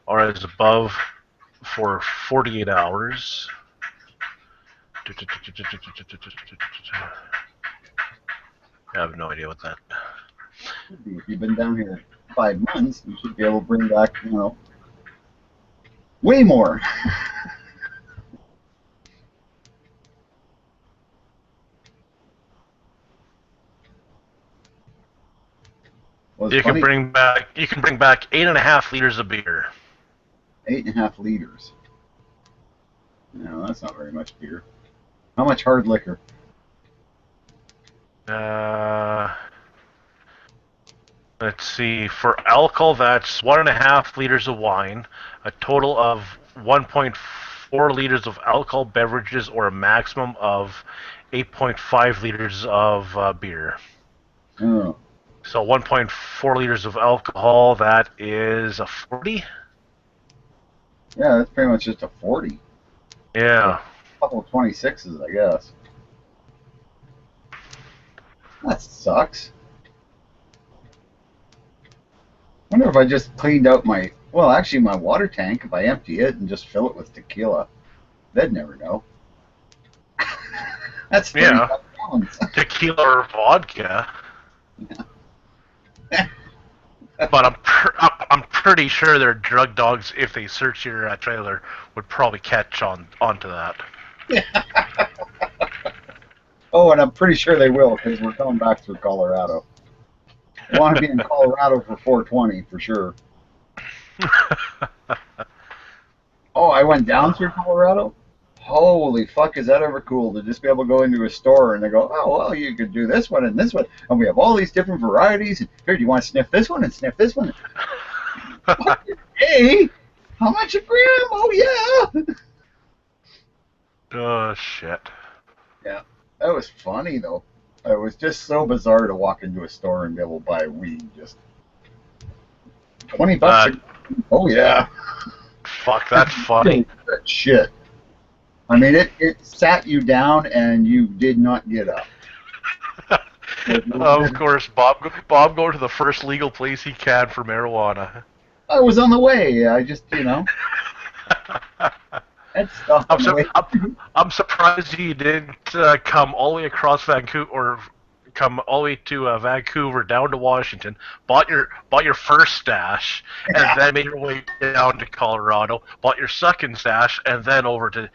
are as above for 48 hours. I have no idea what that. If you've been down here 5 months, you should be able to bring back, way more. You can bring back 8.5 liters of beer. 8.5 liters. No, that's not very much beer. How much hard liquor? Let's see. For alcohol, that's 1.5 liters of wine, a total of 1.4 liters of alcohol beverages, or a maximum of 8.5 liters of beer. Oh. So 1.4 liters of alcohol, that is a 40? Yeah, that's pretty much just a 40. Yeah. A couple of 26s, I guess. That sucks. Wonder if I just cleaned out my, well, actually my water tank, if I empty it and just fill it with tequila. They'd never know. That's 35 gallons. Tequila or vodka. Yeah. But I'm pretty sure their drug dogs, if they search your trailer, would probably catch onto that. Oh, and I'm pretty sure they will, because we're coming back through Colorado. I want to be in Colorado for 420 for sure. Oh, I went down through Colorado? Holy fuck, is that ever cool to just be able to go into a store and they go, oh, well, you could do this one and this one, and we have all these different varieties, and here, do you want to sniff this one and sniff this one? Hey, how much a gram? Oh, yeah. Oh, shit. Yeah, that was funny, though. It was just so bizarre to walk into a store and be able to buy weed. Just $20. Oh, yeah. Fuck, that's funny. Shit. I mean, it sat you down and you did not get up. Of course, Bob go to the first legal place he can for marijuana. I was on the way. I just, That's stuff. I'm surprised you didn't come all the way across Vancouver, or come all the way to Vancouver down to Washington, bought your first stash, and then made your way down to Colorado, bought your second stash, and then over to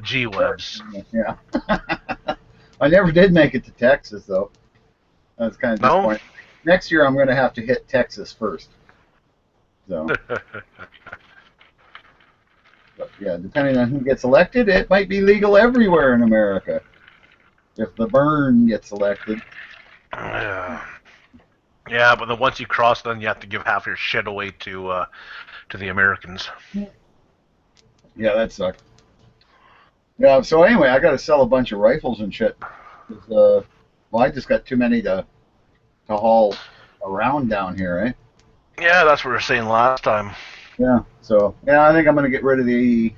G-Webs. Yeah. I never did make it to Texas, though. That's kind of disappointing. Next year, I'm going to have to hit Texas first. So. But, yeah, depending on who gets elected, it might be legal everywhere in America. If the burn gets elected. Yeah, but then once you cross, then you have to give half your shit away to the Americans. Yeah, that sucks. Yeah, so anyway, I got to sell a bunch of rifles and shit. Well, I just got too many to haul around down here, eh? Yeah, that's what we were saying last time. Yeah, so, I think I'm going to get rid of the...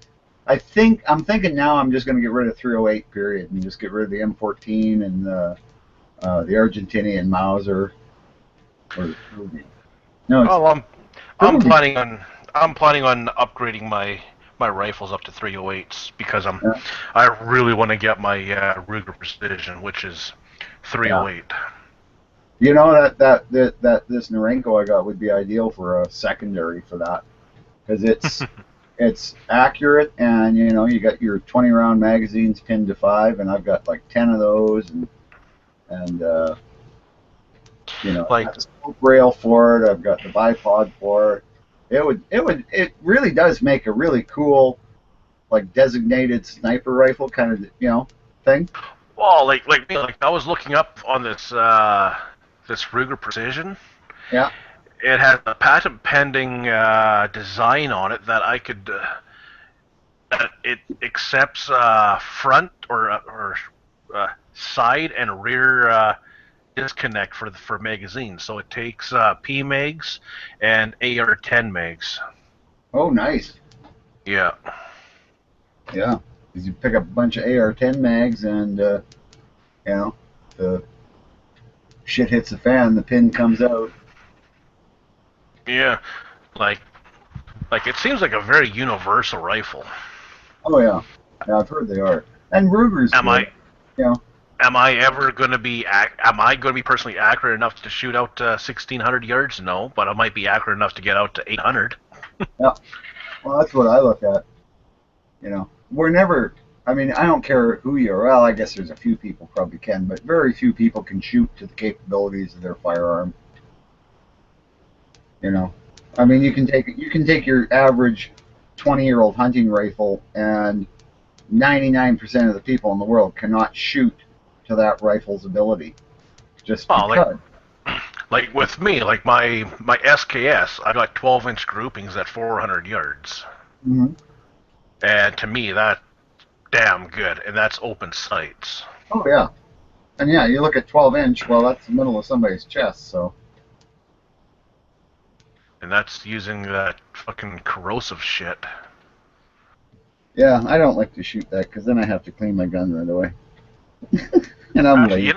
I'm thinking now I'm just going to get rid of 308 period and just get rid of the M14 and the Argentinian Mauser. No, I'm planning on upgrading my rifles up to 308s because I really want to get my Ruger Precision, which is 308. Yeah. You know that this Norenko I got would be ideal for a secondary for that, because it's accurate, and you got your 20-round magazines pinned to 5, and I've got like 10 of those, and like the scope rail for it. I've got the bipod for it. It really does make a really cool, like, designated sniper rifle kind of, thing. Well, like I was looking up on this this Ruger Precision. Yeah. It has a patent pending design on it that I could. That it accepts front or side and rear disconnect for magazines. So it takes PMags and AR-10 mags. Oh, nice. Yeah. Yeah. Because you pick up a bunch of AR-10 mags and, the shit hits the fan, the pin comes out. Yeah. Like it seems like a very universal rifle. Oh, yeah. Yeah, I've heard they are. And Ruger's good. Am I ever going to be? Am I going to be personally accurate enough to shoot out 1,600 yards? No, but I might be accurate enough to get out to 800. Yeah. Well, that's what I look at. We're never. I mean, I don't care who you are. Well, I guess there's a few people probably can, but very few people can shoot to the capabilities of their firearm. I mean, you can take your average 20-year-old hunting rifle, and 99% of the people in the world cannot shoot to that rifle's ability. Just because. Like with me, like my SKS, I got 12-inch groupings at 400 yards. Mm-hmm. And to me, that's damn good, and that's open sights. Oh, yeah. And yeah, you look at 12-inch, well, that's the middle of somebody's chest, so. And that's using that fucking corrosive shit. Yeah, I don't like to shoot that, because then I have to clean my gun right away. And I'm late.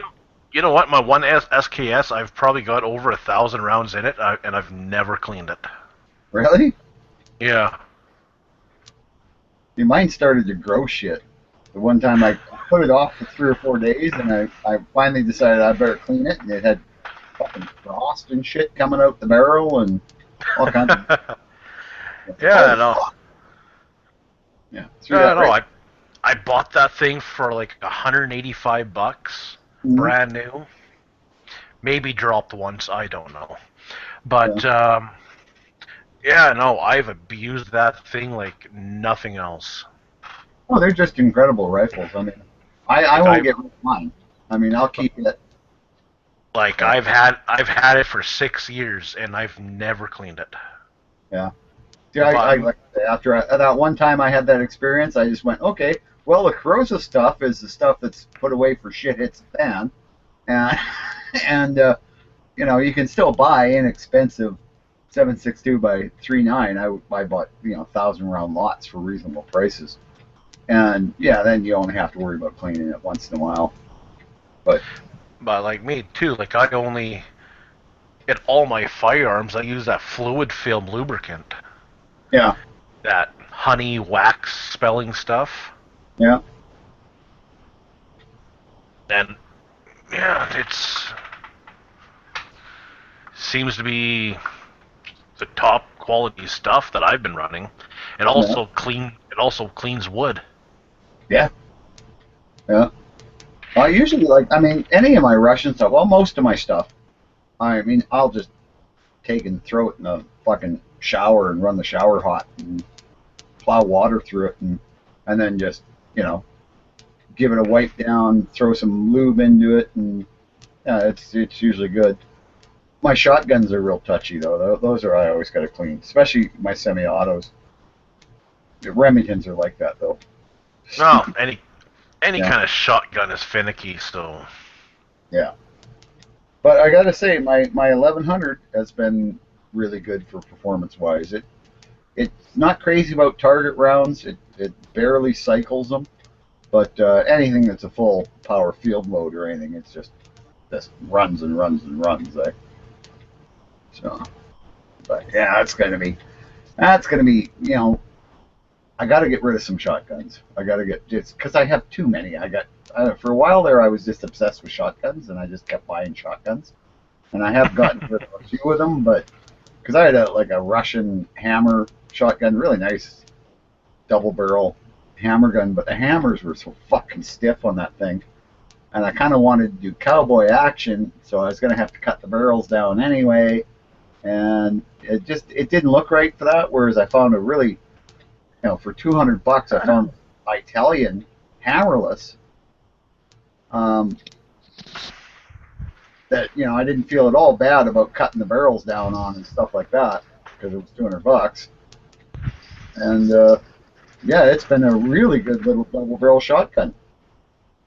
You know what? My one SKS, I've probably got over 1,000 rounds in it, and I've never cleaned it. Really? Yeah. Mine started to grow shit. The one time I put it off for 3 or 4 days, and I finally decided I better clean it, and it had fucking frost and shit coming out the barrel and all kinds of. Yeah, no. Yeah. Yeah, no. I bought that thing for like $185, brand new. Maybe dropped once, I don't know. But yeah, no, I've abused that thing like nothing else. Oh, they're just incredible rifles. I mean, I won't get rid of mine. I mean, I'll keep it. Like I've had it for 6 years and I've never cleaned it. Yeah. Yeah, after that one time I had that experience, I just went, okay, well, the corrosive stuff is the stuff that's put away for shit hits the fan, and you can still buy inexpensive 7.62 by 3.9. I bought 1,000-round lots for reasonable prices, and yeah, then you only have to worry about cleaning it once in a while. But like me too, like I only in all my firearms I use that fluid film lubricant. Yeah. That honey wax spelling stuff. Yeah. And yeah, it's seems to be the top quality stuff that I've been running. It also cleans wood. Yeah. Yeah. I usually any of my Russian stuff, well, most of my stuff, I mean, I'll just take and throw it in a fucking shower and run the shower hot and plow water through it and then just, give it a wipe down, throw some lube into it, and yeah, it's usually good. My shotguns are real touchy though. Those I always got to clean, especially my semi-autos. The Remingtons are like that though. No, any kind of shotgun is finicky, so. Yeah. But I gotta say, my 1100 has been really good for performance-wise. It's not crazy about target rounds. It barely cycles them, but anything that's a full power field load or anything, it's just runs and runs and runs. So, but yeah, that's gonna be. I got to get rid of some shotguns. I got to get just because I have too many. For a while there, I was just obsessed with shotguns, and I just kept buying shotguns. And I have gotten rid of a few of them, but because I had a Russian hammer shotgun, really nice double barrel hammer gun, but the hammers were so fucking stiff on that thing, and I kind of wanted to do cowboy action, so I was gonna have to cut the barrels down anyway. and it didn't look right for that. Whereas I found a really, for $200, I found Italian hammerless. That I didn't feel at all bad about cutting the barrels down on and stuff like that because it was $200. And yeah, it's been a really good little double barrel shotgun.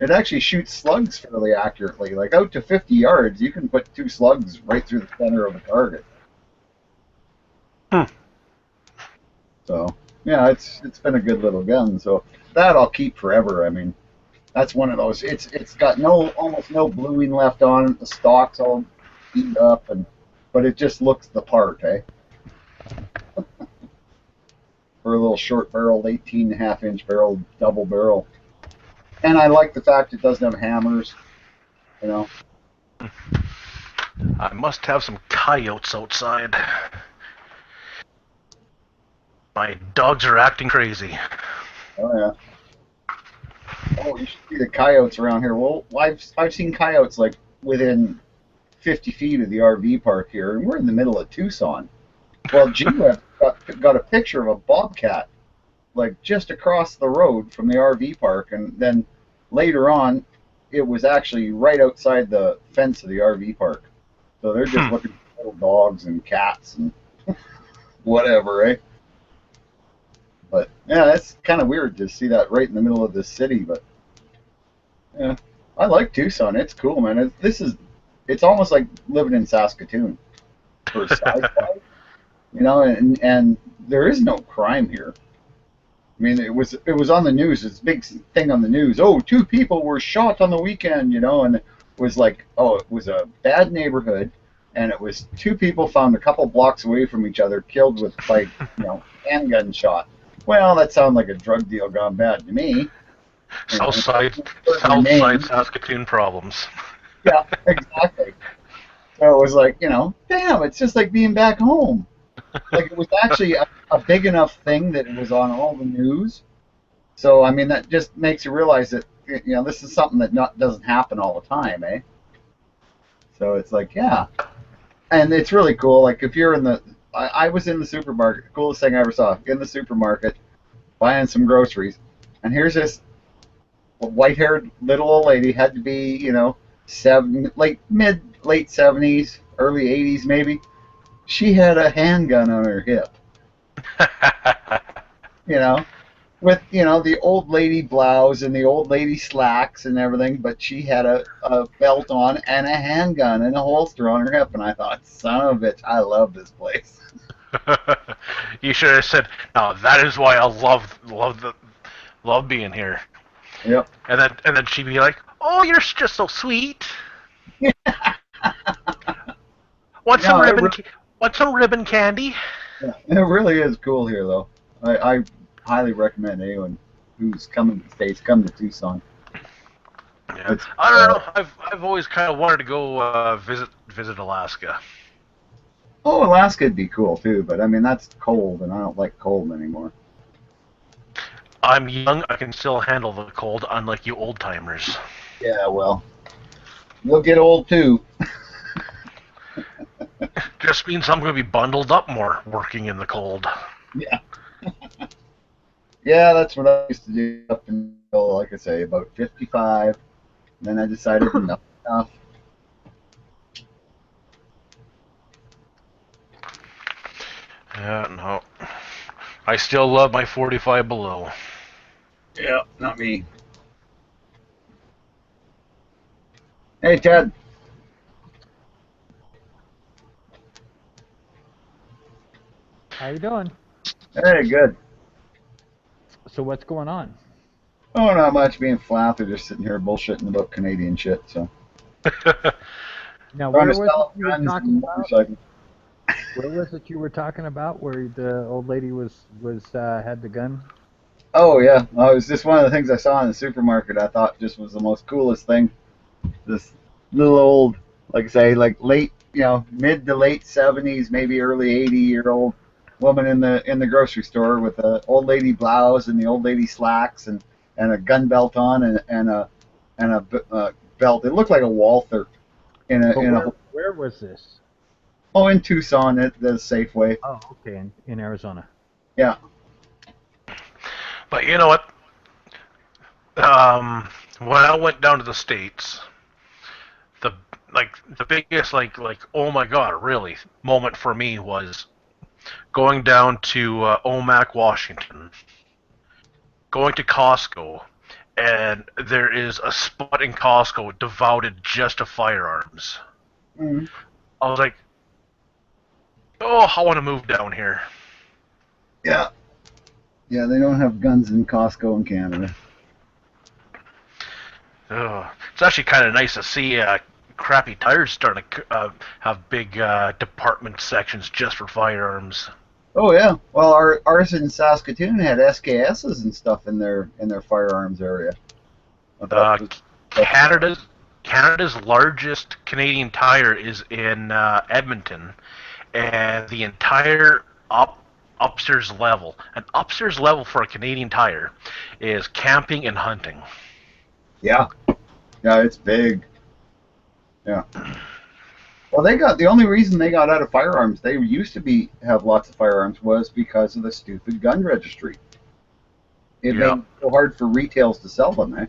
It actually shoots slugs fairly accurately. Like out to 50 yards, you can put 2 slugs right through the center of a target. So yeah, it's been a good little gun. So that I'll keep forever. I mean, that's one of those. It's got almost no bluing left on it. The stock's all beat up, but it just looks the part, eh? For a little short-barreled 18.5-inch barrel, double barrel. And I like the fact it doesn't have hammers, I must have some coyotes outside. My dogs are acting crazy. Oh yeah. Oh, you should see the coyotes around here. Well, I've seen coyotes like within 50 feet of the RV park here, and we're in the middle of Tucson. Well, G-Web got a picture of a bobcat like just across the road from the RV park, and then later on, it was actually right outside the fence of the RV park. So they're just looking for little dogs and cats and whatever, eh? But yeah, it's kind of weird to see that right in the middle of this city. But yeah, I like Tucson. It's cool, man. It's almost like living in Saskatoon for sci-fi, and there is no crime here. I mean, it was on the news. It's a big thing on the news. Oh, 2 people were shot on the weekend, and it was like, oh, it was a bad neighborhood, and it was 2 people found a couple blocks away from each other, killed with handgun shot. Well, that sounds like a drug deal gone bad to me. Southside Saskatoon problems. Yeah, exactly. So it was like, damn, it's just like being back home. Like it was actually a big enough thing that it was on all the news. So I mean, that just makes you realize that this is something that doesn't happen all the time, eh? So it's like, yeah, and it's really cool. Like if you're in I was in the supermarket, coolest thing I ever saw, in the supermarket, buying some groceries, and here's this white-haired little old lady, had to be, late 70s, early 80s maybe. She had a handgun on her hip. With, the old lady blouse and the old lady slacks and everything, but she had a belt on and a handgun and a holster on her hip, and I thought, son of a bitch, I love this place. You should have said, "No, that is why I love being here." Yep. And then she'd be like, "Oh, you're just so sweet." Want some ribbon candy? Yeah, it really is cool here, though. I highly recommend anyone who's coming to the States come to Tucson. Yeah. I don't know. I've always kind of wanted to go visit Alaska. Oh, Alaska'd be cool too, but I mean that's cold, and I don't like cold anymore. I'm young. I can still handle the cold, unlike you old timers. Yeah, well, you'll get old too. Just means I'm going to be bundled up more working in the cold. Yeah. Yeah, that's what I used to do up until, like I say, about 55. Then I decided enough. Yeah, no. I still love my 45 below. Yeah, not me. Hey, Ted. How you doing? Hey, good. So what's going on? Oh, not much. Being flat. They're just sitting here bullshitting about Canadian shit. So. Now, where was it you were talking about? Where was it you were talking about? Where the old lady was had the gun? Oh yeah, it was just one of the things I saw in the supermarket. I thought just was the most coolest thing. This little old, like I say, like late, mid to late 70s, maybe early 80-year-old woman in the grocery store with an old lady blouse and the old lady slacks and a gun belt on and a belt. It looked like a Walther in a. Where was this? Oh, in Tucson, at the Safeway. Oh, okay, in Arizona. Yeah. But you know what? When I went down to the States, the the biggest oh my god, really moment for me was going down to Omak, Washington, going to Costco, and there is a spot in Costco devoted just to firearms. Mm-hmm. I was like, oh, I want to move down here. Yeah. Yeah, they don't have guns in Costco in Canada. It's actually kind of nice to see Crappy Tires starting to have big department sections just for firearms. Oh yeah, well ours in Saskatoon had SKSs and stuff in their firearms area. Canada's largest Canadian Tire is in Edmonton, and the entire upstairs level, an upstairs level for a Canadian Tire, is camping and hunting. Yeah, yeah, it's big. Yeah. Well, the only reason they got out of firearms, they used to have lots of firearms, was because of the stupid gun registry. It made it so hard for retails to sell them, eh?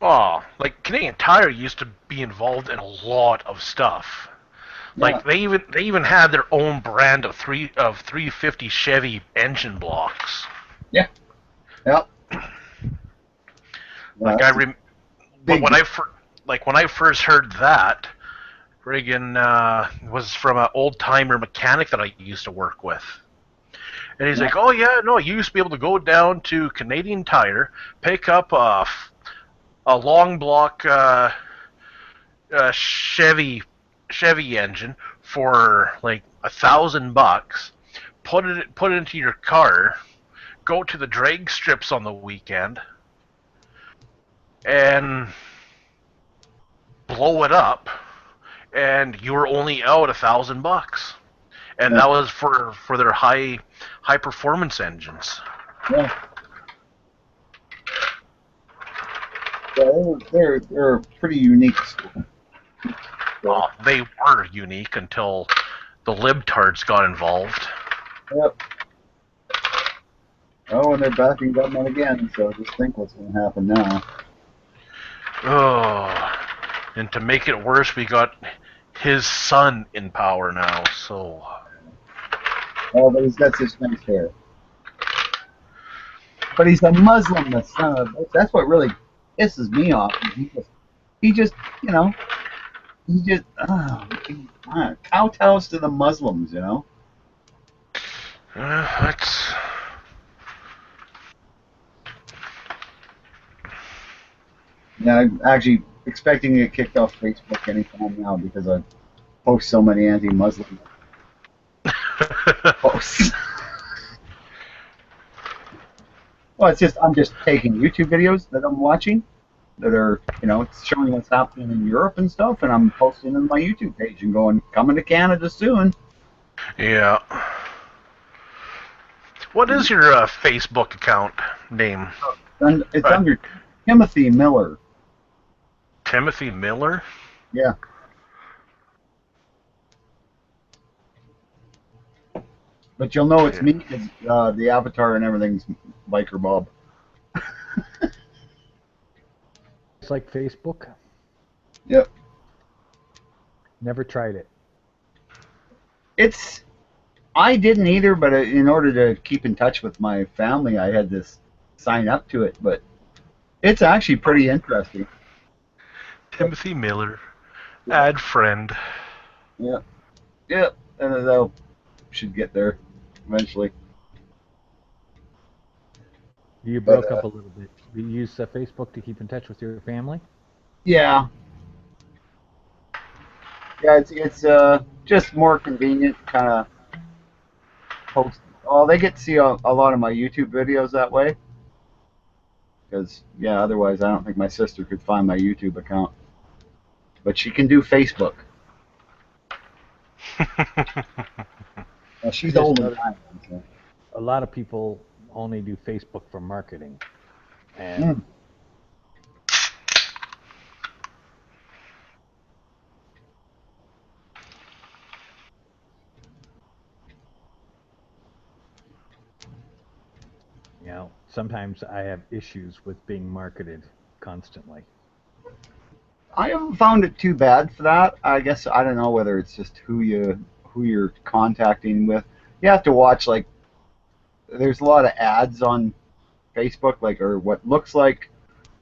Oh, like Canadian Tire used to be involved in a lot of stuff. Like they even had their own brand of 350 Chevy engine blocks. Yeah. Yeah. Like but when I first heard that, friggin' was from an old timer mechanic that I used to work with, and he's like, "Oh yeah, no, you used to be able to go down to Canadian Tire, pick up a long block Chevy engine for like $1,000, put it into your car, go to the drag strips on the weekend, and blow it up, and you were only out $1,000, and that was for their high performance engines." Yeah. Yeah, they're pretty unique. Well, they were unique until the libtards got involved. Yep. Oh, and they're backing government again, so just think what's going to happen now. Oh, and to make it worse, we got his son in power now, so... Oh, but he's got such nice hair. But he's a Muslim, that's what really pisses me off. He just kowtows to the Muslims, you know? That's... Yeah, I'm actually expecting to get kicked off Facebook anytime now because I post so many anti-Muslim posts. Well, I'm just taking YouTube videos that I'm watching that are, it's showing what's happening in Europe and stuff, and I'm posting on my YouTube page and going, coming to Canada soon. Yeah. What is your Facebook account name? It's under Timothy Miller. Timothy Miller? Yeah. But you'll know it's me because the avatar and everything's Biker Bob. It's like Facebook. Yep. Never tried it. I didn't either, but in order to keep in touch with my family, I had to sign up to it. But it's actually pretty interesting. Timothy Miller, add friend. Yeah. Yep. And I should get there eventually. You broke up a little bit. You use Facebook to keep in touch with your family? Yeah. Yeah, it's just more convenient kind of post. Oh, they get to see a lot of my YouTube videos that way. Because, yeah, otherwise I don't think my sister could find my YouTube account. But she can do Facebook. Well, she's old and tired. So. A lot of people only do Facebook for marketing. And You know, sometimes I have issues with being marketed constantly. I haven't found it too bad for that. I guess I don't know whether it's just who you're contacting with. You have to watch, like, there's a lot of ads on Facebook, like, or what looks like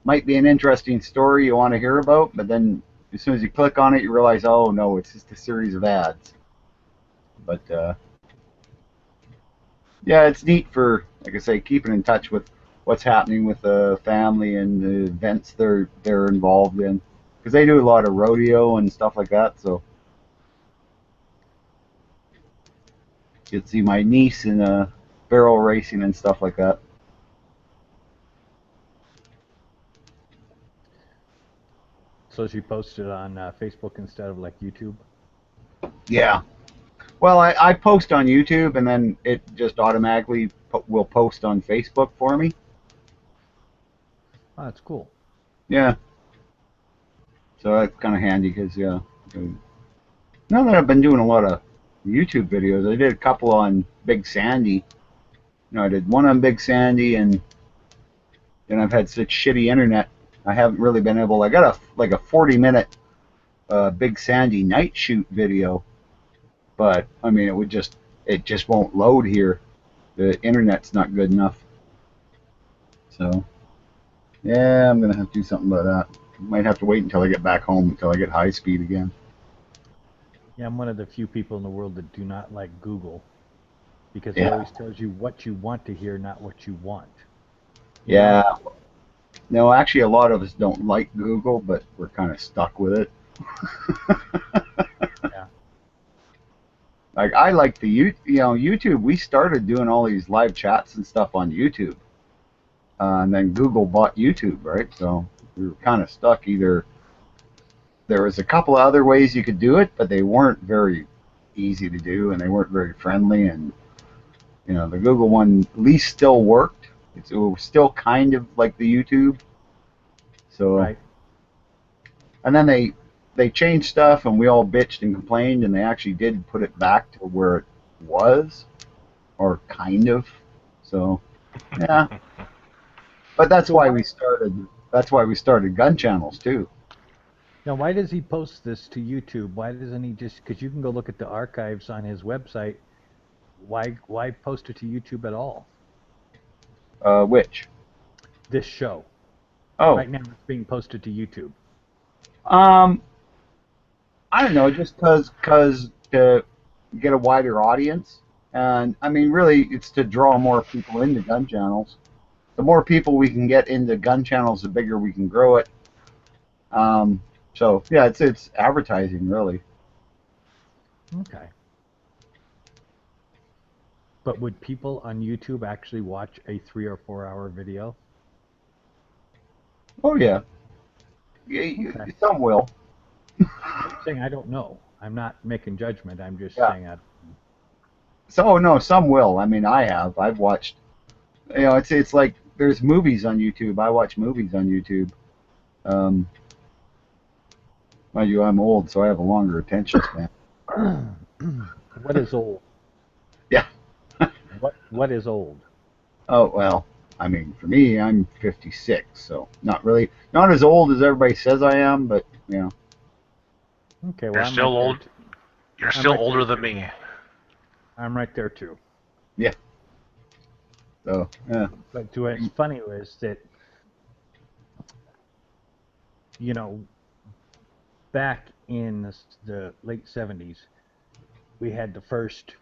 might be an interesting story you want to hear about, but then as soon as you click on it, you realize, oh no, it's just a series of ads. But yeah, it's neat for, like I say, keeping in touch with what's happening with the family and the events they're involved in, because they do a lot of rodeo and stuff like that. So you can see my niece in barrel racing and stuff like that. So she posted on Facebook instead of like YouTube? Yeah. Well, I post on YouTube, and then it just automatically will post on Facebook for me. Oh, that's cool. Yeah. So that's kind of handy because, yeah. Now that I've been doing a lot of YouTube videos, I did a couple on Big Sandy. You know, I did one on Big Sandy, and then I've had such shitty internet, I haven't really been able. I got a 40-minute Big Sandy night shoot video, but I mean it just won't load here. The internet's not good enough. So yeah, I'm gonna have to do something about that. Might have to wait until I get back home until I get high speed again. Yeah, I'm one of the few people in the world that do not like Google, because Yeah. it always tells you what you want to hear, not what you want. Yeah. No, actually, a lot of us don't like Google, but we're kind of stuck with it. Yeah. Like I like the YouTube. We started doing all these live chats and stuff on YouTube, and then Google bought YouTube, right? So we were kind of stuck. Either there was a couple of other ways you could do it, but they weren't very easy to do, and they weren't very friendly. And the Google one at least still worked. It was still kind of like the YouTube. So, right. And then they changed stuff, and we all bitched and complained, and they actually did put it back to where it was, or kind of. So, yeah. But that's why we started. That's why we started gun channels too. Now, why does he post this to YouTube? Why doesn't he just? Because you can go look at the archives on his website. Why post it to YouTube at all? Which? This show. Oh. Right now it's being posted to YouTube. I don't know, just because to get a wider audience, and I mean, really, it's to draw more people into gun channels. The more people we can get into gun channels, the bigger we can grow it. So yeah, it's advertising, really. Okay. But would people on YouTube actually watch a 3 or 4 hour video? Oh yeah. Okay. Some will. I'm saying I don't know. I'm not making judgment. I'm just saying I. So no, some will. I mean, I've watched. It's like there's movies on YouTube. I watch movies on YouTube. Mind you, I'm old, so I have a longer attention span. What is old? Yeah. What is old? Oh well, I mean, for me, I'm 56, so not as old as everybody says I am, but Okay, well, You're I'm still right old. there, You're I'm still right older there, than me. I'm right there too. Yeah. So yeah. But what's funny was that back in the late 70s, we had the first.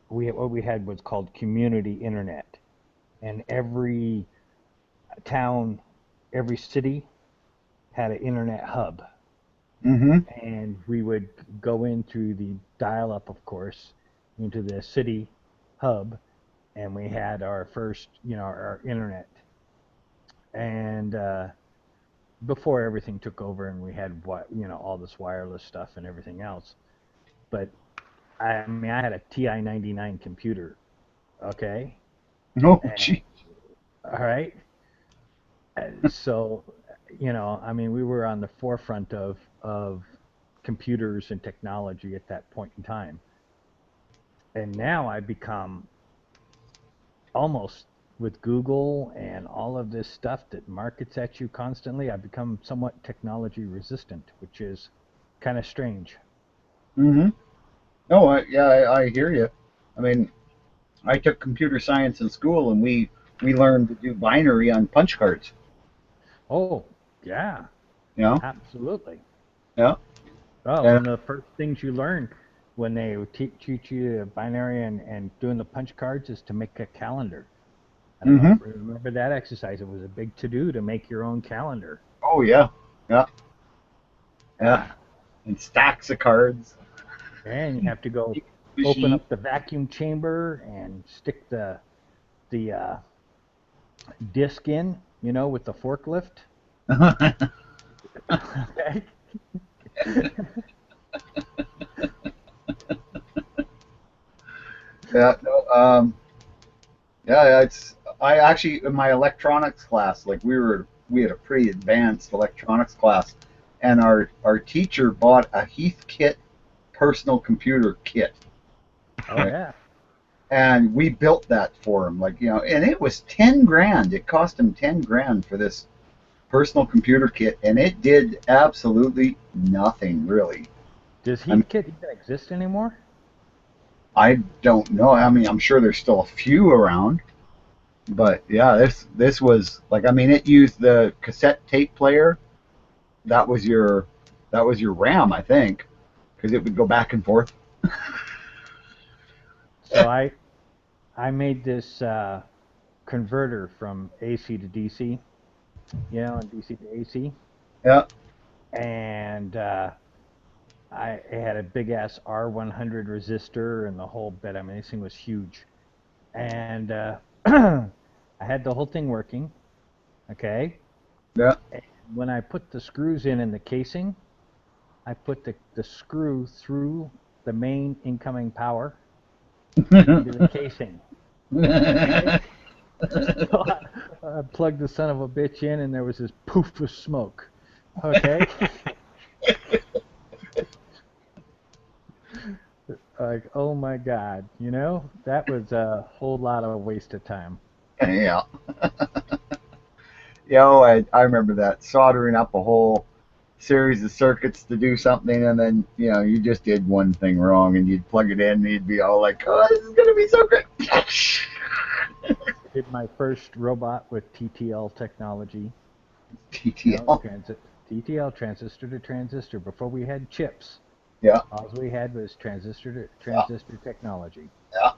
What we had was called community internet, and every town, every city had an internet hub. Mm-hmm. And we would go in through the dial-up, of course, into the city hub, and we had our first, our internet. And before everything took over, and we had all this wireless stuff and everything else. But I mean, I had a TI-99 computer, okay? Oh, gee. All right. So, I mean, we were on the forefront of computers and technology at that point in time. And now I've become almost with Google and all of this stuff that markets at you constantly, I've become somewhat technology resistant, which is kind of strange. Mm-hmm. Oh, I hear you. I mean, I took computer science in school, and we learned to do binary on punch cards. Oh, yeah. Yeah. Absolutely. Yeah. Oh, one of the first things you learn when they teach you binary and doing the punch cards is to make a calendar. I don't know if you remember that exercise. It was a big to-do to make your own calendar. Oh, yeah. Yeah. Yeah. And stacks of cards. And you have to go open up the vacuum chamber and stick the disc in, you know, with the forklift. Okay. Yeah, no, yeah, I actually, in my electronics class, like we had a pretty advanced electronics class, and our teacher bought a Heathkit personal computer kit. Oh, yeah. And we built that for him, like, you know, and it was 10 grand. It cost him 10 grand for this personal computer kit, and it did absolutely nothing, really. Does Heathkit even exist anymore? I don't know. I mean, I'm sure there's still a few around, but yeah, this was like, I mean, it used the cassette tape player. That was your RAM, I think, because it would go back and forth. So I made this converter from AC to DC, you know, and DC to AC. Yeah. And I had a big ass R100 resistor and the whole bit. I mean, this thing was huge. And I had the whole thing working. Okay. Yeah. And when I put the screws in the casing, I put the screw through the main incoming power into the casing. Okay? So I plugged the son of a bitch in, and there was this poof of smoke. Okay. Like, oh my God, you know, that was a whole lot of a waste of time. Yeah. Yeah, I remember that, soldering up a whole series of circuits to do something, and then, you know, you just did one thing wrong, and you'd plug it in, and you'd be all like, oh, this is going to be so great. I did my first robot with TTL technology. TTL? You know, TTL, transistor to transistor, before we had chips. Yeah. All we had was transistor to transistor technology. Yeah.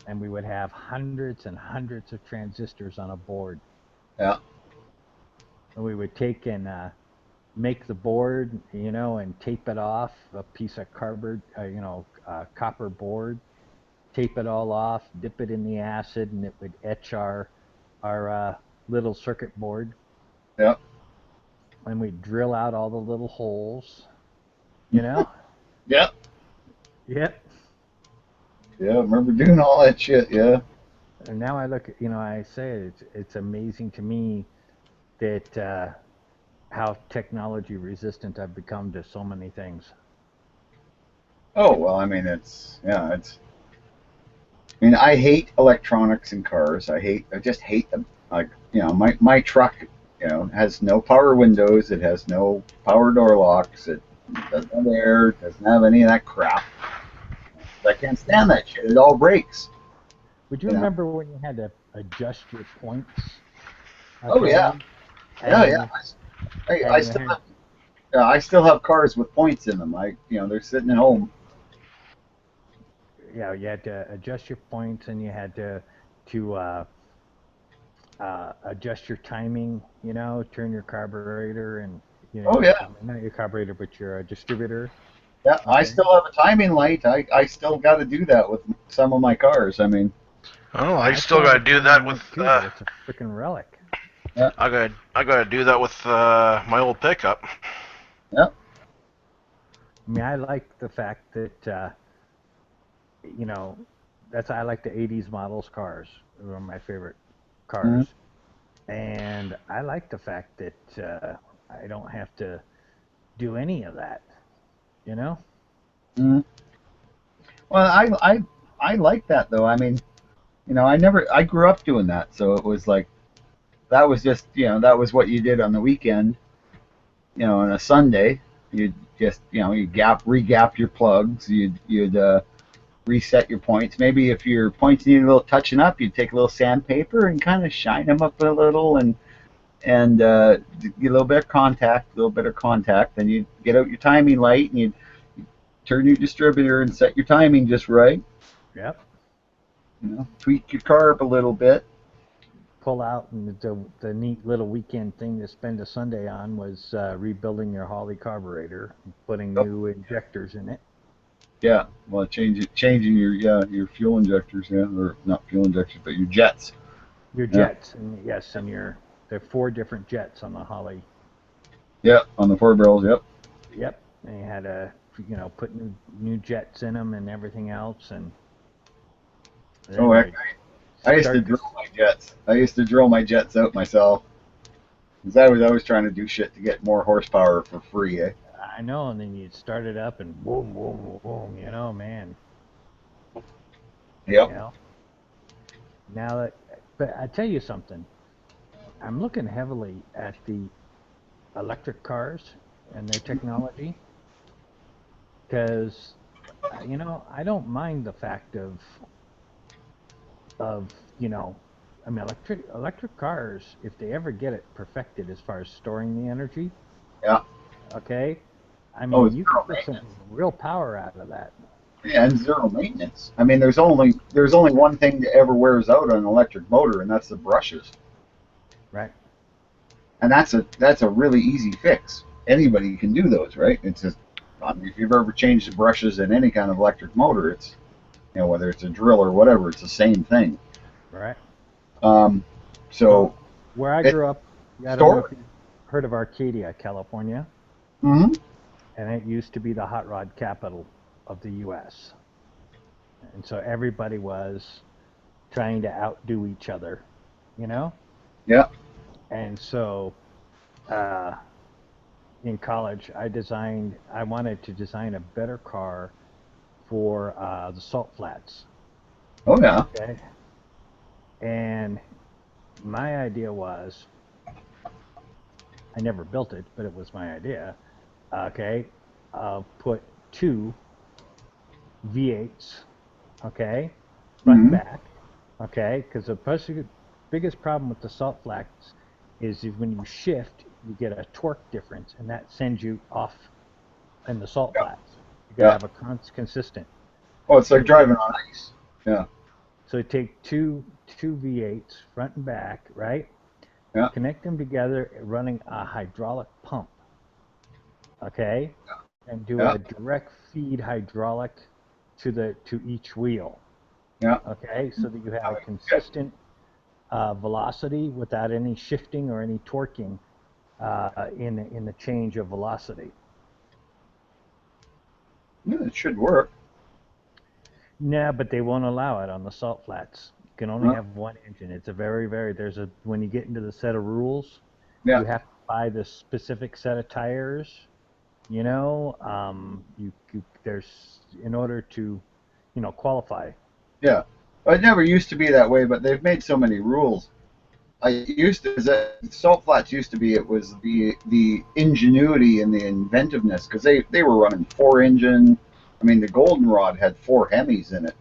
And we would have hundreds and hundreds of transistors on a board. Yeah. And we would take and make the board, you know, and tape it off, a piece of cardboard, copper board, tape it all off, dip it in the acid, and it would etch our little circuit board. Yeah. And we'd drill out all the little holes, you know? Yep. Yep. Yeah, I remember doing all that shit, yeah. And now I look at, you know, I say it's amazing to me that how technology resistant I've become to so many things. Oh, well, I mean, I mean, I hate electronics in cars. I just hate them. Like, you know, my truck, you know, has no power windows. It has no power door locks. It doesn't have air. It doesn't have any of that crap. I can't stand that shit. It all breaks. Would you remember when you had to adjust your points? Oh, yeah. Yeah. I still have cars with points in them. They're sitting at home. Yeah, you had to adjust your points, and you had to adjust your timing. You know, turn your carburetor, and you know. Oh yeah. Not your carburetor, but your distributor. Yeah, okay. I still have a timing light. I still got to do that with some of my cars. I mean. Oh, I still got to do that with. It's a freaking relic. Yeah. I got to do that with my old pickup. Yep. I mean, I like the fact that you know, I like the '80s models cars. They're my favorite cars, and I like the fact that I don't have to do any of that. You know. Well, I like that though. I mean, I grew up doing that, so it was like, that was just, that was what you did on the weekend, on a Sunday. You'd just, re-gap your plugs, you'd reset your points. Maybe if your points needed a little touching up, you'd take a little sandpaper and kind of shine them up a little and get a little bit of contact, then you'd get out your timing light and you'd turn your distributor and set your timing just right. Yep. Tweak your carb a little bit. Pull out, and the neat little weekend thing to spend a Sunday on was rebuilding your Holley carburetor, putting new injectors in it. Yeah, well, changing your fuel injectors, or not fuel injectors, but your jets. Your jets, and yes, and there are 4 different jets on the Holley. Yep, on the 4 barrels. Yep. Yep, and you had to, put new jets in them and everything else, and. Oh, I used to drill my jets. I used to drill my jets out myself. Because I was always trying to do shit to get more horsepower for free, eh? I know, and then you'd start it up and boom, boom, boom, man. Yep. Now that, but I tell you something. I'm looking heavily at the electric cars and their technology. Because, I don't mind the fact of electric cars, if they ever get it perfected as far as storing the energy. Yeah. Okay. I mean, you can get some real power out of that. Yeah, and zero maintenance. I mean, there's only one thing that ever wears out on an electric motor, and that's the brushes. Right. And that's a really easy fix. Anybody can do those, right? It's just, if you've ever changed the brushes in any kind of electric motor, it's, whether it's a drill or whatever, it's the same thing. Right. So where I grew up, I don't know if you've heard of Arcadia, California. Mm-hmm. And it used to be the hot rod capital of the U.S. And so everybody was trying to outdo each other, Yeah. And so in college, I wanted to design a better car for the salt flats. Oh, yeah. Okay. And my idea was, I never built it, but it was my idea. Okay, put 2 V8s, okay, front and back, okay, because the biggest problem with the salt flats is when you shift, you get a torque difference, and that sends you off in the salt flats. You gotta have a consistent. Oh, it's like driving on ice. Yeah. So you take two V8s, front and back, right? Yeah. Connect them together, running a hydraulic pump. Okay, and do a direct feed hydraulic to each wheel. Yeah. Okay, so that you have a consistent velocity without any shifting or any torquing in the change of velocity. Yeah, it should work. No, but they won't allow it on the salt flats. You can only have one engine. It's a very when you get into the set of rules, you have to buy the specific set of tires. There's in order to, qualify. Yeah, it never used to be that way, but they've made so many rules. Salt flats used to be, it was the ingenuity and the inventiveness, because they were running 4-engine. I mean, the Goldenrod had 4 Hemis in it.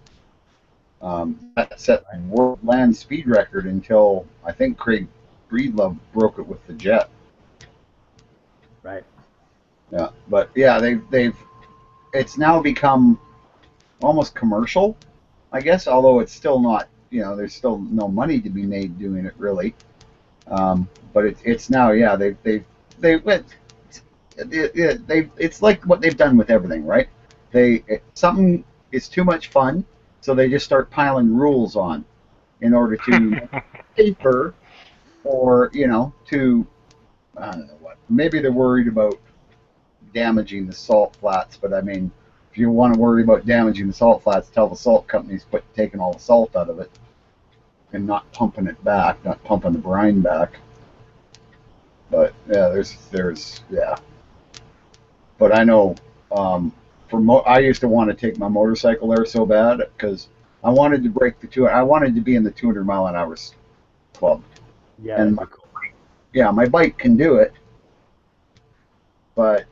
That set the world land speed record until I think Craig Breedlove broke it with the Jet. Right. Yeah, but yeah, it's now become almost commercial, I guess. Although it's still not, there's still no money to be made doing it really. But it's now, it's like what they've done with everything, right? Something is too much fun, so they just start piling rules on in order to paper, or to I don't know what. Maybe they're worried about damaging the salt flats, but I mean, if you want to worry about damaging the salt flats, tell the salt companies taking all the salt out of it and not pumping it back, not pumping the brine back. But yeah, there's But I know, I used to want to take my motorcycle there so bad, because I wanted to break the two. I wanted to be in the 200 mile an hour club. Yeah, And that'd be cool. yeah, my bike can do it, but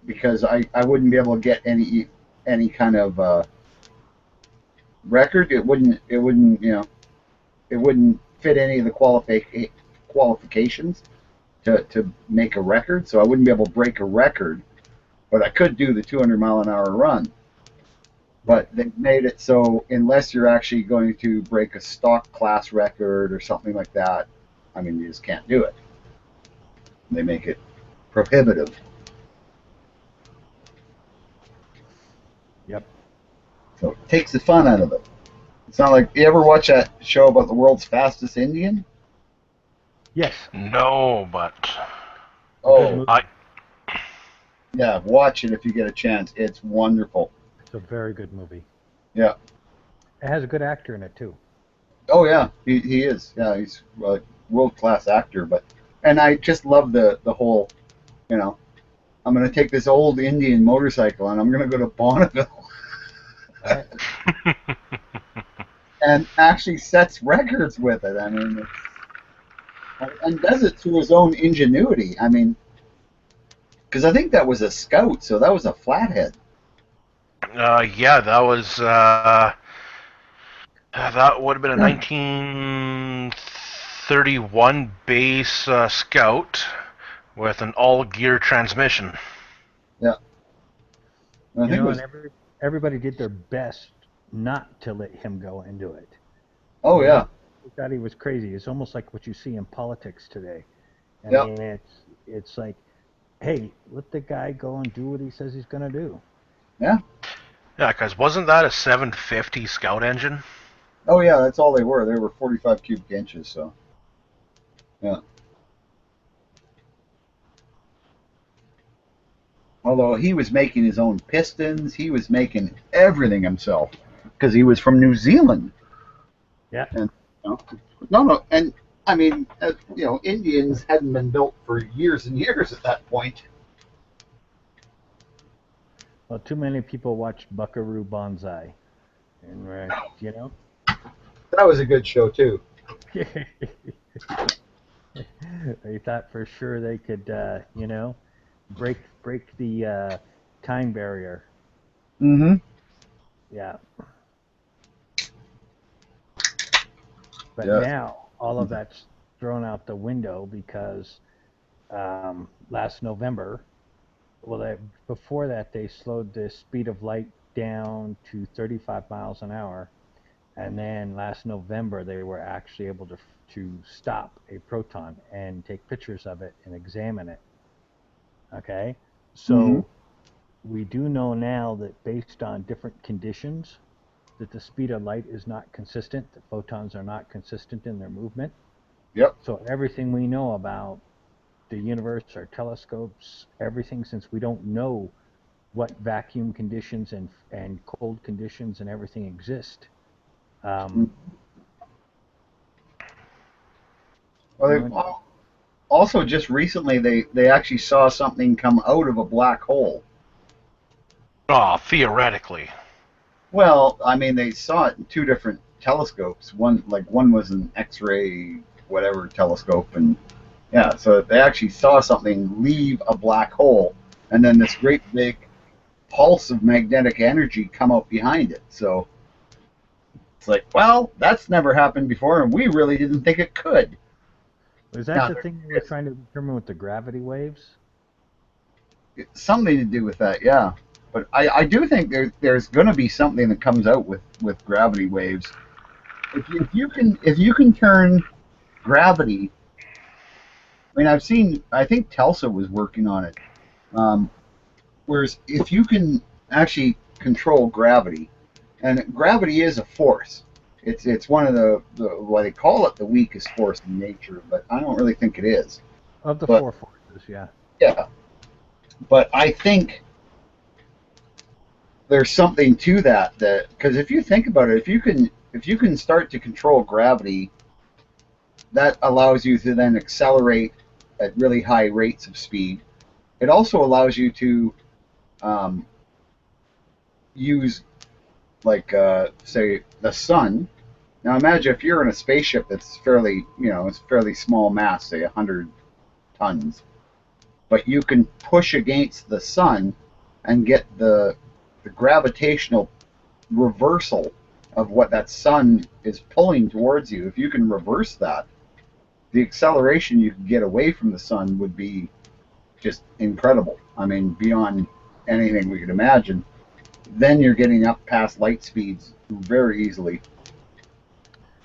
because I wouldn't be able to get any kind of record, it wouldn't it wouldn't fit any of the qualifications to make a record, so I wouldn't be able to break a record, but I could do the 200 mile an hour run. But they made it so unless you're actually going to break a stock class record or something like that, I mean, you just can't do it. They make it prohibitive. Yep. So it takes the fun out of it. It's not like, you ever watch that show about the world's fastest Indian? Yes. No, but Oh, yeah, watch it if you get a chance. It's wonderful. It's a very good movie. Yeah. It has a good actor in it too. Oh yeah, he is. Yeah, he's a world-class actor. And I just love the whole, I'm going to take this old Indian motorcycle and I'm going to go to Bonneville. And actually sets records with it. I mean, and does it through his own ingenuity. I mean, because I think that was a Scout, so that was a flathead. Yeah, that was that would have been a 1931 base Scout with an all-gear transmission. Yeah. I think it was, and everybody did their best not to let him go and do it. Oh yeah. They thought he was crazy. It's almost like what you see in politics today. I Yep. mean, it's like, hey, let the guy go and do what he says he's going to do. Yeah. Yeah, because wasn't that a 750 Scout engine? Oh yeah, that's all they were. They were 45 cubic inches, so. Yeah. Although he was making his own pistons, he was making everything himself because he was from New Zealand. Yeah. And no, and I mean, Indians hadn't been built for years and years at that point. Well, too many people watched Buckaroo Banzai, and That was a good show too. They thought for sure they could, break the time barrier. Mm-hmm. Yeah. But Yeah. now all of that's thrown out the window because last November, before that they slowed the speed of light down to 35 miles an hour, and then last November they were actually able to stop a proton and take pictures of it and examine it. Okay, so we do know now that based on different conditions, that the speed of light is not consistent. The photons are not consistent in their movement. Yep. So everything we know about the universe, our telescopes, everything, since we don't know what vacuum conditions and cold conditions and everything exist. Also, just recently, they actually saw something come out of a black hole. Oh, theoretically. Well, I mean, they saw it in two different telescopes. One was an X-ray whatever telescope, and yeah, so they actually saw something leave a black hole, and then this great big pulse of magnetic energy come out behind it. So it's like, well, that's never happened before, and we really didn't think it could. Is that the thing we were trying to determine with the gravity waves? Something to do with that, yeah. But I do think there's going to be something that comes out with gravity waves. If you can turn gravity, I mean, I think Telsa was working on it. Whereas if you can actually control gravity, and gravity is a force. It's one of the why they call it the weakest force in nature, but I don't really think it is. Of the four forces, yeah. Yeah. But I think there's something to that because if you think about it, if you can start to control gravity, that allows you to then accelerate at really high rates of speed. It also allows you to use like say the sun. Now imagine if you're in a spaceship that's fairly, it's fairly small mass, say 100 tons, but you can push against the sun and get the gravitational reversal of what that sun is pulling towards you. If you can reverse that, the acceleration you can get away from the sun would be just incredible. I mean, beyond anything we could imagine. Then you're getting up past light speeds very easily.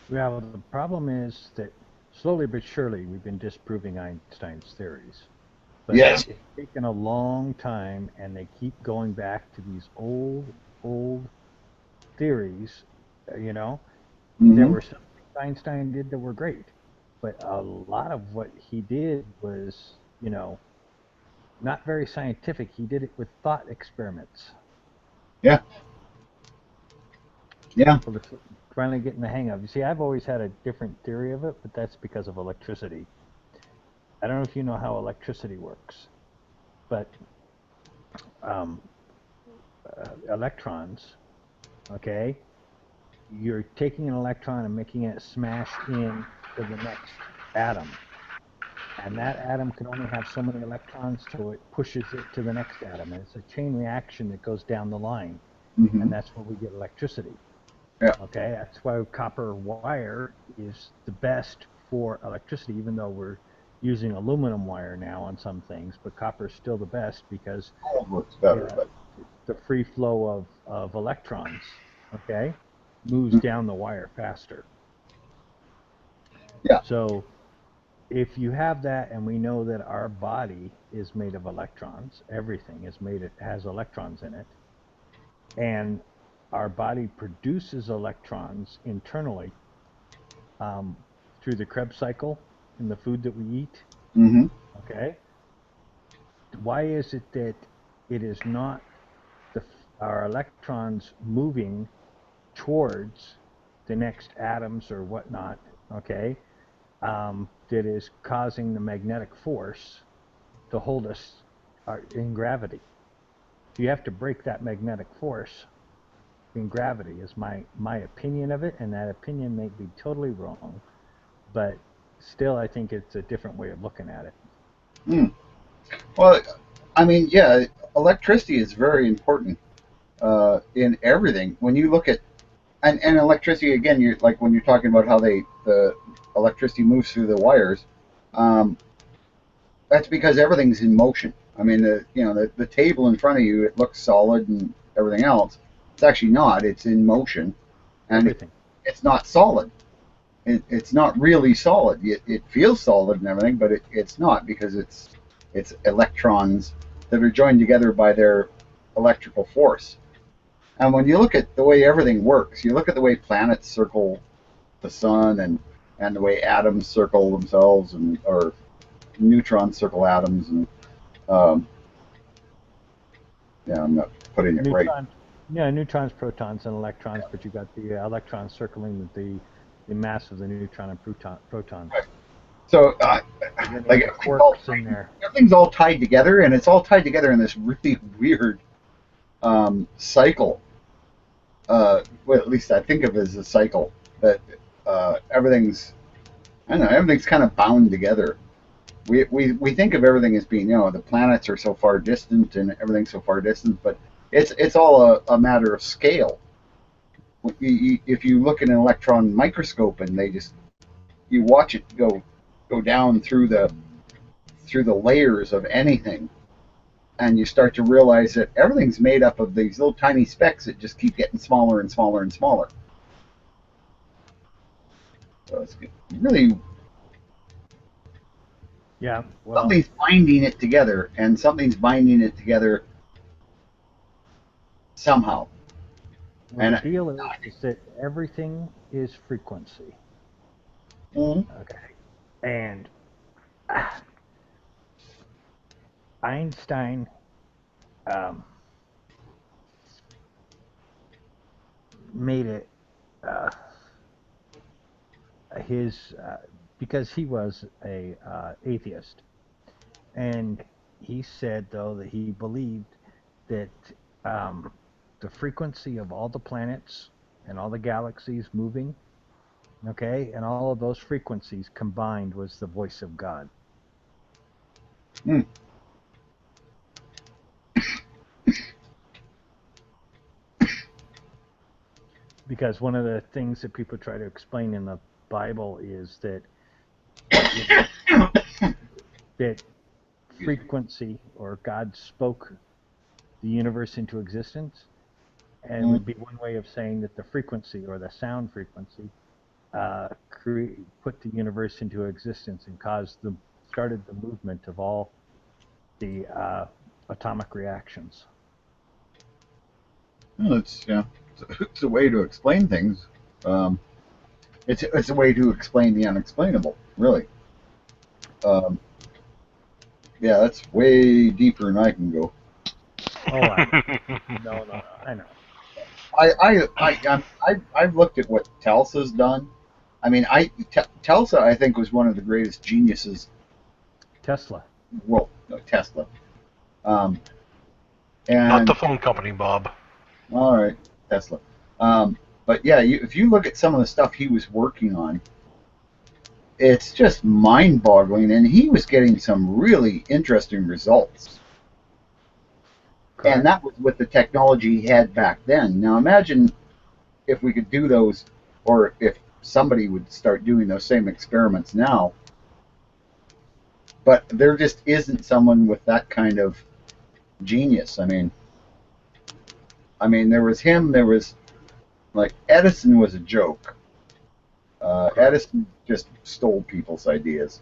Well, the problem is that slowly but surely we've been disproving Einstein's theories. But yes. It's taken a long time, and they keep going back to these old theories, Mm-hmm. There were some things Einstein did that were great, but a lot of what he did was, not very scientific. He did it with thought experiments. Yeah. Yeah. People are finally getting the hang of. You see, I've always had a different theory of it, but that's because of electricity. I don't know if you know how electricity works, but electrons, okay? You're taking an electron and making it smash in to the next atom. And that atom can only have so many electrons, so it pushes it to the next atom. And it's a chain reaction that goes down the line. Mm-hmm. And that's where we get electricity. Yeah. Okay, that's why copper wire is the best for electricity, even though we're using aluminum wire now on some things, but copper is still the best because gold works better, but the free flow of electrons, okay, moves down the wire faster. Yeah. So if you have that, and we know that our body is made of electrons, everything is made, it has electrons in it, and our body produces electrons internally through the Krebs cycle in the food that we eat. Mm-hmm. Okay. Why is it that it is not our electrons moving towards the next atoms or whatnot? Okay, that is causing the magnetic force to hold us in gravity. You have to break that magnetic force in gravity, is my opinion of it, and that opinion may be totally wrong, but still I think it's a different way of looking at it. Well, I mean, yeah, electricity is very important in everything. When you look at and electricity, again, you're like when you're talking about how the electricity moves through the wires, that's because everything's in motion. I mean, the table in front of you, it looks solid and everything else. It's actually not. It's in motion, and it's not solid. It's not really solid. It feels solid and everything, but it's not, because it's electrons that are joined together by their electrical force. And when you look at the way everything works, you look at the way planets circle the sun, and the way atoms circle themselves, or neutrons circle atoms, and I'm not putting it right. Yeah, neutrons, protons, and electrons, but you got the electrons circling the mass of the neutron and protons. Right. So, like quarks in there. Everything's all tied together, and it's all tied together in this really weird cycle. Well, at least I think of it as a cycle, that everything's kind of bound together. We think of everything as being, the planets are so far distant and everything's so far distant, but it's all a matter of scale. If you look at an electron microscope and you watch it go down through the layers of anything, and you start to realize that everything's made up of these little tiny specks that just keep getting smaller and smaller and smaller. So it's really, yeah, well, something's binding it together, and something's binding it together somehow. Well, and the deal is that everything is frequency. Mm-hmm. Okay. And Einstein made it because he was a atheist, and he said, though, that he believed that the frequency of all the planets and all the galaxies moving, okay, and all of those frequencies combined was the voice of God. Hmm. Because one of the things that people try to explain in the Bible is that that frequency, or God spoke the universe into existence, and it would be one way of saying that the frequency, or the sound frequency, put the universe into existence and started the movement of all the atomic reactions. Well, it's a way to explain things. It's a way to explain the unexplainable, really. Yeah, that's way deeper than I can go. Oh, I know. No, I know. I've looked at what Telsa's done. I mean, Telsa, I think, was one of the greatest geniuses. Tesla. Well, no, Tesla. And Not the phone company, Bob. All right, Tesla. But yeah, if you look at some of the stuff he was working on, it's just mind-boggling, and he was getting some really interesting results. Correct. And that was with the technology he had back then. Now imagine if we could do those, or if somebody would start doing those same experiments now. But there just isn't someone with that kind of genius. I mean, there was him. There was, like, Edison was a joke. Edison just stole people's ideas.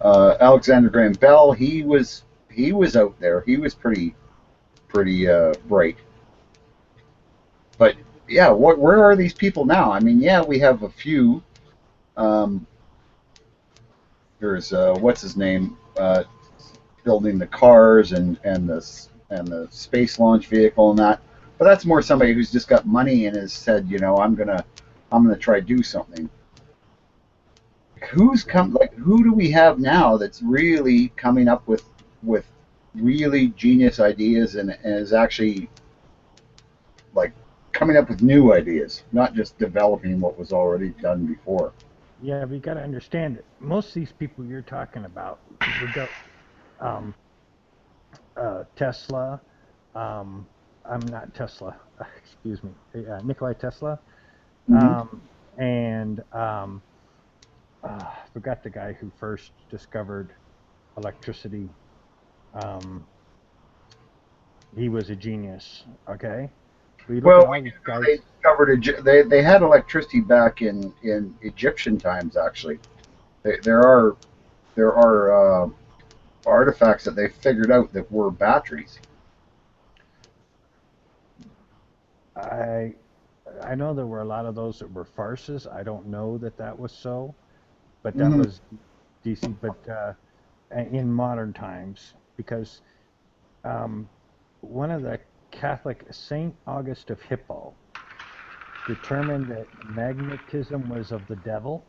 Alexander Graham Bell, he was out there. He was pretty bright. But yeah, where are these people now? I mean, yeah, we have a few. There's what's his name, building the cars and the space launch vehicle and that. But that's more somebody who's just got money and has said, I'm gonna try to do something. Who do we have now that's really coming up with really genius ideas and is actually, like, coming up with new ideas, not just developing what was already done before? Yeah, but you got to understand that most of these people you're talking about, we got Tesla. I'm not Tesla. Excuse me, Nikola Tesla, and I forgot the guy who first discovered electricity. He was a genius. Okay. Well, they discovered they had electricity back in Egyptian times. Actually, there are artifacts that they figured out that were batteries. I know there were a lot of those that were farces. I don't know that was so, but that was DC. But in modern times, because one of the Catholic, Saint August of Hippo, determined that magnetism was of the devil,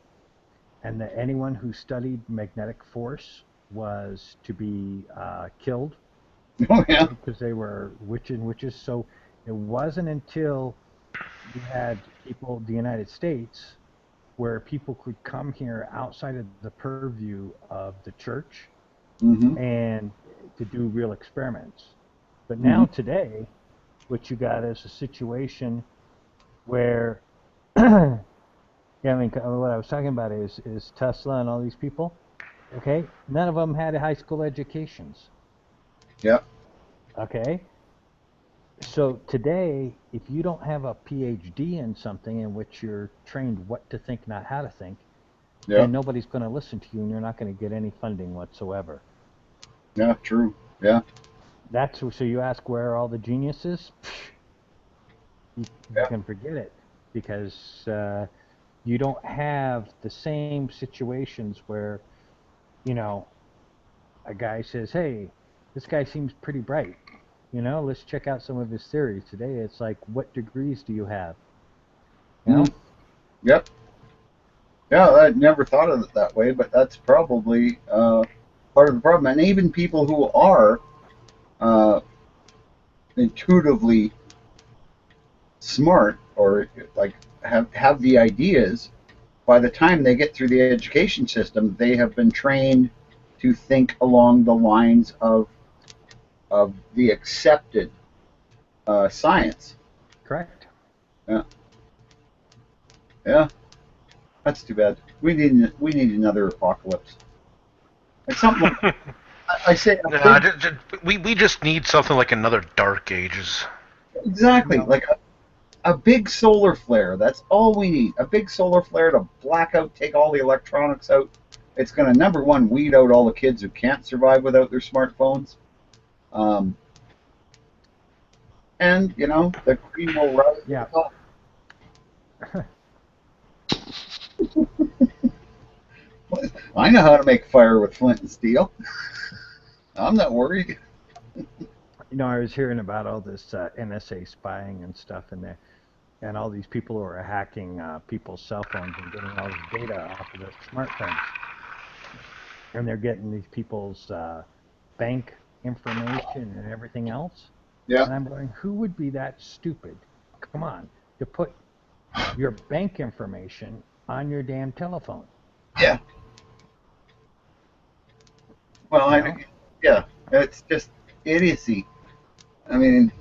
and that anyone who studied magnetic force was to be killed. Oh, yeah. Because they were witches. So it wasn't until you had people, the United States, where people could come here outside of the purview of the church and to do real experiments. But now today, what you got is a situation where, what I was talking about is Tesla and all these people. Okay, none of them had high school educations. Yeah. Okay. So today, if you don't have a PhD in something in which you're trained what to think, not how to think, then nobody's going to listen to you, and you're not going to get any funding whatsoever. Yeah, true. Yeah. So you ask where are all the geniuses? You can forget it, because you don't have the same situations where, a guy says, hey, this guy seems pretty bright. Let's check out some of his theories. Today it's like, what degrees do you have? Yep. Yeah, I never thought of it that way, but that's probably part of the problem. And even people who are intuitively smart or like have the ideas, by the time they get through the education system, they have been trained to think along the lines of the accepted science. Correct. Yeah. Yeah. That's too bad. We need another apocalypse. Like something like, I say we just need something like another Dark Ages. exactly like a big solar flare. That's all we need. A big solar flare to black out, take all the electronics out. It's going to, number one, weed out all the kids who can't survive without their smartphones. And, you know, the cream will rise to the top. I know how to make fire with flint and steel. I'm not worried. You know, I was hearing about all this NSA spying and stuff in there, and all these people who are hacking people's cell phones and getting all this data off of their smartphones. And they're getting these people's bank information and everything else. Yeah. And I'm going, who would be that stupid? Come on, to put your bank information on your damn telephone. Yeah. Well, yeah, it's just idiocy. I mean,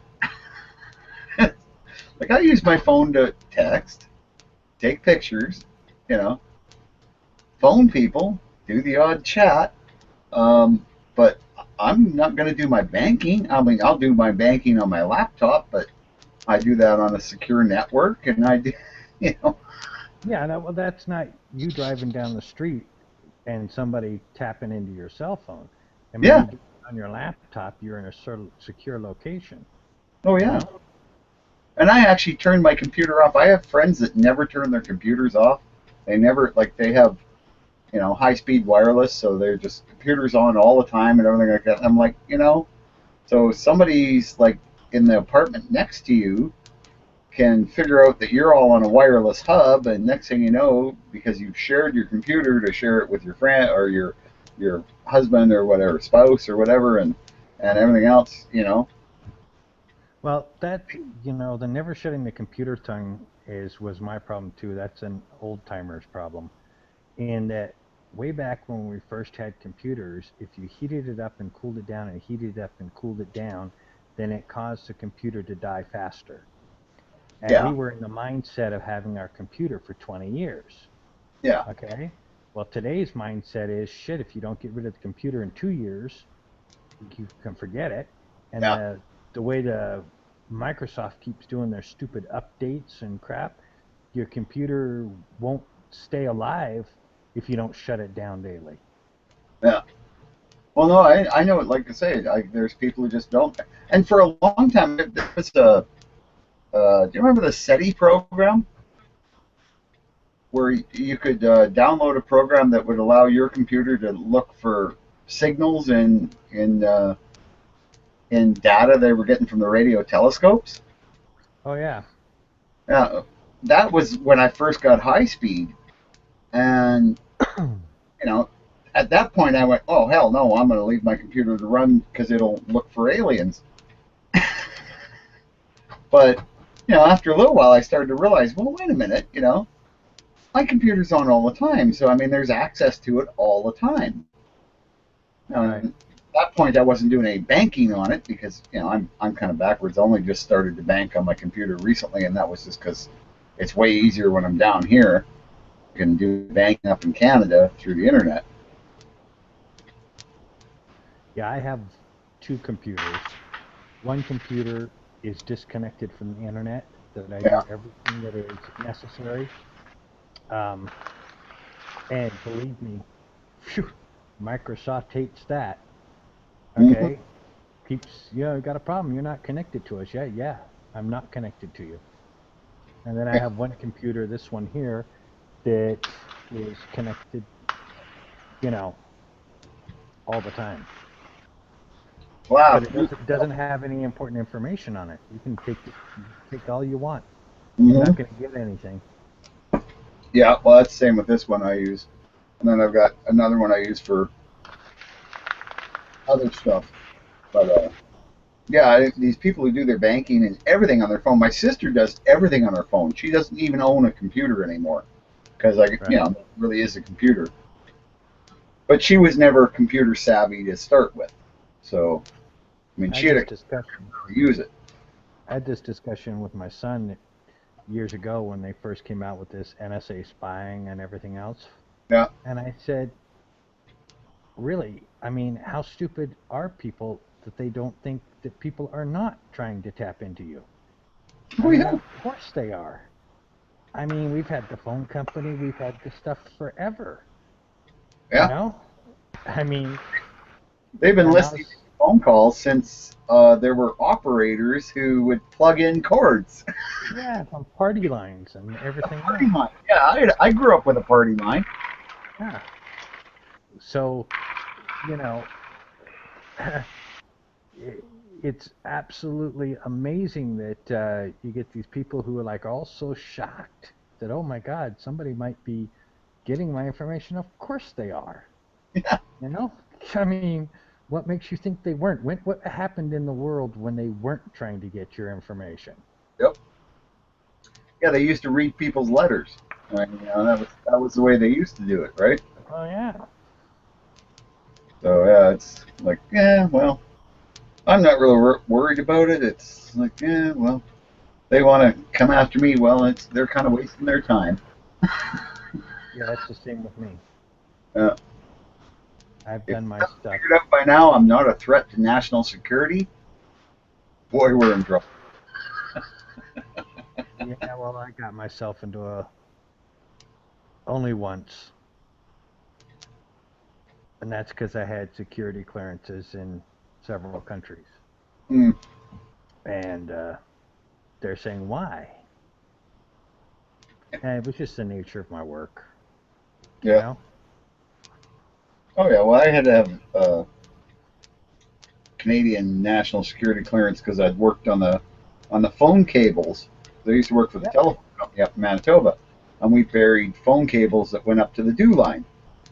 like I use my phone to text, take pictures, you know, phone people, do the odd chat, but I'm not going to do my banking. I mean, I'll do my banking on my laptop, but I do that on a secure network, and I do, you know. Yeah, no, well, that's not you driving down the street and somebody tapping into your cell phone. I mean, Yeah. on your laptop, you're in a sort of secure location. Oh, yeah. And I actually turned my computer off. I have friends that never turn their computers off. They never, like, they have, you know, high-speed wireless, so they're just computers on all the time and everything like that. I'm like, you know, so somebody's, like, in the apartment next to you can figure out that you're all on a wireless hub, and next thing you know, because you've shared your computer to share it with your friend or your husband or whatever, spouse or whatever, and everything else, you know. Well, that, you know, the never shutting the computer thing was my problem too. That's an old timer's problem. In that way back when we first had computers, if you heated it up and cooled it down and heated it up and cooled it down, then it caused the computer to die faster. And Yeah. we were in the mindset of having our computer for 20 years. Yeah. Okay? Well, today's mindset is, shit, if you don't get rid of the computer in 2 years, you can forget it. And Yeah. the way the Microsoft keeps doing their stupid updates and crap, your computer won't stay alive if you don't shut it down daily. Yeah. Well, no, I know it. Like I say, there's people who just don't. And for a long time, there was a. Do you remember the SETI program, where you could download a program that would allow your computer to look for signals in data they were getting from the radio telescopes? Oh yeah. Yeah, that was when I first got high speed, and you know, at that point I went, oh hell no, I'm going to leave my computer to run because it'll look for aliens. But you know, after a little while, I started to realize, well, wait a minute, you know, my computer's on all the time, so I mean, there's access to it all the time. At that point, I wasn't doing any banking on it because, you know, I'm kind of backwards. I only just started to bank on my computer recently, and that was just because it's way easier when I'm down here. I can do banking up in Canada through the internet. Yeah, I have 2 computers. One computer is disconnected from the internet, that I do everything that is necessary. And believe me, phew, Microsoft hates that. Okay? Keeps, you know, you got a problem, you're not connected to us. Yeah, I'm not connected to you. And then I have one computer, this one here, that is connected, you know, all the time. Wow. But it doesn't have any important information on it. You can take all you want. Mm-hmm. You're not going to get anything. Yeah, well, that's the same with this one I use. And then I've got another one I use for other stuff. But Yeah, these people who do their banking and everything on their phone. My sister does everything on her phone. She doesn't even own a computer anymore because, it really is a computer. But she was never computer savvy to start with. So, I mean, she had a discussion. Use it. I had this discussion with my son years ago when they first came out with this NSA spying and everything else. Yeah. And I said, really, I mean, how stupid are people that they don't think that people are not trying to tap into you? Oh, yeah. Of course they are. I mean, we've had the phone company, we've had this stuff forever. Yeah. You know? I mean, they've been listening to phone calls since there were operators who would plug in cords. Yeah, from party lines and everything party line. Yeah, I grew up with a party line. Yeah. So, you know, it's absolutely amazing that you get these people who are like all so shocked that, oh my God, somebody might be getting my information. Of course they are. Yeah. You know? I mean, what makes you think they weren't? What happened in the world when they weren't trying to get your information? Yep. Yeah, they used to read people's letters. I mean, that was the way they used to do it, right? Oh yeah. So yeah, it's like, yeah, well, I'm not really worried about it. It's like, yeah, well, they want to come after me. Well, they're kind of wasting their time. Yeah, that's the same with me. Yeah. I've done my stuff. Figured out by now I'm not a threat to national security. Boy, we're in trouble. Yeah, well, I got myself into only once. And that's because I had security clearances in several countries. Mm. And they're saying, why? And it was just the nature of my work. Yeah. You know? Oh, yeah. Well, I had to have Canadian national security clearance because I'd worked on the phone cables. I used to work for the telephone company up in Manitoba, and we buried phone cables that went up to the dew line.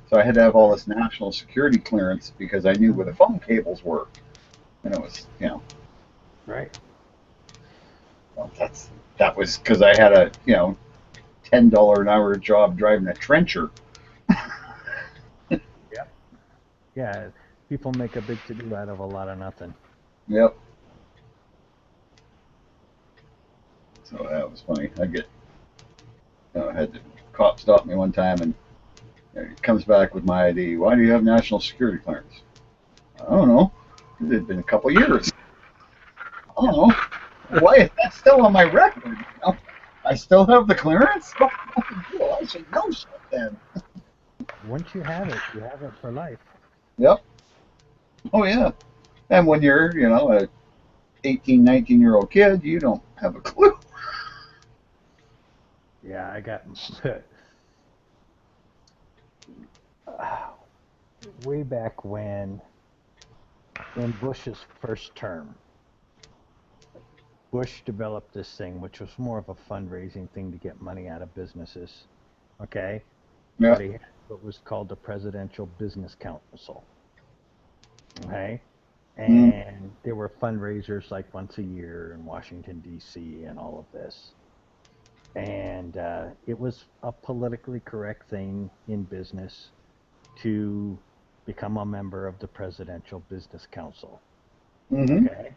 So I had to have all this national security clearance because I knew where the phone cables were. And it was, Right. Well, that was because I had a, $10 an hour job driving a trencher. Yeah, people make a big to-do out of a lot of nothing. Yep. So that was funny. I had the cop stop me one time, and he comes back with my ID. Why do you have national security clearance? I don't know. It had been a couple years. I don't know. Why is that still on my record? I still have the clearance? Well, I should know shit then. Once you have it for life. Yep. Oh, yeah. And when you're, a 18, 19-year-old kid, you don't have a clue. Yeah, I got way back when in Bush's first term, Bush developed this thing, which was more of a fundraising thing to get money out of businesses. Okay? Yeah. But he had what was called the Presidential Business Council. Okay? And there were fundraisers like once a year in Washington, D.C. and all of this. And it was a politically correct thing in business to become a member of the Presidential Business Council. Mm-hmm. Okay?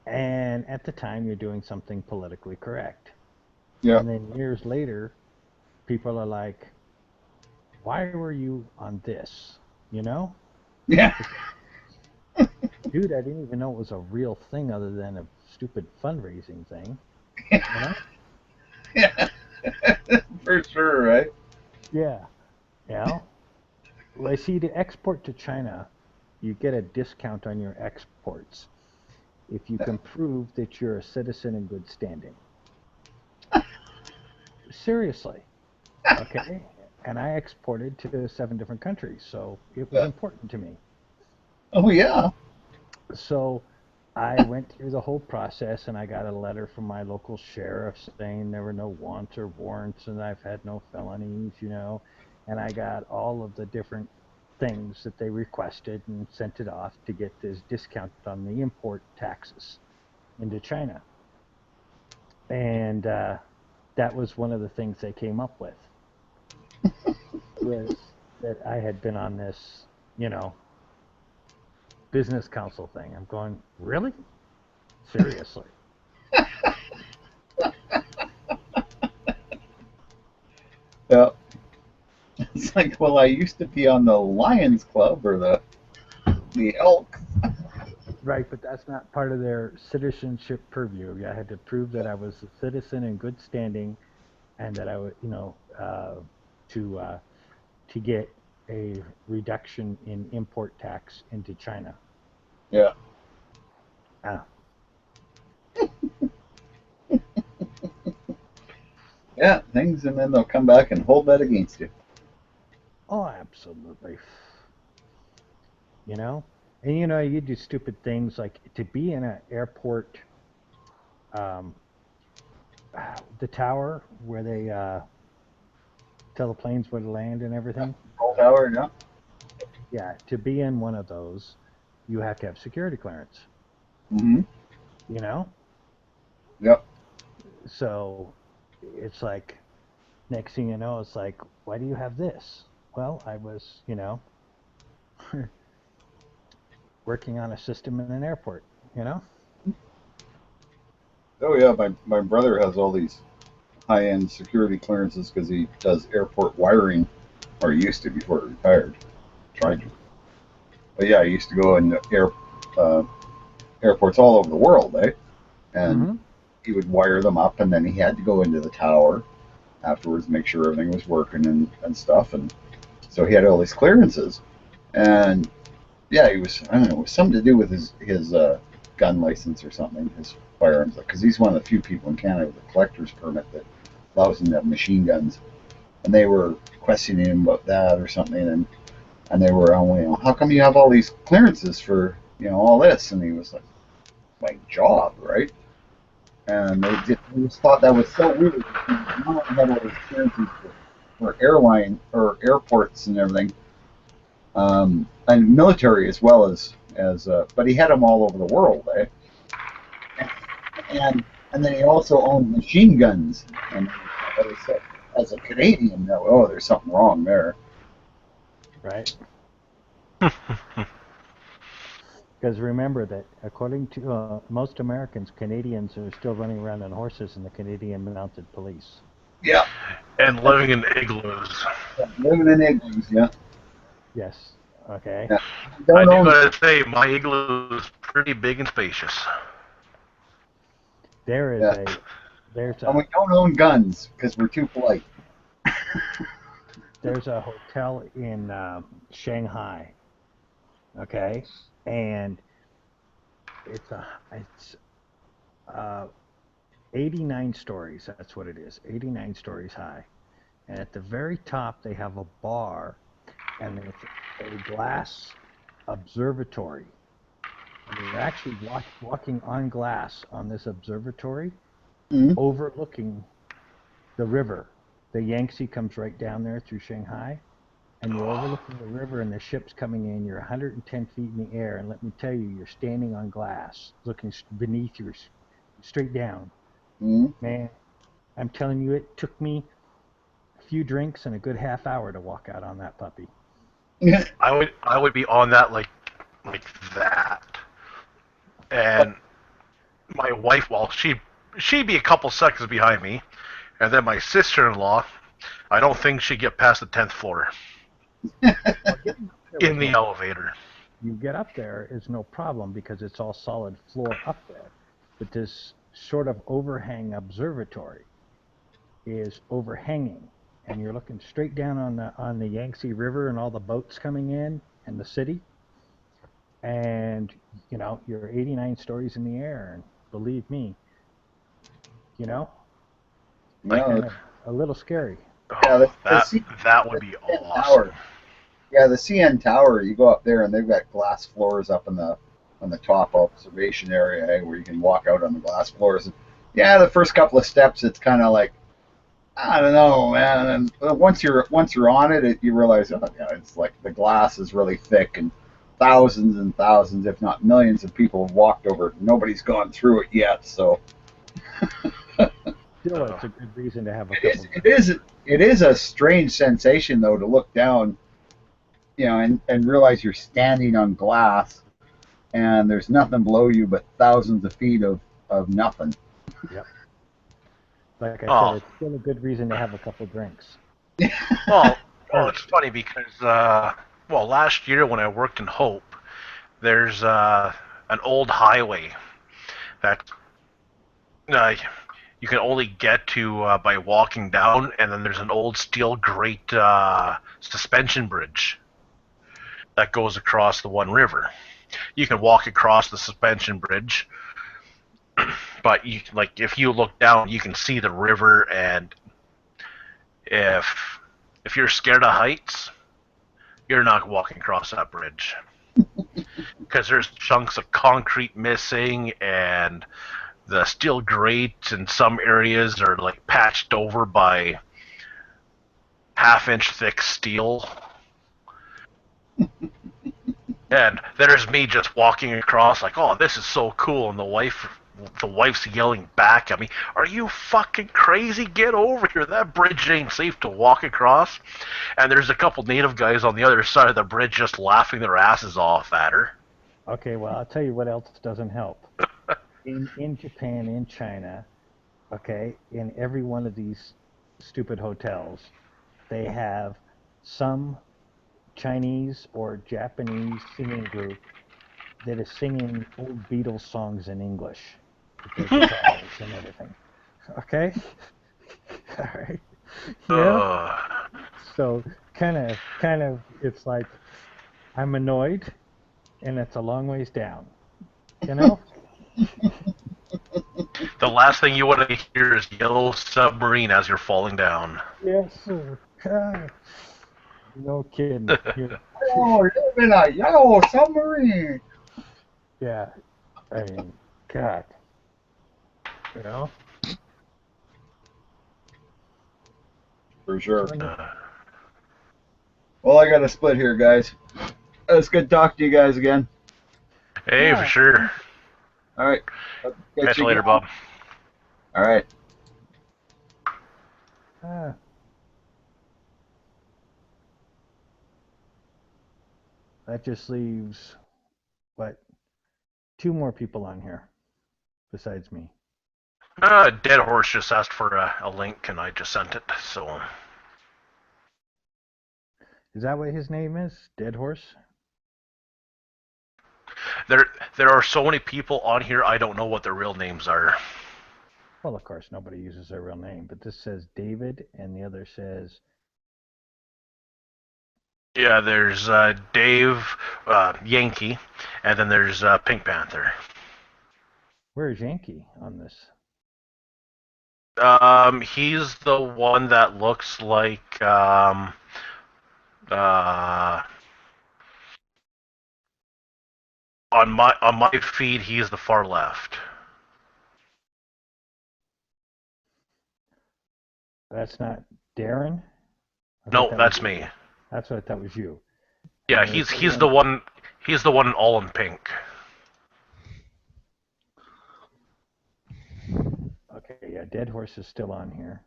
And at the time, you're doing something politically correct. Yeah. And then years later, people are like, why were you on this? You know? Yeah. Dude, I didn't even know it was a real thing other than a stupid fundraising thing. You know? Yeah. For sure, right? Yeah. Yeah. Well, I see, to export to China, you get a discount on your exports if you can prove that you're a citizen in good standing. Seriously. Okay? And I exported to 7 different countries, so it was important to me. Oh, yeah. So I went through the whole process, and I got a letter from my local sheriff saying there were no wants or warrants, and I've had no felonies, and I got all of the different things that they requested and sent it off to get this discount on the import taxes into China. And that was one of the things they came up with, was that I had been on this, business council thing. I'm going, really? Seriously? Yeah. It's like, well, I used to be on the Lions Club or the Elk. Right, but that's not part of their citizenship purview. I had to prove that I was a citizen in good standing, and that I would, to get a reduction in import tax into China. Yeah. Ah. Yeah, things, and then they'll come back and hold that against you. Oh, absolutely. And you do stupid things like to be in an airport, the tower where they tell the planes where to land and everything. Control tower, yeah. Yeah, to be in one of those, you have to have security clearance. Mm-hmm. Yep. So it's like, next thing you know, it's like, why do you have this? Well, I was, working on a system in an airport, Oh yeah, my brother has all these high-end security clearances because he does airport wiring, or he used to before he retired. Tried to. But yeah, he used to go in airports all over the world, eh? And he would wire them up, and then he had to go into the tower afterwards, make sure everything was working and stuff. And so he had all these clearances. And yeah, he was, I don't know, it was something to do with his gun license or something, his firearms, because he's one of the few people in Canada with a collector's permit that allows him to have machine guns. And they were questioning him about that or something, and they were, how come you have all these clearances for, all this? And he was like, my job, right? And they just thought that was so weird. He not only had all these clearances for airline or airports and everything, and military as well as but he had them all over the world, eh? And then he also owned machine guns, and as a Canadian, there's something wrong there. Right. Because remember that according to most Americans, Canadians are still running around on horses in the Canadian Mounted Police. Yeah. And living in igloos. Yeah, living in igloos, yeah. Yes. Okay. Yeah. I do gotta say, my igloo is pretty big and spacious. There's and we don't own guns because we're too polite. There's a hotel in Shanghai. Okay, and it's 89 stories. That's what it is. 89 stories high, and at the very top they have a bar, and it's a glass observatory. And you're actually walking on glass on this observatory, overlooking the river. The Yangtze comes right down there through Shanghai, and you're overlooking the river, and the ship's coming in. You're 110 feet in the air, and let me tell you, you're standing on glass, looking beneath you, straight down. Man, I'm telling you, it took me a few drinks and a good half hour to walk out on that puppy. I would be on that like that, and my wife, well, she'd be a couple seconds behind me, and then my sister-in-law, I don't think she'd get past the 10th floor in the elevator. You get up there is no problem because it's all solid floor up there, but this sort of overhang observatory is overhanging, and you're looking straight down on the Yangtze River and all the boats coming in and the city, and you're 89 stories in the air, and believe me, kind of a little scary. Oh, that would be awesome. Tower. Yeah, the CN Tower, you go up there and they've got glass floors up on the top observation area, where you can walk out on the glass floors. And yeah, the first couple of steps it's kind of like, I don't know, man. And once you're on it, you realize, oh, yeah, it's like the glass is really thick, and thousands, if not millions, of people have walked over it. Nobody's gone through it yet, so. Still, it's a good reason to have a couple. It is a strange sensation, though, to look down, and realize you're standing on glass, and there's nothing below you but thousands of feet of nothing. Yep. Like I said, it's still a good reason to have a couple drinks. Well, it's funny because, last year when I worked in Hope, there's an old highway that you can only get to by walking down, and then there's an old steel grate suspension bridge that goes across the One River. You can walk across the suspension bridge, but if you look down, you can see the river, and if you're scared of heights, you're not walking across that bridge because there's chunks of concrete missing, and the steel grates in some areas are like patched over by half-inch thick steel. And there's me just walking across like, oh, this is so cool, and the wife's yelling back at me, are you fucking crazy? Get over here. That bridge ain't safe to walk across. And there's a couple native guys on the other side of the bridge just laughing their asses off at her. Okay, well, I'll tell you what else doesn't help. In Japan, in China, okay, in every one of these stupid hotels, they have some Chinese or Japanese singing group that is singing old Beatles songs in English. With their guitars and everything. Okay? All right. Yeah. So kind of, it's like I'm annoyed, and it's a long ways down. You know? The last thing you want to hear is Yellow Submarine as you're falling down. Yes, sir. God. No kidding. Oh, live in a yellow submarine. Yeah. I mean, God. You know? For sure. Well, I got to split here, guys. It's good talking to you guys again. Hey, for sure. All right. Catch you later, Bob. All right. That just leaves, what, 2 more people on here besides me. Dead Horse just asked for a link, and I just sent it, so. Is that what his name is? Dead Horse? There are so many people on here, I don't know what their real names are. Well, of course, nobody uses their real name, but this says David, and the other says... Yeah, there's Dave, Yankee, and then there's Pink Panther. Where's Yankee on this? He's the one that looks like on my feed, he's the far left. That's not Darren? No, that's me. That's what I thought was you. Yeah, he's the one. He's the one all in pink. Okay, yeah, Dead Horse is still on here.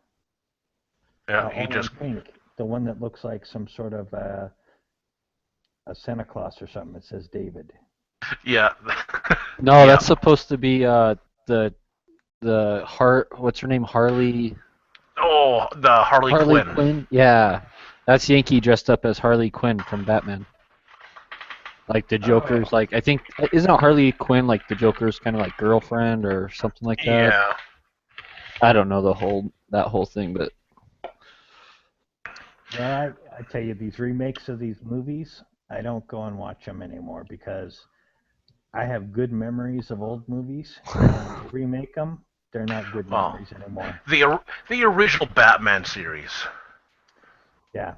Yeah, he just pink, the one that looks like some sort of a Santa Claus or something. It says David. Yeah. No, that's supposed to be what's her name, Harley. Oh, the Harley Quinn. Yeah, that's Yankee dressed up as Harley Quinn from Batman. Like the Joker's, like I think isn't it Harley Quinn like the Joker's kind of like girlfriend or something like that? Yeah. I don't know that whole thing, but. Well, I tell you, these remakes of these movies, I don't go and watch them anymore because I have good memories of old movies. And when they remake them, they're not good memories anymore. The original Batman series. Yeah.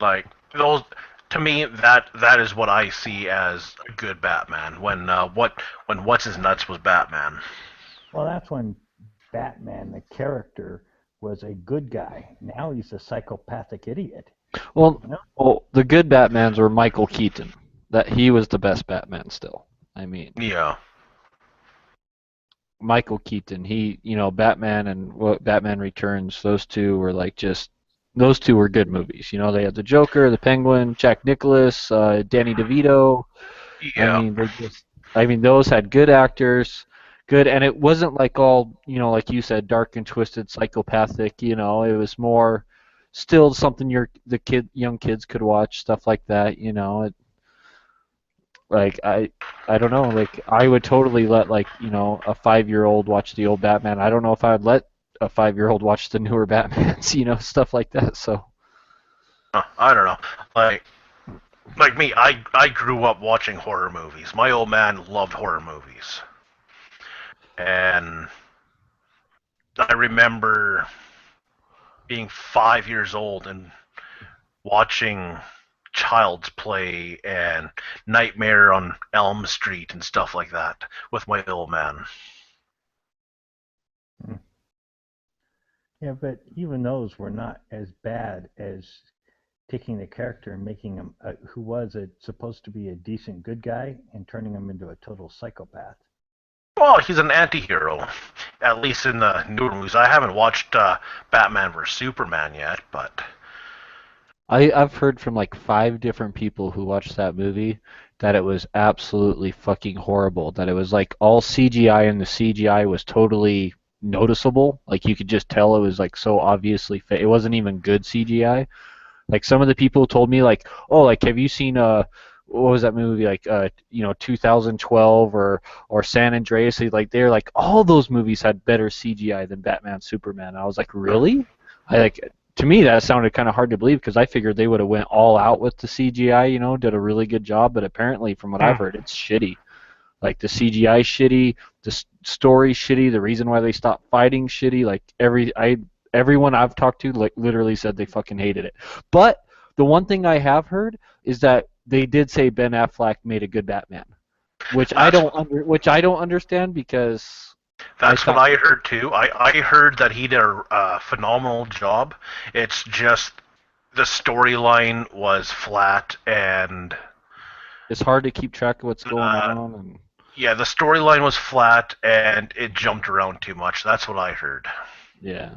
Like those, to me, that is what I see as a good Batman. When What's His Nuts was Batman. Well, that's when Batman, the character, was a good guy. Now he's a psychopathic idiot. Well, the good Batmans were Michael Keaton. That he was the best Batman still. I mean, Yeah. Michael Keaton, Batman and Batman Returns, those two were those two were good movies. They had the Joker, the Penguin, Jack Nicklaus, Danny DeVito. Yeah. Those had good actors, and it wasn't like all, like you said, dark and twisted, psychopathic. It was more still something young kids could watch, stuff like that. I don't know, I would totally let a 5-year-old watch the old Batman. I don't know if I'd let a 5-year-old watch the newer Batmans, stuff like that. So I don't know. Like me, I grew up watching horror movies. My old man loved horror movies. And I remember being 5 years old and watching Child's Play and Nightmare on Elm Street and stuff like that with my old man. Yeah, but even those were not as bad as taking the character and making him, who was supposed to be a decent good guy, and turning him into a total psychopath. Well, he's an anti-hero, at least in the newer movies. I haven't watched Batman vs. Superman yet, but I've heard from 5 different people who watched that movie that it was absolutely fucking horrible. That it was all CGI, and the CGI was totally noticeable. You could just tell it was so obviously it wasn't even good CGI. Some of the people told me have you seen what was that movie 2012 or San Andreas? They're all those movies had better CGI than Batman Superman. I was like, really? To me, that sounded kind of hard to believe, because I figured they would have went all out with the CGI, did a really good job. But apparently, from what I've heard, it's shitty. The CGI shitty, the story shitty, the reason why they stopped fighting shitty. Everyone I've talked to literally said they fucking hated it. But the one thing I have heard is that they did say Ben Affleck made a good Batman, which I don't understand, because that's what I heard too. I heard that he did a phenomenal job. It's just the storyline was flat, and it's hard to keep track of what's going on. And yeah, the storyline was flat, and it jumped around too much. That's what I heard. Yeah.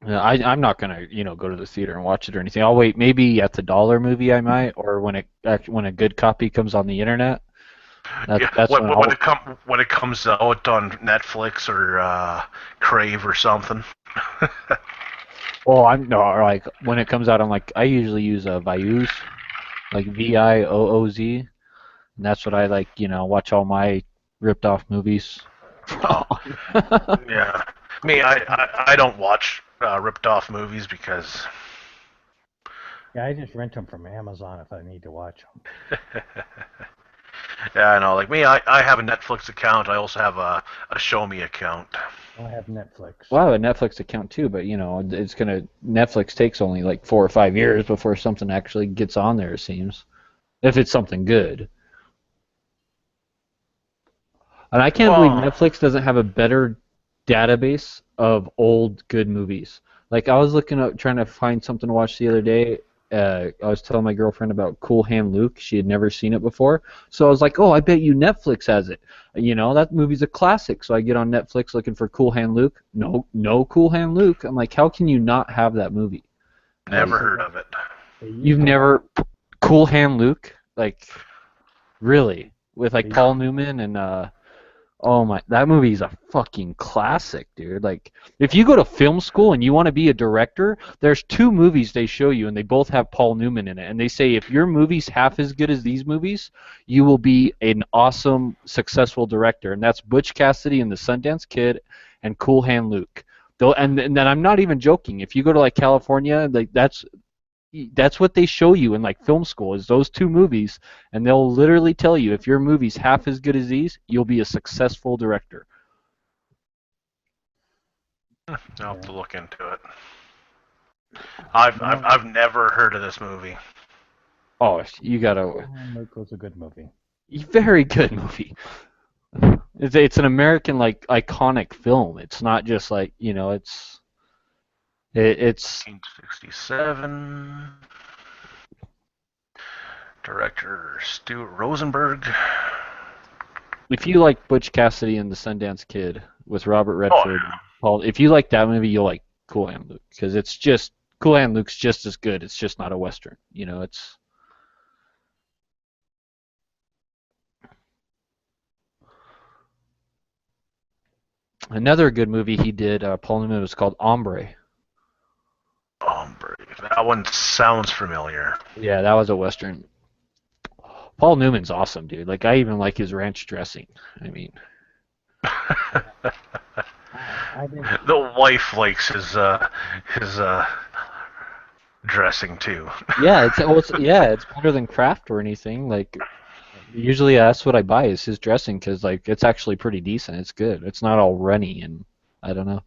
I'm not gonna, go to the theater and watch it or anything. I'll wait. Maybe at the dollar movie I might, or when a good copy comes on the internet. That's when it comes out on Netflix or Crave or something. Oh, or when it comes out on I usually use Viooz, Viooz, and that's what I watch all my ripped off movies. Yeah, me, I don't watch ripped off movies because. Yeah, I just rent them from Amazon if I need to watch them. Yeah, I know. Me, I have a Netflix account. I also have a Show Me account. I have Netflix. Well, I have a Netflix account too, but Netflix takes only 4 or 5 years before something actually gets on there, it seems. If it's something good. And I can't believe Netflix doesn't have a better database of old good movies. I was looking up, trying to find something to watch the other day. I was telling my girlfriend about Cool Hand Luke. She had never seen it before. So I was like, oh, I bet you Netflix has it. That movie's a classic. So I get on Netflix looking for Cool Hand Luke. No Cool Hand Luke. I'm like, how can you not have that movie? Never heard of it. You've never... Cool Hand Luke? Really? With Paul Newman and... Oh my, that movie is a fucking classic, dude. If you go to film school and you want to be a director, there's 2 movies they show you, and they both have Paul Newman in it. And they say, if your movie's half as good as these movies, you will be an awesome, successful director. And that's Butch Cassidy and the Sundance Kid and Cool Hand Luke. And then I'm not even joking. If you go to California, that's what they show you in film school, is those 2 movies, and they'll literally tell you, if your movie's half as good as these, you'll be a successful director. I'll have to look into it. I've never heard of this movie. Oh, you gotta. It was a good movie. Very good movie. It's an American like iconic film. It's not just like it's 1967. Director Stuart Rosenberg. If you like Butch Cassidy and the Sundance Kid with Robert Redford, Paul, if you like that movie, you'll like Cool Hand Luke because it's just Cool Hand Luke's just as good. It's just not a western. It's. Another good movie he did, Paul Newman, was called Hombre. Hombre. That one sounds familiar. Yeah, that was a western. Paul Newman's awesome, dude. Like, I even like his ranch dressing. I mean, the wife likes his dressing too. Yeah, it's better than Kraft or anything. Like, usually that's what I buy is his dressing because like it's actually pretty decent. It's good. It's not all runny and I don't know.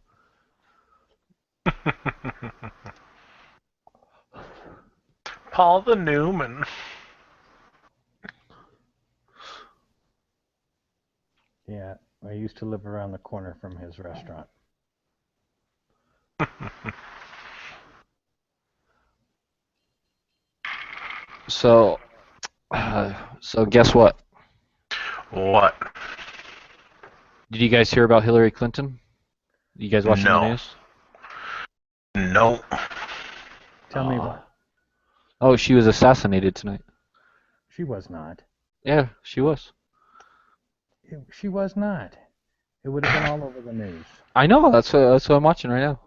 Paul the Newman. Yeah, I used to live around the corner from his restaurant. So guess what? What? Did you guys hear about Hillary Clinton? You guys watching the news? No. Tell me what. Oh, she was assassinated tonight. She was not. Yeah, she was. She was not. It would have been all over the news. I know. That's what I'm watching right now.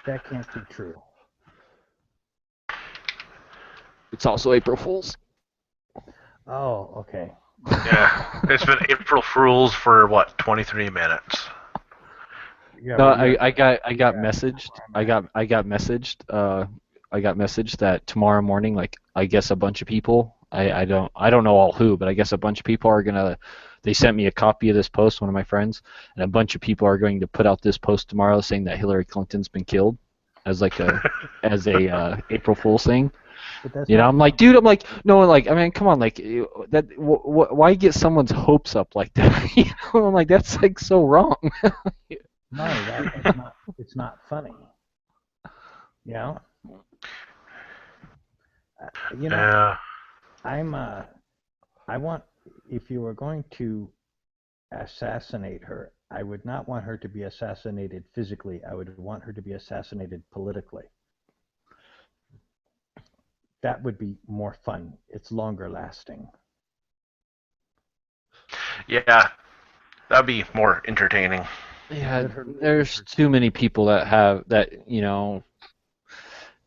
That can't be true. It's also April Fool's. Oh, okay. Yeah, it's been April Fool's for what, 23 minutes. Yeah, No, I got messaged. I got messaged that tomorrow morning, like I guess a bunch of people. I don't know all who, but I guess a bunch of people are gonna. They sent me a copy of this post, one of my friends, and a bunch of people are going to put out this post tomorrow saying that Hillary Clinton's been killed, as like a April Fool's thing. I'm like, dude, no, like, I mean, come on, like, that. Why get someone's hopes up like that? I'm like, that's like so wrong. No, it's not funny. Yeah. I want, if you were going to assassinate her, I would not want her to be assassinated physically. I would want her to be assassinated politically. That would be more fun. It's longer lasting. Yeah, that'd be more entertaining. Yeah, there's too many people that have that,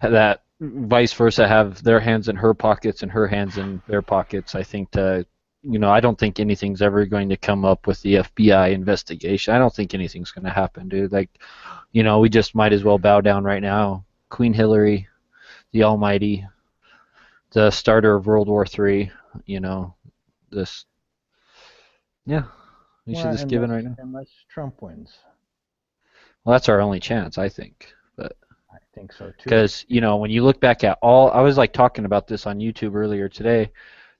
that vice versa have their hands in her pockets and her hands in their pockets. I think I don't think anything's ever going to come up with the FBI investigation. I don't think anything's going to happen, dude. Like, we just might as well bow down right now. Queen Hillary, the Almighty, the starter of World War III, this. Yeah, we should just give in right now. Unless Trump wins. Well, that's our only chance, I think. But I think so too. Because when you look back at I was like talking about this on YouTube earlier today,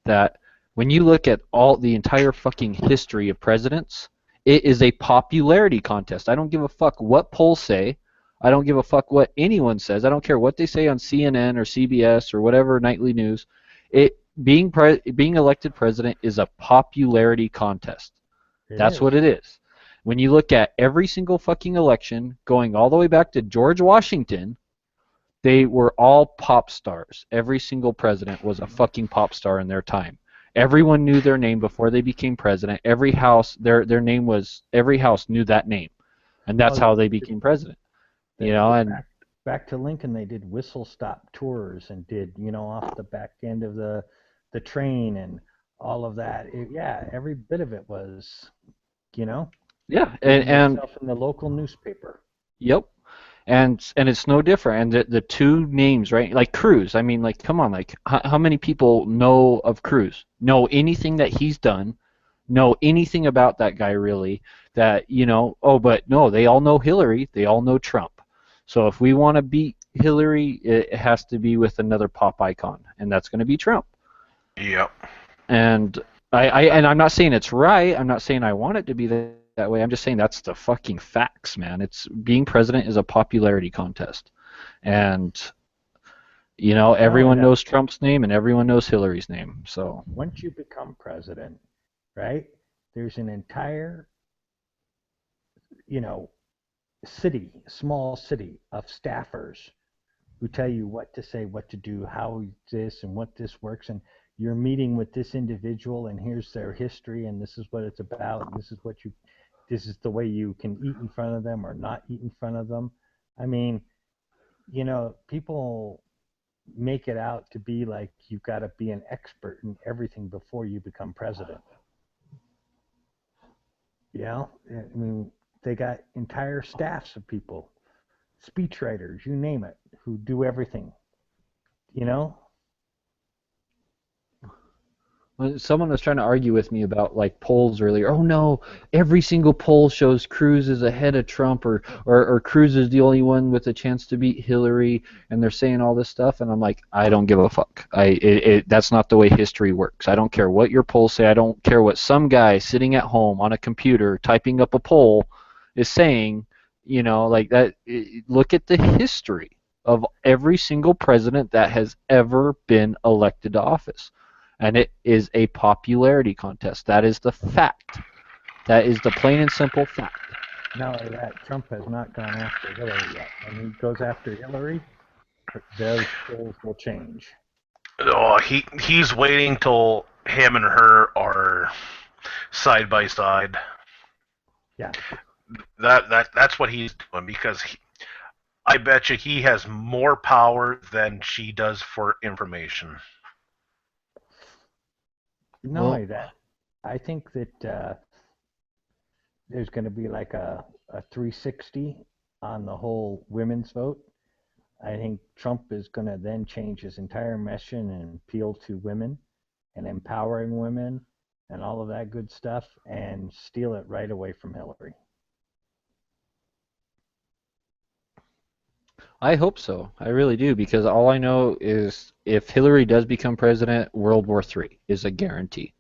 that when you look at the entire fucking history of presidents, it is a popularity contest. I don't give a fuck what polls say. I don't give a fuck what anyone says. I don't care what they say on CNN or CBS or whatever nightly news. Being elected president is a popularity contest. That's what it is. When you look at every single fucking election, going all the way back to George Washington, they were all pop stars. Every single president was a fucking pop star in their time. Everyone knew their name before they became president. Every house, every house knew that name, and that's how they became president. And back to Lincoln, they did whistle stop tours and did off the back end of the train and all of that. Every bit of it was, Yeah, and in the local newspaper. Yep. And it's no different. And the two names, right? Like Cruz. I mean, like, come on, like, how many people know of Cruz? Know anything that he's done? Know anything about that guy really? That but no, they all know Hillary. They all know Trump. So if we want to beat Hillary, it has to be with another pop icon, and that's going to be Trump. Yep. And And I'm not saying it's right. I'm not saying I want it to be that way. I'm just saying that's the fucking facts, man. It's being president is a popularity contest, and everyone knows Trump's name and everyone knows Hillary's name. So once you become president, right? There's an entire, small city of staffers who tell you what to say, what to do, how this and what this works, and you're meeting with this individual, and here's their history, and this is what it's about, and this is the way you can eat in front of them or not eat in front of them. I mean, people make it out to be like you've got to be an expert in everything before you become president. I mean, they got entire staffs of people, speechwriters, you name it, who do everything. Someone was trying to argue with me about like polls earlier. Oh no, every single poll shows Cruz is ahead of Trump, or Cruz is the only one with a chance to beat Hillary, and they're saying all this stuff, and I'm like, I don't give a fuck. That's not the way history works. I don't care what your polls say. I don't care what some guy sitting at home on a computer typing up a poll is saying. Like that. Look at the history of every single president that has ever been elected to office. And it is a popularity contest. That is the fact. That is the plain and simple fact. Not only that, Trump has not gone after Hillary yet. When he goes after Hillary, those polls will change. Oh, he's waiting till him and her are side by side. Yeah. That's what he's doing, because I bet you he has more power than she does for information. Not only that, I think that there's going to be like a 360 on the whole women's vote. I think Trump is going to then change his entire mission and appeal to women and empowering women and all of that good stuff and steal it right away from Hillary. I hope so. I really do, because all I know is if Hillary does become president, World War III is a guarantee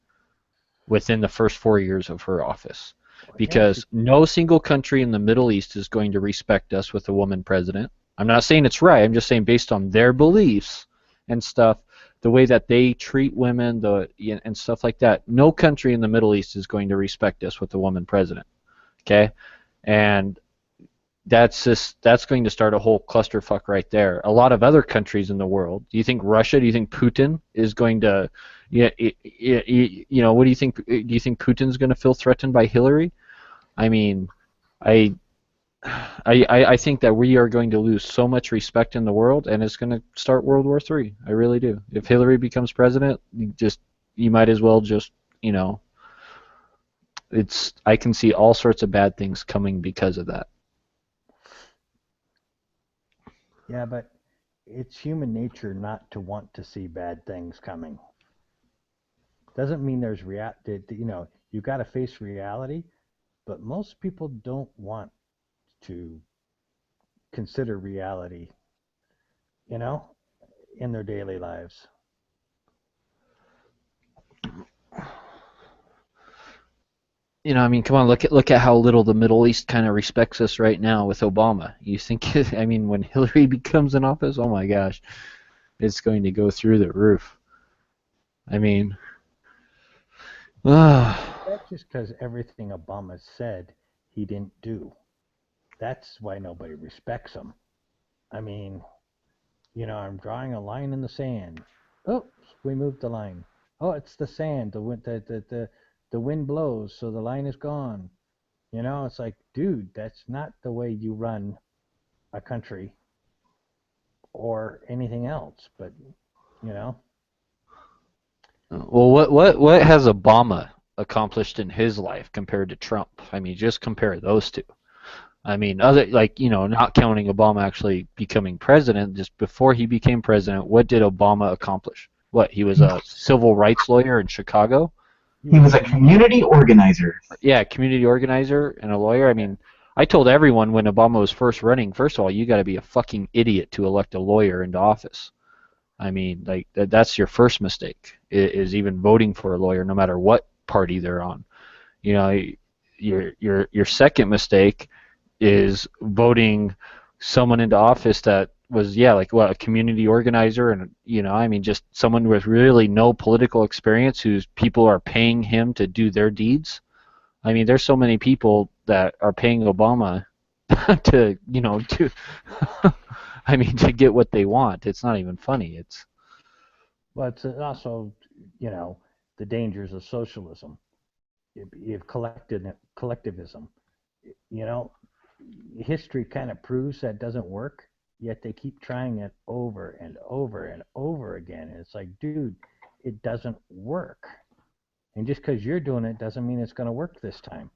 within the first 4 years of her office. Because no single country in the Middle East is going to respect us with a woman president. I'm not saying it's right. I'm just saying based on their beliefs and stuff, the way that they treat women and stuff like that, no country in the Middle East is going to respect us with a woman president. Okay? And that's going to start a whole clusterfuck right there. A lot of other countries in the world. Do you think Russia? Do you think Putin is going to? What do you think? Do you think Putin's going to feel threatened by Hillary? I mean, I think that we are going to lose so much respect in the world, and it's going to start World War III. I really do. If Hillary becomes president, you might as well just I can see all sorts of bad things coming because of that. Yeah, but it's human nature not to want to see bad things coming. Doesn't mean there's you got to face reality, but most people don't want to consider reality, in their daily lives. I mean, come on, look at how little the Middle East kind of respects us right now with Obama. You think, when Hillary becomes in office, oh my gosh, it's going to go through the roof. I mean, that's just because everything Obama said he didn't do. That's why nobody respects him. I mean, I'm drawing a line in the sand. Oops, we moved the line. Oh, it's the sand. The wind blows, so the line is gone. It's like, dude, that's not the way you run a country or anything else. But, Well, what has Obama accomplished in his life compared to Trump? I mean, just compare those two. I mean, not counting Obama actually becoming president, just before he became president, what did Obama accomplish? What, he was a civil rights lawyer in Chicago? He was a community organizer. Yeah, community organizer and a lawyer. I mean, I told everyone when Obama was first running, first of all, you got to be a fucking idiot to elect a lawyer into office. I mean, like that's your first mistake is even voting for a lawyer, no matter what party they're on. You know, your second mistake is voting someone into office that was like a community organizer, and I mean just someone with really no political experience whose people are paying him to do their deeds. I mean, there's so many people that are paying Obama to I mean to get what they want. It's not even funny. But it's also the dangers of socialism. You have collectivism. History kind of proves that doesn't work, yet they keep trying it over and over and over again. And it's like, dude, it doesn't work. And just because you're doing it doesn't mean it's going to work this time.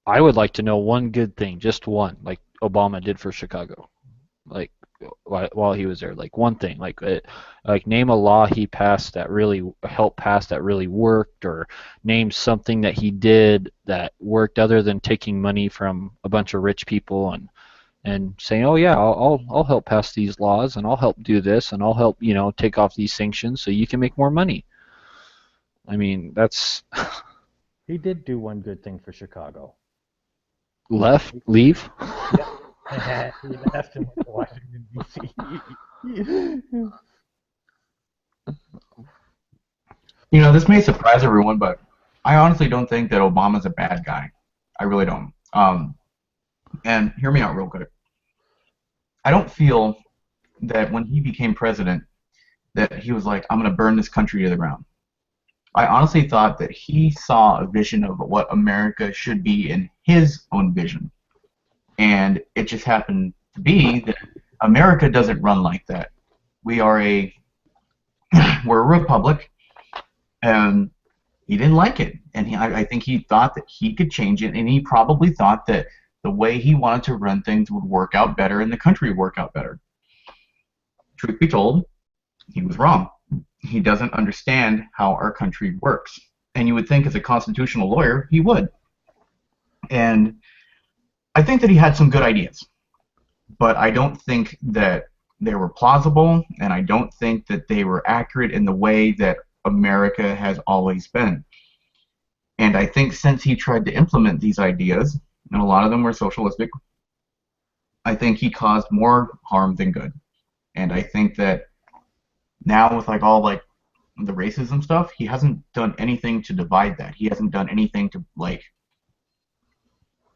I would like to know one good thing, just one, like Obama did for Chicago, like while he was there, like one thing, like name a law he passed that really helped pass that really worked, or name something that he did that worked other than taking money from a bunch of rich people and saying, oh yeah, I'll help pass these laws, and I'll help do this, and I'll help take off these sanctions so you can make more money. I mean, that's he did do one good thing for Chicago. Leave? Yeah. He left and went to Washington, D.C. This may surprise everyone, but I honestly don't think that Obama's a bad guy. I really don't. And hear me out real quick. I don't feel that when he became president that he was like, I'm going to burn this country to the ground. I honestly thought that he saw a vision of what America should be in his own vision. And it just happened to be that America doesn't run like that. We're a republic, and he didn't like it. And I think he thought that he could change it, and he probably thought that the way he wanted to run things would work out better and the country would work out better. Truth be told, he was wrong. He doesn't understand how our country works. And you would think as a constitutional lawyer, he would. And I think that he had some good ideas. But I don't think that they were plausible, and I don't think that they were accurate in the way that America has always been. And I think since he tried to implement these ideas, and a lot of them were socialistic, I think he caused more harm than good. And I think that now with all the racism stuff, he hasn't done anything to divide that. He hasn't done anything to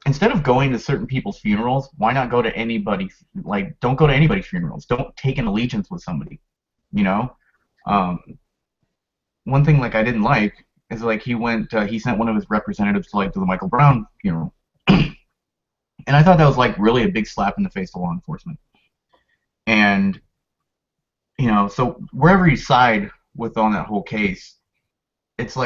instead of going to certain people's funerals, why not go to anybody? Don't go to anybody's funerals. Don't take an allegiance with somebody. One thing I didn't like is he sent one of his representatives to the Michael Brown funeral, and I thought that was really a big slap in the face to law enforcement. And so wherever you side with on that whole case, it's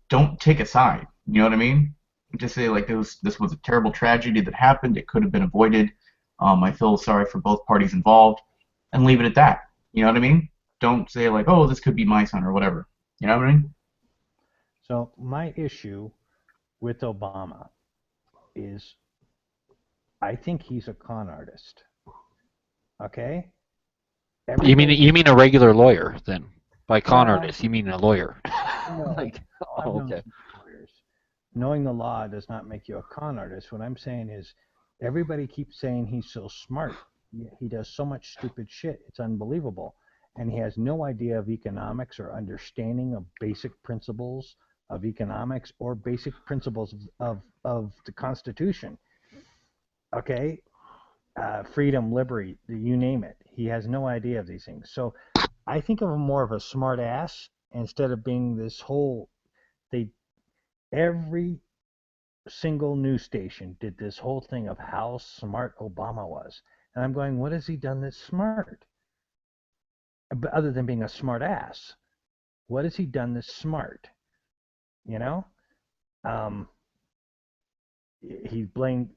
don't take a side. You know what I mean? Just say this was a terrible tragedy that happened. It could have been avoided. I feel sorry for both parties involved, and leave it at that. You know what I mean? Don't say oh, this could be my son or whatever. You know what I mean? So my issue with Obama is I think he's a con artist. Okay? You mean a regular lawyer then? By con artist, you mean a lawyer? No, okay. Knowing the law does not make you a con artist. What I'm saying is, everybody keeps saying he's so smart. He does so much stupid shit. It's unbelievable. And he has no idea of economics or understanding of basic principles of economics or basic principles of the Constitution. Okay? Freedom, liberty, you name it. He has no idea of these things. So I think of him more of a smart ass instead of being this whole... Every single news station did this whole thing of how smart Obama was. And I'm going, what has he done that's smart? Other than being a smart ass. What has he done that's smart? He blamed,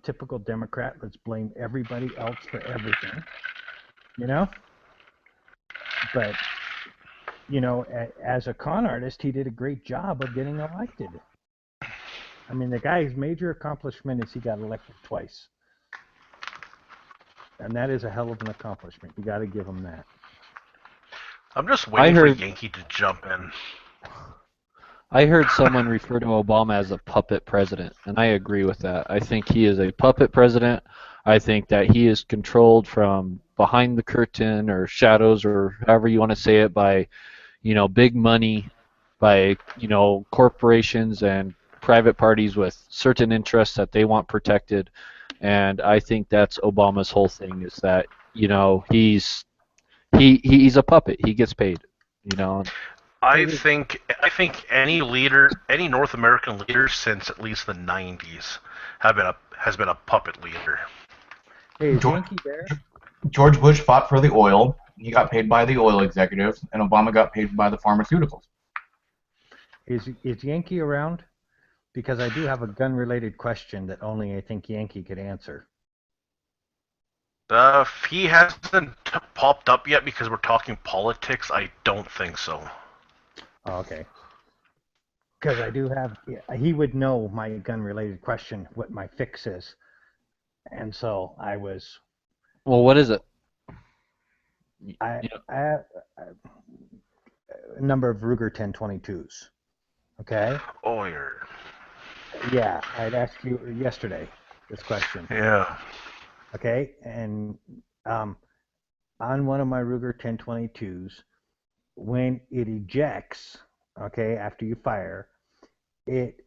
typical Democrat, let's blame everybody else for everything. But, as a con artist, he did a great job of getting elected. I mean, the guy's major accomplishment is he got elected twice. And that is a hell of an accomplishment. You got to give him that. I'm just waiting for Yankee to jump in. I heard someone refer to Obama as a puppet president, and I agree with that. I think he is a puppet president. I think that he is controlled from behind the curtain or shadows or however you want to say it by, big money, by, corporations and private parties with certain interests that they want protected. And I think that's Obama's whole thing is that, he's a puppet. He gets paid, I think any leader, any North American leader since at least the 90s has been a puppet leader. Hey, is Yankee there? George Bush fought for the oil. He got paid by the oil executives, and Obama got paid by the pharmaceuticals. Is Yankee around? Because I do have a gun-related question that only I think Yankee could answer. If he hasn't popped up yet because we're talking politics, I don't think so. Oh, okay. Because I do have, he would know my gun-related question, what my fix is. And so I was... Well, what is it? I have a number of Ruger 1022s. Okay? Oh, you're... Yeah, I'd asked you yesterday this question. Yeah. Okay, and on one of my Ruger 1022s, when it ejects, okay, after you fire, it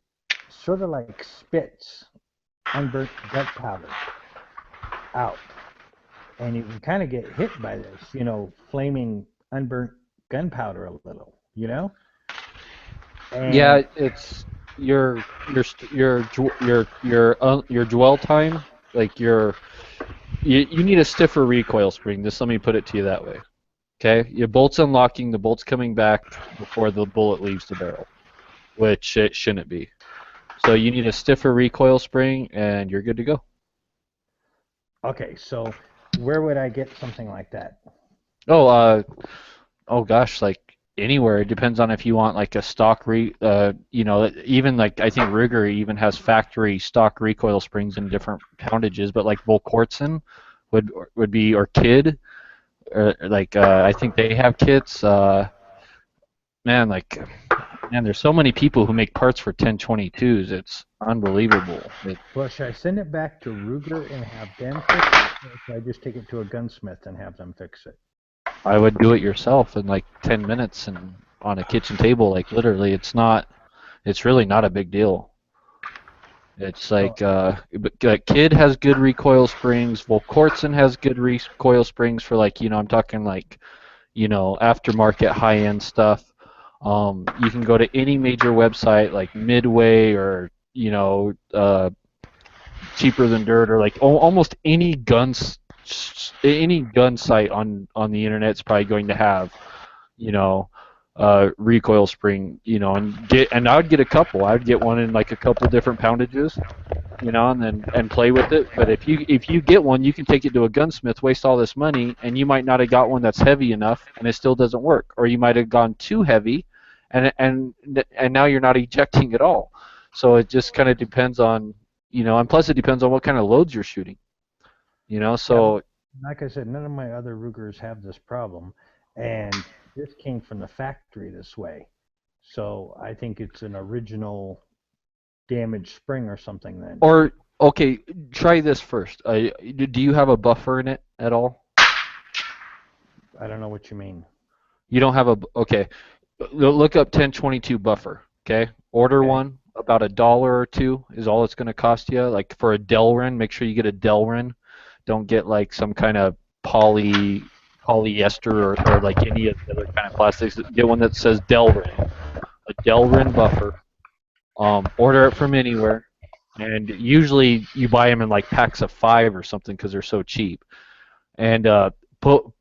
sort of like spits unburnt gunpowder out. And you can kind of get hit by this, flaming unburnt gunpowder a little, And yeah, it's your dwell time, like you need a stiffer recoil spring. Just let me put it to you that way. Okay, your bolt's unlocking, the bolt's coming back before the bullet leaves the barrel, which it shouldn't be. So you need a stiffer recoil spring, and you're good to go. Okay, so where would I get something like that? Oh gosh, like anywhere. It depends on if you want like a stock even like I think Ruger even has factory stock recoil springs in different poundages, but like Volquartsen would be, or Kid, or like I think they have kits. Man, there's so many people who make parts for 1022s. It's unbelievable. Well, should I send it back to Ruger and have them fix it, or should I just take it to a gunsmith and have them fix it? I would do it yourself in like 10 minutes and on a kitchen table. Like literally, it's really not a big deal. It's like Kid has good recoil springs. Volquartsen has good recoil springs for like I'm talking like aftermarket high-end stuff. You can go to any major website like Midway or Cheaper Than Dirt or like almost any gun site on the internet is probably going to have recoil spring, and I would get a couple. I would get one in like a couple different poundages, and play with it. But if you get one, you can take it to a gunsmith, waste all this money, and you might not have got one that's heavy enough, and it still doesn't work, or you might have gone too heavy, and now you're not ejecting at all. So it just kind of depends on, and plus it depends on what kind of loads you're shooting, So. Yeah, like I said, none of my other Rugers have this problem, and this came from the factory this way. So I think it's an original damaged spring or something then. Or, okay, try this first. Do you have a buffer in it at all? I don't know what you mean. You don't have okay. Look up 1022 buffer, okay? Order one, about $1 or $2 is all it's going to cost you. Like for a Delrin, make sure you get a Delrin. Don't get like some kind of polyester or like any of the other kind of plastics. Get one that says Delrin, a Delrin buffer. Order it from anywhere, and usually you buy them in like packs of 5 or something because they're so cheap. And put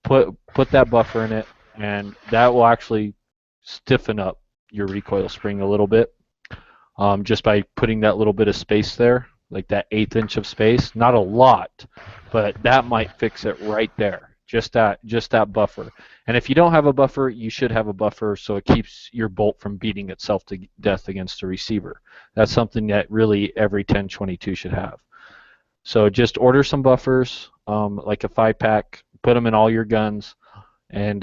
that buffer in it, and that will actually stiffen up your recoil spring a little bit, just by putting that little bit of space there, like that 1/8 inch of space. Not a lot, but that might fix it right there. Just that buffer. And if you don't have a buffer, you should have a buffer so it keeps your bolt from beating itself to death against the receiver. That's something that really every 1022 should have. So just order some buffers, like a 5-pack, put them in all your guns, and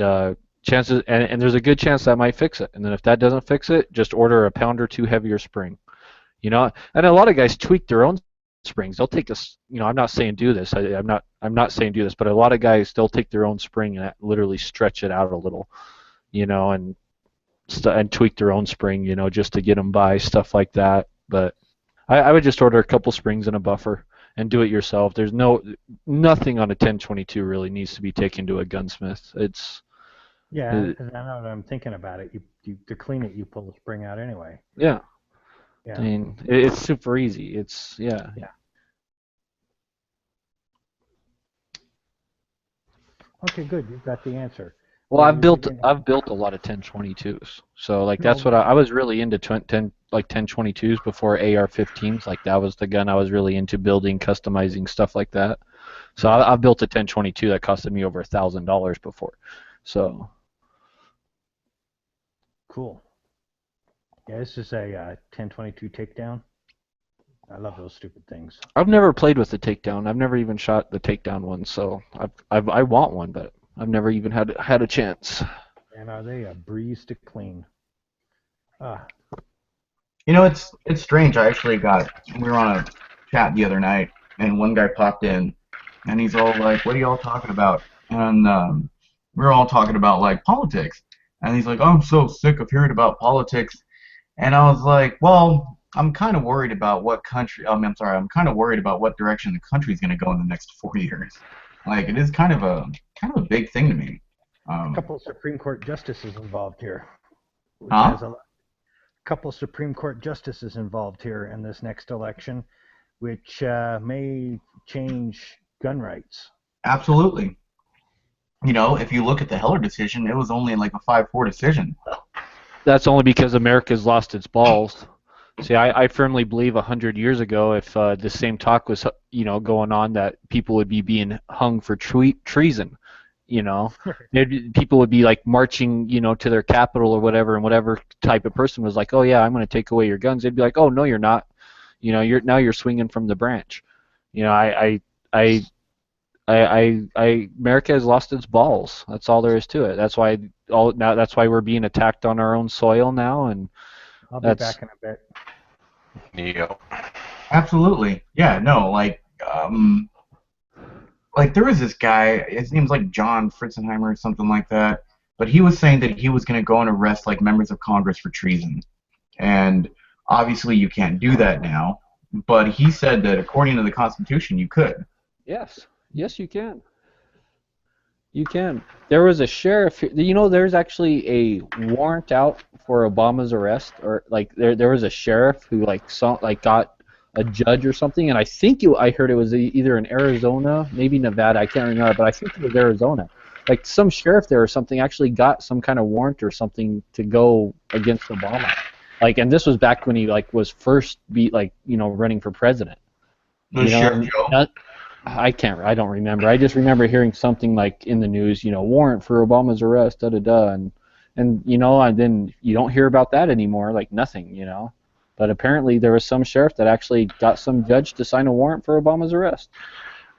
chances, and there's a good chance that might fix it. And then if that doesn't fix it, just order a pound or two heavier spring. You know, and a lot of guys tweak their own springs. They'll take this. You know, I'm not saying do this. I'm not saying do this, but a lot of guys they'll take their own spring and literally stretch it out a little. You know, and tweak their own spring. You know, just to get them by, stuff like that. But I would just order a couple springs and a buffer and do it yourself. There's nothing on a 1022 really needs to be taken to a gunsmith. It's yeah, and now that I'm thinking about it, you to clean it, you pull the spring out anyway. Yeah. Yeah. I mean, it's super easy. It's yeah. Okay, good. You've got the answer. Well, I've built a lot of 1022s. So like that's what I was really into 1022s before AR-15s. Like that was the gun I was really into building, customizing, stuff like that. So I've built a 1022 that costed me over $1,000 before. So cool. Yeah, this is a 1022 takedown. I love those stupid things. I've never played with the takedown. I've never even shot the takedown one. So I want one, but I've never even had a chance. And are they a breeze to clean? You know, it's strange. I actually we were on a chat the other night, and one guy popped in, and he's all like, "What are y'all talking about?" And we were all talking about like politics, and he's like, "Oh, I'm so sick of hearing about politics." And I was like, "Well, I'm kind of worried about what country. I'm sorry, I'm kind of worried about what direction the country's going to go in the next 4 years. Like, it is kind of a big thing to me." A couple of Supreme Court justices involved here. Huh? A couple of Supreme Court justices involved here in this next election, which may change gun rights. Absolutely. You know, if you look at the Heller decision, it was only like a 5-4 decision. That's only because America's lost its balls. See, I firmly believe 100 years ago, if the same talk was, going on, that people would be being hung for treason. People would be like marching, to their capital or whatever, and whatever type of person was like, "Oh yeah, I'm going to take away your guns," they'd be like, "Oh no, you're not. You're swinging from the branch." America has lost its balls. That's all there is to it. That's why we're being attacked on our own soil now, and I'll be back in a bit. Yeah. Absolutely. Yeah. No. Like there was this guy. His name's like John Fritzenheimer or something like that. But he was saying that he was going to go and arrest like members of Congress for treason, and obviously you can't do that now. But he said that according to the Constitution, you could. Yes, you can. You can. There was a sheriff. There's actually a warrant out for Obama's arrest, or like there was a sheriff who got a judge or something, and I think I heard it was either in Arizona, maybe Nevada. I can't remember, but I think it was Arizona. Like some sheriff there or something actually got some kind of warrant or something to go against Obama. Like, and this was back when he was first running for president. Sheriff Joe. I don't remember. I just remember hearing something like in the news, warrant for Obama's arrest, and then you don't hear about that anymore, like nothing, But apparently there was some sheriff that actually got some judge to sign a warrant for Obama's arrest.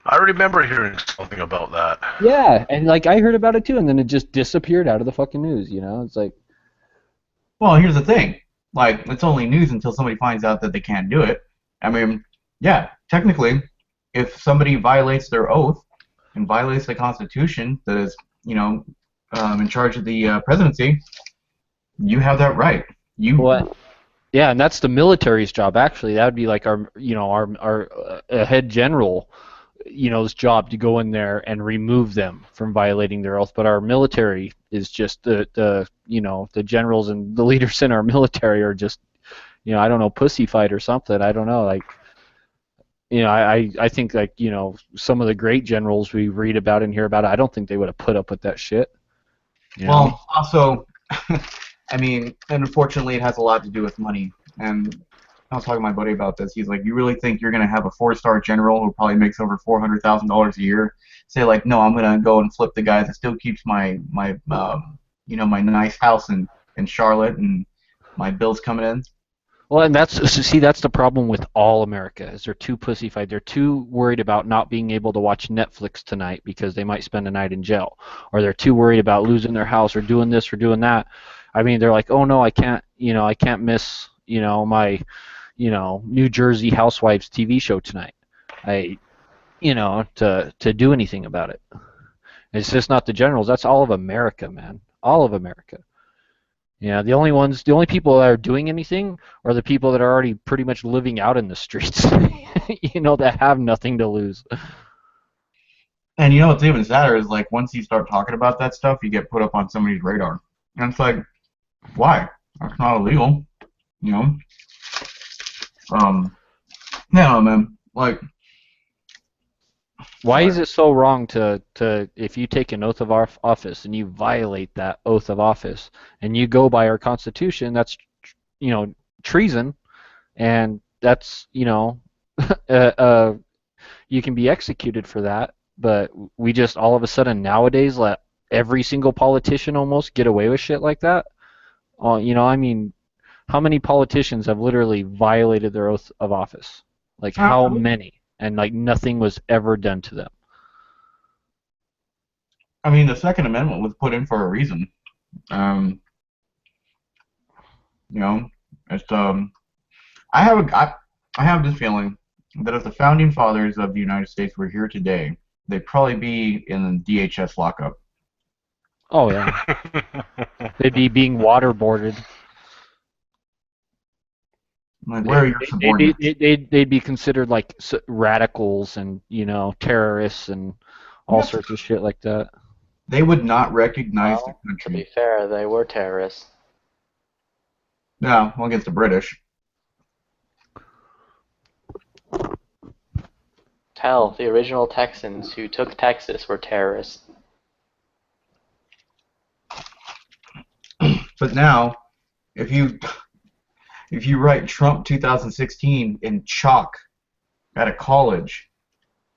I remember hearing something about that. Yeah, and I heard about it too, and then it just disappeared out of the fucking news, It's like, well, here's the thing. Like, it's only news until somebody finds out that they can't do it. I mean, yeah, technically, if somebody violates their oath and violates the Constitution that is, in charge of the presidency, you have that right. What? Yeah, and that's the military's job. Actually, that would be like our head general, his job to go in there and remove them from violating their oath. But our military is just the generals and the leaders in our military are just, I don't know, pussyfied or something. I don't know, I think some of the great generals we read about and hear about, I don't think they would have put up with that shit. Well, also, I mean, and unfortunately it has a lot to do with money. And I was talking to my buddy about this. He's like, "You really think you're going to have a 4-star general who probably makes over $400,000 a year say like, no, I'm going to go and flip the guy that still keeps my nice house in Charlotte and my bills coming in?" Well, and that's the problem with all America is they're too pussyfied. They're too worried about not being able to watch Netflix tonight because they might spend a night in jail, or they're too worried about losing their house or doing this or doing that. I mean, they're like, oh no, I can't miss my New Jersey Housewives TV show tonight. To do anything about it. It's just not the generals. That's all of America, man. All of America. Yeah, the only people that are doing anything are the people that are already pretty much living out in the streets, that have nothing to lose. And you know what's even sadder is like once you start talking about that stuff, you get put up on somebody's radar. And it's like, why? That's not illegal, No, man. Like, why is it so wrong to if you take an oath of office and you violate that oath of office and you go by our Constitution, that's treason, and that's you can be executed for that. But we just all of a sudden nowadays let every single politician almost get away with shit like that. I mean, how many politicians have literally violated their oath of office? Like how many? And like nothing was ever done to them. I mean, the Second Amendment was put in for a reason. It's I have this feeling that if the founding fathers of the United States were here today, they'd probably be in the DHS lockup. Oh yeah, they'd be being waterboarded. Like, where are your subordinates? They'd be considered like radicals and terrorists and all sorts of shit like that. They would not recognize the To country. be fair, they were terrorists. No, against the British. Hell, the original Texans who took Texas were terrorists. But now, if you write Trump 2016 in chalk at a college,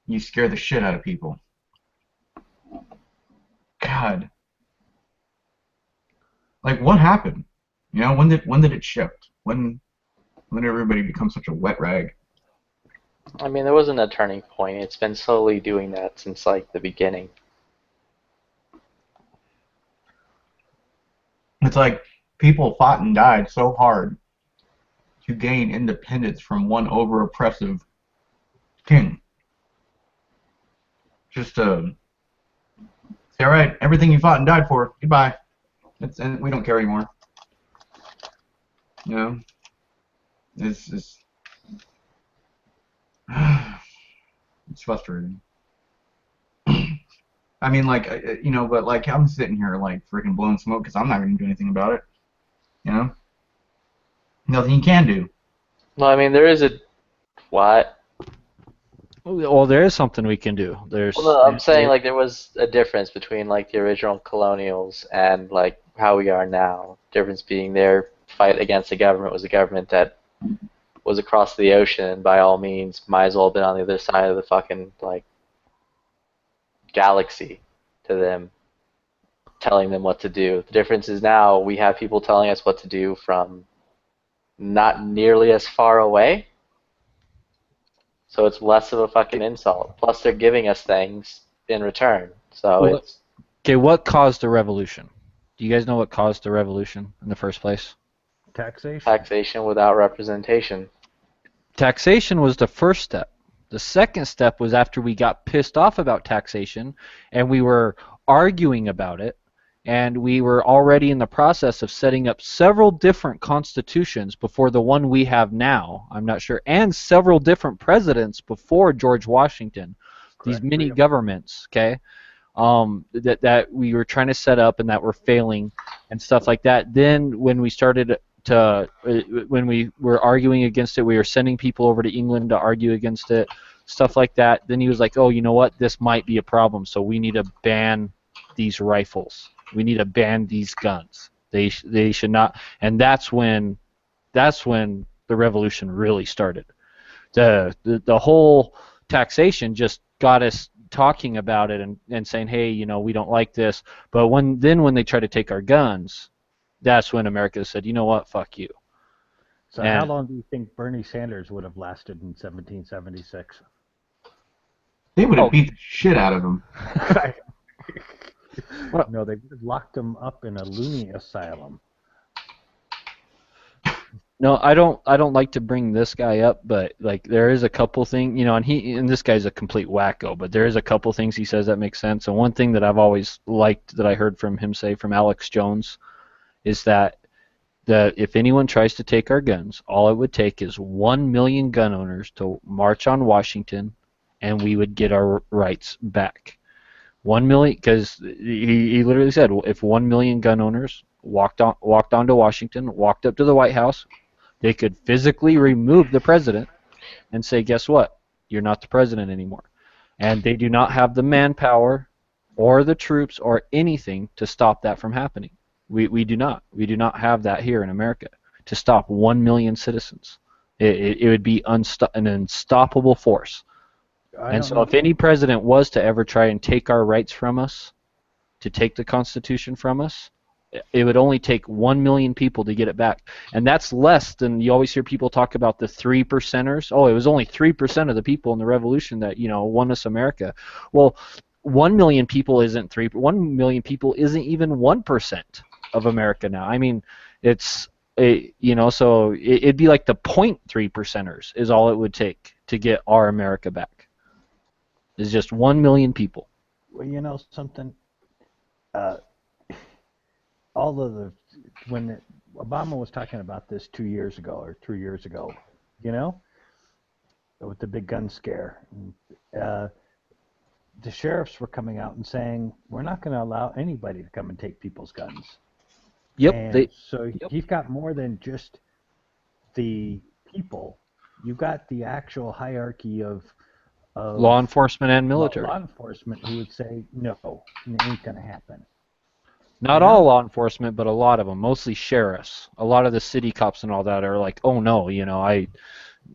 you scare the shit out of people. God. Like, what happened? When did it shift? When did everybody become such a wet rag? I mean, there wasn't a turning point. It's been slowly doing that since, like, the beginning. It's like people fought and died so hard to gain independence from one over-oppressive king. Just to say, all right, everything you fought and died for, goodbye. And we don't care anymore. It's it's frustrating. I mean, like, but like I'm sitting here like freaking blowing smoke because I'm not going to do anything about it. Nothing you can do. Well, I mean, there is a what? Well, there is something we can do. Well, no, I'm saying like there was a difference between like the original colonials and like how we are now. Difference being their fight against the government was a government that was across the ocean, and by all means might as well have been on the other side of the fucking like galaxy to them, telling them what to do. The difference is now we have people telling us what to do from not nearly as far away, so it's less of a fucking insult. Plus they're giving us things in return, so it's... Okay, what caused the revolution? Do you guys know what caused the revolution in the first place? Taxation. Taxation without representation. Taxation was the first step. The second step was after we got pissed off about taxation and we were arguing about it, and we were already in the process of setting up several different constitutions before the one we have now, I'm not sure, and several different presidents before George Washington. These mini governments, okay, that we were trying to set up and that were failing and stuff like that. Then when we started when we were arguing against it, we were sending people over to England to argue against it, stuff like that. Then he was like, oh, you know what, this might be a problem, so we need to ban these rifles. We need to ban these guns. They should not. And that's when the revolution really started. The whole taxation just got us talking about it and saying, hey, we don't like this. But when they tried to take our guns, that's when America said, you know what, fuck you. So how long do you think Bernie Sanders would have lasted in 1776? They would have beat the shit out of him. No, they would have locked him up in a loony asylum. No, I don't like to bring this guy up, but like there is a couple things, and this guy's a complete wacko, but there is a couple things he says that make sense. And one thing that I've always liked that I heard from him say from Alex Jones is that if anyone tries to take our guns, all it would take is 1 million gun owners to march on Washington, and we would get our rights back. 1 million, because he literally said if 1 million gun owners walked onto Washington, walked up to the White House, they could physically remove the president and say, guess what? You're not the president anymore. And they do not have the manpower or the troops or anything to stop that from happening. We do not. We do not have that here in America to stop 1 million citizens. It would be an unstoppable force. And so if any president was to ever try and take our rights from us, to take the Constitution from us, it would only take 1 million people to get it back. And that's less than, you always hear people talk about the 3%ers. Oh, it was only 3% of the people in the revolution that, won us America. Well, 1 million people isn't 1 million people isn't even 1% of America now. I mean, so it'd be like the 0.3%ers is all it would take to get our America back. It's just 1 million people. Well, you know something? When Obama was talking about this 2 years ago or 3 years ago, with the big gun scare, the sheriffs were coming out and saying, we're not going to allow anybody to come and take people's guns. Yep. You've got more than just the people. You've got the actual hierarchy of law enforcement and military. Law enforcement who would say, no, it ain't going to happen. Not all law enforcement, but a lot of them, mostly sheriffs. A lot of the city cops and all that are like, oh no, I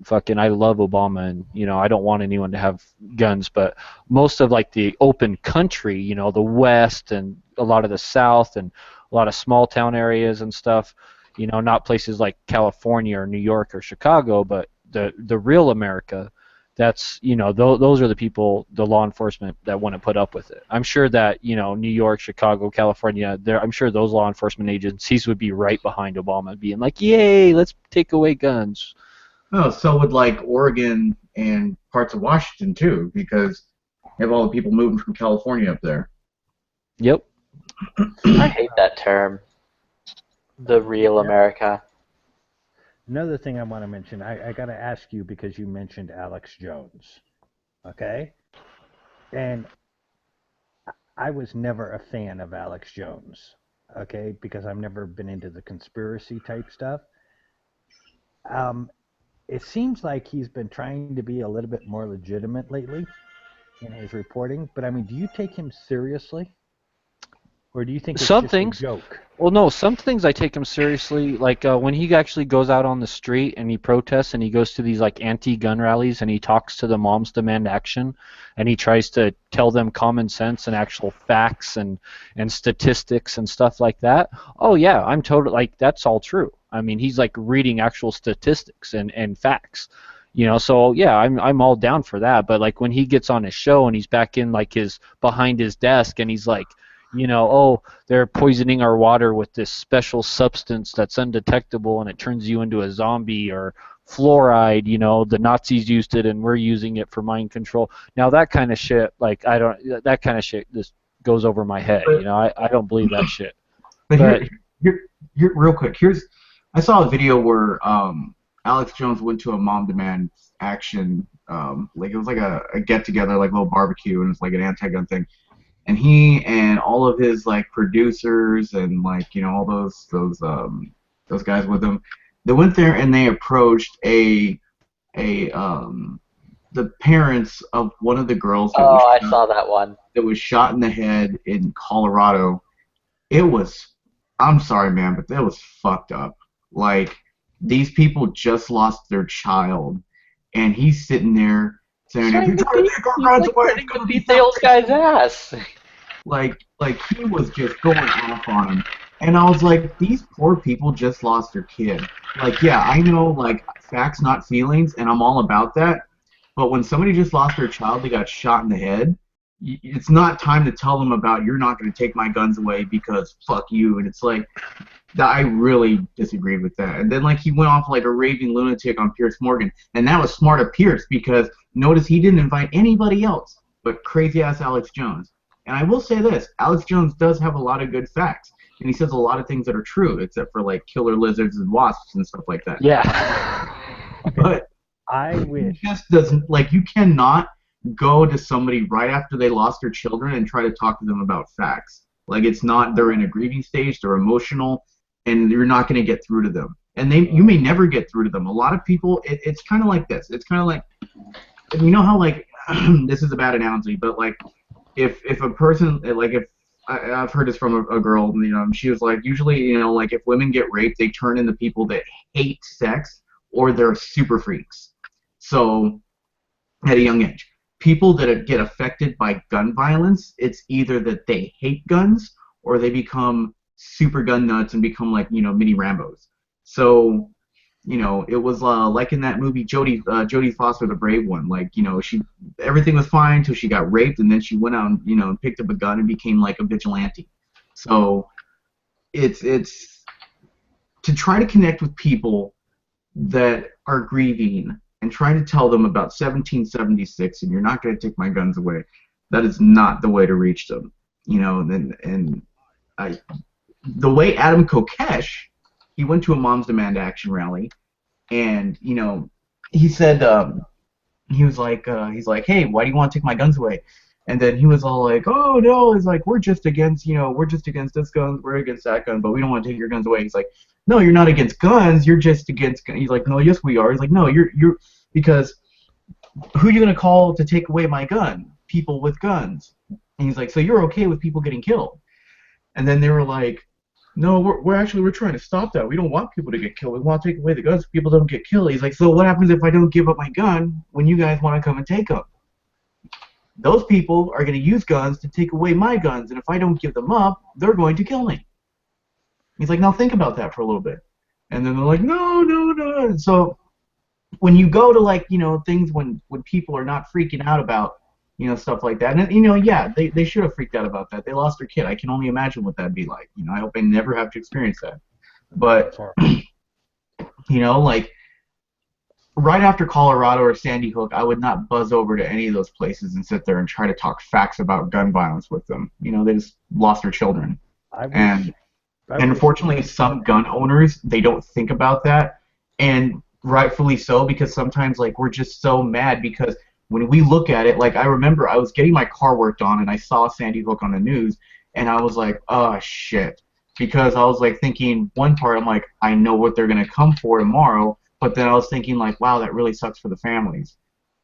love Obama and, I don't want anyone to have guns. But most of like the open country, the West and a lot of the South and a lot of small town areas and stuff, not places like California or New York or Chicago, but the real America, that's, those are the people, the law enforcement that want to put up with it. I'm sure that, New York, Chicago, California, I'm sure those law enforcement agencies would be right behind Obama, being like, yay, let's take away guns. Oh, so would like Oregon and parts of Washington too, because you have all the people moving from California up there. Yep. I hate that term, the real America. Another thing I want to mention, I got to ask you because you mentioned Alex Jones, okay? And I was never a fan of Alex Jones, okay, because I've never been into the conspiracy type stuff. It seems like he's been trying to be a little bit more legitimate lately in his reporting, but I mean, do you take him seriously? Or do you think it's just a joke? Well, no, some things I take him seriously. Like when he actually goes out on the street and he protests and he goes to these like anti-gun rallies and he talks to the Moms Demand Action and he tries to tell them common sense and actual facts and statistics and stuff like that. Oh yeah, I'm totally like that's all true. I mean, he's like reading actual statistics and facts. So yeah, I'm all down for that. But like when he gets on his show and he's back in like behind his desk and he's like, oh, they're poisoning our water with this special substance that's undetectable and it turns you into a zombie, or fluoride, the Nazis used it and we're using it for mind control. Now that kind of shit, like that kind of shit just goes over my head. I don't believe that shit. But here, real quick, I saw a video where Alex Jones went to a Mom Demand Action, like it was like a get together, like a little barbecue, and it's like an anti-gun thing. And he and all of his like producers and like all those guys with him, they went there and they approached the parents of one of the girls. I saw that one. That was shot in the head in Colorado. I'm sorry, man, but that was fucked up. Like these people just lost their child, and he's sitting there saying, "If you try to take our guns away, it's gonna beat the old guy's ass." Like he was just going off on him, And I was like, these poor people just lost their kid. Like, yeah, I know, like, facts, not feelings, and I'm all about that. But when somebody just lost their child, they got shot in the head, it's not time to tell them about you're not going to take my guns away because fuck you. And it's like, I really disagreed with that. And then, like, he went off like a raving lunatic on Piers Morgan. And that was smart of Piers because notice he didn't invite anybody else but crazy-ass Alex Jones. And I will say this, Alex Jones does have a lot of good facts. And he says a lot of things that are true, except for, like, killer lizards and wasps and stuff like that. Yeah. But I wish. He just doesn't, like, you cannot go to somebody right after they lost their children and try to talk to them about facts. Like, it's not, they're in a grieving stage, they're emotional, and you're not going to get through to them. And you may never get through to them. A lot of people, it's kind of like this. It's kind of like, you know how, like, this is a bad analogy, but, like, if a person, like, if, I've heard this from a girl, you know, she was like, usually, you know, like, if women get raped, they turn into people that hate sex or they're super freaks. So, at a young age, people that get affected by gun violence, it's either that they hate guns or they become super gun nuts and become like, you know, mini Rambos. So, you know, it was like in that movie Jodie Foster, The Brave One. Like, you know, everything was fine until she got raped, and then she went out and, you know, picked up a gun and became like a vigilante. So, it's to try to connect with people that are grieving and trying to tell them about 1776 and you're not going to take my guns away. That is not the way to reach them, you know. The way Adam Kokesh, he went to a Moms Demand Action rally, and, you know, he said, he's like, hey, why do you want to take my guns away? And then he was all like, oh no, it's like, we're just against this gun, we're against that gun, but we don't want to take your guns away. He's like, no, you're not against guns, you're just against guns. He's like, no, yes we are. He's like, no, you're because who are you going to call to take away my gun? People with guns. And he's like, so you're okay with people getting killed? And then they were like, no, we're trying to stop that. We don't want people to get killed. We want to take away the guns so people don't get killed. He's like, so what happens if I don't give up my gun when you guys want to come and take them? Those people are going to use guns to take away my guns, and if I don't give them up, they're going to kill me. He's like, now think about that for a little bit. And then they're like, no. And so when you go to, like, you know, things when people are not freaking out about, you know, stuff like that. And, you know, yeah, they should have freaked out about that. They lost their kid. I can only imagine what that'd be like. You know, I hope I never have to experience that. But, you know, like, right after Colorado or Sandy Hook, I would not buzz over to any of those places and sit there and try to talk facts about gun violence with them. You know, they just lost their children. And unfortunately, some gun owners, they don't think about that. And rightfully so, because sometimes, like, we're just so mad because when we look at it, like, I remember I was getting my car worked on and I saw Sandy Hook on the news and I was like, oh shit. Because I was like thinking, one part, I'm like, I know what they're going to come for tomorrow, but then I was thinking, like, wow, that really sucks for the families.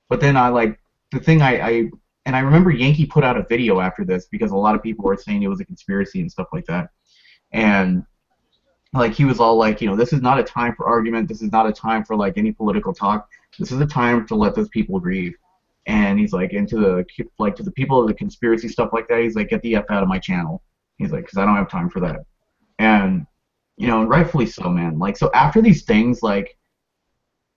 But then I, like, the thing I remember Yankee put out a video after this because a lot of people were saying it was a conspiracy and stuff like that. And, like, he was all like, you know, this is not a time for argument, this is not a time for, like, any political talk, this is a time to let those people grieve. And he's like, to the people of the conspiracy stuff like that, he's like, get the F out of my channel. He's like, because I don't have time for that. And, you know, rightfully so, man. Like, so after these things, like,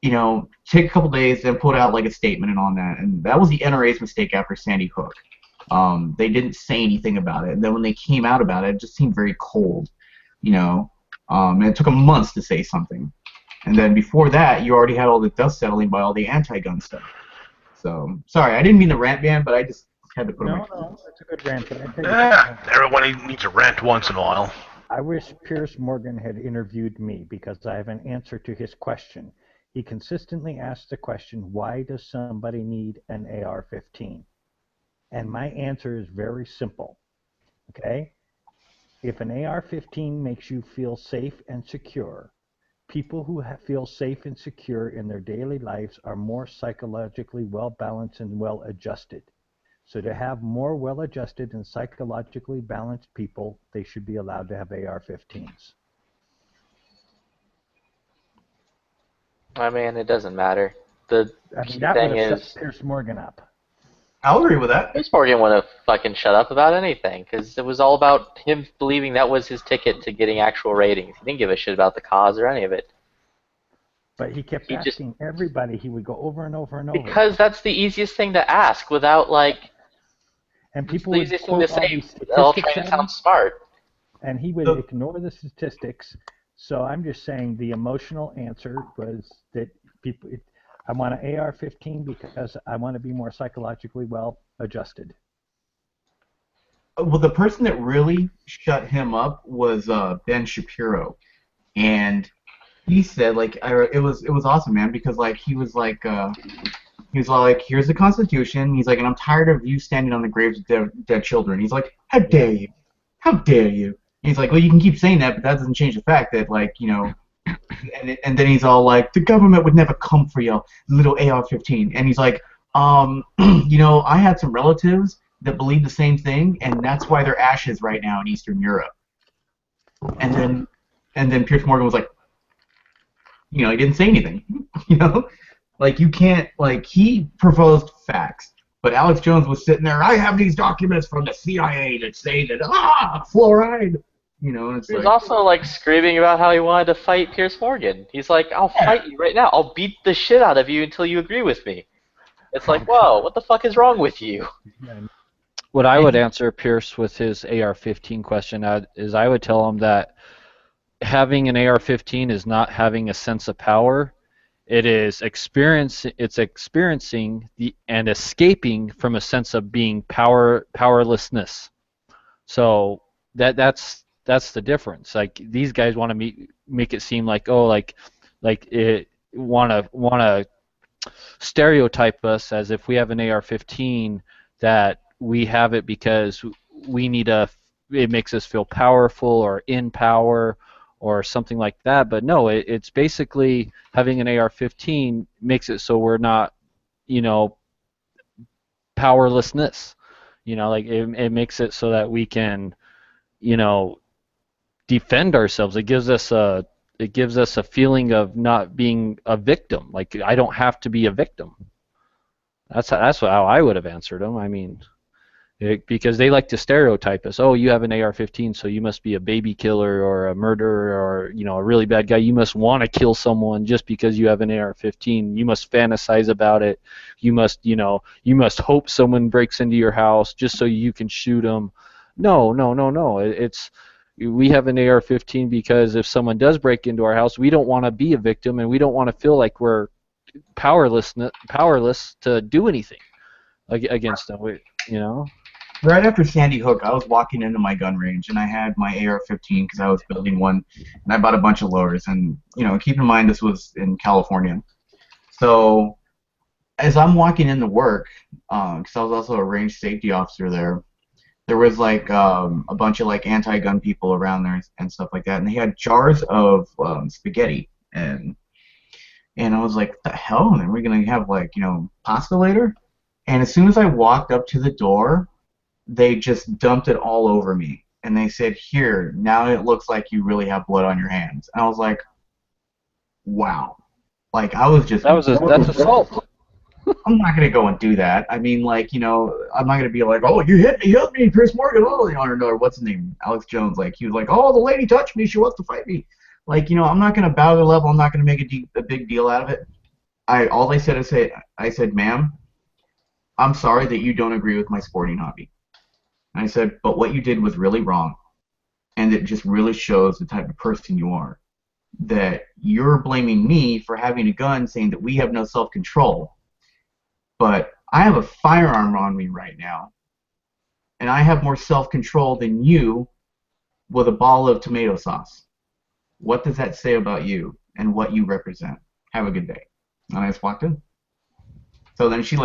you know, take a couple days, then put out, like, a statement and on that. And that was the NRA's mistake after Sandy Hook. They didn't say anything about it. And then when they came out about it, it just seemed very cold, you know. And it took them months to say something. And then before that, you already had all the dust settling by all the anti-gun stuff. So, sorry, I didn't mean to rant, man, but I just had to put it No, that's a good rant. But everyone needs a rant once in a while. I wish Piers Morgan had interviewed me because I have an answer to his question. He consistently asks the question, why does somebody need an AR-15? And my answer is very simple, okay? If an AR-15 makes you feel safe and secure, people who feel safe and secure in their daily lives are more psychologically well-balanced and well-adjusted. So to have more well-adjusted and psychologically balanced people, they should be allowed to have AR-15s. I mean, it doesn't matter. The key that thing would have is, set Piers Morgan up. I'll agree with that. Piers Morgan wouldn't have fucking shut up about anything, because it was all about him believing that was his ticket to getting actual ratings. He didn't give a shit about the cause or any of it. But he kept asking everybody. He would go over and over and over. Because that's the easiest thing to ask without, like... And people the would easiest thing quote to all say, these all statistics trying to at sound him, smart. and he would ignore the statistics. So I'm just saying the emotional answer was that people... I want an AR-15 because I want to be more psychologically well adjusted. Well, the person that really shut him up was Ben Shapiro, and he said like it was awesome, man, because like he was like here's the Constitution. He's like, and I'm tired of you standing on the graves of dead children. He's like, how dare you? How dare you? And he's like, well, you can keep saying that, but that doesn't change the fact that like and then he's all like, the government would never come for your little AR-15. And he's like, I had some relatives that believe the same thing, and that's why they're ashes right now in Eastern Europe. And then Piers Morgan was like, he didn't say anything. Like you can't, like he proposed facts, but Alex Jones was sitting there, I have these documents from the CIA that say that, fluoride. And it's He was also like screaming about how he wanted to fight Piers Morgan. He's like, I'll fight you right now. I'll beat the shit out of you until you agree with me. It's like, whoa, what the fuck is wrong with you? What I would answer Pierce with his AR-15 question is I would tell him that having an AR-15 is not having a sense of power. It is experiencing and escaping from a sense of being powerlessness. So that's the difference. Like these guys want to make it seem like it want to stereotype us as if we have an AR-15 that we have it because we need it makes us feel powerful or in power or something like that. But no, it's basically having an AR-15 makes it so we're not, powerlessness. Like it makes it so that we can, defend ourselves. It gives us a feeling of not being a victim. Like I don't have to be a victim. That's how I would have answered them. I mean, because they like to stereotype us. Oh, you have an AR-15, so you must be a baby killer or a murderer or a really bad guy. You must want to kill someone just because you have an AR-15. You must fantasize about it. You must hope someone breaks into your house just so you can shoot them. No. We have an AR-15 because if someone does break into our house, we don't want to be a victim and we don't want to feel like we're powerless to do anything against them. Right after Sandy Hook, I was walking into my gun range and I had my AR-15 because I was building one, and I bought a bunch of lowers. And keep in mind this was in California. So as I'm walking into work, because I was also a range safety officer there was like a bunch of like anti-gun people around there and stuff like that, and they had jars of spaghetti, and I was like, the hell? And we're gonna have like pasta later? And as soon as I walked up to the door, they just dumped it all over me, and they said, here, now it looks like you really have blood on your hands. And I was like, wow. Like I was just that's assault. I'm not gonna go and do that. I mean, like, I'm not gonna be like, oh, you hit me, Piers Morgan, or what's his name, Alex Jones. Like he was like, oh, the lady touched me, she wants to fight me. Like, I'm not gonna bow to the level. I'm not gonna make a big deal out of it. I said, ma'am, I'm sorry that you don't agree with my sporting hobby. And I said, but what you did was really wrong, and it just really shows the type of person you are. That you're blaming me for having a gun, saying that we have no self-control. But I have a firearm on me right now, and I have more self-control than you with a ball of tomato sauce. What does that say about you and what you represent? Have a good day. And I just walked in. So then she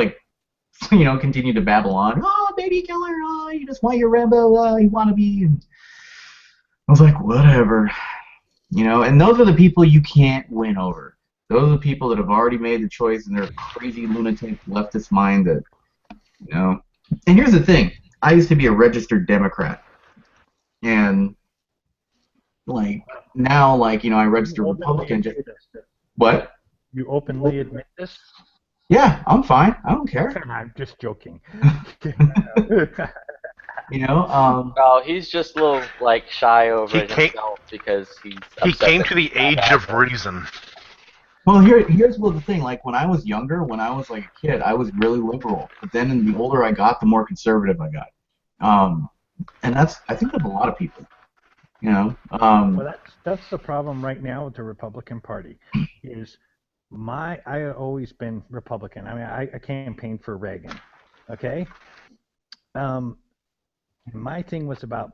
continued to babble on. Oh, baby killer, oh, you just want your Rambo, you want to be. And I was like, whatever. And those are the people you can't win over. Those are the people that have already made the choice in their crazy lunatic leftist mind that, And here's the thing. I used to be a registered Democrat. And, now, I register Republican. What? You openly admit this? Yeah, I'm fine. I don't care. I'm just joking. You know, No, he's just a little like shy over He it came- himself because he's. He upset came that to the he's not age an of asshole. reason. well, here's what the thing. Like when I was younger, when I was like a kid, I was really liberal. But then, the older I got, the more conservative I got. And I think that's a lot of people. You know. Well, that's the problem right now with the Republican Party. Is I always been Republican. I mean, I campaigned for Reagan. Okay. My thing was about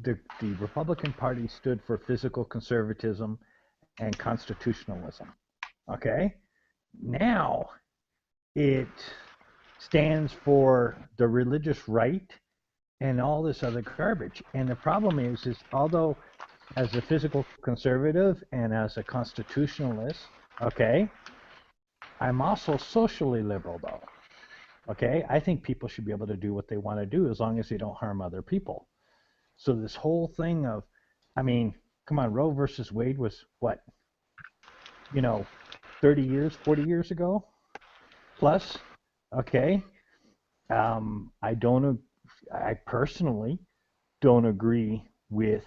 the Republican Party stood for physical conservatism and constitutionalism. Okay? Now it stands for the religious right and all this other garbage. And the problem is although as a physical conservative and as a constitutionalist, okay, I'm also socially liberal though. Okay? I think people should be able to do what they want to do as long as they don't harm other people. So this whole thing of, I mean, come on, Roe versus Wade was what? 30 years, 40 years ago? Plus? Okay. I personally don't agree with,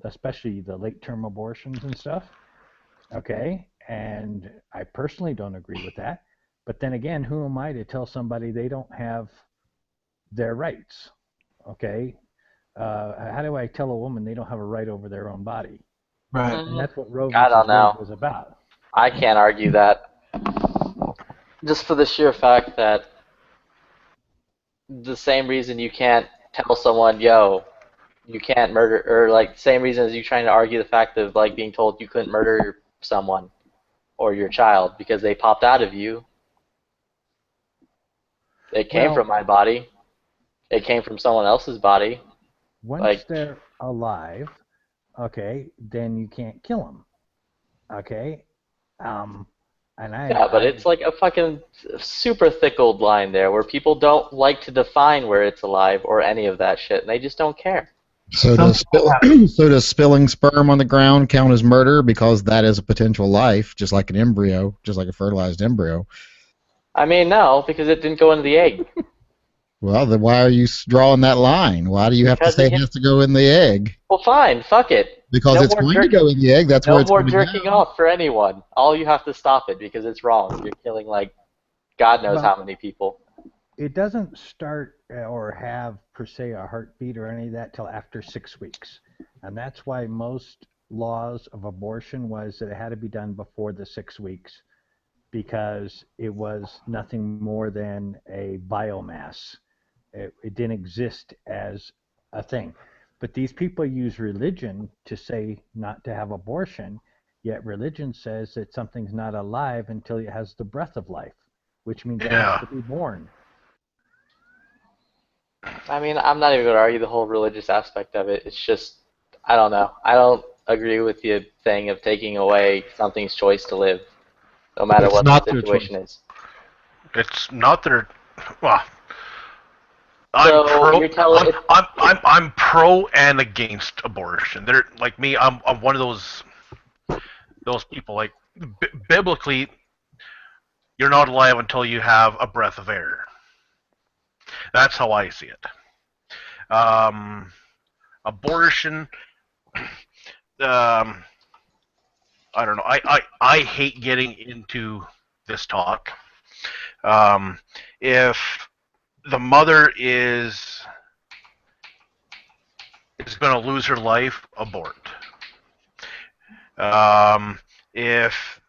especially the late-term abortions and stuff. Okay. And I personally don't agree with that. But then again, who am I to tell somebody they don't have their rights? Okay. How do I tell a woman they don't have a right over their own body? Right. And that's what Roe I don't versus know. Wade was about. I can't argue that. Just for the sheer fact that the same reason you can't tell someone, yo, you can't murder, or like the same reason as you trying to argue the fact of like being told you couldn't murder someone or your child because they popped out of you. It came from my body. It came from someone else's body. Once they're alive, okay, then you can't kill them. Okay? Yeah, but it's like a fucking super thick old line there where people don't like to define where it's alive or any of that shit, and they just don't care. So does spilling sperm on the ground count as murder because that is a potential life, just like an embryo, just like a fertilized embryo? I mean, no, because it didn't go into the egg. Well, then why are you drawing that line? Why do you have to say it has to go in the egg? Well, fine, fuck it. Because it's going to go in the egg. That's where it's no more going to jerking off for anyone. All you have to stop it because it's wrong. You're killing like God knows how many people. It doesn't start or have per se a heartbeat or any of that till after 6 weeks, and that's why most laws of abortion was that it had to be done before the 6 weeks because it was nothing more than a biomass. It didn't exist as a thing. But these people use religion to say not to have abortion, yet religion says that something's not alive until it has the breath of life, which means it has to be born. I mean, I'm not even going to argue the whole religious aspect of it. It's just, I don't know. I don't agree with the thing of taking away something's choice to live, no matter what the situation is. It's not their. Well, So you're telling I'm pro and against abortion. They're like me. I'm one of those people. Like biblically, you're not alive until you have a breath of air. That's how I see it. Abortion. I don't know. I hate getting into this talk. If the mother is going to lose her life, abort. If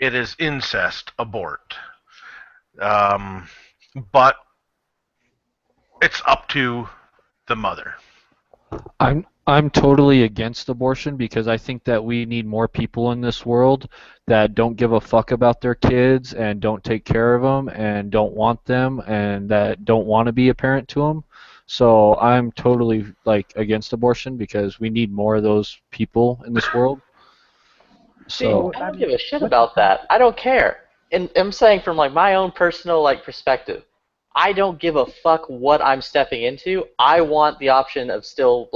it is incest, abort. But it's up to the mother. I'm totally against abortion because I think that we need more people in this world that don't give a fuck about their kids and don't take care of them and don't want them and that don't want to be a parent to them. So I'm totally against abortion because we need more of those people in this world. So I don't give a shit about that. I don't care. And I'm saying from my own personal perspective, I don't give a fuck what I'm stepping into. I want the option of still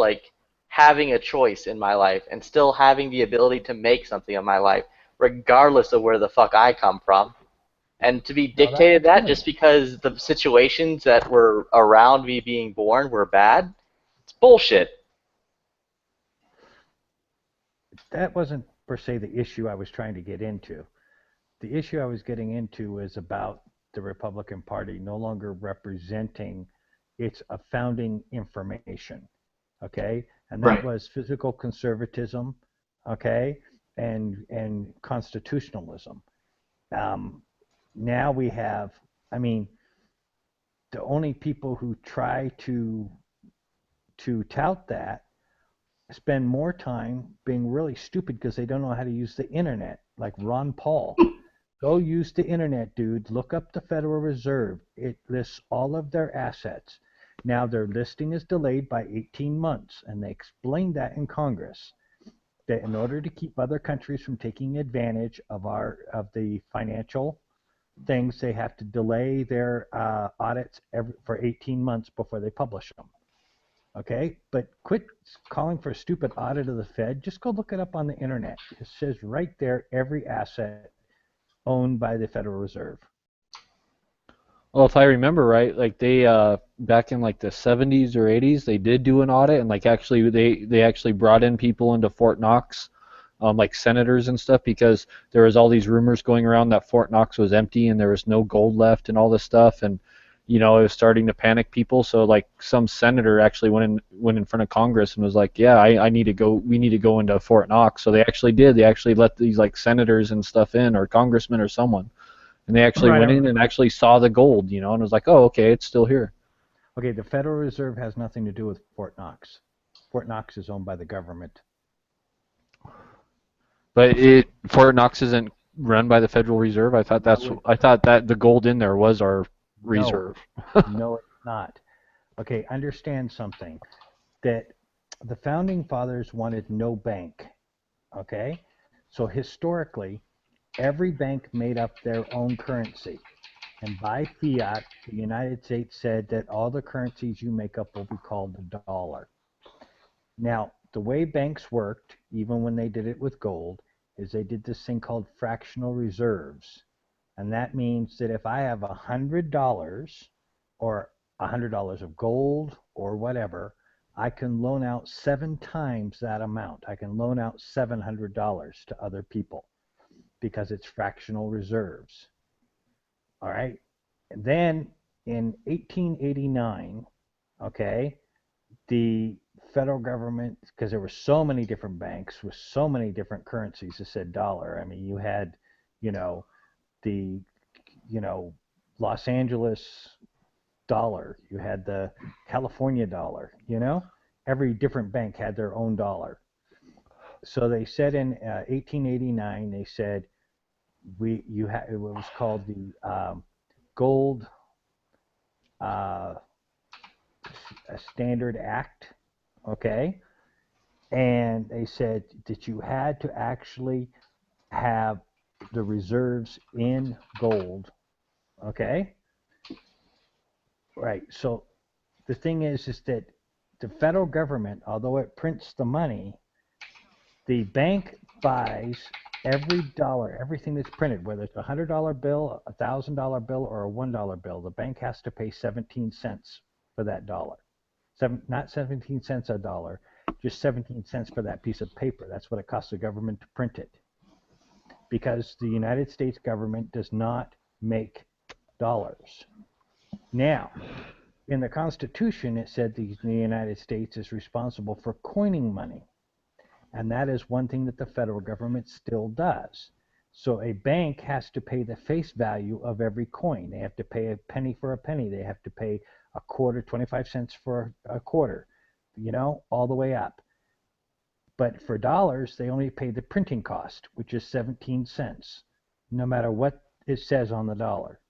having a choice in my life and still having the ability to make something of my life, regardless of where the fuck I come from. And to be dictated that just because the situations that were around me being born were bad, it's bullshit. That wasn't per se the issue I was trying to get into. The issue I was getting into was about the Republican Party no longer representing its founding information, okay? And that was physical conservatism, okay, and constitutionalism. Now we have, I mean, the only people who try to tout that spend more time being really stupid because they don't know how to use the internet, like Ron Paul. Go use the internet, dude. Look up the Federal Reserve. It lists all of their assets. Now their listing is delayed by 18 months, and they explained that in Congress, that in order to keep other countries from taking advantage of the financial things, they have to delay their audits for 18 months before they publish them. Okay, but quit calling for a stupid audit of the Fed. Just go look it up on the internet. It says right there every asset owned by the Federal Reserve. Well, if I remember right, like they back in like the 70s or 80s, they did do an audit, and like actually they actually brought in people into Fort Knox, like senators and stuff, because there was all these rumors going around that Fort Knox was empty and there was no gold left and all this stuff, and you know, it was starting to panic people. So like some senator actually went in front of Congress and was like, yeah, I need to go. We need to go into Fort Knox. So they actually did. They actually let these like senators and stuff in, or congressmen or someone, and they actually went in and actually saw the gold, you know, and was like, oh, okay, it's still here. Okay, the Federal Reserve has nothing to do with Fort Knox. Fort Knox is owned by the government. But Fort Knox isn't run by the Federal Reserve. I thought that the gold in there was our reserve. No, it's not. Okay, understand something. That the Founding Fathers wanted no bank. Okay? So historically, every bank made up their own currency. And by fiat, the United States said that all the currencies you make up will be called the dollar. Now, the way banks worked, even when they did it with gold, is they did this thing called fractional reserves. And that means that if I have $100 or $100 of gold or whatever, I can loan out 7 times that amount. I can loan out $700 to other people because it's fractional reserves. All right. And then in 1889, okay, the federal government, because there were so many different banks with so many different currencies that said dollar. I mean, you had, the Los Angeles dollar, you had the California dollar, every different bank had their own dollar. So they said in 1889, they said it was called the Gold Standard Act, okay, and they said that you had to actually have the reserves in gold, okay? Right, so the thing is that the federal government, although it prints the money, the bank buys every dollar, everything that's printed, whether it's a $100 bill, a $1,000 bill, or a $1 bill, the bank has to pay 17 cents for that dollar. Not 17 cents a dollar, just 17 cents for that piece of paper. That's what it costs the government to print it. Because the United States government does not make dollars. Now, in the Constitution, it said the United States is responsible for coining money. And that is one thing that the federal government still does. So a bank has to pay the face value of every coin. They have to pay a penny for a penny. They have to pay a quarter, 25 cents for a quarter, all the way up. But for dollars, they only pay the printing cost, which is 17 cents, no matter what it says on the dollar,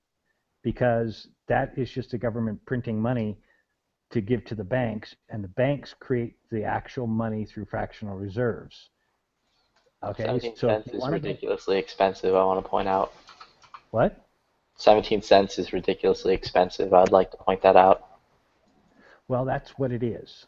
because that is just the government printing money to give to the banks, and the banks create the actual money through fractional reserves. Okay, 17 cents is ridiculously expensive, I want to point out. What? 17 cents is ridiculously expensive. I'd like to point that out. Well, that's what it is.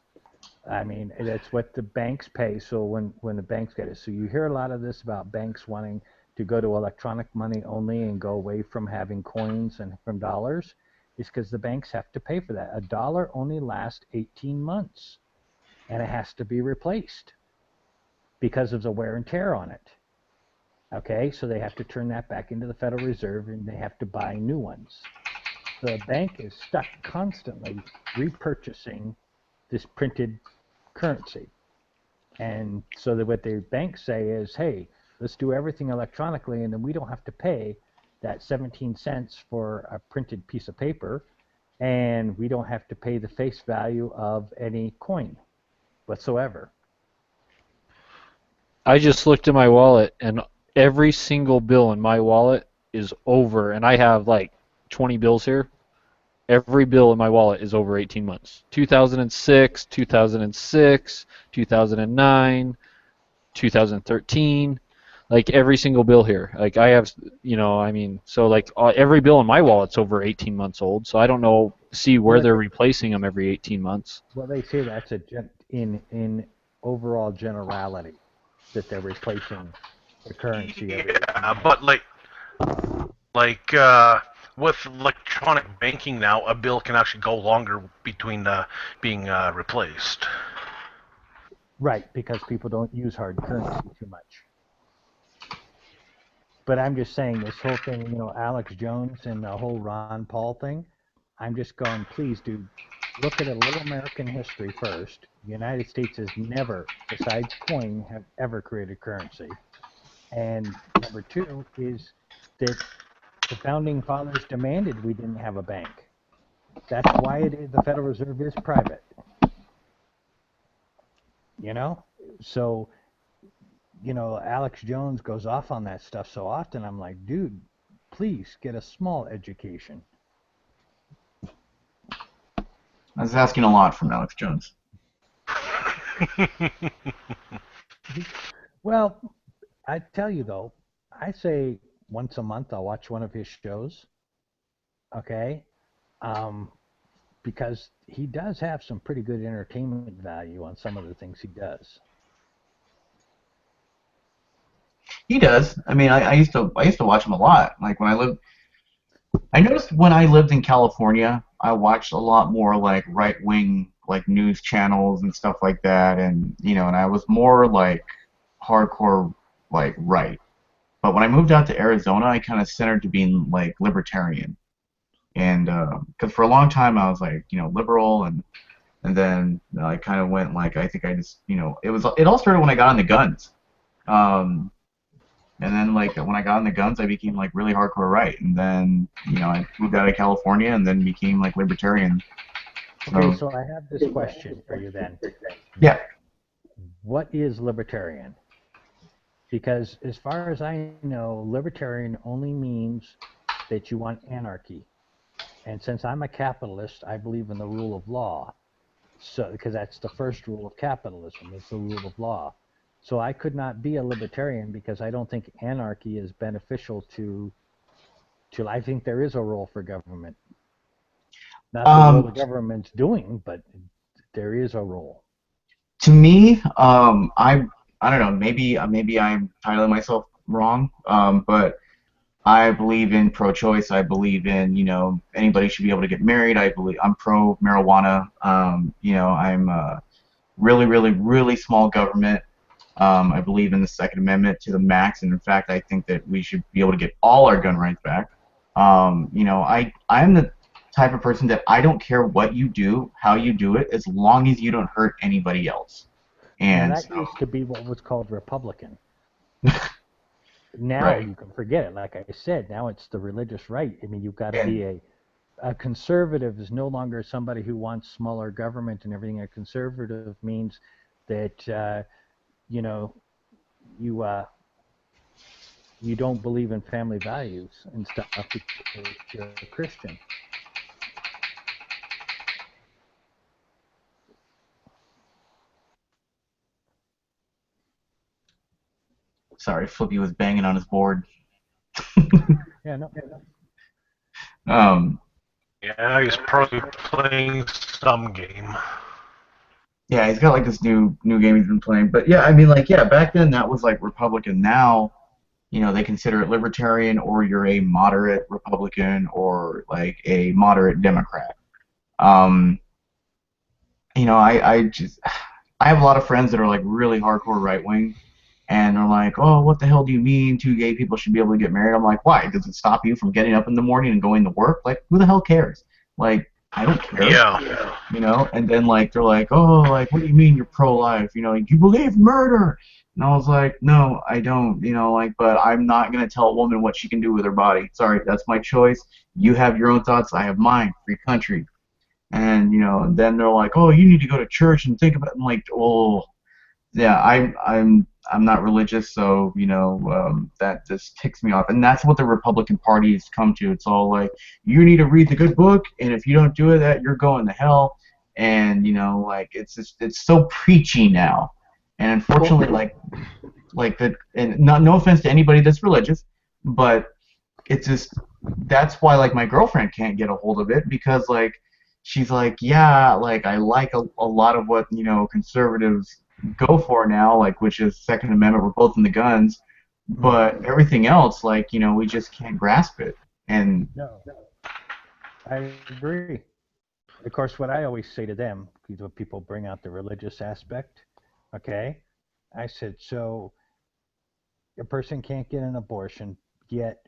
I mean, that's what the banks pay. So when the banks get it, so you hear a lot of this about banks wanting to go to electronic money only and go away from having coins and from dollars is because the banks have to pay for that. A dollar only lasts 18 months, and it has to be replaced because of the wear and tear on it. Okay, so they have to turn that back into the Federal Reserve, and they have to buy new ones. The bank is stuck constantly repurchasing this printed currency. And so that what the banks say is, hey, let's do everything electronically, and then we don't have to pay that 17 cents for a printed piece of paper, and we don't have to pay the face value of any coin whatsoever. I just looked at my wallet, and every single bill in my wallet is over, and I have like 20 bills here. Every bill in my wallet is over 18 months. 2006, 2006, 2009, 2013. Like every single bill here. Like I have, so like every bill in my wallet's over 18 months old. So I don't know, where they're replacing them every 18 months. Well, they say that's in overall generality that they're replacing the currency. Yeah, but like with electronic banking now, a bill can actually go longer between being replaced. Right, because people don't use hard currency too much. But I'm just saying this whole thing, Alex Jones and the whole Ron Paul thing, I'm just going, please, dude, look at a little American history first. The United States has never, besides coin, have ever created currency. And number two is that the Founding Fathers demanded we didn't have a bank. That's why the Federal Reserve is private. So, Alex Jones goes off on that stuff so often. I'm like, dude, please get a small education. I was asking a lot from Alex Jones. Well, I tell you though, I say once a month I'll watch one of his shows. Okay? Because he does have some pretty good entertainment value on some of the things he does. He does. I mean, I used to watch him a lot. Like I noticed when I lived in California, I watched a lot more like right-wing like news channels and stuff like that, and and I was more like hardcore like right. But when I moved out to Arizona, I kind of centered to being like libertarian, and because for a long time I was like liberal, and then I kind of went like I think I just it all started when I got into guns. And then, like, when I got in the guns, I became, like, really hardcore right. And then, I moved out of California and then became, like, libertarian. Okay, so I have this question for you then. Yeah. What is libertarian? Because as far as I know, libertarian only means that you want anarchy. And since I'm a capitalist, I believe in the rule of law. So, because that's the first rule of capitalism, is the rule of law. So I could not be a libertarian because I don't think anarchy is beneficial to I think there is a role for government. Not that what the government's doing, but there is a role. To me, I don't know, maybe I'm titling myself wrong, but I believe in pro-choice. I believe in, anybody should be able to get married. I'm pro-marijuana. I'm really, really, really small government. I believe in the Second Amendment to the max, and in fact, I think that we should be able to get all our gun rights back. I'm the type of person that I don't care what you do, how you do it, as long as you don't hurt anybody else. And that used to be what was called Republican. Now Right. you can forget it. Like I said, now it's the religious right. I mean, you've got to be a conservative is no longer somebody who wants smaller government and everything. A conservative means that you don't believe in family values and stuff because you're a Christian. sorry, Flippy was banging on his board. Yeah, no. Yeah, he's probably playing some game. Yeah, he's got like this new game he's been playing. But yeah, I mean, like, yeah, back then that was like Republican. Now they consider it libertarian, or you're a moderate Republican or like a moderate Democrat. I have a lot of friends that are like really hardcore right wing, and they're like, oh, what the hell do you mean 2 gay people should be able to get married? I'm like, why? Does it stop you from getting up in the morning and going to work? Like, who the hell cares? Like, I don't care. Yeah. And then like they're like, oh, like, what do you mean you're pro-life? You believe murder? And I was like, no, I don't. But I'm not gonna tell a woman what she can do with her body. Sorry, that's my choice. You have your own thoughts. I have mine. Free country. And and then they're like, oh, you need to go to church and think about it. I'm like, oh, yeah, I'm not religious, so that just ticks me off. And that's what the Republican Party has come to. It's all like, you need to read the good book, and if you don't do that, you're going to hell. And it's so preachy now. And unfortunately, and no offense to anybody that's religious, but it's just, that's why like my girlfriend can't get a hold of it, because like she's like, yeah, like I like a lot of what conservatives go for now, like, which is Second Amendment, we're both in the guns, but everything else, like, we just can't grasp it. And no, I agree. Of course, what I always say to them, because when people bring out the religious aspect, okay, I said, so a person can't get an abortion, yet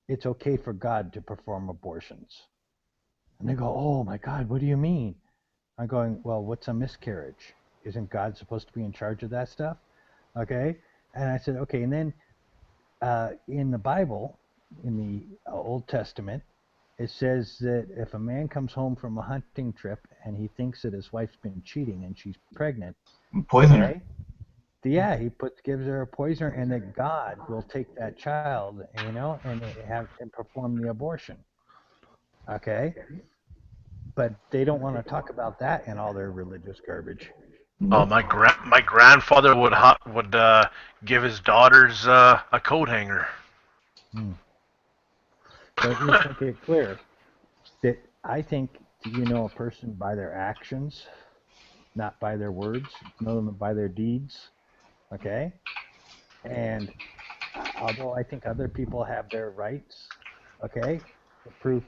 it's okay for God to perform abortions. And they go, oh my God, what do you mean? I'm going, well, what's a miscarriage? Isn't God supposed to be in charge of that stuff? Okay? And I said, okay, and then in the Bible, in the Old Testament, it says that if a man comes home from a hunting trip and he thinks that his wife's been cheating and she's pregnant, poison her. Yeah, he gives her a poison, and that God will take that child, and perform the abortion. Okay? But they don't want to talk about that in all their religious garbage. Oh, my grandfather would give his daughters a coat hanger. But let's make it clear that I think a person by their actions, not by their words, know them by their deeds. Okay? And although I think other people have their rights, okay, the proof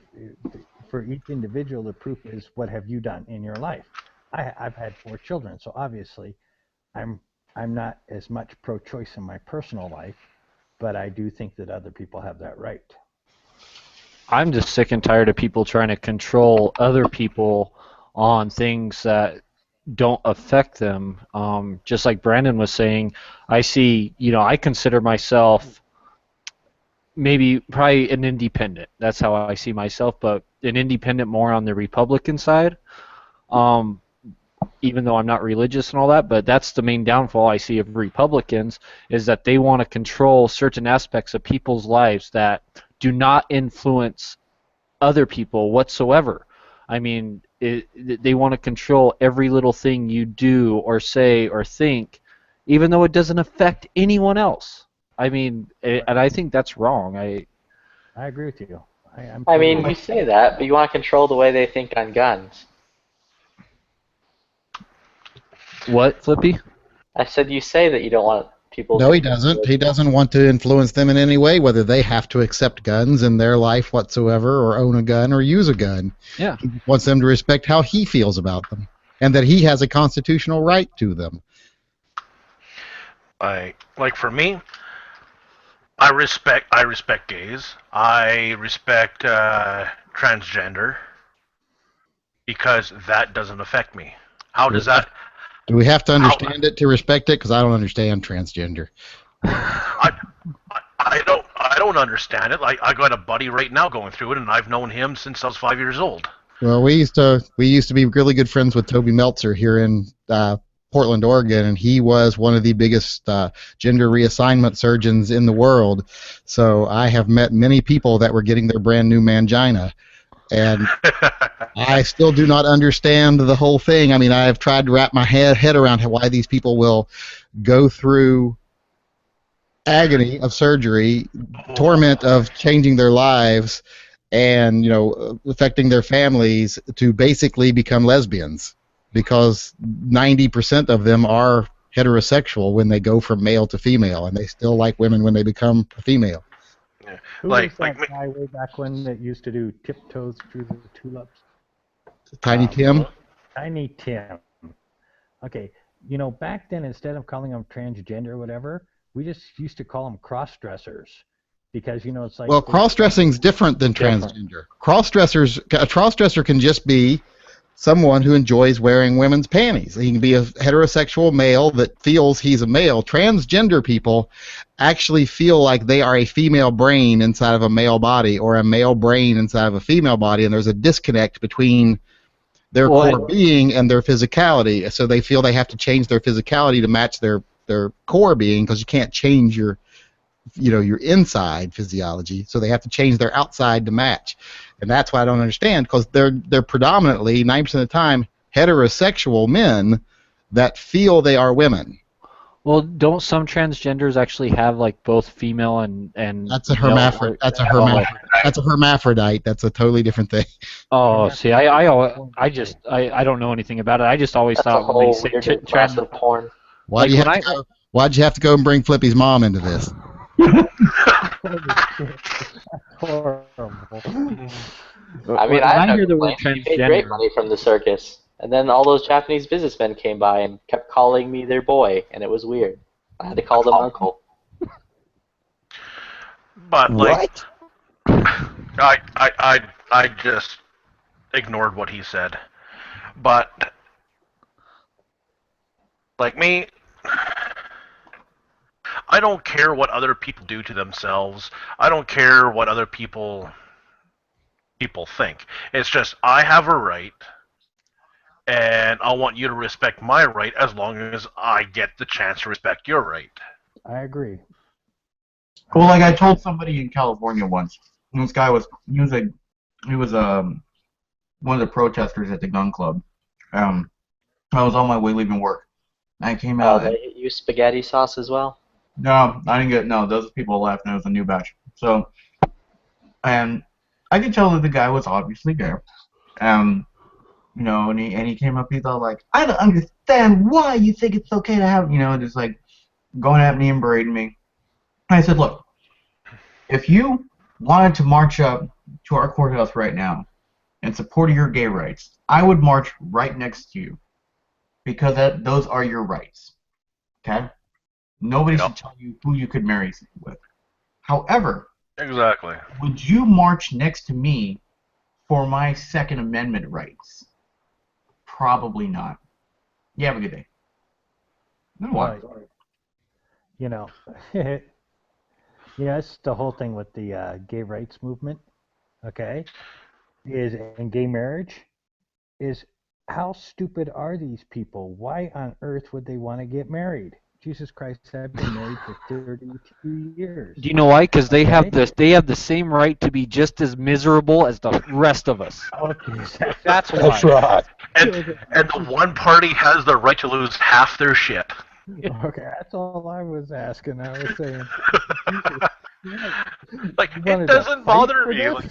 for each individual, the proof is, what have you done in your life? I've had 4 children, so obviously I'm not as much pro-choice in my personal life, but I do think that other people have that right. I'm just sick and tired of people trying to control other people on things that don't affect them. Just like Brandon was saying, I see, I consider myself probably an independent. That's how I see myself, but an independent more on the Republican side. Even though I'm not religious and all that, but that's the main downfall I see of Republicans, is that they want to control certain aspects of people's lives that do not influence other people whatsoever. I mean, they want to control every little thing you do or say or think, even though it doesn't affect anyone else. I mean, and I think that's wrong. I agree with you. I mean, you say that, but you want to control the way they think on guns. What, Flippy? I said you say that you don't want people... No, he doesn't. He doesn't want to influence them in any way, whether they have to accept guns in their life whatsoever, or own a gun, or use a gun. Yeah. He wants them to respect how he feels about them, and that he has a constitutional right to them. Like for me, I respect gays. I respect transgender, because that doesn't affect me. How does that... Do we have to understand it to respect it? Because I don't understand transgender. I don't understand it. I got a buddy right now going through it, and I've known him since I was 5 years old. Well, we used to be really good friends with Toby Meltzer here in Portland, Oregon, and he was one of the biggest gender reassignment surgeons in the world. So I have met many people that were getting their brand new mangina. And I still do not understand the whole thing. I mean, I have tried to wrap my head around why these people will go through agony of surgery, torment of changing their lives, and affecting their families to basically become lesbians, because 90% of them are heterosexual when they go from male to female, and they still like women when they become a female. Who was that guy way back when that used to do Tiptoes Through the Tulips? Tiny Tim? Tiny Tim. Okay, you know, back then, instead of calling them transgender or whatever, we just used to call them cross-dressers. Because, you know, it's like... Well, cross-dressing's different than transgender. A cross-dresser can just be someone who enjoys wearing women's panties. He can be a heterosexual male that feels he's a male. Transgender people actually feel like they are a female brain inside of a male body or a male brain inside of a female body, and there's a disconnect between their core being and their physicality. So they feel they have to change their physicality to match their core being, because you can't change your inside physiology, so they have to change their outside to match. And that's why I don't understand, because they're predominantly 90% of the time heterosexual men that feel they are women. Well, don't some transgenders actually have like both female and that's a hermaphrodite. That's a hermaphrodite. That's a totally different thing. Oh, see, I don't know anything about it. I just always thought when they say class of porn. Why'd you have to go and bring Flippy's mom into this? I mean, I hear the word transgender. He paid great money from the circus, and then all those Japanese businessmen came by and kept calling me their boy, and it was weird. I had to call them uncle. But like, I just ignored what he said. But like me, I don't care what other people do to themselves. I don't care what other people think. It's just I have a right, and I want you to respect my right as long as I get the chance to respect your right. I agree. Well, like I told somebody in California once, this guy was one of the protesters at the gun club. I was on my way leaving work. I came out. They hit you spaghetti sauce as well? No, I didn't get. No, those people left, and it was a new batch. So, and I could tell that the guy was obviously gay. You know, and he came up. He's all like, "I don't understand why you think it's okay to have," just like going at me and berating me. And I said, "Look, if you wanted to march up to our courthouse right now in support of your gay rights, I would march right next to you because those are your rights. Okay." Nobody should tell you who you could marry with. However, exactly. Would you march next to me for my Second Amendment rights? Probably not. You have a good day. No, why? You know, that's the whole thing with the gay rights movement. Okay, in gay marriage, is how stupid are these people? Why on earth would they want to get married? Jesus Christ, I've been married for 32 years. Do you know why? Because they have the same right to be just as miserable as the rest of us. Okay, that's why. That's right. And the one party has the right to lose half their shit. Okay, that's all I was asking. I was saying. Like, it doesn't bother me. Like,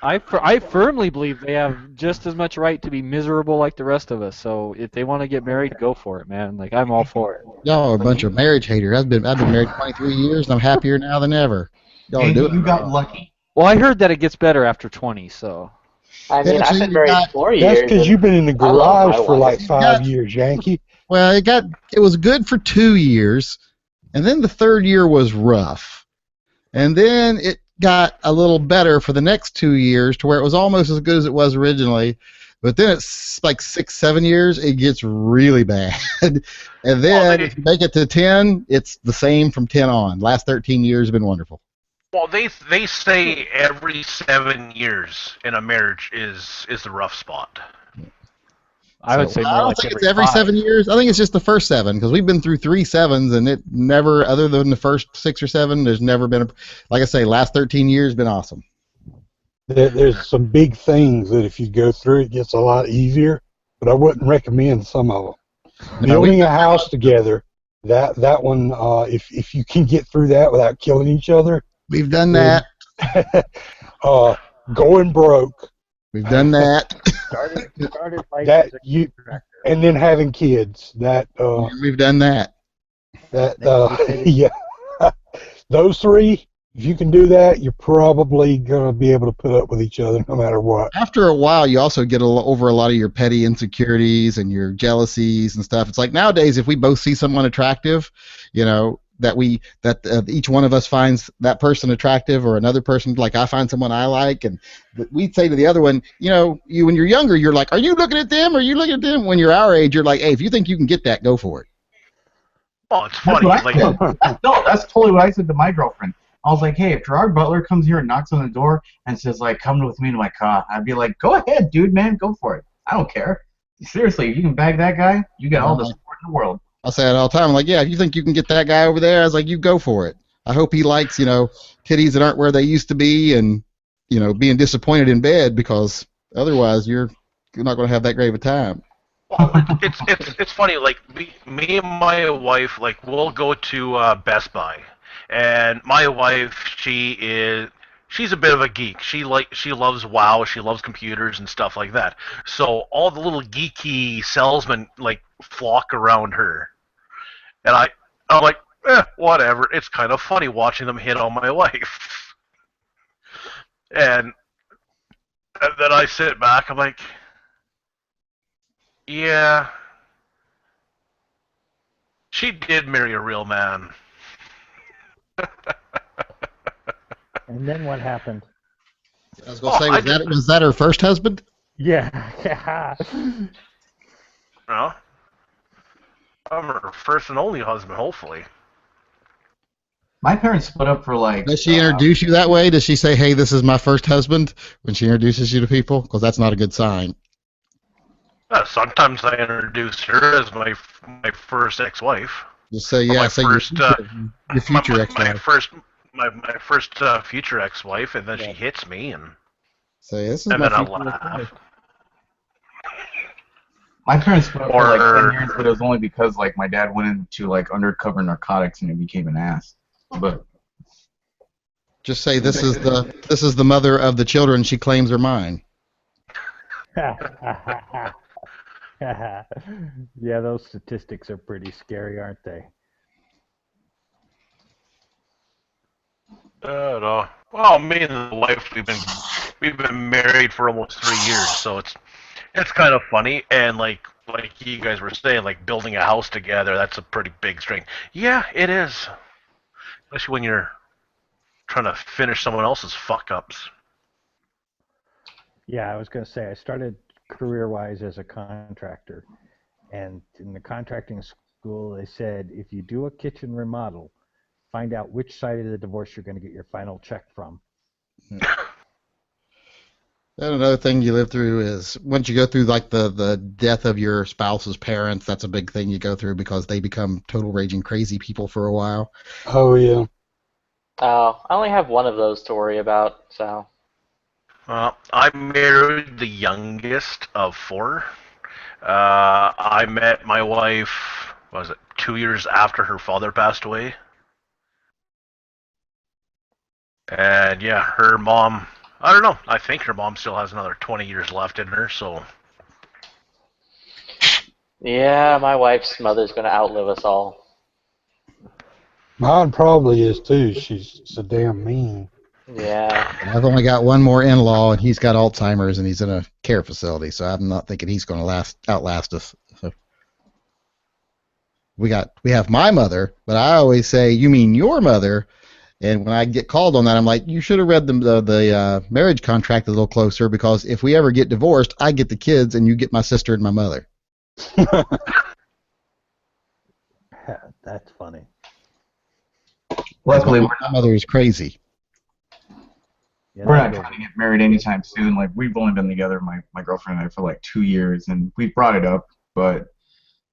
I firmly believe they have just as much right to be miserable like the rest of us. So if they want to get married, go for it, man. Like, I'm all for it. Y'all are a bunch of marriage haters. I've been married 23 years, and I'm happier now than ever. Y'all are doing you got lucky. Well, I heard that it gets better after 20, so. I mean, I've been married 4 years. That's because you've been in the garage for like 5 years, Yankee. Well, it was good for 2 years, and then the third year was rough. And then it got a little better for the next 2 years to where it was almost as good as it was originally. But then it's like 6-7 years, it gets really bad. And then if you make it to 10, it's the same from 10 on. Last 13 years have been wonderful. well, they say every 7 years in a marriage is the rough spot. I would say more I don't like think it's every 5. 7 years. I think it's just the first 7 because we've been through 3 7s and it never, other than the first 6 or 7, there's never been. Like I say, last 13 years has been awesome. There's some big things that if you go through, it gets a lot easier. But I wouldn't recommend some of them. Building a house together, that one, if you can get through that without killing each other, we've done that. Going broke We've done that. Started life That as a you, contractor. and then having kids. That We've done that. Yeah. Those three, if you can do that, you're probably gonna be able to put up with each other no matter what. After a while, you also get over a lot of your petty insecurities and your jealousies and stuff. It's like nowadays, if we both see someone attractive, you know, that each one of us finds that person attractive, or another person, like I find someone I like, and we'd say to the other one, you know, when you're younger, you're like, are you looking at them? Are you looking at them? When you're our age, you're like, hey, if you think you can get that, go for it. Oh, it's That's funny. what Like, no, that's totally what I said to my girlfriend. I was like, hey, if Gerard Butler comes here and knocks on the door and says, like, come with me to my car, I'd be like, go ahead, dude, man, go for it. I don't care. Seriously, if you can bag that guy, you got all the support in the world. I say it all the time. I'm like, yeah, if you think you can get that guy over there, I was like, you go for it. I hope he likes, you know, titties that aren't where they used to be, and, you know, being disappointed in bed, because otherwise you're not going to have that great of a time. it's funny. Like me and my wife, like we'll go to Best Buy, and my wife, she's a bit of a geek. She loves WoW. She loves computers and stuff like that. So all the little geeky salesmen like flock around her, and I'm like, whatever. It's kind of funny watching them hit on my wife, and then I sit back. I'm like, yeah, she did marry a real man. And then what happened? I was going to say, was that her first husband? Yeah. No. I'm her first and only husband, hopefully. My parents split up for like... Does she introduce you that way? Does she say, hey, this is my first husband, when she introduces you to people? Because that's not a good sign. Sometimes I introduce her as my first ex-wife. Just say, yeah, say your future ex-wife. My first future ex-wife, and then she hits me, and say, this is and my then I future laugh. ex-wife. My parents split up for like 10 years, but it was only because like my dad went into like undercover narcotics and it became an ass. But just say, this is the mother of the children she claims are mine. Yeah, those statistics are pretty scary, aren't they? No. Well, me and the wife, we've been married for almost 3 years, so it's kind of funny. And like you guys were saying, like building a house together, that's a pretty big strain. Yeah, it is, especially when you're trying to finish someone else's fuck ups. Yeah, I was going to say, I started career-wise as a contractor, and in the contracting school, they said if you do a kitchen remodel, find out which side of the divorce you're going to get your final check from. And another thing you live through is once you go through like the death of your spouse's parents, that's a big thing you go through because they become total raging crazy people for a while. Oh yeah. I only have one of those to worry about, so. I married the youngest of 4. I met my wife, what was it, 2 years after her father passed away. And yeah, her mom, I don't know, I think her mom still has another 20 years left in her, so. Yeah, my wife's mother's going to outlive us all. Mine probably is too. She's so damn mean. Yeah. I've only got one more in-law, and he's got Alzheimer's, and he's in a care facility, so I'm not thinking he's going to outlast us. So we have my mother, but I always say, you mean your mother? And when I get called on that, I'm like, you should have read the marriage contract a little closer, because if we ever get divorced, I get the kids, and you get my sister and my mother. That's funny. luckily, my mother is crazy. Yeah, we're not trying to get married anytime soon. Like, we've only been together, my girlfriend and I, for like 2 years, and we brought it up, but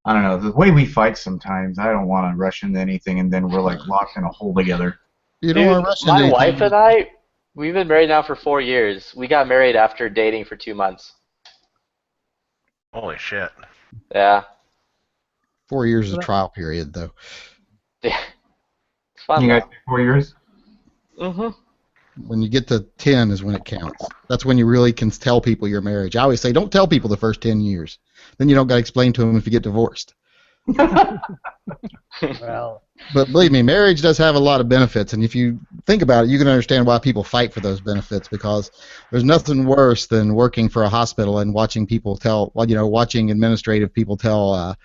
I don't know, the way we fight sometimes, I don't want to rush into anything, and then we're like locked in a hole together. You don't want to rush into My anything. wife and I, we've been married now for 4 years. We got married after dating for 2 months. Holy shit. Yeah. 4 years is a trial period, though. Yeah. It's fun. You guys 4 years? Mm-hmm. When you get to 10 is when it counts. That's when you really can tell people your marriage. I always say, don't tell people the first 10 years. Then you don't got to explain to them if you get divorced. Well, But believe me, marriage does have a lot of benefits, and if you think about it, you can understand why people fight for those benefits, because there's nothing worse than working for a hospital and watching people tell, well, watching administrative people tell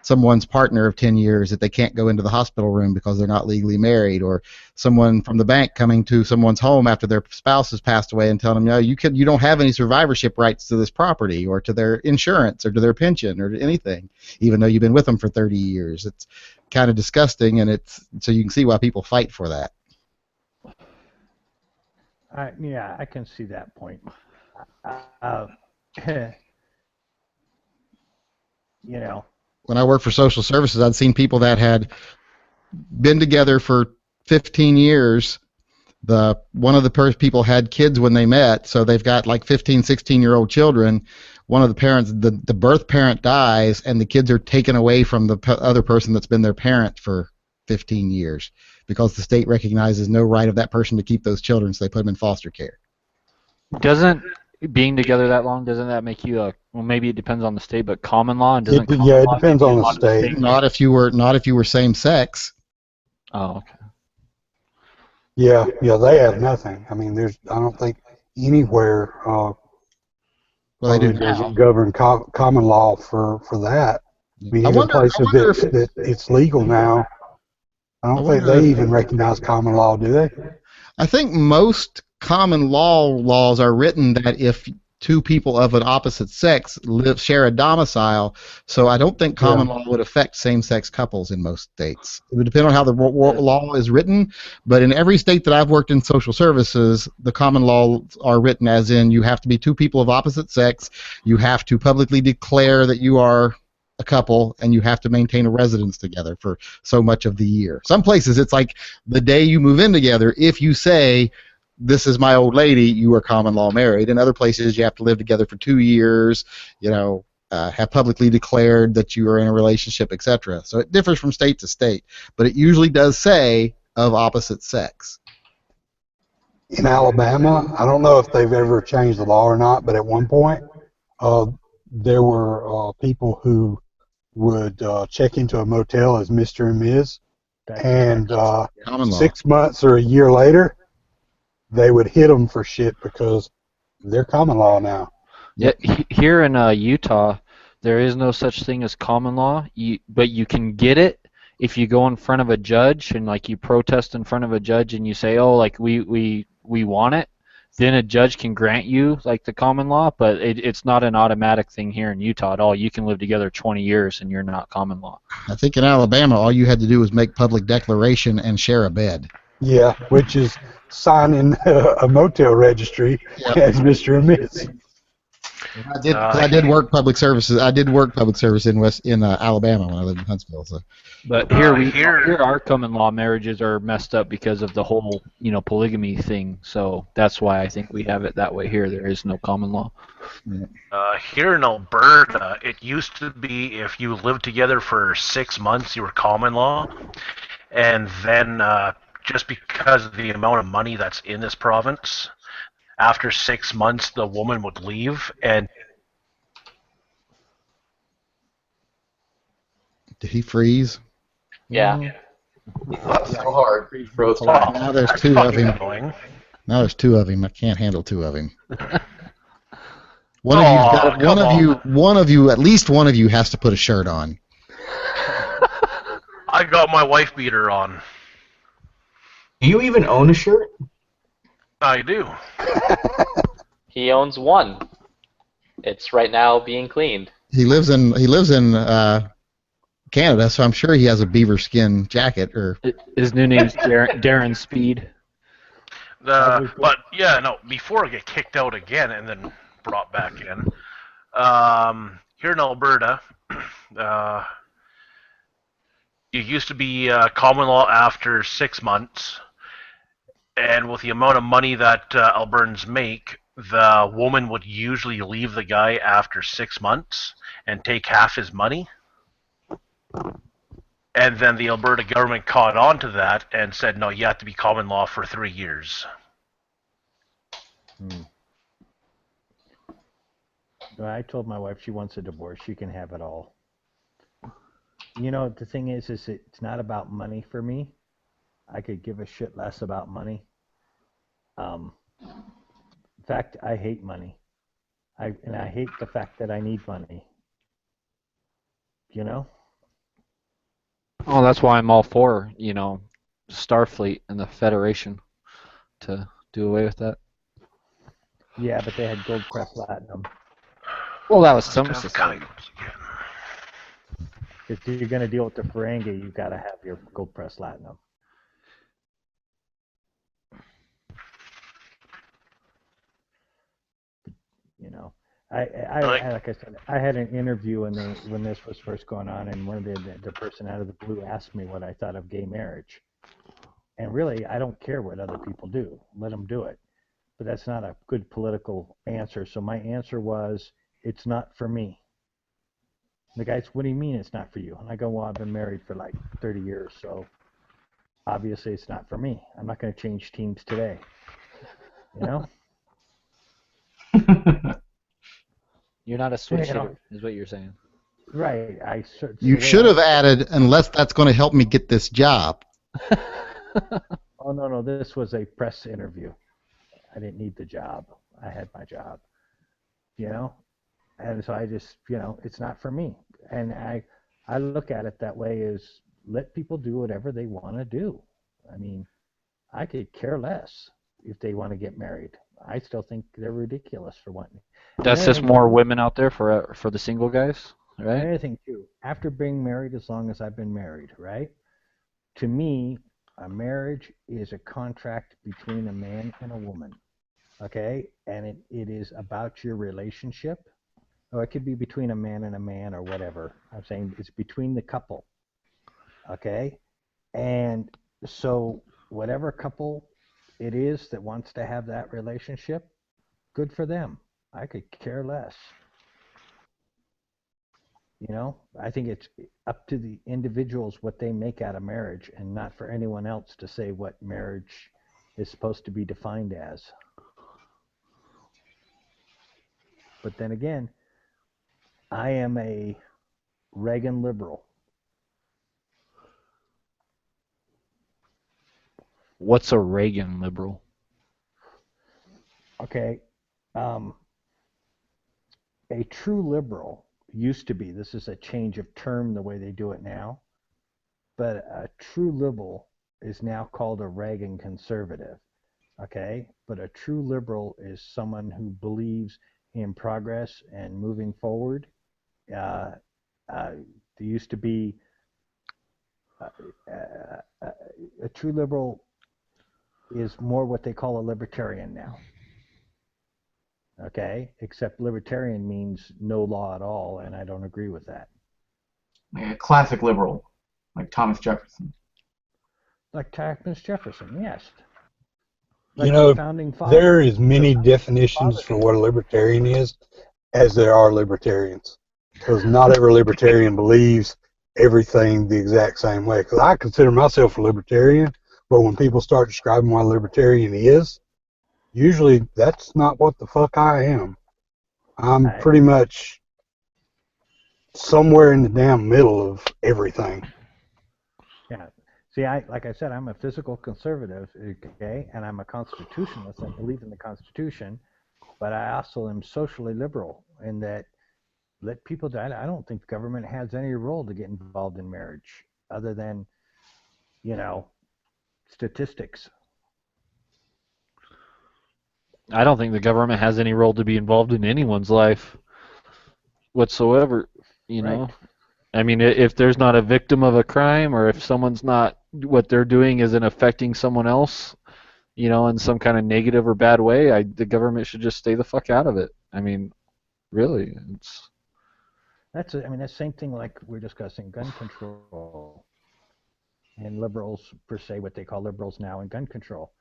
someone's partner of 10 years that they can't go into the hospital room because they're not legally married, or someone from the bank coming to someone's home after their spouse has passed away and telling them, no, you don't have any survivorship rights to this property or to their insurance or to their pension or to anything, even though you've been with them for 30 years. It's kind of disgusting, and so you can see why people fight for that. yeah, I can see that point. When I worked for social services, I'd seen people that had been together for 15 years. One of the people had kids when they met, so they've got like 15, 16-year-old children. One of the parents, the birth parent dies, and the kids are taken away from the other person that's been their parent for 15 years because the state recognizes no right of that person to keep those children, so they put them in foster care. Doesn't being together that long, doesn't that make you well, maybe it depends on the state, but common law, and doesn't common Yeah, it law depends make you on the on state. Not if you were same sex. Oh, okay. Yeah, they have nothing. I mean, I don't think anywhere Well, they do doesn't govern common law for that. I mean, even places that it's legal now, I don't think they even recognize common law, do they? I think most common laws are written that if two people of an opposite sex share a domicile, so I don't think common law would affect same-sex couples in most states. It would depend on how the law is written, but in every state that I've worked in social services, the common laws are written as in you have to be two people of opposite sex, you have to publicly declare that you are a couple, and you have to maintain a residence together for so much of the year. Some places it's like the day you move in together, if you say, this is my old lady, you are common law married. In other places, you have to live together for 2 years, have publicly declared that you are in a relationship, etc. So it differs from state to state, but it usually does say of opposite sex. In Alabama, I don't know if they've ever changed the law or not, but at one point, there were people who would check into a motel as Mr. and Ms., and 6 months or a year later, they would hit them for shit because they're common law now. Yeah, here in Utah, there is no such thing as common law, but you can get it if you go in front of a judge and like you protest in front of a judge and you say, oh, like we want it. Then a judge can grant you like the common law, but it's not an automatic thing here in Utah at all. You can live together 20 years and you're not common law. I think in Alabama, all you had to do was make public declaration and share a bed. Yeah, which is signing a motel registry as Mr. and Ms. I did work public services. I did work public service in Alabama when I lived in Huntsville. So. But here our common law marriages are messed up because of the whole polygamy thing. So that's why I think we have it that way here. There is no common law. Here in Alberta, it used to be if you lived together for 6 months, you were common law, and then just because of the amount of money that's in this province, after 6 months, the woman would leave and. Did he freeze? Yeah. That's so hard. Froze. Now there's two of him. Now there's two of him. I can't handle two of him. At least one of you has to put a shirt on. I got my wife beater on. Do you even own a shirt? I do. He owns one. It's right now being cleaned. He lives in Canada, so I'm sure he has a beaver skin jacket. Or his new name's Darren Speed. But yeah, no. Before I get kicked out again and then brought back in, here in Alberta, you used to be common law after 6 months. And with the amount of money that Albertans make, the woman would usually leave the guy after 6 months and take half his money. And then the Alberta government caught on to that and said, no, you have to be common law for 3 years. Well, I told my wife she wants a divorce. She can have it all. You know, the thing is it's not about money for me. I could give a shit less about money. In fact, I hate money. I hate the fact that I need money. You know? Oh, that's why I'm all for, Starfleet and the Federation to do away with that. Yeah, but they had gold press platinum. Well, that was some society. If you're going to deal with the Ferengi, you've got to have your gold press platinum. You know, like I said, I had an interview when this was first going on, and one of the person out of the blue asked me what I thought of gay marriage. And really, I don't care what other people do. Let them do it. But that's not a good political answer. So my answer was, it's not for me. The guy said, what do you mean it's not for you? And I go, well, I've been married for like 30 years, so obviously it's not for me. I'm not going to change teams today. You know? You're not a switch hitter, is what you're saying. Right. You should have added, unless that's going to help me get this job. Oh, no. This was a press interview. I didn't need the job. I had my job. You know? And so I just, it's not for me. And I look at it that way, is let people do whatever they want to do. I mean, I could care less if they want to get married. I still think they're ridiculous for wanting. That's just more women out there for the single guys, right? Another thing too, after being married as long as I've been married, right? To me, a marriage is a contract between a man and a woman, okay? And it is about your relationship. Or it could be between a man and a man or whatever. I'm saying it's between the couple, okay? And so whatever couple it is that wants to have that relationship, good for them. I could care less. I think it's up to the individuals what they make out of marriage, and not for anyone else to say what marriage is supposed to be defined as. But then again, I am a Reagan liberal. What's a Reagan liberal? Okay. A true liberal used to be, this is a change of term the way they do it now, but a true liberal is now called a Reagan conservative. Okay? But a true liberal is someone who believes in progress and moving forward. There used to be a true liberal is more what they call a libertarian now. Okay? Except libertarian means no law at all, and I don't agree with that. Like a classic liberal, like Thomas Jefferson. Like Thomas Jefferson, yes. Like there is many definitions for what a libertarian is, as there are libertarians. Because not every libertarian believes everything the exact same way. Because I consider myself a libertarian, but when people start describing what a libertarian is, usually that's not what the fuck I am. I'm pretty much somewhere in the damn middle of everything. Yeah. See, like I said, I'm a physical conservative, okay, and I'm a constitutionalist. I believe in the Constitution, but I also am socially liberal in that let people die. I don't think the government has any role to get involved in marriage other than, statistics. I don't think the government has any role to be involved in anyone's life whatsoever, know. I mean, if there's not a victim of a crime, or if someone's not, what they're doing isn't affecting someone else, in some kind of negative or bad way, the government should just stay the fuck out of it. I mean, really, it's... That's the same thing like we're discussing gun control. And liberals, per se, what they call liberals now in gun control.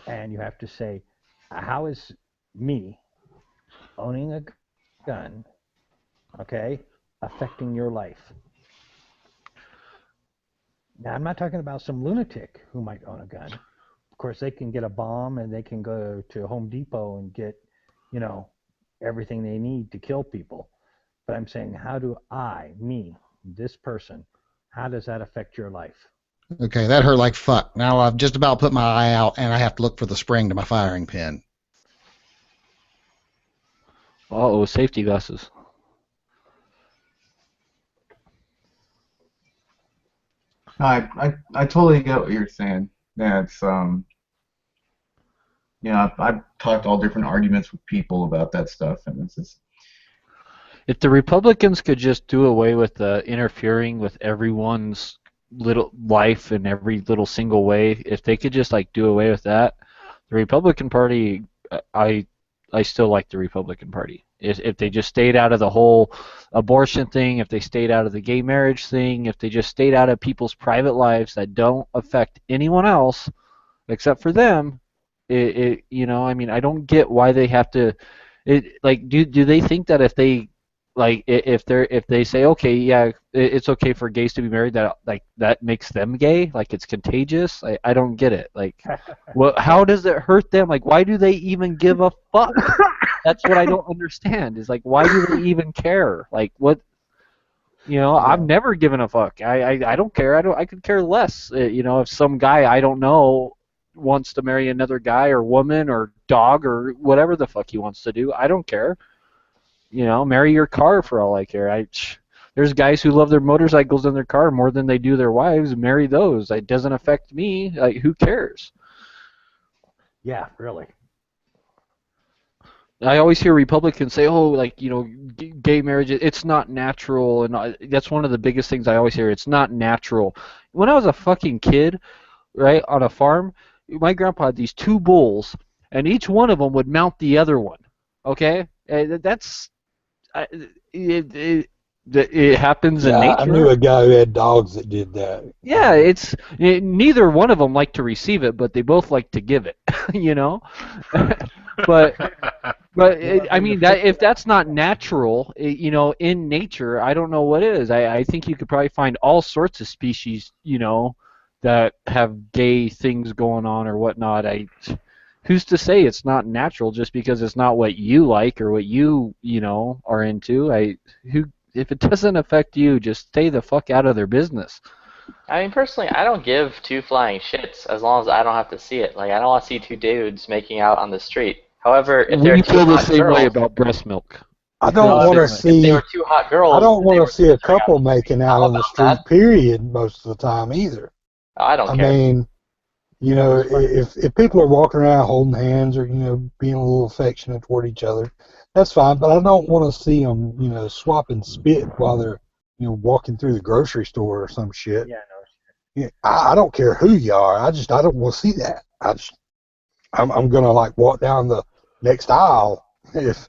And you have to say, how is me owning a gun, okay, affecting your life? Now, I'm not talking about some lunatic who might own a gun. Of course, they can get a bomb and they can go to Home Depot and get, you know, everything they need to kill people. But I'm saying, how do this person, how does that affect your life? Okay, that hurt like fuck. Now I've just about put my eye out, and I have to look for the spring to my firing pin. Uh-oh, safety glasses. I totally get what you're saying. Yeah, it's I've talked all different arguments with people about that stuff, and it's just. If the Republicans could just do away with interfering with everyone's little life in every little single way, if they could just like do away with that, the Republican Party, I still like the Republican Party. If they just stayed out of the whole abortion thing, if they stayed out of the gay marriage thing, if they just stayed out of people's private lives that don't affect anyone else except for them, I mean, I don't get why they have to. Do they think that if they if they say, okay, yeah, it's okay for gays to be married, that makes them gay, like it's contagious? I don't get it. Like, how does it hurt them? Like, why do they even give a fuck? That's what I don't understand. Is like, why do they even care? Like, what? I've never given a fuck. I don't care. I could care less. If some guy I don't know wants to marry another guy or woman or dog or whatever the fuck he wants to do, I don't care. Marry your car for all I care. There's guys who love their motorcycles and their car more than they do their wives. Marry those. It doesn't affect me. Like, who cares? Yeah, really. I always hear Republicans say, gay marriage, it's not natural, and that's one of the biggest things I always hear. It's not natural. When I was a fucking kid, right, on a farm, my grandpa had these 2 bulls, and each one of them would mount the other one. Okay? It happens in nature. I knew a guy who had dogs that did that. Yeah, neither one of them like to receive it, but they both like to give it. But I mean, if that's not natural, in nature, I don't know what is. I think you could probably find all sorts of species, that have gay things going on or whatnot. Who's to say it's not natural just because it's not what you like or what you are into? If it doesn't affect you, just stay the fuck out of their business. I mean, personally, I don't give 2 flying shits as long as I don't have to see it. Like, I don't want to see 2 dudes making out on the street. However, if they're 2 feel the hot same girls, way about breast milk. I don't want to see. If they were 2 hot girls, I don't want to see a couple making out on the street. Period. Most of the time, either. I don't care. I mean, if people are walking around holding hands or being a little affectionate toward each other, that's fine. But I don't want to see them swapping spit while they're walking through the grocery store or some shit. Yeah, no. I don't care who you are. I don't want to see that. I'm gonna walk down the next aisle if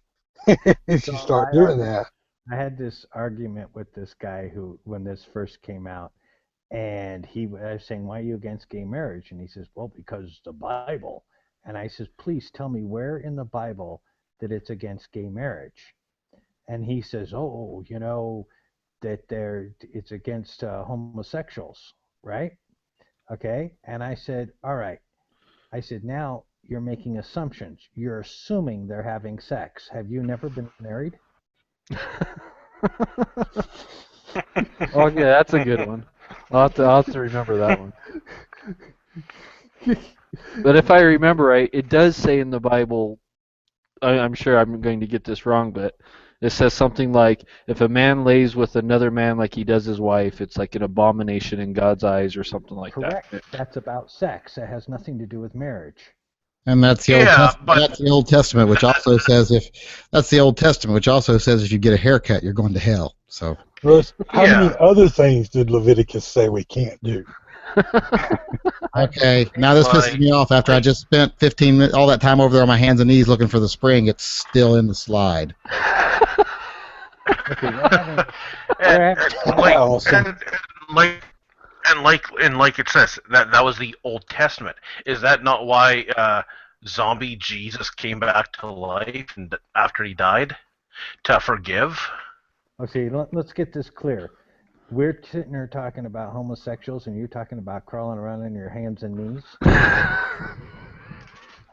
you start doing that. I had this argument with this guy when this first came out, and I was saying, why are you against gay marriage? And he says, well, because the Bible. And I says, please tell me where in the Bible that it's against gay marriage. And he says, that it's against homosexuals, right? Okay. And I said, all right. I said, now you're making assumptions. You're assuming they're having sex. Have you never been married? Oh, yeah, that's a good one. I'll have to remember that one. But if I remember right, it does say in the Bible, I'm sure I'm going to get this wrong, but it says something like, if a man lays with another man like he does his wife, it's like an abomination in God's eyes or something like Correct. that. That's about sex. It has nothing to do with marriage. And that's the Old Testament, which also says if you get a haircut, you're going to hell. So, Russ, how many other things did Leviticus say we can't do? Okay, now this pisses me off. After I just spent 15 minutes, all that time over there on my hands and knees looking for the spring, it's still in the slide. Like it says, that was the Old Testament. Is that not why zombie Jesus came back to life and after he died? To forgive? Okay, let's get this clear. We're sitting here talking about homosexuals, and you're talking about crawling around on your hands and knees. I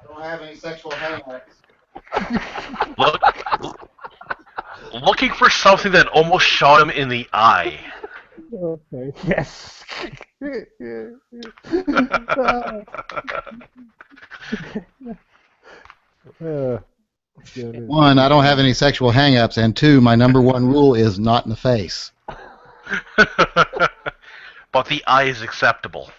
don't have any sexual hang-ups. Looking for something that almost shot him in the eye. Okay. Yes. One, I don't have any sexual hang-ups, and two, my number one rule is not in the face. But the eye is acceptable.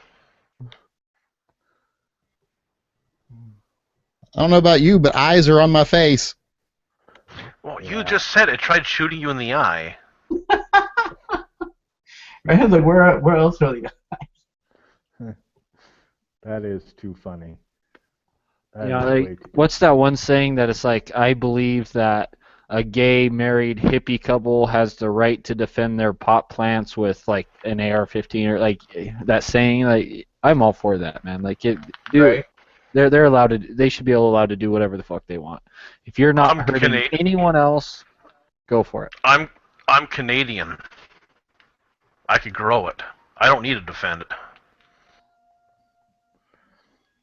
I don't know about you, but eyes are on my face. Well, you just said it tried shooting you in the eye. Right? Like, where else are the That is too funny. You know, like, what's that one saying that it's like, I believe that a gay married hippie couple has the right to defend their pot plants with like an AR-15 or like that saying? Like, I'm all for that, man. Like, dude, Right. they're allowed to. They should be allowed to do whatever the fuck they want. If you're not hurting anyone else, go for it. I'm Canadian. I could grow it. I don't need to defend it.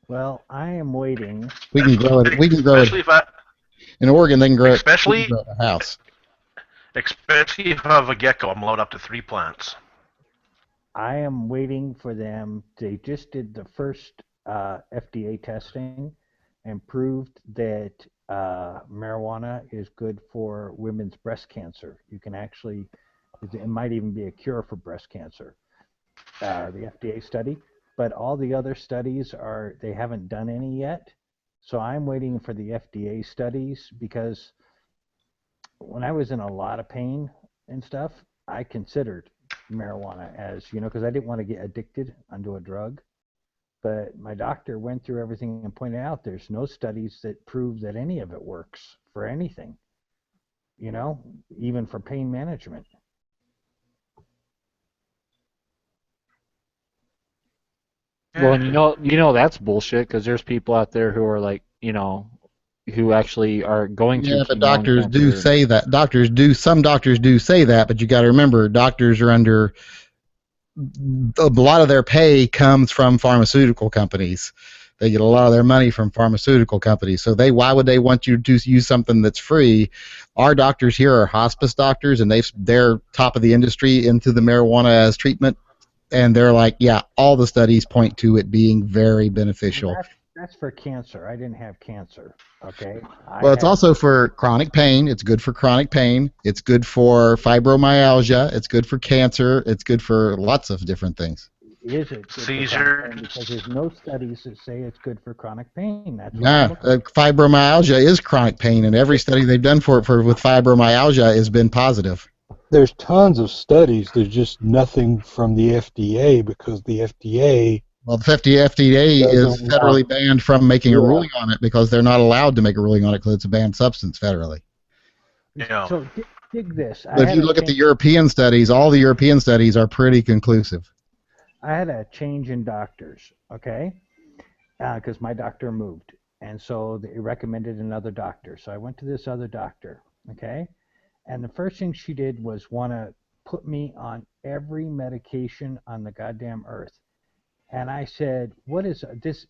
Well, I am waiting. We can grow it. We can grow Especially it. if I, In Oregon, they can grow especially, it. They can grow it in a house. Especially if I have a gecko, I'm allowed up to 3 plants. I am waiting for them. They just did the first FDA testing and proved that marijuana is good for women's breast cancer. You can actually, it might even be a cure for breast cancer. The FDA study, but all the other studies they haven't done any yet. So I'm waiting for the FDA studies because when I was in a lot of pain and stuff, I considered marijuana as, because I didn't want to get addicted onto a drug. But my doctor went through everything and pointed out there's no studies that prove that any of it works for anything, even for pain management. Well, and you know that's bullshit because there's people out there who are like, who actually are going through. Yeah, but doctors do say that. Some doctors do say that, but you got to remember, doctors are under. A lot of their pay comes from pharmaceutical companies. They get a lot of their money from pharmaceutical companies. So why would they want you to use something that's free? Our doctors here are hospice doctors, and they're top of the industry into the marijuana as treatment. And they're like, yeah, all the studies point to it being very beneficial. That's for cancer. I didn't have cancer. Okay. Well, it's also for chronic pain. It's good for chronic pain. It's good for fibromyalgia. It's good for cancer. It's good for lots of different things. Is it seizure? Because there's no studies that say it's good for chronic pain. That's fibromyalgia is chronic pain, and every study they've done with fibromyalgia has been positive. There's tons of studies. There's just nothing from the FDA because the FDA. Well, the FDA is federally banned from making a ruling on it because they're not allowed to make a ruling on it because it's a banned substance federally. Yeah. So dig this. But if you look at the European studies, all the European studies are pretty conclusive. I had a change in doctors, okay, because my doctor moved, and so they recommended another doctor. So I went to this other doctor, okay, and the first thing she did was want to put me on every medication on the goddamn earth. And I said, what is this?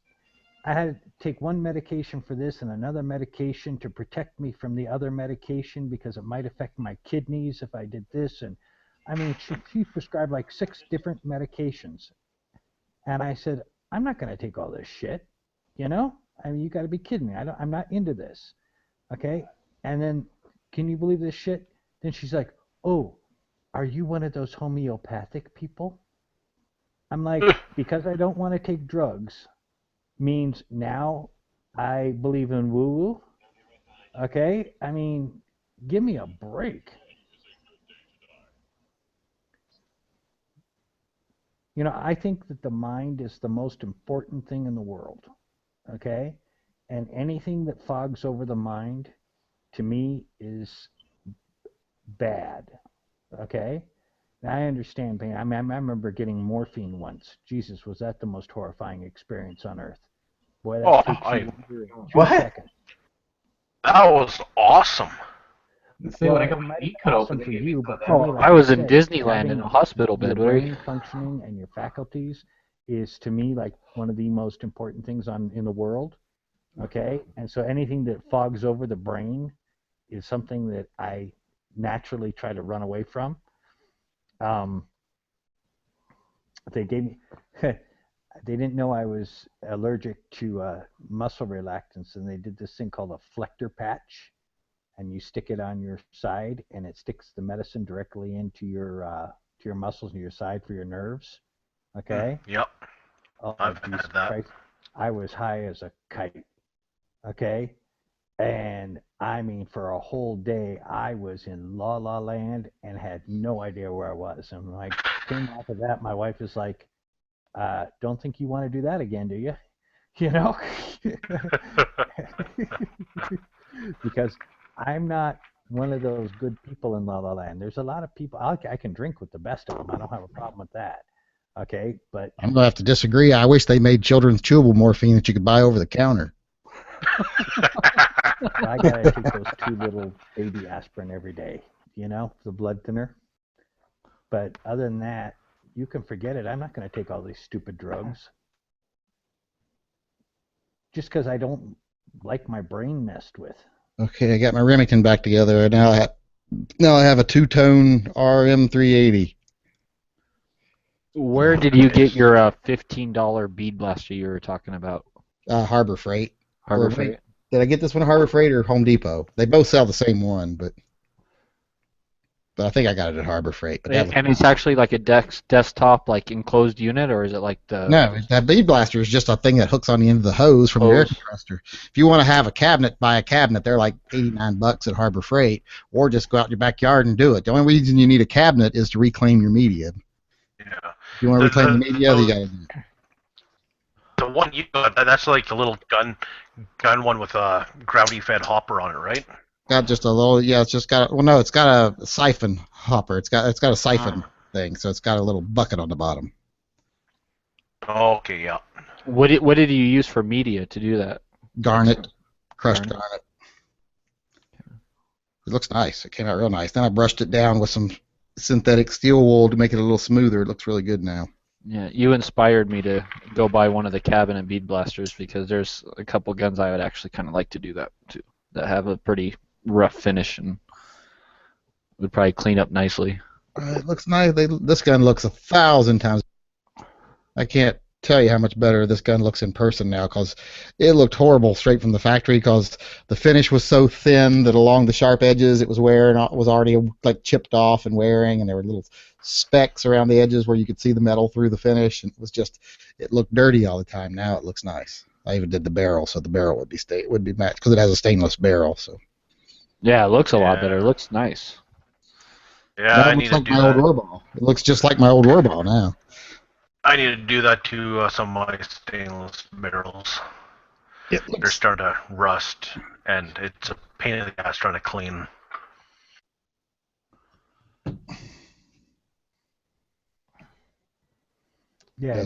I had to take one medication for this and another medication to protect me from the other medication because it might affect my kidneys if I did this. And I mean, she prescribed like 6 different medications. And I said, I'm not going to take all this shit. I mean, you got to be kidding me. I'm not into this. Okay. And then, can you believe this shit? Then she's like, oh, are you one of those homeopathic people? I'm like, because I don't want to take drugs means now I believe in woo-woo? Okay? I mean, give me a break. I think that the mind is the most important thing in the world. Okay? And anything that fogs over the mind, to me, is bad. Okay? I understand pain. I remember getting morphine once. Jesus, was that the most horrifying experience on earth? Boy, that takes you under in 2 seconds. That was awesome. So when I got my knee cut open, for they gave me you, some of but that. for me, Oh, like I was in said, Disneyland in having a hospital your bed. What are you? brain functioning and your faculties is to me like one of the most important things in the world. Okay, and so anything that fogs over the brain is something that I naturally try to run away from. They gave me. They didn't know I was allergic to muscle relaxants, and they did this thing called a flector patch, and you stick it on your side, and it sticks the medicine directly into your muscles and your side for your nerves. Okay. Yep. Oh, I've Jesus had that. Christ. I was high as a kite. Okay. And I mean, for a whole day, I was in La La Land and had no idea where I was. And when I came off of that, my wife is like, don't think you want to do that again, do you? You know? Because I'm not one of those good people in La La Land. There's a lot of people, I can drink with the best of them. I don't have a problem with that. Okay? But I'm gonna have to disagree. I wish they made children's chewable morphine that you could buy over the counter. I gotta take those 2 little baby aspirin every day, you know, the blood thinner. But other than that, you can forget it. I'm not going to take all these stupid drugs. Just because I don't like my brain messed with. Okay, I got my Remington back together. Now I have a 2-tone RM380. Where did you get your $15 bead blaster you were talking about? Harbor Freight. Harbor Or Freight. wait, did I get this one at Harbor Freight or Home Depot? They both sell the same one, but I think I got it at Harbor Freight. But And it's actually like a desktop, like enclosed unit, or is it like the? No, that bead blaster is just a thing that hooks on the end of the hose from your air compressor. If you want to have a cabinet, buy a cabinet. They're like $89 at Harbor Freight, or just go out in your backyard and do it. The only reason you need a cabinet is to reclaim your media. Yeah. If you want to reclaim the media, you got to do it. The one you got, that's like the little gun one with a gravity-fed hopper on it, right? Got just a little, it's just got. Well, no, it's got a siphon hopper. It's got a siphon thing, so it's got a little bucket on the bottom. Okay, yeah. What did you use for media to do that? Garnet, crushed garnet. It looks nice. It came out real nice. Then I brushed it down with some synthetic steel wool to make it a little smoother. It looks really good now. Yeah, you inspired me to go buy one of the cabinet bead blasters because there's a couple guns I would actually kind of like to do that too, that have a pretty rough finish and would probably clean up nicely. It looks nice. This gun looks 1,000 times. I can't tell you how much better this gun looks in person now because it looked horrible straight from the factory because the finish was so thin that along the sharp edges it was wearing, was already like chipped off and wearing, and there were little specks around the edges where you could see the metal through the finish, and it looked dirty all the time. Now it looks nice. I even did the barrel, so the barrel would be matched because it has a stainless barrel. So yeah, it looks a lot better. It looks nice. Yeah, now I it need looks to like do my old that. war ball. It looks just like my old war ball now. I need to do that to some of my stainless barrels. They're starting to rust, and it's a pain in the ass trying to clean. Yeah,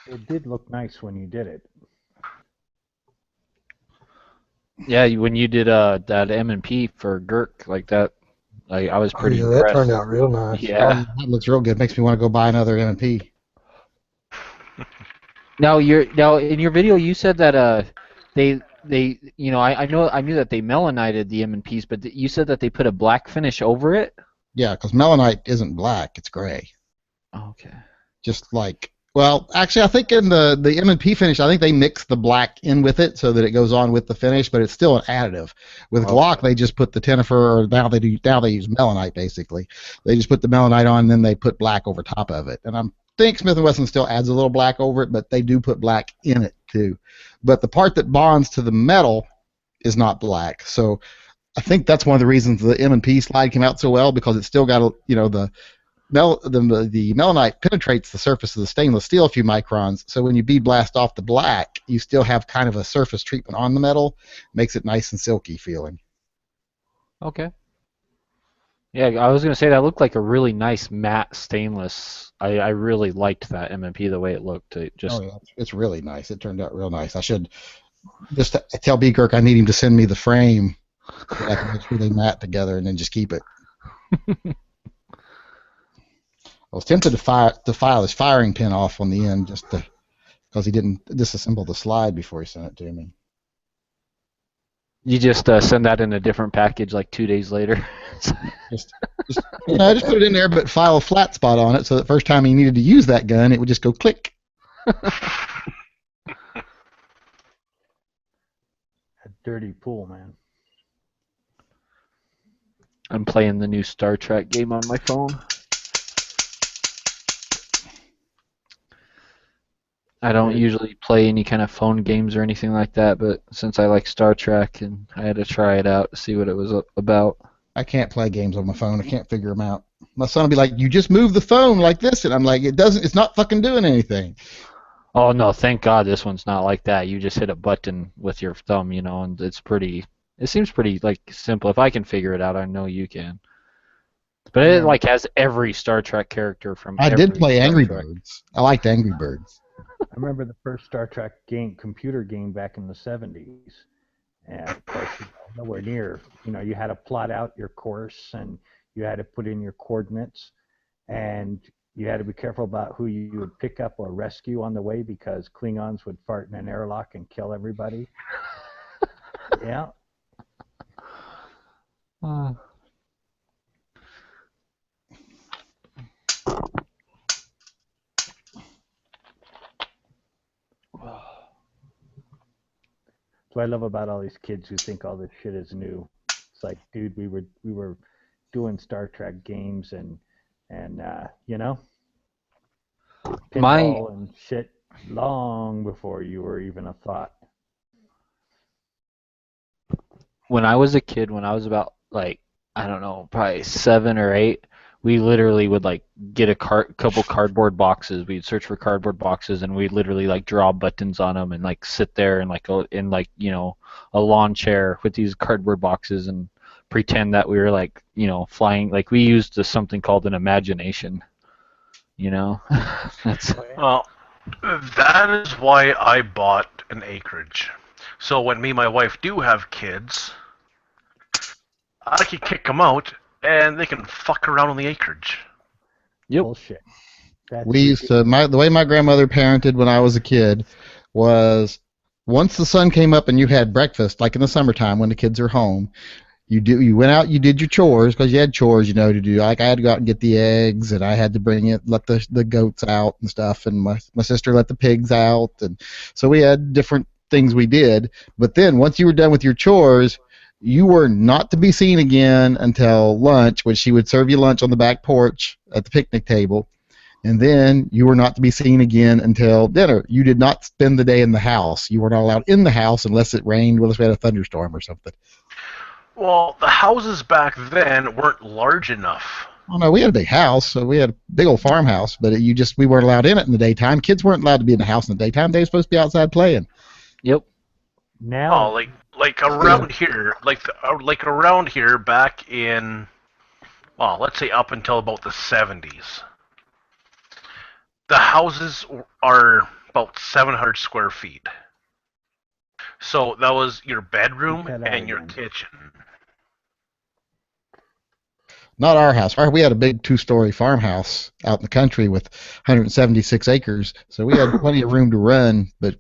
it did look nice when you did it. Yeah, when you did that M&P for Girk like that, I was pretty yeah, impressed. that turned out real nice. Yeah. That looks real good. Makes me want to go buy another M&P. Now in your video you said that they I knew that they melanited the M&Ps, but you said that they put a black finish over it. Yeah, because melanite isn't black; it's gray. Okay. Just like, well, actually, I think in the M&P finish, I think they mix the black in with it so that it goes on with the finish, but it's still an additive. With Glock, they just put the Tenifer, or now they use melanite basically. They just put the melanite on, and then they put black over top of it. And I think Smith & Wesson still adds a little black over it, but they do put black in it too. But the part that bonds to the metal is not black. So I think that's one of the reasons the M&P slide came out so well, because it's still got the melanite penetrates the surface of the stainless steel a few microns, so when you bead blast off the black, you still have kind of a surface treatment on the metal, makes it nice and silky feeling. Okay. Yeah, I was gonna say that looked like a really nice matte stainless. I really liked that M&P the way it looked. It's really nice. It turned out real nice. I should just tell B. Girk I need him to send me the frame So I can make sure they mat together and then just keep it. I was tempted to file his firing pin off on the end just because he didn't disassemble the slide before he sent it to me. You just send that in a different package like 2 days later. I just put it in there, but file a flat spot on it, so the first time he needed to use that gun, it would just go click. A dirty pool, man. I'm playing the new Star Trek game on my phone. I don't usually play any kind of phone games or anything like that, but since I like Star Trek, and I had to try it out to see what it was about. I can't play games on my phone. I can't figure them out. My son will be like, "You just move the phone like this," and I'm like, "It doesn't. It's not fucking doing anything." Oh no, thank God this one's not like that. You just hit a button with your thumb, you know, and it seems pretty like simple. If I can figure it out, I know you can. But it like has every Star Trek character from. I did play Star Angry Trek. Birds. I liked Angry Birds. I remember the first Star Trek computer game back in the 70s. And of course, nowhere near. You know, you had to plot out your course and you had to put in your coordinates. And you had to be careful about who you would pick up or rescue on the way because Klingons would fart in an airlock and kill everybody. Yeah. What I love about all these kids who think all this shit is new. It's like, dude, we were doing Star Trek games and you know, pinball and shit long before you were even a thought. When I was a kid, when I was about like, I don't know, probably 7 or 8, we literally would like get a couple cardboard boxes. We'd search for cardboard boxes and we'd literally like draw buttons on them and like sit there and like in like, you know, a lawn chair with these cardboard boxes and pretend that we were like, you know, flying. Like we used something called an imagination, you know. Well, that is why I bought an acreage. So when me and my wife do have kids, I can kick them out and they can fuck around on the acreage. Yep. Bullshit. We used to the way my grandmother parented when I was a kid was once the sun came up and you had breakfast, like in the summertime when the kids are home, you went out, you did your chores because you had chores, you know, to do. Like I had to go out and get the eggs, and I had to let the goats out and stuff, and my sister let the pigs out, and so we had different things we did. But then once you were done with your chores, you were not to be seen again until lunch, when she would serve you lunch on the back porch at the picnic table. And then you were not to be seen again until dinner. You did not spend the day in the house. You were not allowed in the house unless it rained, unless we had a thunderstorm or something. Well, the houses back then weren't large enough. Oh no, we had a big house, so we had a big old farmhouse, but we weren't allowed in it in the daytime. Kids weren't allowed to be in the house in the daytime. They were supposed to be outside playing. Yep. Now, like around here, like around here back in, well, let's say up until about the 70s. The houses are about 700 square feet. So that was your bedroom and your kitchen. Not our house. We had a big 2-story farmhouse out in the country with 176 acres, so we had plenty of room to run. But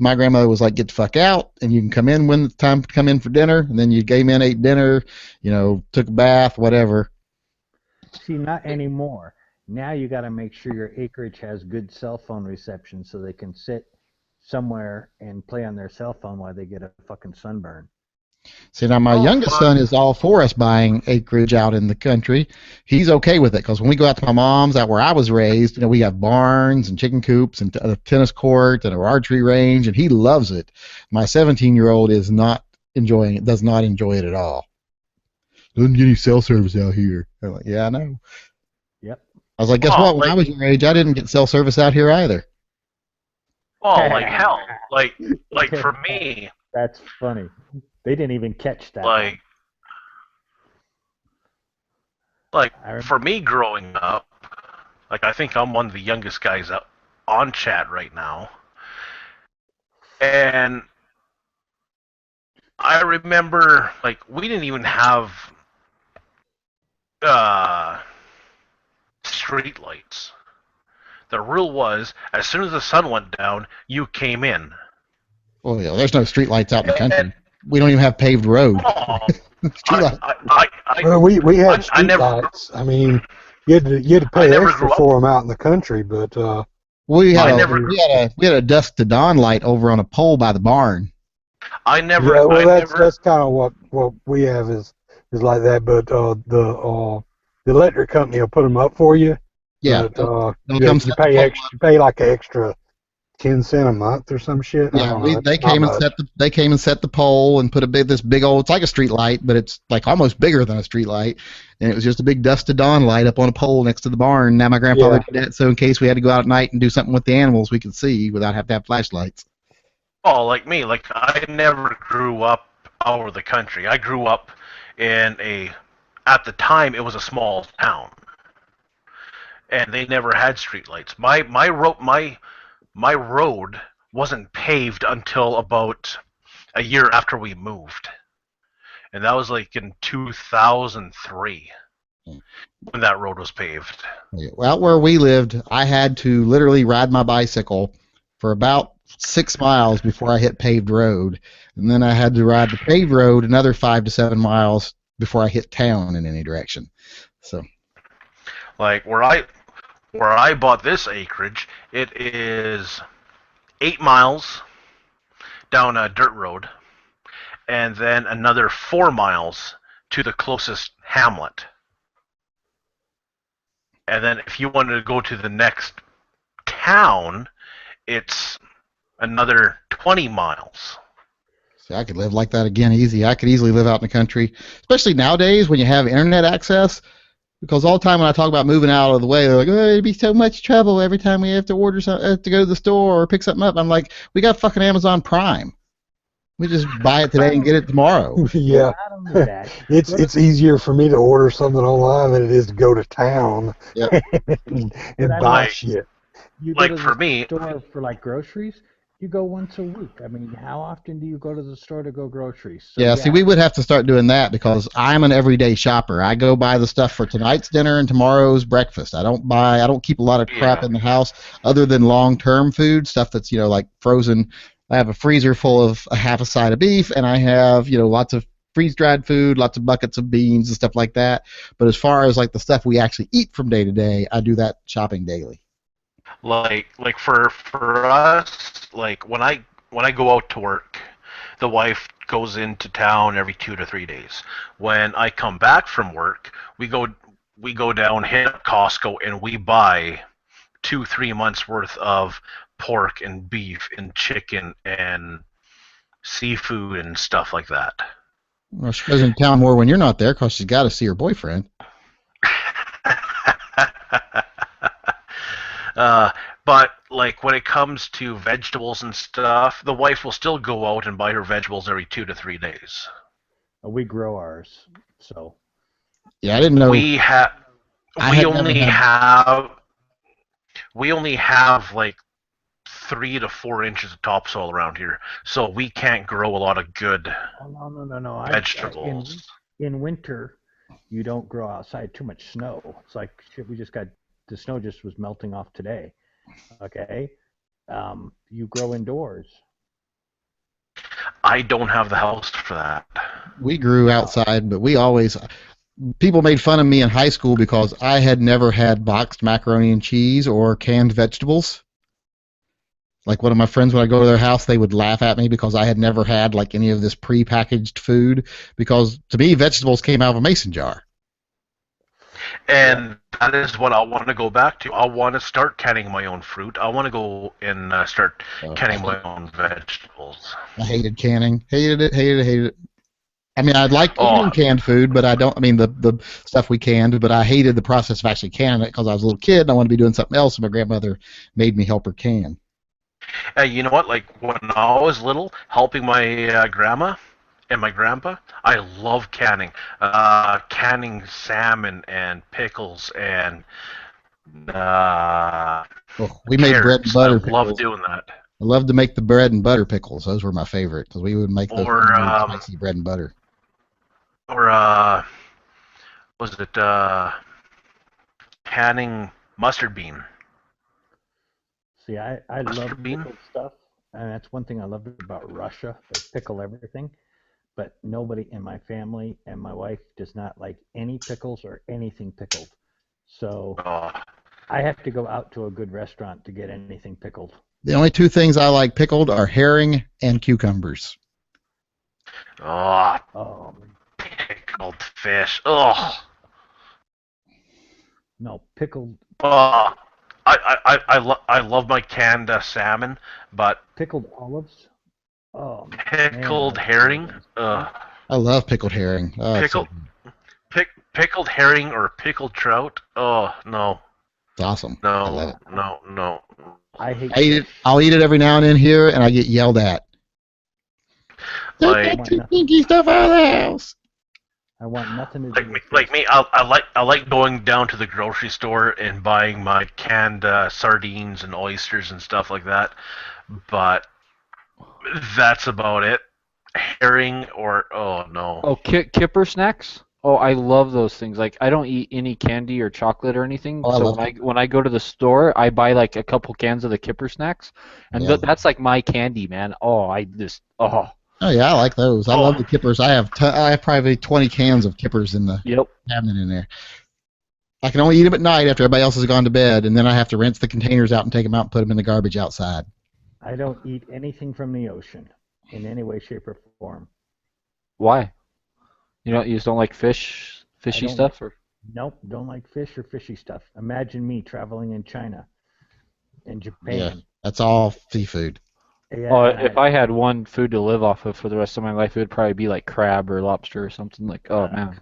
my grandmother was like, "Get the fuck out, and you can come in when it's time to come in for dinner." And then you came in, ate dinner, you know, took a bath, whatever. see, not anymore. Now you got to make sure your acreage has good cell phone reception so they can sit somewhere and play on their cell phone while they get a fucking sunburn. See, now my youngest son is all for us buying acreage out in the country. He's okay with it because when we go out to my mom's, out where I was raised, you know, we have barns and chicken coops and a tennis court and an archery range, and he loves it. My 17-year-old is not enjoying it, does not enjoy it at all. Doesn't get any cell service out here. I'm like, yeah, I know. Yep. I was like, guess what? When I was your age, I didn't get cell service out here either. Oh, like hell. Like for me. That's funny. They didn't even catch that. Like for me growing up, like I think I'm one of the youngest guys up on chat right now. And I remember, like, we didn't even have street lights. The rule was, as soon as the sun went down, you came in. Oh yeah, there's no street lights out in the country. We don't even have paved road. Well, we had street lights. I mean, you had to pay extra for them out in the country, but we had a dusk to dawn light over on a pole by the barn. Yeah, well, that's kind of what we have is like that. But the electric company will put them up for you. Yeah, but, you pay like an extra 10 cents a month or some shit. Yeah, they came and set the pole and put this big old. It's like a street light, but it's like almost bigger than a street light, and it was just a big dusk to dawn light up on a pole next to the barn. Now my grandfather did that so in case we had to go out at night and do something with the animals, we could see without having to have flashlights. Oh, like me, like I never grew up out of the country. I grew up in at the time it was a small town, and they never had streetlights. My road wasn't paved until about a year after we moved, and that was like in 2003 when that road was paved. Out where we lived, I had to literally ride my bicycle for about 6 miles before I hit paved road, and then I had to ride the paved road another 5 to 7 miles before I hit town in any direction. So, like where I bought this acreage, it is 8 miles down a dirt road, and then another 4 miles to the closest hamlet. And then if you wanted to go to the next town, it's another 20 miles. See, I could live like that again easy. I could easily live out in the country, especially nowadays when you have internet access. Because all the time when I talk about moving out of the way, they're like, "Oh, it'd be so much trouble every time we have to order something, to go to the store or pick something up." I'm like, "We got fucking Amazon Prime. We just buy it today and get it tomorrow." Yeah, it's easier for me to order something online than it is to go to town and buy shit. You like go to for the me, store for like groceries. You go once a week. I mean, how often do you go to the store to go groceries? So, yeah, see, we would have to start doing that because I'm an everyday shopper. I go buy the stuff for tonight's dinner and tomorrow's breakfast. I don't keep a lot of crap in the house other than long-term food, stuff that's, like frozen. I have a freezer full of a half a side of beef, and I have, lots of freeze-dried food, lots of buckets of beans and stuff like that. But as far as like the stuff we actually eat from day to day, I do that shopping daily. Like for us, like when I go out to work, the wife goes into town every 2 to 3 days. When I come back from work, we go down, hit up Costco, and we buy 2-3 months worth of pork and beef and chicken and seafood and stuff like that. Well, she goes in town more when you're not there because she's got to see her boyfriend. But like when it comes to vegetables and stuff, the wife will still go out and buy her vegetables every 2 to 3 days. We grow ours, so. Yeah, I didn't know. We only have like 3 to 4 inches of topsoil around here, so we can't grow a lot of good No. vegetables. In winter, you don't grow outside. Too much snow. It's like shit. The snow just was melting off today. Okay, you grow indoors. I don't have the house for that. We grew outside, but people made fun of me in high school because I had never had boxed macaroni and cheese or canned vegetables. Like one of my friends, when I go to their house, they would laugh at me because I had never had like any of this pre-packaged food. Because to me, vegetables came out of a mason jar. And that is what I want to go back to. I want to start canning my own fruit. I want to go and start canning my own vegetables. I hated canning. Hated it. I mean, I'd like eating canned food, but I don't. I mean, the stuff we canned, but I hated the process of actually canning it because I was a little kid and I wanted to be doing something else, and my grandmother made me help her can. You know what? Like when I was little, helping my grandma and my grandpa, I love canning. Canning salmon and pickles and we made bread and butter. I love doing that. I love to make the bread and butter pickles. Those were my favorite because we would make those Or spicy bread and butter. or was it canning mustard bean? See, I love Mustard bean? pickled stuff, and that's one thing I love about Russia. They pickle everything, but nobody in my family and my wife does not like any pickles or anything pickled. So Oh, I have to go out to a good restaurant to get anything pickled. The only two things I like pickled are herring and cucumbers. Oh, pickled fish. Oh, no, pickled I love my canned salmon, but pickled olives. Oh, pickled herring. I love pickled herring. Oh, it's Pickled pickled herring or pickled trout. Oh no. It's awesome. No, I love it. no. I hate I'll eat it every now and then here, and I get yelled at. Like, Stinky stuff out of the house. I want nothing to do like me, I like going down to the grocery store and buying my canned sardines and oysters and stuff like that, but that's about it. Herring or oh no. Oh, Kipper snacks. Oh, I love those things. Like, I don't eat any candy or chocolate or anything. Oh, I So love when I go to the store, I buy like a couple cans of the Kipper snacks, and Yeah. that's like my candy, man. Oh, Oh yeah, I like those. I love the Kippers. I have probably 20 cans of Kippers in the cabinet in there. I can only eat them at night after everybody else has gone to bed, and then I have to rinse the containers out and take them out and put them in the garbage outside. I don't eat anything from the ocean in any way, shape, or form. Why? You just don't like fishy don't stuff, like- or? Nope, don't like fish or fishy stuff. Imagine me traveling in China, in Japan. Yeah, that's all seafood. Yeah, Oh, if I had one food to live off of for the rest of my life, it would probably be like crab or lobster or something. Like, oh man.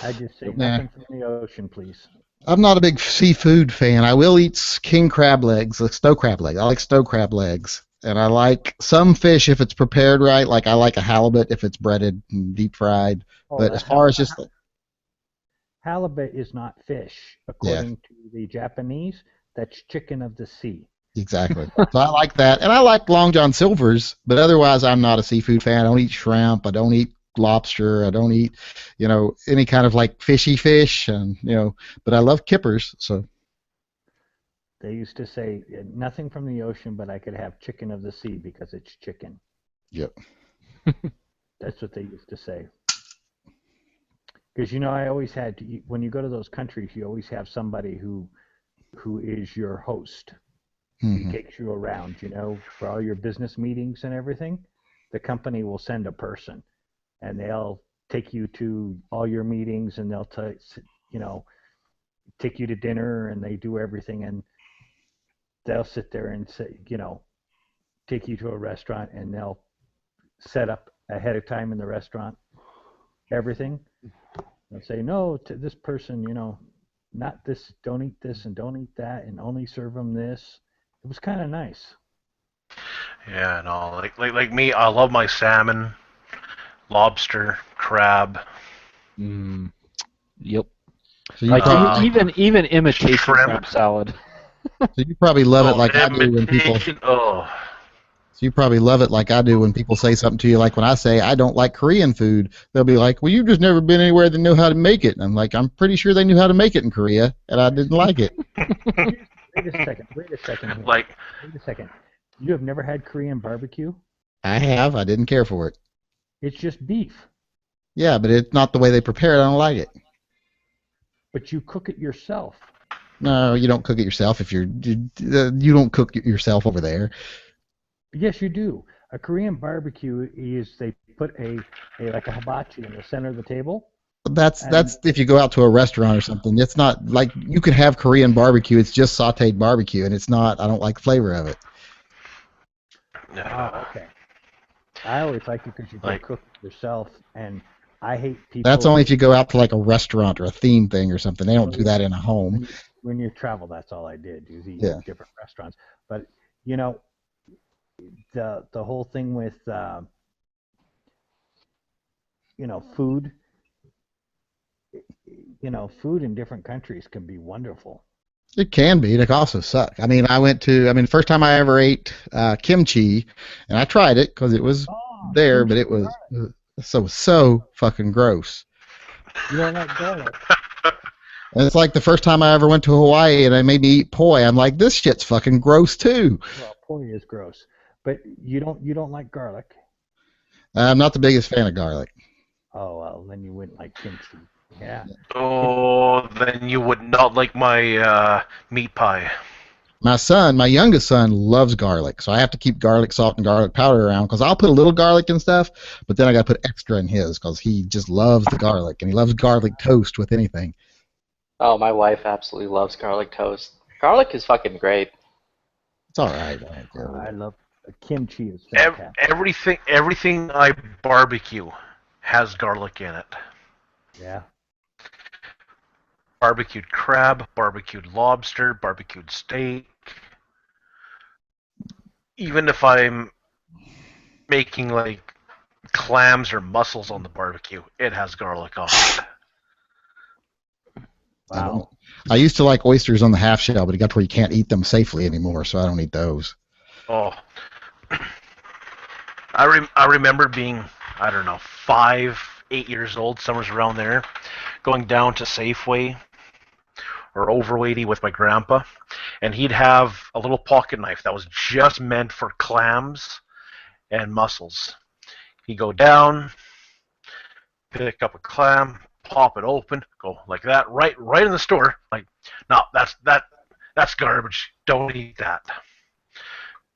I just say Nah. nothing from the ocean, please. I'm not a big seafood fan. I will eat king crab legs, like stow crab legs. I like stow crab legs. And I like some fish if it's prepared right. Like I like a halibut if it's breaded and deep fried. Oh, But a as far as just Halibut is not fish, according to the Japanese. That's chicken of the sea. exactly. So I like that. And I like Long John Silver's, but otherwise I'm not a seafood fan. I don't eat shrimp. I don't eat lobster. I don't eat, any kind of like fishy fish and but I love kippers, so They used to say nothing from the ocean, but I could have chicken of the sea because it's chicken. yep. That's what they used to say. Because I always had to. When you go to those countries, you always have somebody who is your host. He takes you around. For all your business meetings and everything. The company will send a person, and they'll take you to all your meetings, and they'll take you to dinner, and they do everything, and they'll sit there and say, take you to a restaurant, and they'll set up ahead of time in the restaurant everything. They'll say, no, to this person, not this, don't eat this and don't eat that, and only serve them this. It was kind of nice. Yeah, no, like me, I love my salmon, lobster, crab. Yep. So you Like probably, even imitation shrimp. crab salad. so you probably love it like I do when people. Oh, So you probably love it like I do when people say something to you. Like when I say I don't like Korean food, they'll be like, "Well, you've just never been anywhere that know how to make it." And I'm like, "I'm pretty sure they knew how to make it in Korea, and I didn't like it." Wait a second. Wait a second. Like, wait a second. You have never had Korean barbecue? I have. I didn't care for it. It's just beef, Yeah, but it's not the way they prepare it. I don't like it. but you cook it yourself. No, you don't cook it yourself. If you don't cook it yourself over there. Yes, you do. A Korean barbecue is they put a like a hibachi in the center of the table. That's if you go out to a restaurant or something. It's not like you can have Korean barbecue. It's just sautéed barbecue, and it's not. I don't like the flavor of it. Oh, okay. I always like it because you can cook it yourself, and I hate people. That's only if you go out to like a restaurant or a theme thing or something. They don't do that in a home. When you travel, that's all I did, is eat Yeah. different restaurants. But the whole thing with food. Food in different countries can be wonderful. It can be. It can also suck. I mean, the first time I ever ate kimchi, and I tried it because it was there, but it was so fucking gross. You don't like garlic. And it's like the first time I ever went to Hawaii and they made me eat poi. I'm like, this shit's fucking gross too. Well, poi is gross, but you don't like garlic. I'm not the biggest fan of garlic. Oh well, then you wouldn't like kimchi. Yeah. Oh, then you would not like my meat pie. My youngest son, loves garlic, so I have to keep garlic salt and garlic powder around because I'll put a little garlic and stuff, but then I got to put extra in his because he just loves the garlic, and he loves garlic toast with anything. Oh, my wife absolutely loves garlic toast. Garlic is fucking great. It's all right. I love kimchi. Is fantastic. Everything I barbecue has garlic in it. Yeah. Barbecued crab, barbecued lobster, barbecued steak. Even if I'm making like clams or mussels on the barbecue, it has garlic on it. Wow. I used to like oysters on the half shell, but it got to where you can't eat them safely anymore, so I don't eat those. Oh. I remember being, I don't know, 5, 8 years old, somewhere around there, going down to Safeway or Overweighty with my grandpa, and he'd have a little pocket knife that was just meant for clams and mussels. He'd go down, pick up a clam, pop it open, go like that, right in the store. Like, no, that's garbage. Don't eat that.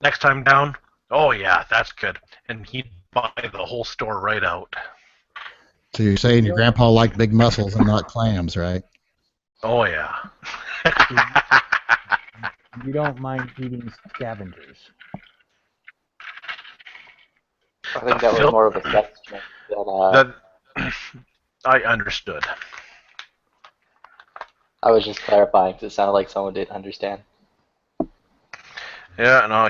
Next time down, oh yeah, that's good, and he'd buy the whole store right out. So you're saying your grandpa liked big mussels and not clams, right? Oh yeah. You don't mind eating scavengers. I think that was more of a question than I understood. I was just clarifying because it sounded like someone didn't understand. Yeah, no,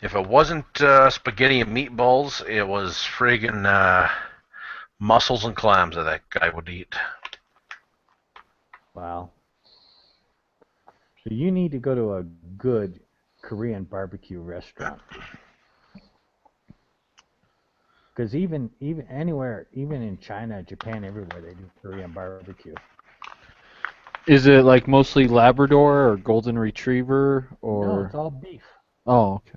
if it wasn't spaghetti and meatballs, it was friggin' mussels and clams that guy would eat. Wow. So you need to go to a good Korean barbecue restaurant. Because even anywhere, even in China, Japan, everywhere, they do Korean barbecue. Is it like mostly Labrador or Golden Retriever or? No, it's all beef. Oh, okay.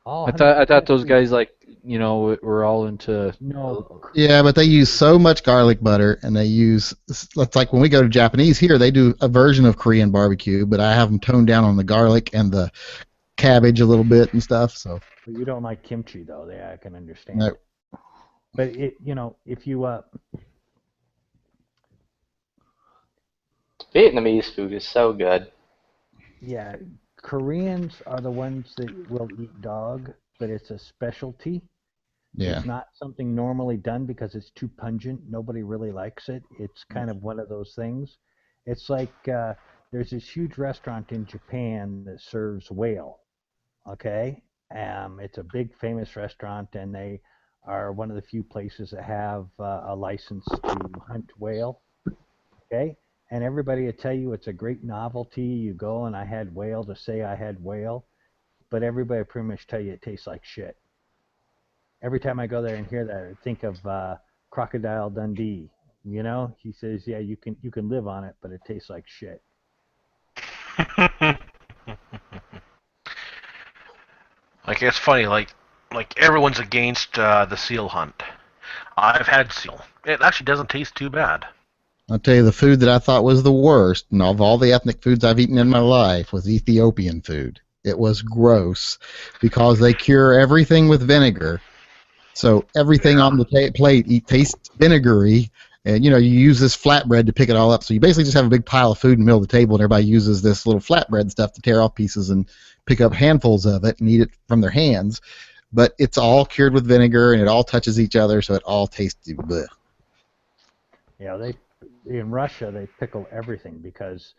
All I thought those guys were all into. No. Yeah, but they use so much garlic butter, and it's like when we go to Japanese here, they do a version of Korean barbecue, but I have them toned down on the garlic and the cabbage a little bit and stuff. So. But you don't like kimchi though, I can understand. No. But if you Vietnamese food is so good. Yeah, Koreans are the ones that will eat dog, but it's a specialty. Yeah. It's not something normally done because it's too pungent. Nobody really likes it. It's kind of one of those things. It's like there's this huge restaurant in Japan that serves whale. Okay? It's a big famous restaurant, and they are one of the few places that have a license to hunt whale. Okay? And everybody will tell you it's a great novelty. You go and I had whale to say I had whale, but everybody pretty much tell you it tastes like shit. Every time I go there and hear that, I think of Crocodile Dundee. You know, he says, yeah, you can live on it, but it tastes like shit. Like, it's funny, like everyone's against the seal hunt. I've had seal. It actually doesn't taste too bad. I'll tell you, the food that I thought was the worst, and of all the ethnic foods I've eaten in my life, was Ethiopian food. It was gross because they cure everything with vinegar. So everything on the plate tastes vinegary, and you use this flatbread to pick it all up. So you basically just have a big pile of food in the middle of the table, and everybody uses this little flatbread stuff to tear off pieces and pick up handfuls of it and eat it from their hands. But it's all cured with vinegar, and it all touches each other, so it all tastes bleh. Yeah, in Russia they pickle everything because,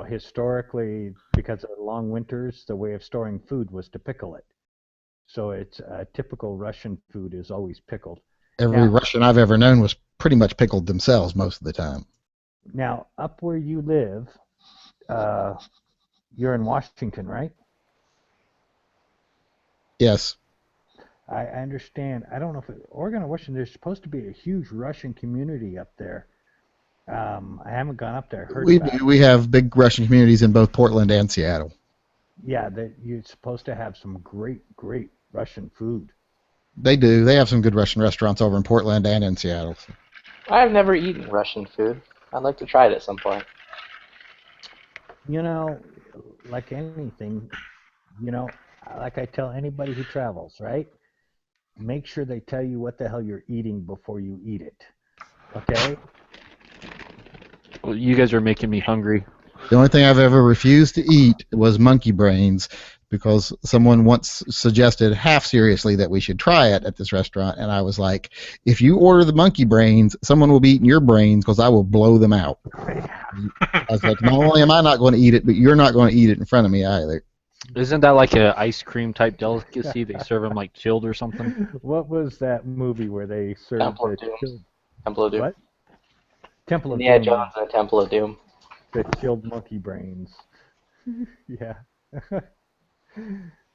historically, because of the long winters, the way of storing food was to pickle it. So it's typical Russian food is always pickled. Every Russian I've ever known was pretty much pickled themselves most of the time. Now, up where you live, you're in Washington, right? Yes. I understand. I don't know if Oregon or Washington, there's supposed to be a huge Russian community up there. I haven't gone up there. Heard about it. We have big Russian communities in both Portland and Seattle. Yeah, you're supposed to have some great Russian food. They do. They have some good Russian restaurants over in Portland and in Seattle. I've never eaten Russian food. I'd like to try it at some point. You know, like anything, you know, like I tell anybody who travels, right? Make sure they tell you what the hell you're eating before you eat it. Okay? Well, you guys are making me hungry. The only thing I've ever refused to eat was monkey brains because someone once suggested half seriously that we should try it at this restaurant, and I was like, if you order the monkey brains, someone will be eating your brains because I will blow them out. I was like, not only am I not going to eat it, but you're not going to eat it in front of me either. Isn't that like an ice cream type delicacy? They serve them like chilled or something? What was that movie where they served Temple of the Doom. chilled, Temple of Doom. what? Temple of Indiana Doom. Jones and the Temple of Doom. The chilled monkey brains. Yeah.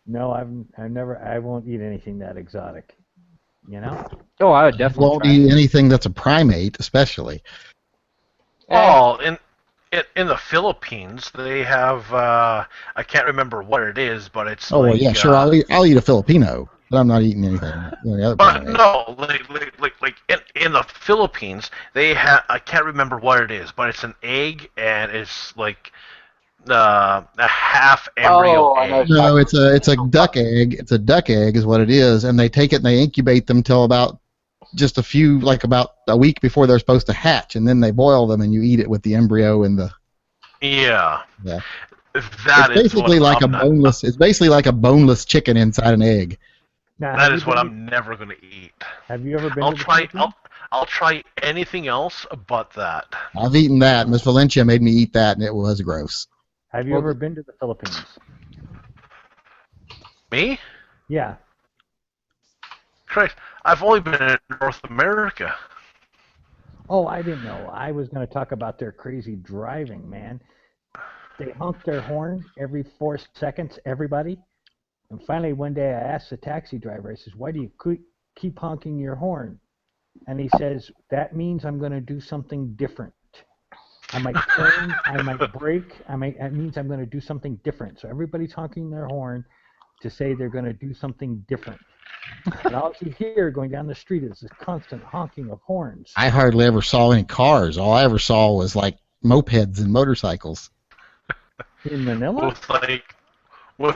No, I won't eat anything that exotic. You know? Oh, I would definitely Won't try eat it. anything that's a primate, especially. Oh, in the Philippines, they have I can't remember what it is, but it's Oh, well, like, yeah, sure. I'll eat a Filipino, but I'm not eating anything. Any other But primate. no, like in the Philippines, they have I can't remember what it is, but it's an egg and it's like a half embryo egg. No, it's a duck egg. It's a duck egg is what it is, and they take it and they incubate them till about just about a week before they're supposed to hatch, and then they boil them and you eat it with the embryo and the. Yeah. Yeah. That It's is basically what like a I'm not- boneless. It's basically like a boneless chicken inside an egg. Now, That have is you what been I'm never going to eat. Have you ever been I'll to the try. Philippines? I'll try anything else but that. I've eaten that. Miss Valencia made me eat that, and it was gross. Have you ever been to the Philippines? Me? Yeah. Christ, I've only been in North America. Oh, I didn't know. I was going to talk about their crazy driving, man. They honk their horn every 4 seconds, everybody. And finally, one day I asked the taxi driver, I says, why do you keep honking your horn? And he says, that means I'm going to do something different. I might turn, I might brake, it means I'm going to do something different. So everybody's honking their horn to say they're going to do something different. And all you hear going down the street is this constant honking of horns. I hardly ever saw any cars. All I ever saw was like mopeds and motorcycles. In Manila? With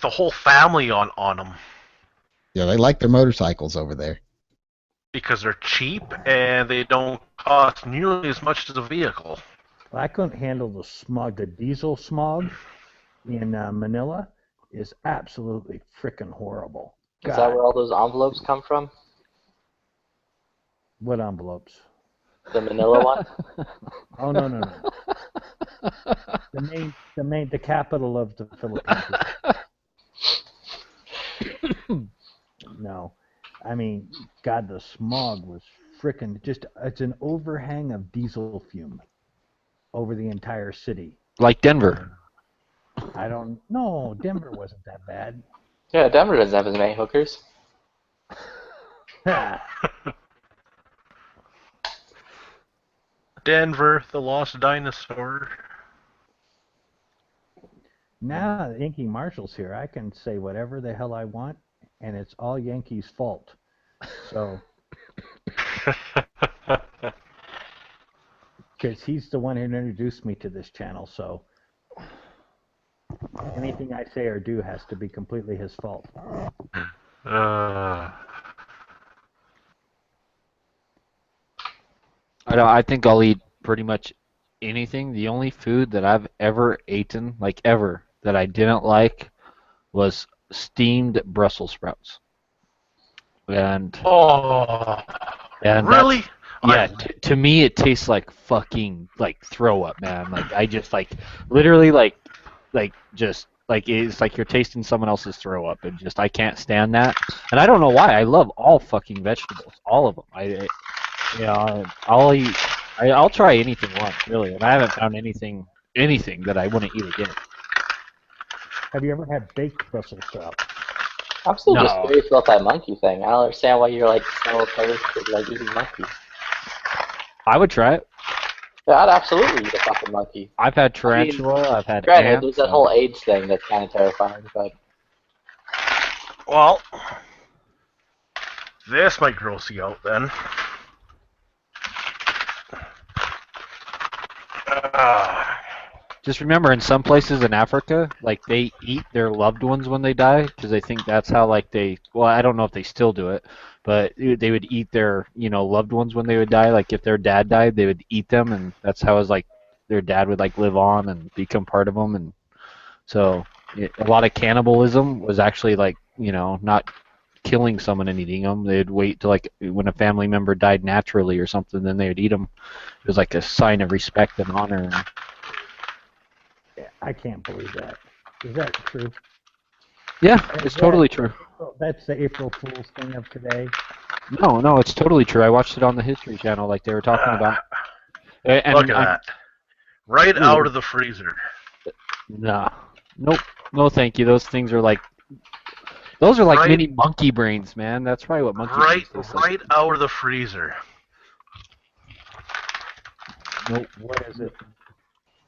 the whole family on them Yeah, they like their motorcycles over there. because they're cheap and they don't cost nearly as much as a vehicle. Well, I couldn't handle the smog. The diesel smog in Manila is absolutely freaking horrible. Is that where all those envelopes come from? What envelopes? The Manila one? Oh, no. The capital of the Philippines. No. I mean, God, the smog was frickin' it's an overhang of diesel fume over the entire city. Like Denver. No, Denver wasn't that bad. Yeah, Denver doesn't have as many hookers. Denver, the lost dinosaur. Now that Yankee Marshall's here, I can say whatever the hell I want, and it's all Yankees' fault. So, because he's the one who introduced me to this channel, so anything I say or do has to be completely his fault. I think I'll eat pretty much anything. The only food that I've ever eaten, like ever, that I didn't like was steamed Brussels sprouts. And Really? Yeah, to me it tastes like fucking throw up, man. Like I just literally just it's like you're tasting someone else's throw up, and just I can't stand that. And I don't know why. I love all fucking vegetables, all of them. I'll eat I'll try anything once, really, and I haven't found anything that I wouldn't eat again. Have you ever had baked Brussels sprouts? I'm still just No. curious about that monkey thing. I don't understand why you're like so opposed to like eating monkeys. I would try it. Yeah, I'd absolutely eat a fucking monkey. I've had tarantula. I've had Granted, ants. there's that whole AIDS thing that's kind of terrifying, but Well, this might gross you out then. Just remember, in some places in Africa, like they eat their loved ones when they die because they think that's how like they. Well, I don't know if they still do it, but they would eat their loved ones when they would die. Like if their dad died, they would eat them, and that's how it was like their dad would like live on and become part of them, and so a lot of cannibalism was actually like not killing someone and eating them. They'd wait till like when a family member died naturally or something, then they would eat them. It was like a sign of respect and honor. I can't believe that. Is that true? Yeah, it's totally true. That's the April Fool's thing of today. No, it's totally true. I watched it on the History Channel, like they were talking about. And Look at that. Right out of the freezer. Nah. Nope. No, thank you. Those things are like. Those are like Right- mini monkey brains, man. That's probably what monkey brains taste like. Right out of the freezer. Nope. What is it?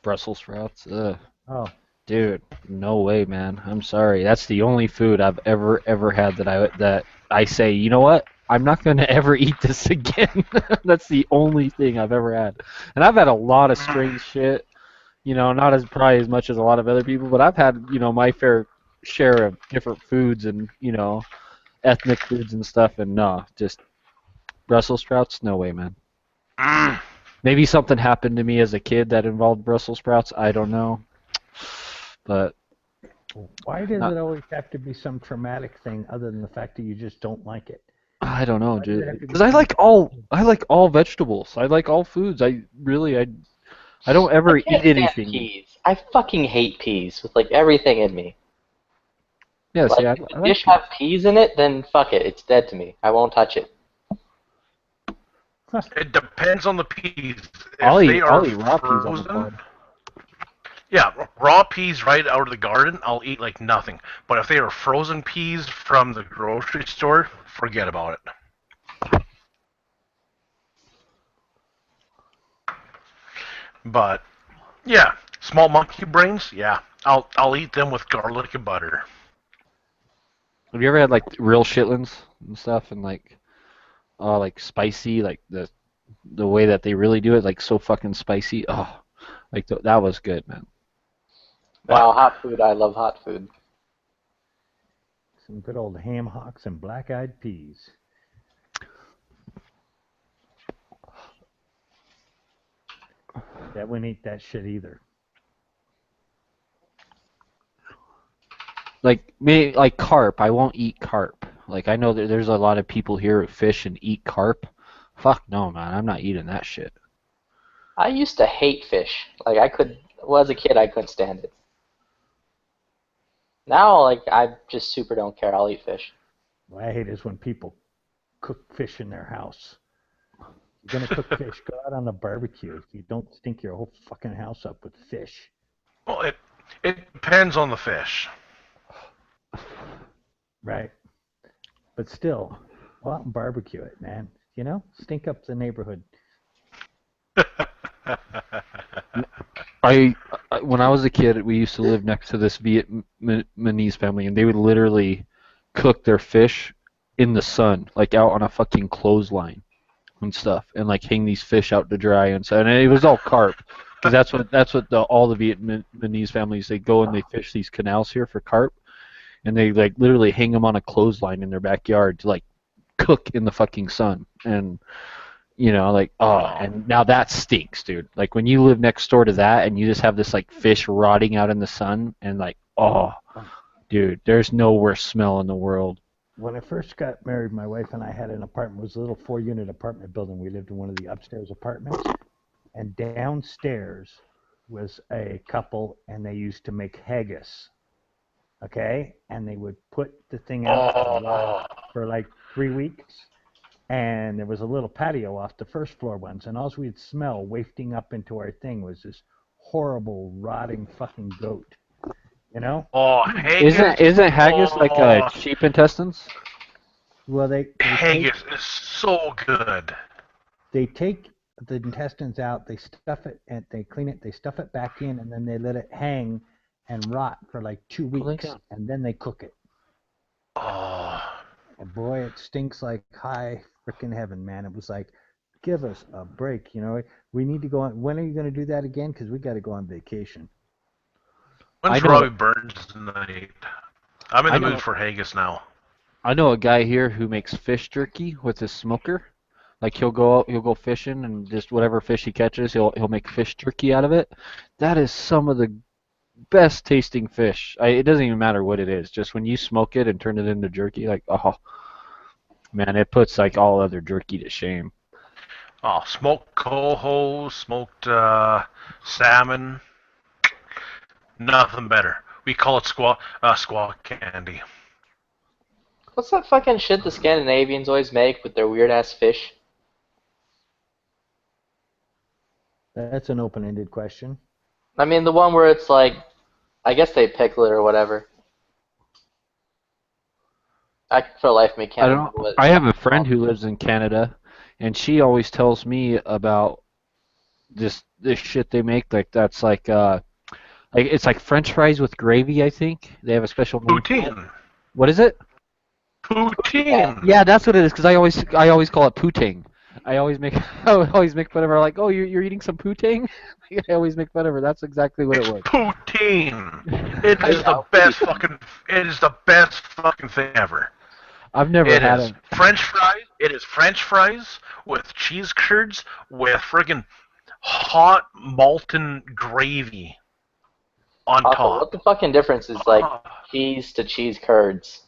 Brussels sprouts. Ugh. Oh. Dude, no way, man. I'm sorry. That's the only food I've ever had that I say, you know what? I'm not going to ever eat this again. That's the only thing I've ever had. And I've had a lot of strange shit. Not as probably as much as a lot of other people, but I've had, my fair share of different foods and, ethnic foods and stuff, and no, just Brussels sprouts, no way, man. Maybe something happened to me as a kid that involved Brussels sprouts, I don't know. But Why does it always have to be some traumatic thing other than the fact that you just don't like it? I don't know, Why does it have dude. to be Because I like all vegetables. I like all foods. I don't ever I can't eat stand anything. peas. I fucking hate peas with like everything in me. Yeah, Like, see, if the dish have peas in it, then fuck it. It's dead to me. I won't touch it. It depends on the peas. If I'll they eat are raw peas on the frozen, pod. yeah, raw peas right out of the garden, I'll eat like nothing. But if they are frozen peas from the grocery store, forget about it. But yeah, small monkey brains, yeah, I'll eat them with garlic and butter. Have you ever had like real chitlins and stuff and like spicy, like the way that they really do it, like so fucking spicy? Oh, like that was good, man. Wow, hot food. I love hot food. Some good old ham hocks and black-eyed peas. Yeah, we wouldn't eat that shit either. Like carp, I won't eat carp. Like I know that there's a lot of people here who fish and eat carp. Fuck no, man, I'm not eating that shit. I used to hate fish. Like as a kid, I couldn't stand it. Now, like I just super don't care. I'll eat fish. What I hate is when people cook fish in their house. You're gonna cook fish, go out on a barbecue. You don't stink your whole fucking house up with fish. Well, it depends on the fish. Right. But still, go out and barbecue it, man. Stink up the neighborhood. When I was a kid, we used to live next to this Vietnamese family, and they would literally cook their fish in the sun, like out on a fucking clothesline and stuff, and like hang these fish out to dry and so. And it was all carp, because that's what all the Vietnamese families, they go and they fish these canals here for carp, and they like literally hang them on a clothesline in their backyard to like cook in the fucking sun. And and now that stinks, dude. Like when you live next door to that and you just have this like fish rotting out in the sun, and like, oh, dude, there's no worse smell in the world. When I first got married, my wife and I had an apartment. It was a little 4-unit apartment building. We lived in one of the upstairs apartments, and downstairs was a couple, and they used to make haggis. Okay, and they would put the thing out for like 3 weeks, And there was a little patio off the first floor ones, and all we'd smell wafting up into our thing was this horrible, rotting fucking goat. You know? Oh, haggis. Isn't haggis like sheep intestines? Well, they haggis is so good. They take the intestines out, they stuff it, and they clean it, they stuff it back in, and then they let it hang and rot for like 2 weeks, and then they cook it. Oh. And boy, it stinks like high frickin' heaven, man. It was like, give us a break, you know? We need to go on. When are you going to do that again? Because we got to go on vacation. When's Robbie Burns tonight? I'm in the mood for haggis now. I know a guy here who makes fish jerky with his smoker. Like he'll go fishing and just whatever fish he catches, he'll make fish jerky out of it. That is some of the best tasting fish. It doesn't even matter what it is. Just when you smoke it and turn it into jerky, like oh man, it puts like all other jerky to shame. Oh, smoked coho, smoked salmon. Nothing better. We call it squaw candy. What's that fucking shit the Scandinavians always make with their weird ass fish? That's an open-ended question. I mean, the one where it's like, I guess they pickle it or whatever. I for life me can't remember what I have a friend who lives in Canada, and she always tells me about this shit they make. Like that's like it's like French fries with gravy. I think they have a special name. Poutine. What is it? Poutine. Yeah, that's what it is. Because I always call it poutine. I always make fun of her. Like, oh, you're eating some poutine. I always make fun of her. That's exactly what it was. Poutine. It is the best fucking. It is the best fucking thing ever. I've never had it. French fries. It is French fries with cheese curds with friggin' hot molten gravy on top. What the fucking difference is like cheese to cheese curds?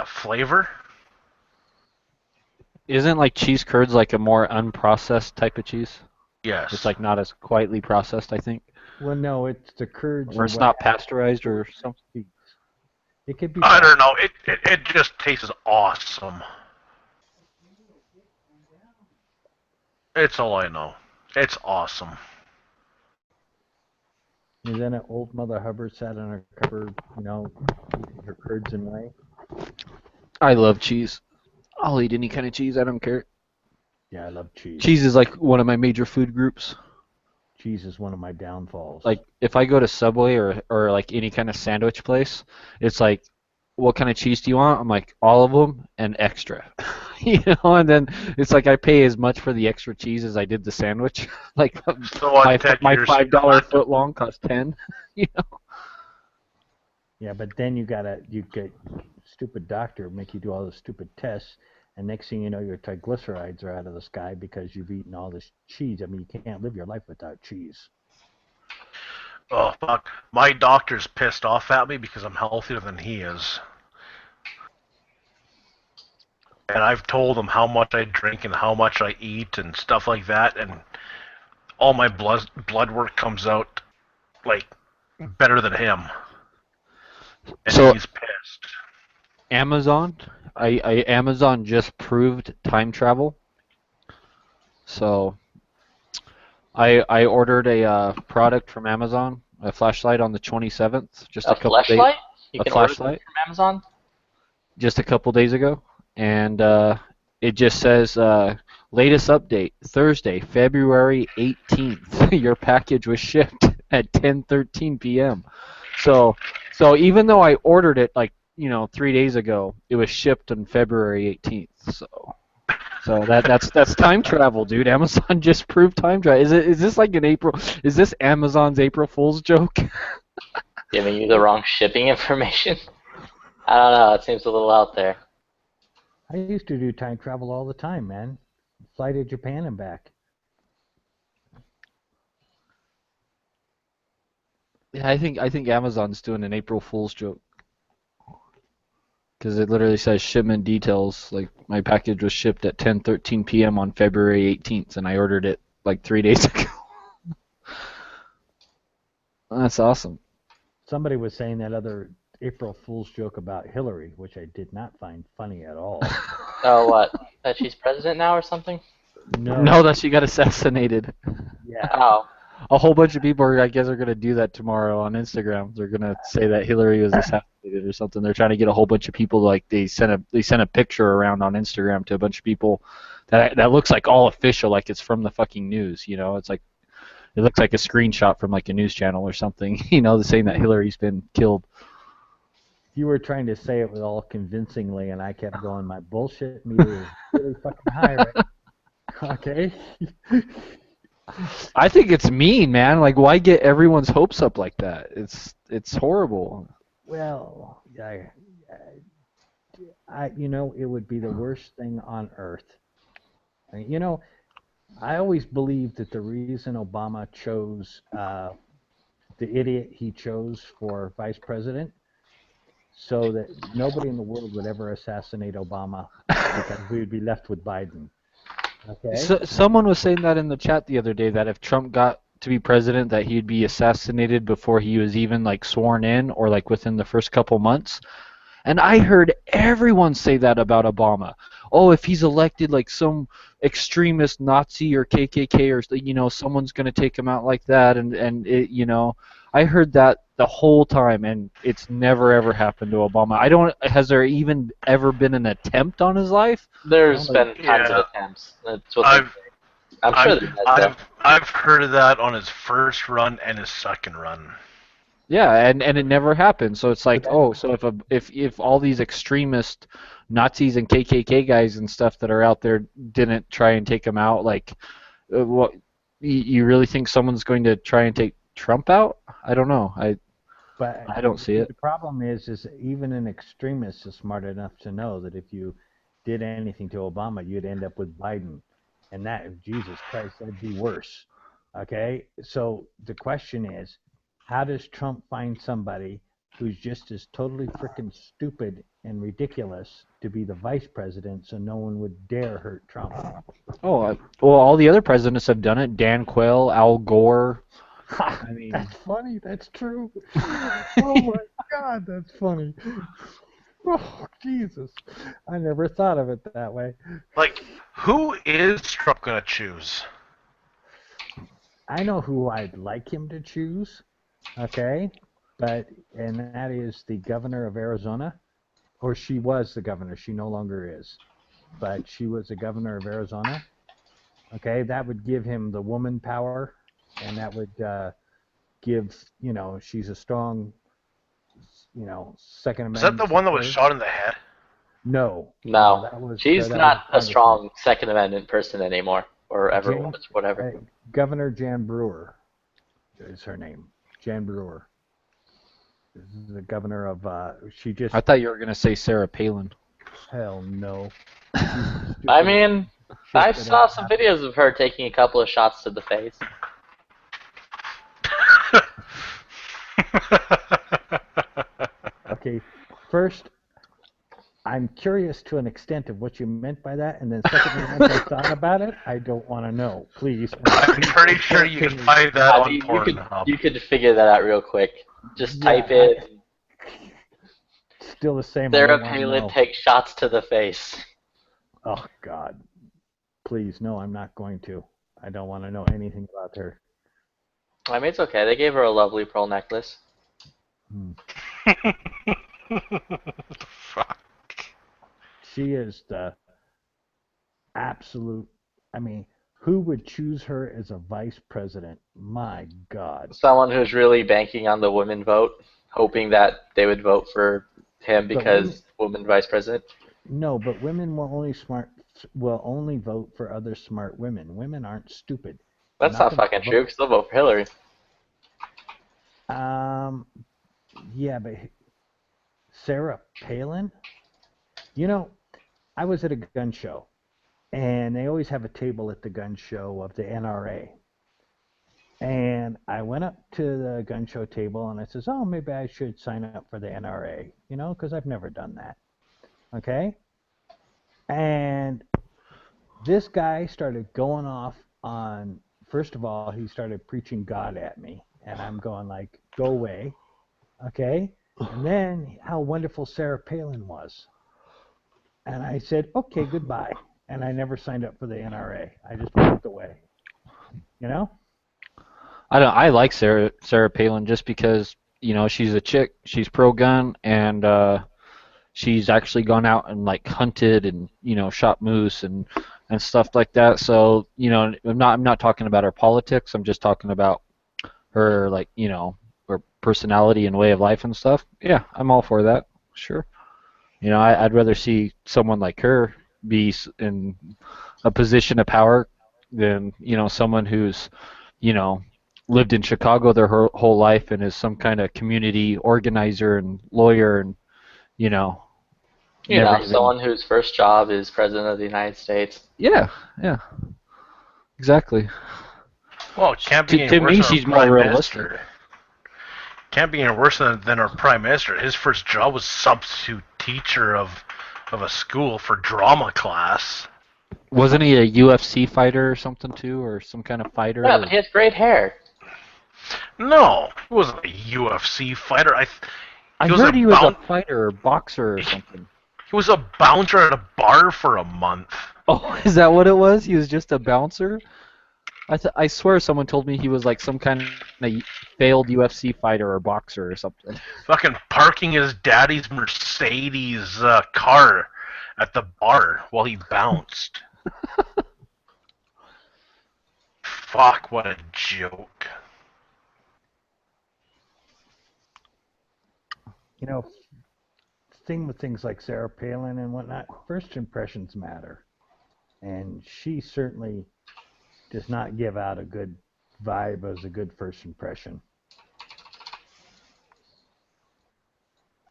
Flavor. Isn't like cheese curds like a more unprocessed type of cheese? Yes. It's like not as quietly processed, I think. Well, no, it's the curds. Or it's not pasteurized or something. It could be. I don't know. It just tastes awesome. It's all I know. It's awesome. And then old Mother Hubbard sat on her cupboard, you know, eating her curds and whey. I love cheese. I'll eat any kind of cheese. I don't care. Yeah, I love cheese. Cheese is like one of my major food groups. Cheese is one of my downfalls. Like if I go to Subway or like any kind of sandwich place, it's like, what kind of cheese do you want? I'm like, all of them and extra. You know, and then it's like I pay as much for the extra cheese as I did the sandwich. Like so my $5 foot long cost 10. You know. Yeah, but then you get stupid doctor make you do all the stupid tests, and next thing you know, your triglycerides are out of the sky because you've eaten all this cheese. I mean, you can't live your life without cheese. Oh fuck! My doctor's pissed off at me because I'm healthier than he is. And I've told him how much I drink and how much I eat and stuff like that, and all my blood work comes out like better than him. And So he's pissed. Amazon, Amazon just proved time travel. So I ordered a product from Amazon, a flashlight on the 27th, just a couple days. You can order them from Amazon? Just a couple days ago, and it just says latest update Thursday, February 18th. Your package was shipped at 10:13 p.m. So even though I ordered it like 3 days ago, it was shipped on February 18th. So that's time travel, dude. Amazon just proved time travel. Is this like an April? Is this Amazon's April Fool's joke? Giving you the wrong shipping information? I don't know. It seems a little out there. I used to do time travel all the time, man. Fly to Japan and back. Yeah, I think Amazon's doing an April Fool's joke. Because it literally says shipment details. Like my package was shipped at 10:13 p.m. on February 18th, and I ordered it like 3 days ago. That's awesome. Somebody was saying that other April Fool's joke about Hillary, which I did not find funny at all. Oh, what? That she's president now or something? No, that she got assassinated. Yeah. Oh. A whole bunch of people, I guess, are going to do that tomorrow on Instagram. They're going to say that Hillary was assassinated or something. They're trying to get a whole bunch of people, like they sent a picture around on Instagram to a bunch of people that looks like all official, like it's from the fucking news. You know, it's like it looks like a screenshot from like a news channel or something. You know, saying that Hillary's been killed. You were trying to say it with all convincingly, and I kept going. My bullshit meter is really fucking high right now. Okay. I think it's mean, man. Like, why get everyone's hopes up like that? It's horrible. Well, you know, it would be the worst thing on earth. You know, I always believed that the reason Obama chose the idiot he chose for vice president, so that nobody in the world would ever assassinate Obama, because we would be left with Biden. Okay. So, someone was saying that in the chat the other day, that if Trump got to be president, that he'd be assassinated before he was even like sworn in, or like within the first couple months. And I heard everyone say that about Obama. Oh, if he's elected, like some extremist Nazi or KKK or, you know, someone's going to take him out like that. And it, you know, I heard that the whole time, and it's never ever happened to Obama. Has there even ever been an attempt on his life? There's been tons of attempts. That's what I'm sure there has been. I've heard of that on his first run and his second run. Yeah, and it never happened. So it's like, oh, so if all these extremist Nazis and KKK guys and stuff that are out there didn't try and take him out, like, what you really think someone's going to try and take Trump out? I don't know. I don't see it. The problem is even an extremist is smart enough to know that if you did anything to Obama, you'd end up with Biden, and that, Jesus Christ, that'd be worse. Okay, so the question is, how does Trump find somebody who's just as totally freaking stupid and ridiculous to be the vice president, so no one would dare hurt Trump? Oh, well, all the other presidents have done it. Dan Quayle, Al Gore. I mean, that's funny. That's true. Oh my God, that's funny. Oh, Jesus. I never thought of it that way. Like, who is Trump going to choose? I know who I'd like him to choose, okay? And that is the governor of Arizona. Or she was the governor. She no longer is. But she was the governor of Arizona. Okay, that would give him the woman power, and that would give, you know, she's a strong, you know, Second Amendment. Is that the one that was shot in the head? No. No, she's not a strong Second Amendment person anymore, or ever was, whatever. Governor Jan Brewer is her name. Jan Brewer. This is the governor of, she just... I thought you were going to say Sarah Palin. Hell no. I mean, I saw some videos of her taking a couple of shots to the face. Okay, first, I'm curious to an extent of what you meant by that, and then secondly, once I thought about it, I don't want to know. Please. I'm pretty sure you can find that on Pornhub. You could figure that out real quick. Just type it. Still the same. Sarah Palin takes shots to the face. Oh, God. Please, no, I'm not going to. I don't want to know anything about her. I mean, it's okay. They gave her a lovely pearl necklace. Fuck. She is the absolute... I mean, who would choose her as a vice president? My God. Someone who's really banking on the women vote, hoping that they would vote for him because woman vice president. No, but women will only vote for other smart women. Women aren't stupid. That's not fucking true, because they'll vote for Hillary. Yeah, but Sarah Palin? You know, I was at a gun show, and they always have a table at the gun show of the NRA. And I went up to the gun show table, and I says, oh, maybe I should sign up for the NRA, you know, because I've never done that. Okay? And this guy started going off on, first of all, he started preaching God at me. And I'm going like, go away. Okay? And then how wonderful Sarah Palin was. And I said, okay, goodbye. And I never signed up for the NRA. I just walked away. You know? I like Sarah Palin just because, you know, she's a chick, she's pro-gun, and she's actually gone out and like hunted and, you know, shot moose and stuff like that. So, you know, I'm not talking about her politics. I'm just talking about her, like, you know, her personality and way of life and stuff. Yeah, I'm all for that. Sure. You know, I'd rather see someone like her be in a position of power than, you know, someone who's, you know, lived in Chicago their whole life and is some kind of community organizer and lawyer and, you know. You know, someone whose first job is president of the United States. Yeah, exactly. Well, it can't be to me, she's more realistic. Can't be any worse than our prime minister. His first job was substitute teacher of a school for drama class. Wasn't he a UFC fighter or something too, or some kind of fighter? Yeah, but he has great hair. No, he wasn't a UFC fighter. I heard he was a fighter or boxer or something. He was a bouncer at a bar for a month. Oh, is that what it was? He was just a bouncer? I swear someone told me he was like some kind of failed UFC fighter or boxer or something. Fucking parking his daddy's Mercedes car at the bar while he bounced. Fuck, what a joke. You know, thing with things like Sarah Palin and whatnot, first impressions matter. And she certainly does not give out a good vibe as a good first impression.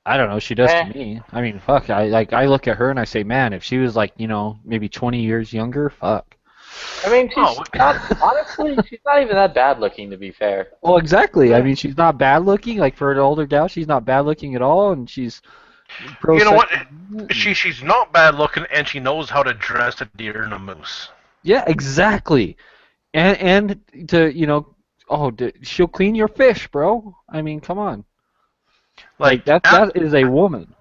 I don't know, she does to me. I mean, fuck, I look at her and I say, man, if she was like, you know, maybe 20 years younger, fuck. I mean, honestly, she's not even that bad looking, to be fair. Well, exactly. I mean, she's not bad looking. Like, for an older gal, she's not bad looking at all, and she's you know what? She's not bad looking, and she knows how to dress a deer and a moose. Yeah, exactly. And to, you know, she'll clean your fish, bro. I mean, come on. Like that is a woman.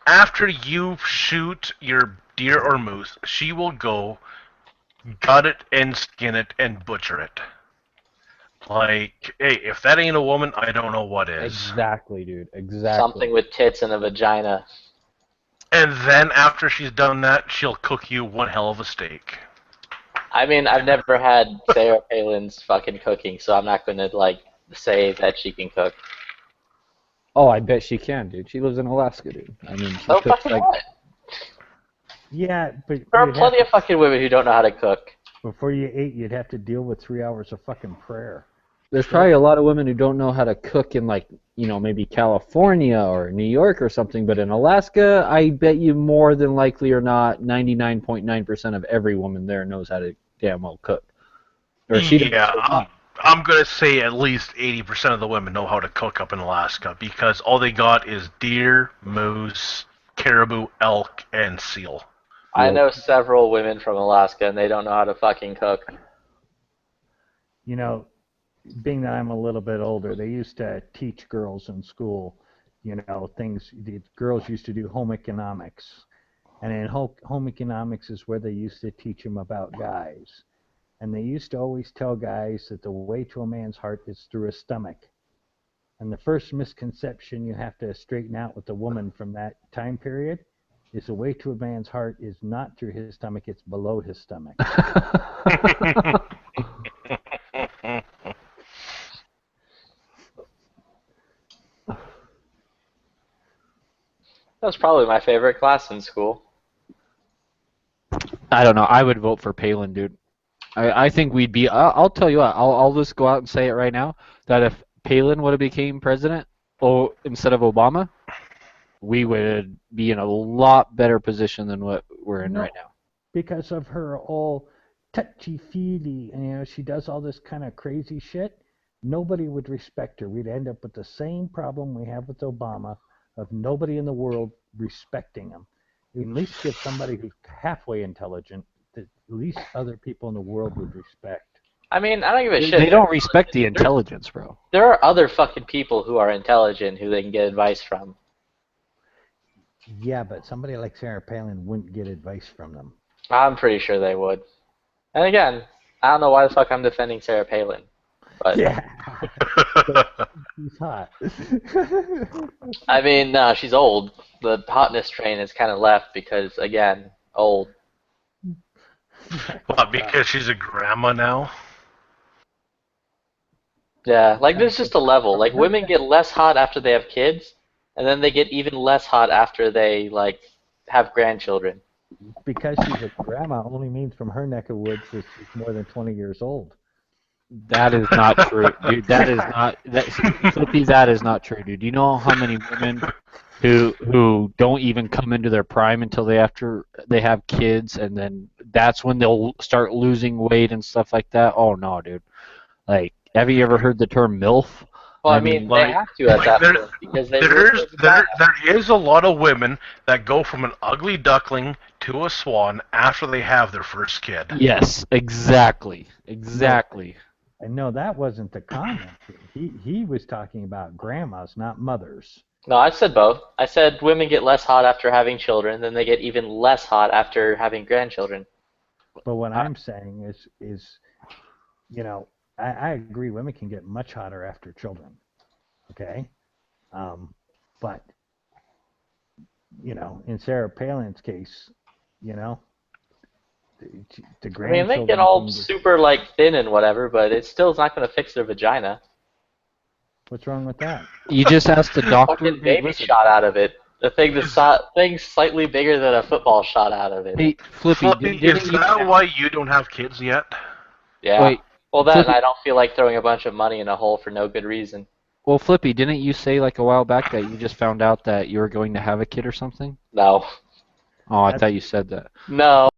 After you shoot your deer or moose, she will go gut it and skin it and butcher it. Like, hey, if that ain't a woman, I don't know what is. Exactly, dude. Exactly. Something with tits and a vagina. And then after she's done that, she'll cook you one hell of a steak. I mean, I've never had Sarah Palin's fucking cooking, so I'm not going to, like, say that she can cook. Oh, I bet she can, dude. She lives in Alaska, dude. I mean, she So cooks fucking like... what? Yeah, but There are plenty of fucking women who don't know how to cook. Before you ate, you'd have to deal with 3 hours of fucking prayer. There's probably a lot of women who don't know how to cook in, like, you know, maybe California or New York or something, but in Alaska, I bet you more than likely or not, 99.9% of every woman there knows how to damn well cook. Or she Yeah, I'm going to say at least 80% of the women know how to cook up in Alaska because all they got is deer, moose, caribou, elk, and seal. I know several women from Alaska, and they don't know how to fucking cook. You know, being that I'm a little bit older, they used to teach girls in school, you know, things. The girls used to do home economics. And in home economics is where they used to teach them about guys. And they used to always tell guys that the way to a man's heart is through his stomach. And the first misconception you have to straighten out with the woman from that time period is the way to a man's heart is not through his stomach, it's below his stomach. That was probably my favorite class in school. I don't know. I would vote for Palin, dude. I think we'd be... I'll tell you what. I'll just go out and say it right now, that if Palin would have became president instead of Obama, we would be in a lot better position than what we're in right now. Because of her all touchy-feely, and, you know, she does all this kind of crazy shit, nobody would respect her. We'd end up with the same problem we have with Obama of nobody in the world respecting him. At least get somebody who's halfway intelligent that at least other people in the world would respect. I mean, I don't give a shit. They don't respect the intelligence, bro. There are other fucking people who are intelligent who they can get advice from. Yeah, but somebody like Sarah Palin wouldn't get advice from them. I'm pretty sure they would. And again, I don't know why the fuck I'm defending Sarah Palin. But yeah. She's hot. I mean, no, she's old. The hotness train has kind of left because, again, old. What, because she's a grandma now? Yeah, like there's just a level. Like women get less hot after they have kids, and then they get even less hot after they like have grandchildren. Because she's a grandma only means from her neck of woods that she's more than 20 years old. That is not true, dude. That is not Flippy, that is not true, dude. Do you know how many women who don't even come into their prime until they have kids, and then that's when they'll start losing weight and stuff like that? Oh no, dude. Like, have you ever heard the term MILF? Well, I mean, they have to at that point because they there is a lot of women that go from an ugly duckling to a swan after they have their first kid. Yes, exactly. Exactly. And no, that wasn't the comment. He was talking about grandmas, not mothers. No, I said both. I said women get less hot after having children, then they get even less hot after having grandchildren. But what I'm saying is, you know, I agree. Women can get much hotter after children. Okay, but you know, in Sarah Palin's case, you know, the I mean, they get all super like thin and whatever, but it still is not going to fix their vagina. What's wrong with that? You just asked the doctor. Fucking baby shot out of it. The thing's slightly bigger than a football shot out of it. Hey, Flippy, is that why you don't have kids yet? Yeah. Wait, well, that Flippy, and I don't feel like throwing a bunch of money in a hole for no good reason. well, Flippy, didn't you say like a while back that you just found out that you were going to have a kid or something? No. Oh, I thought you said that. No.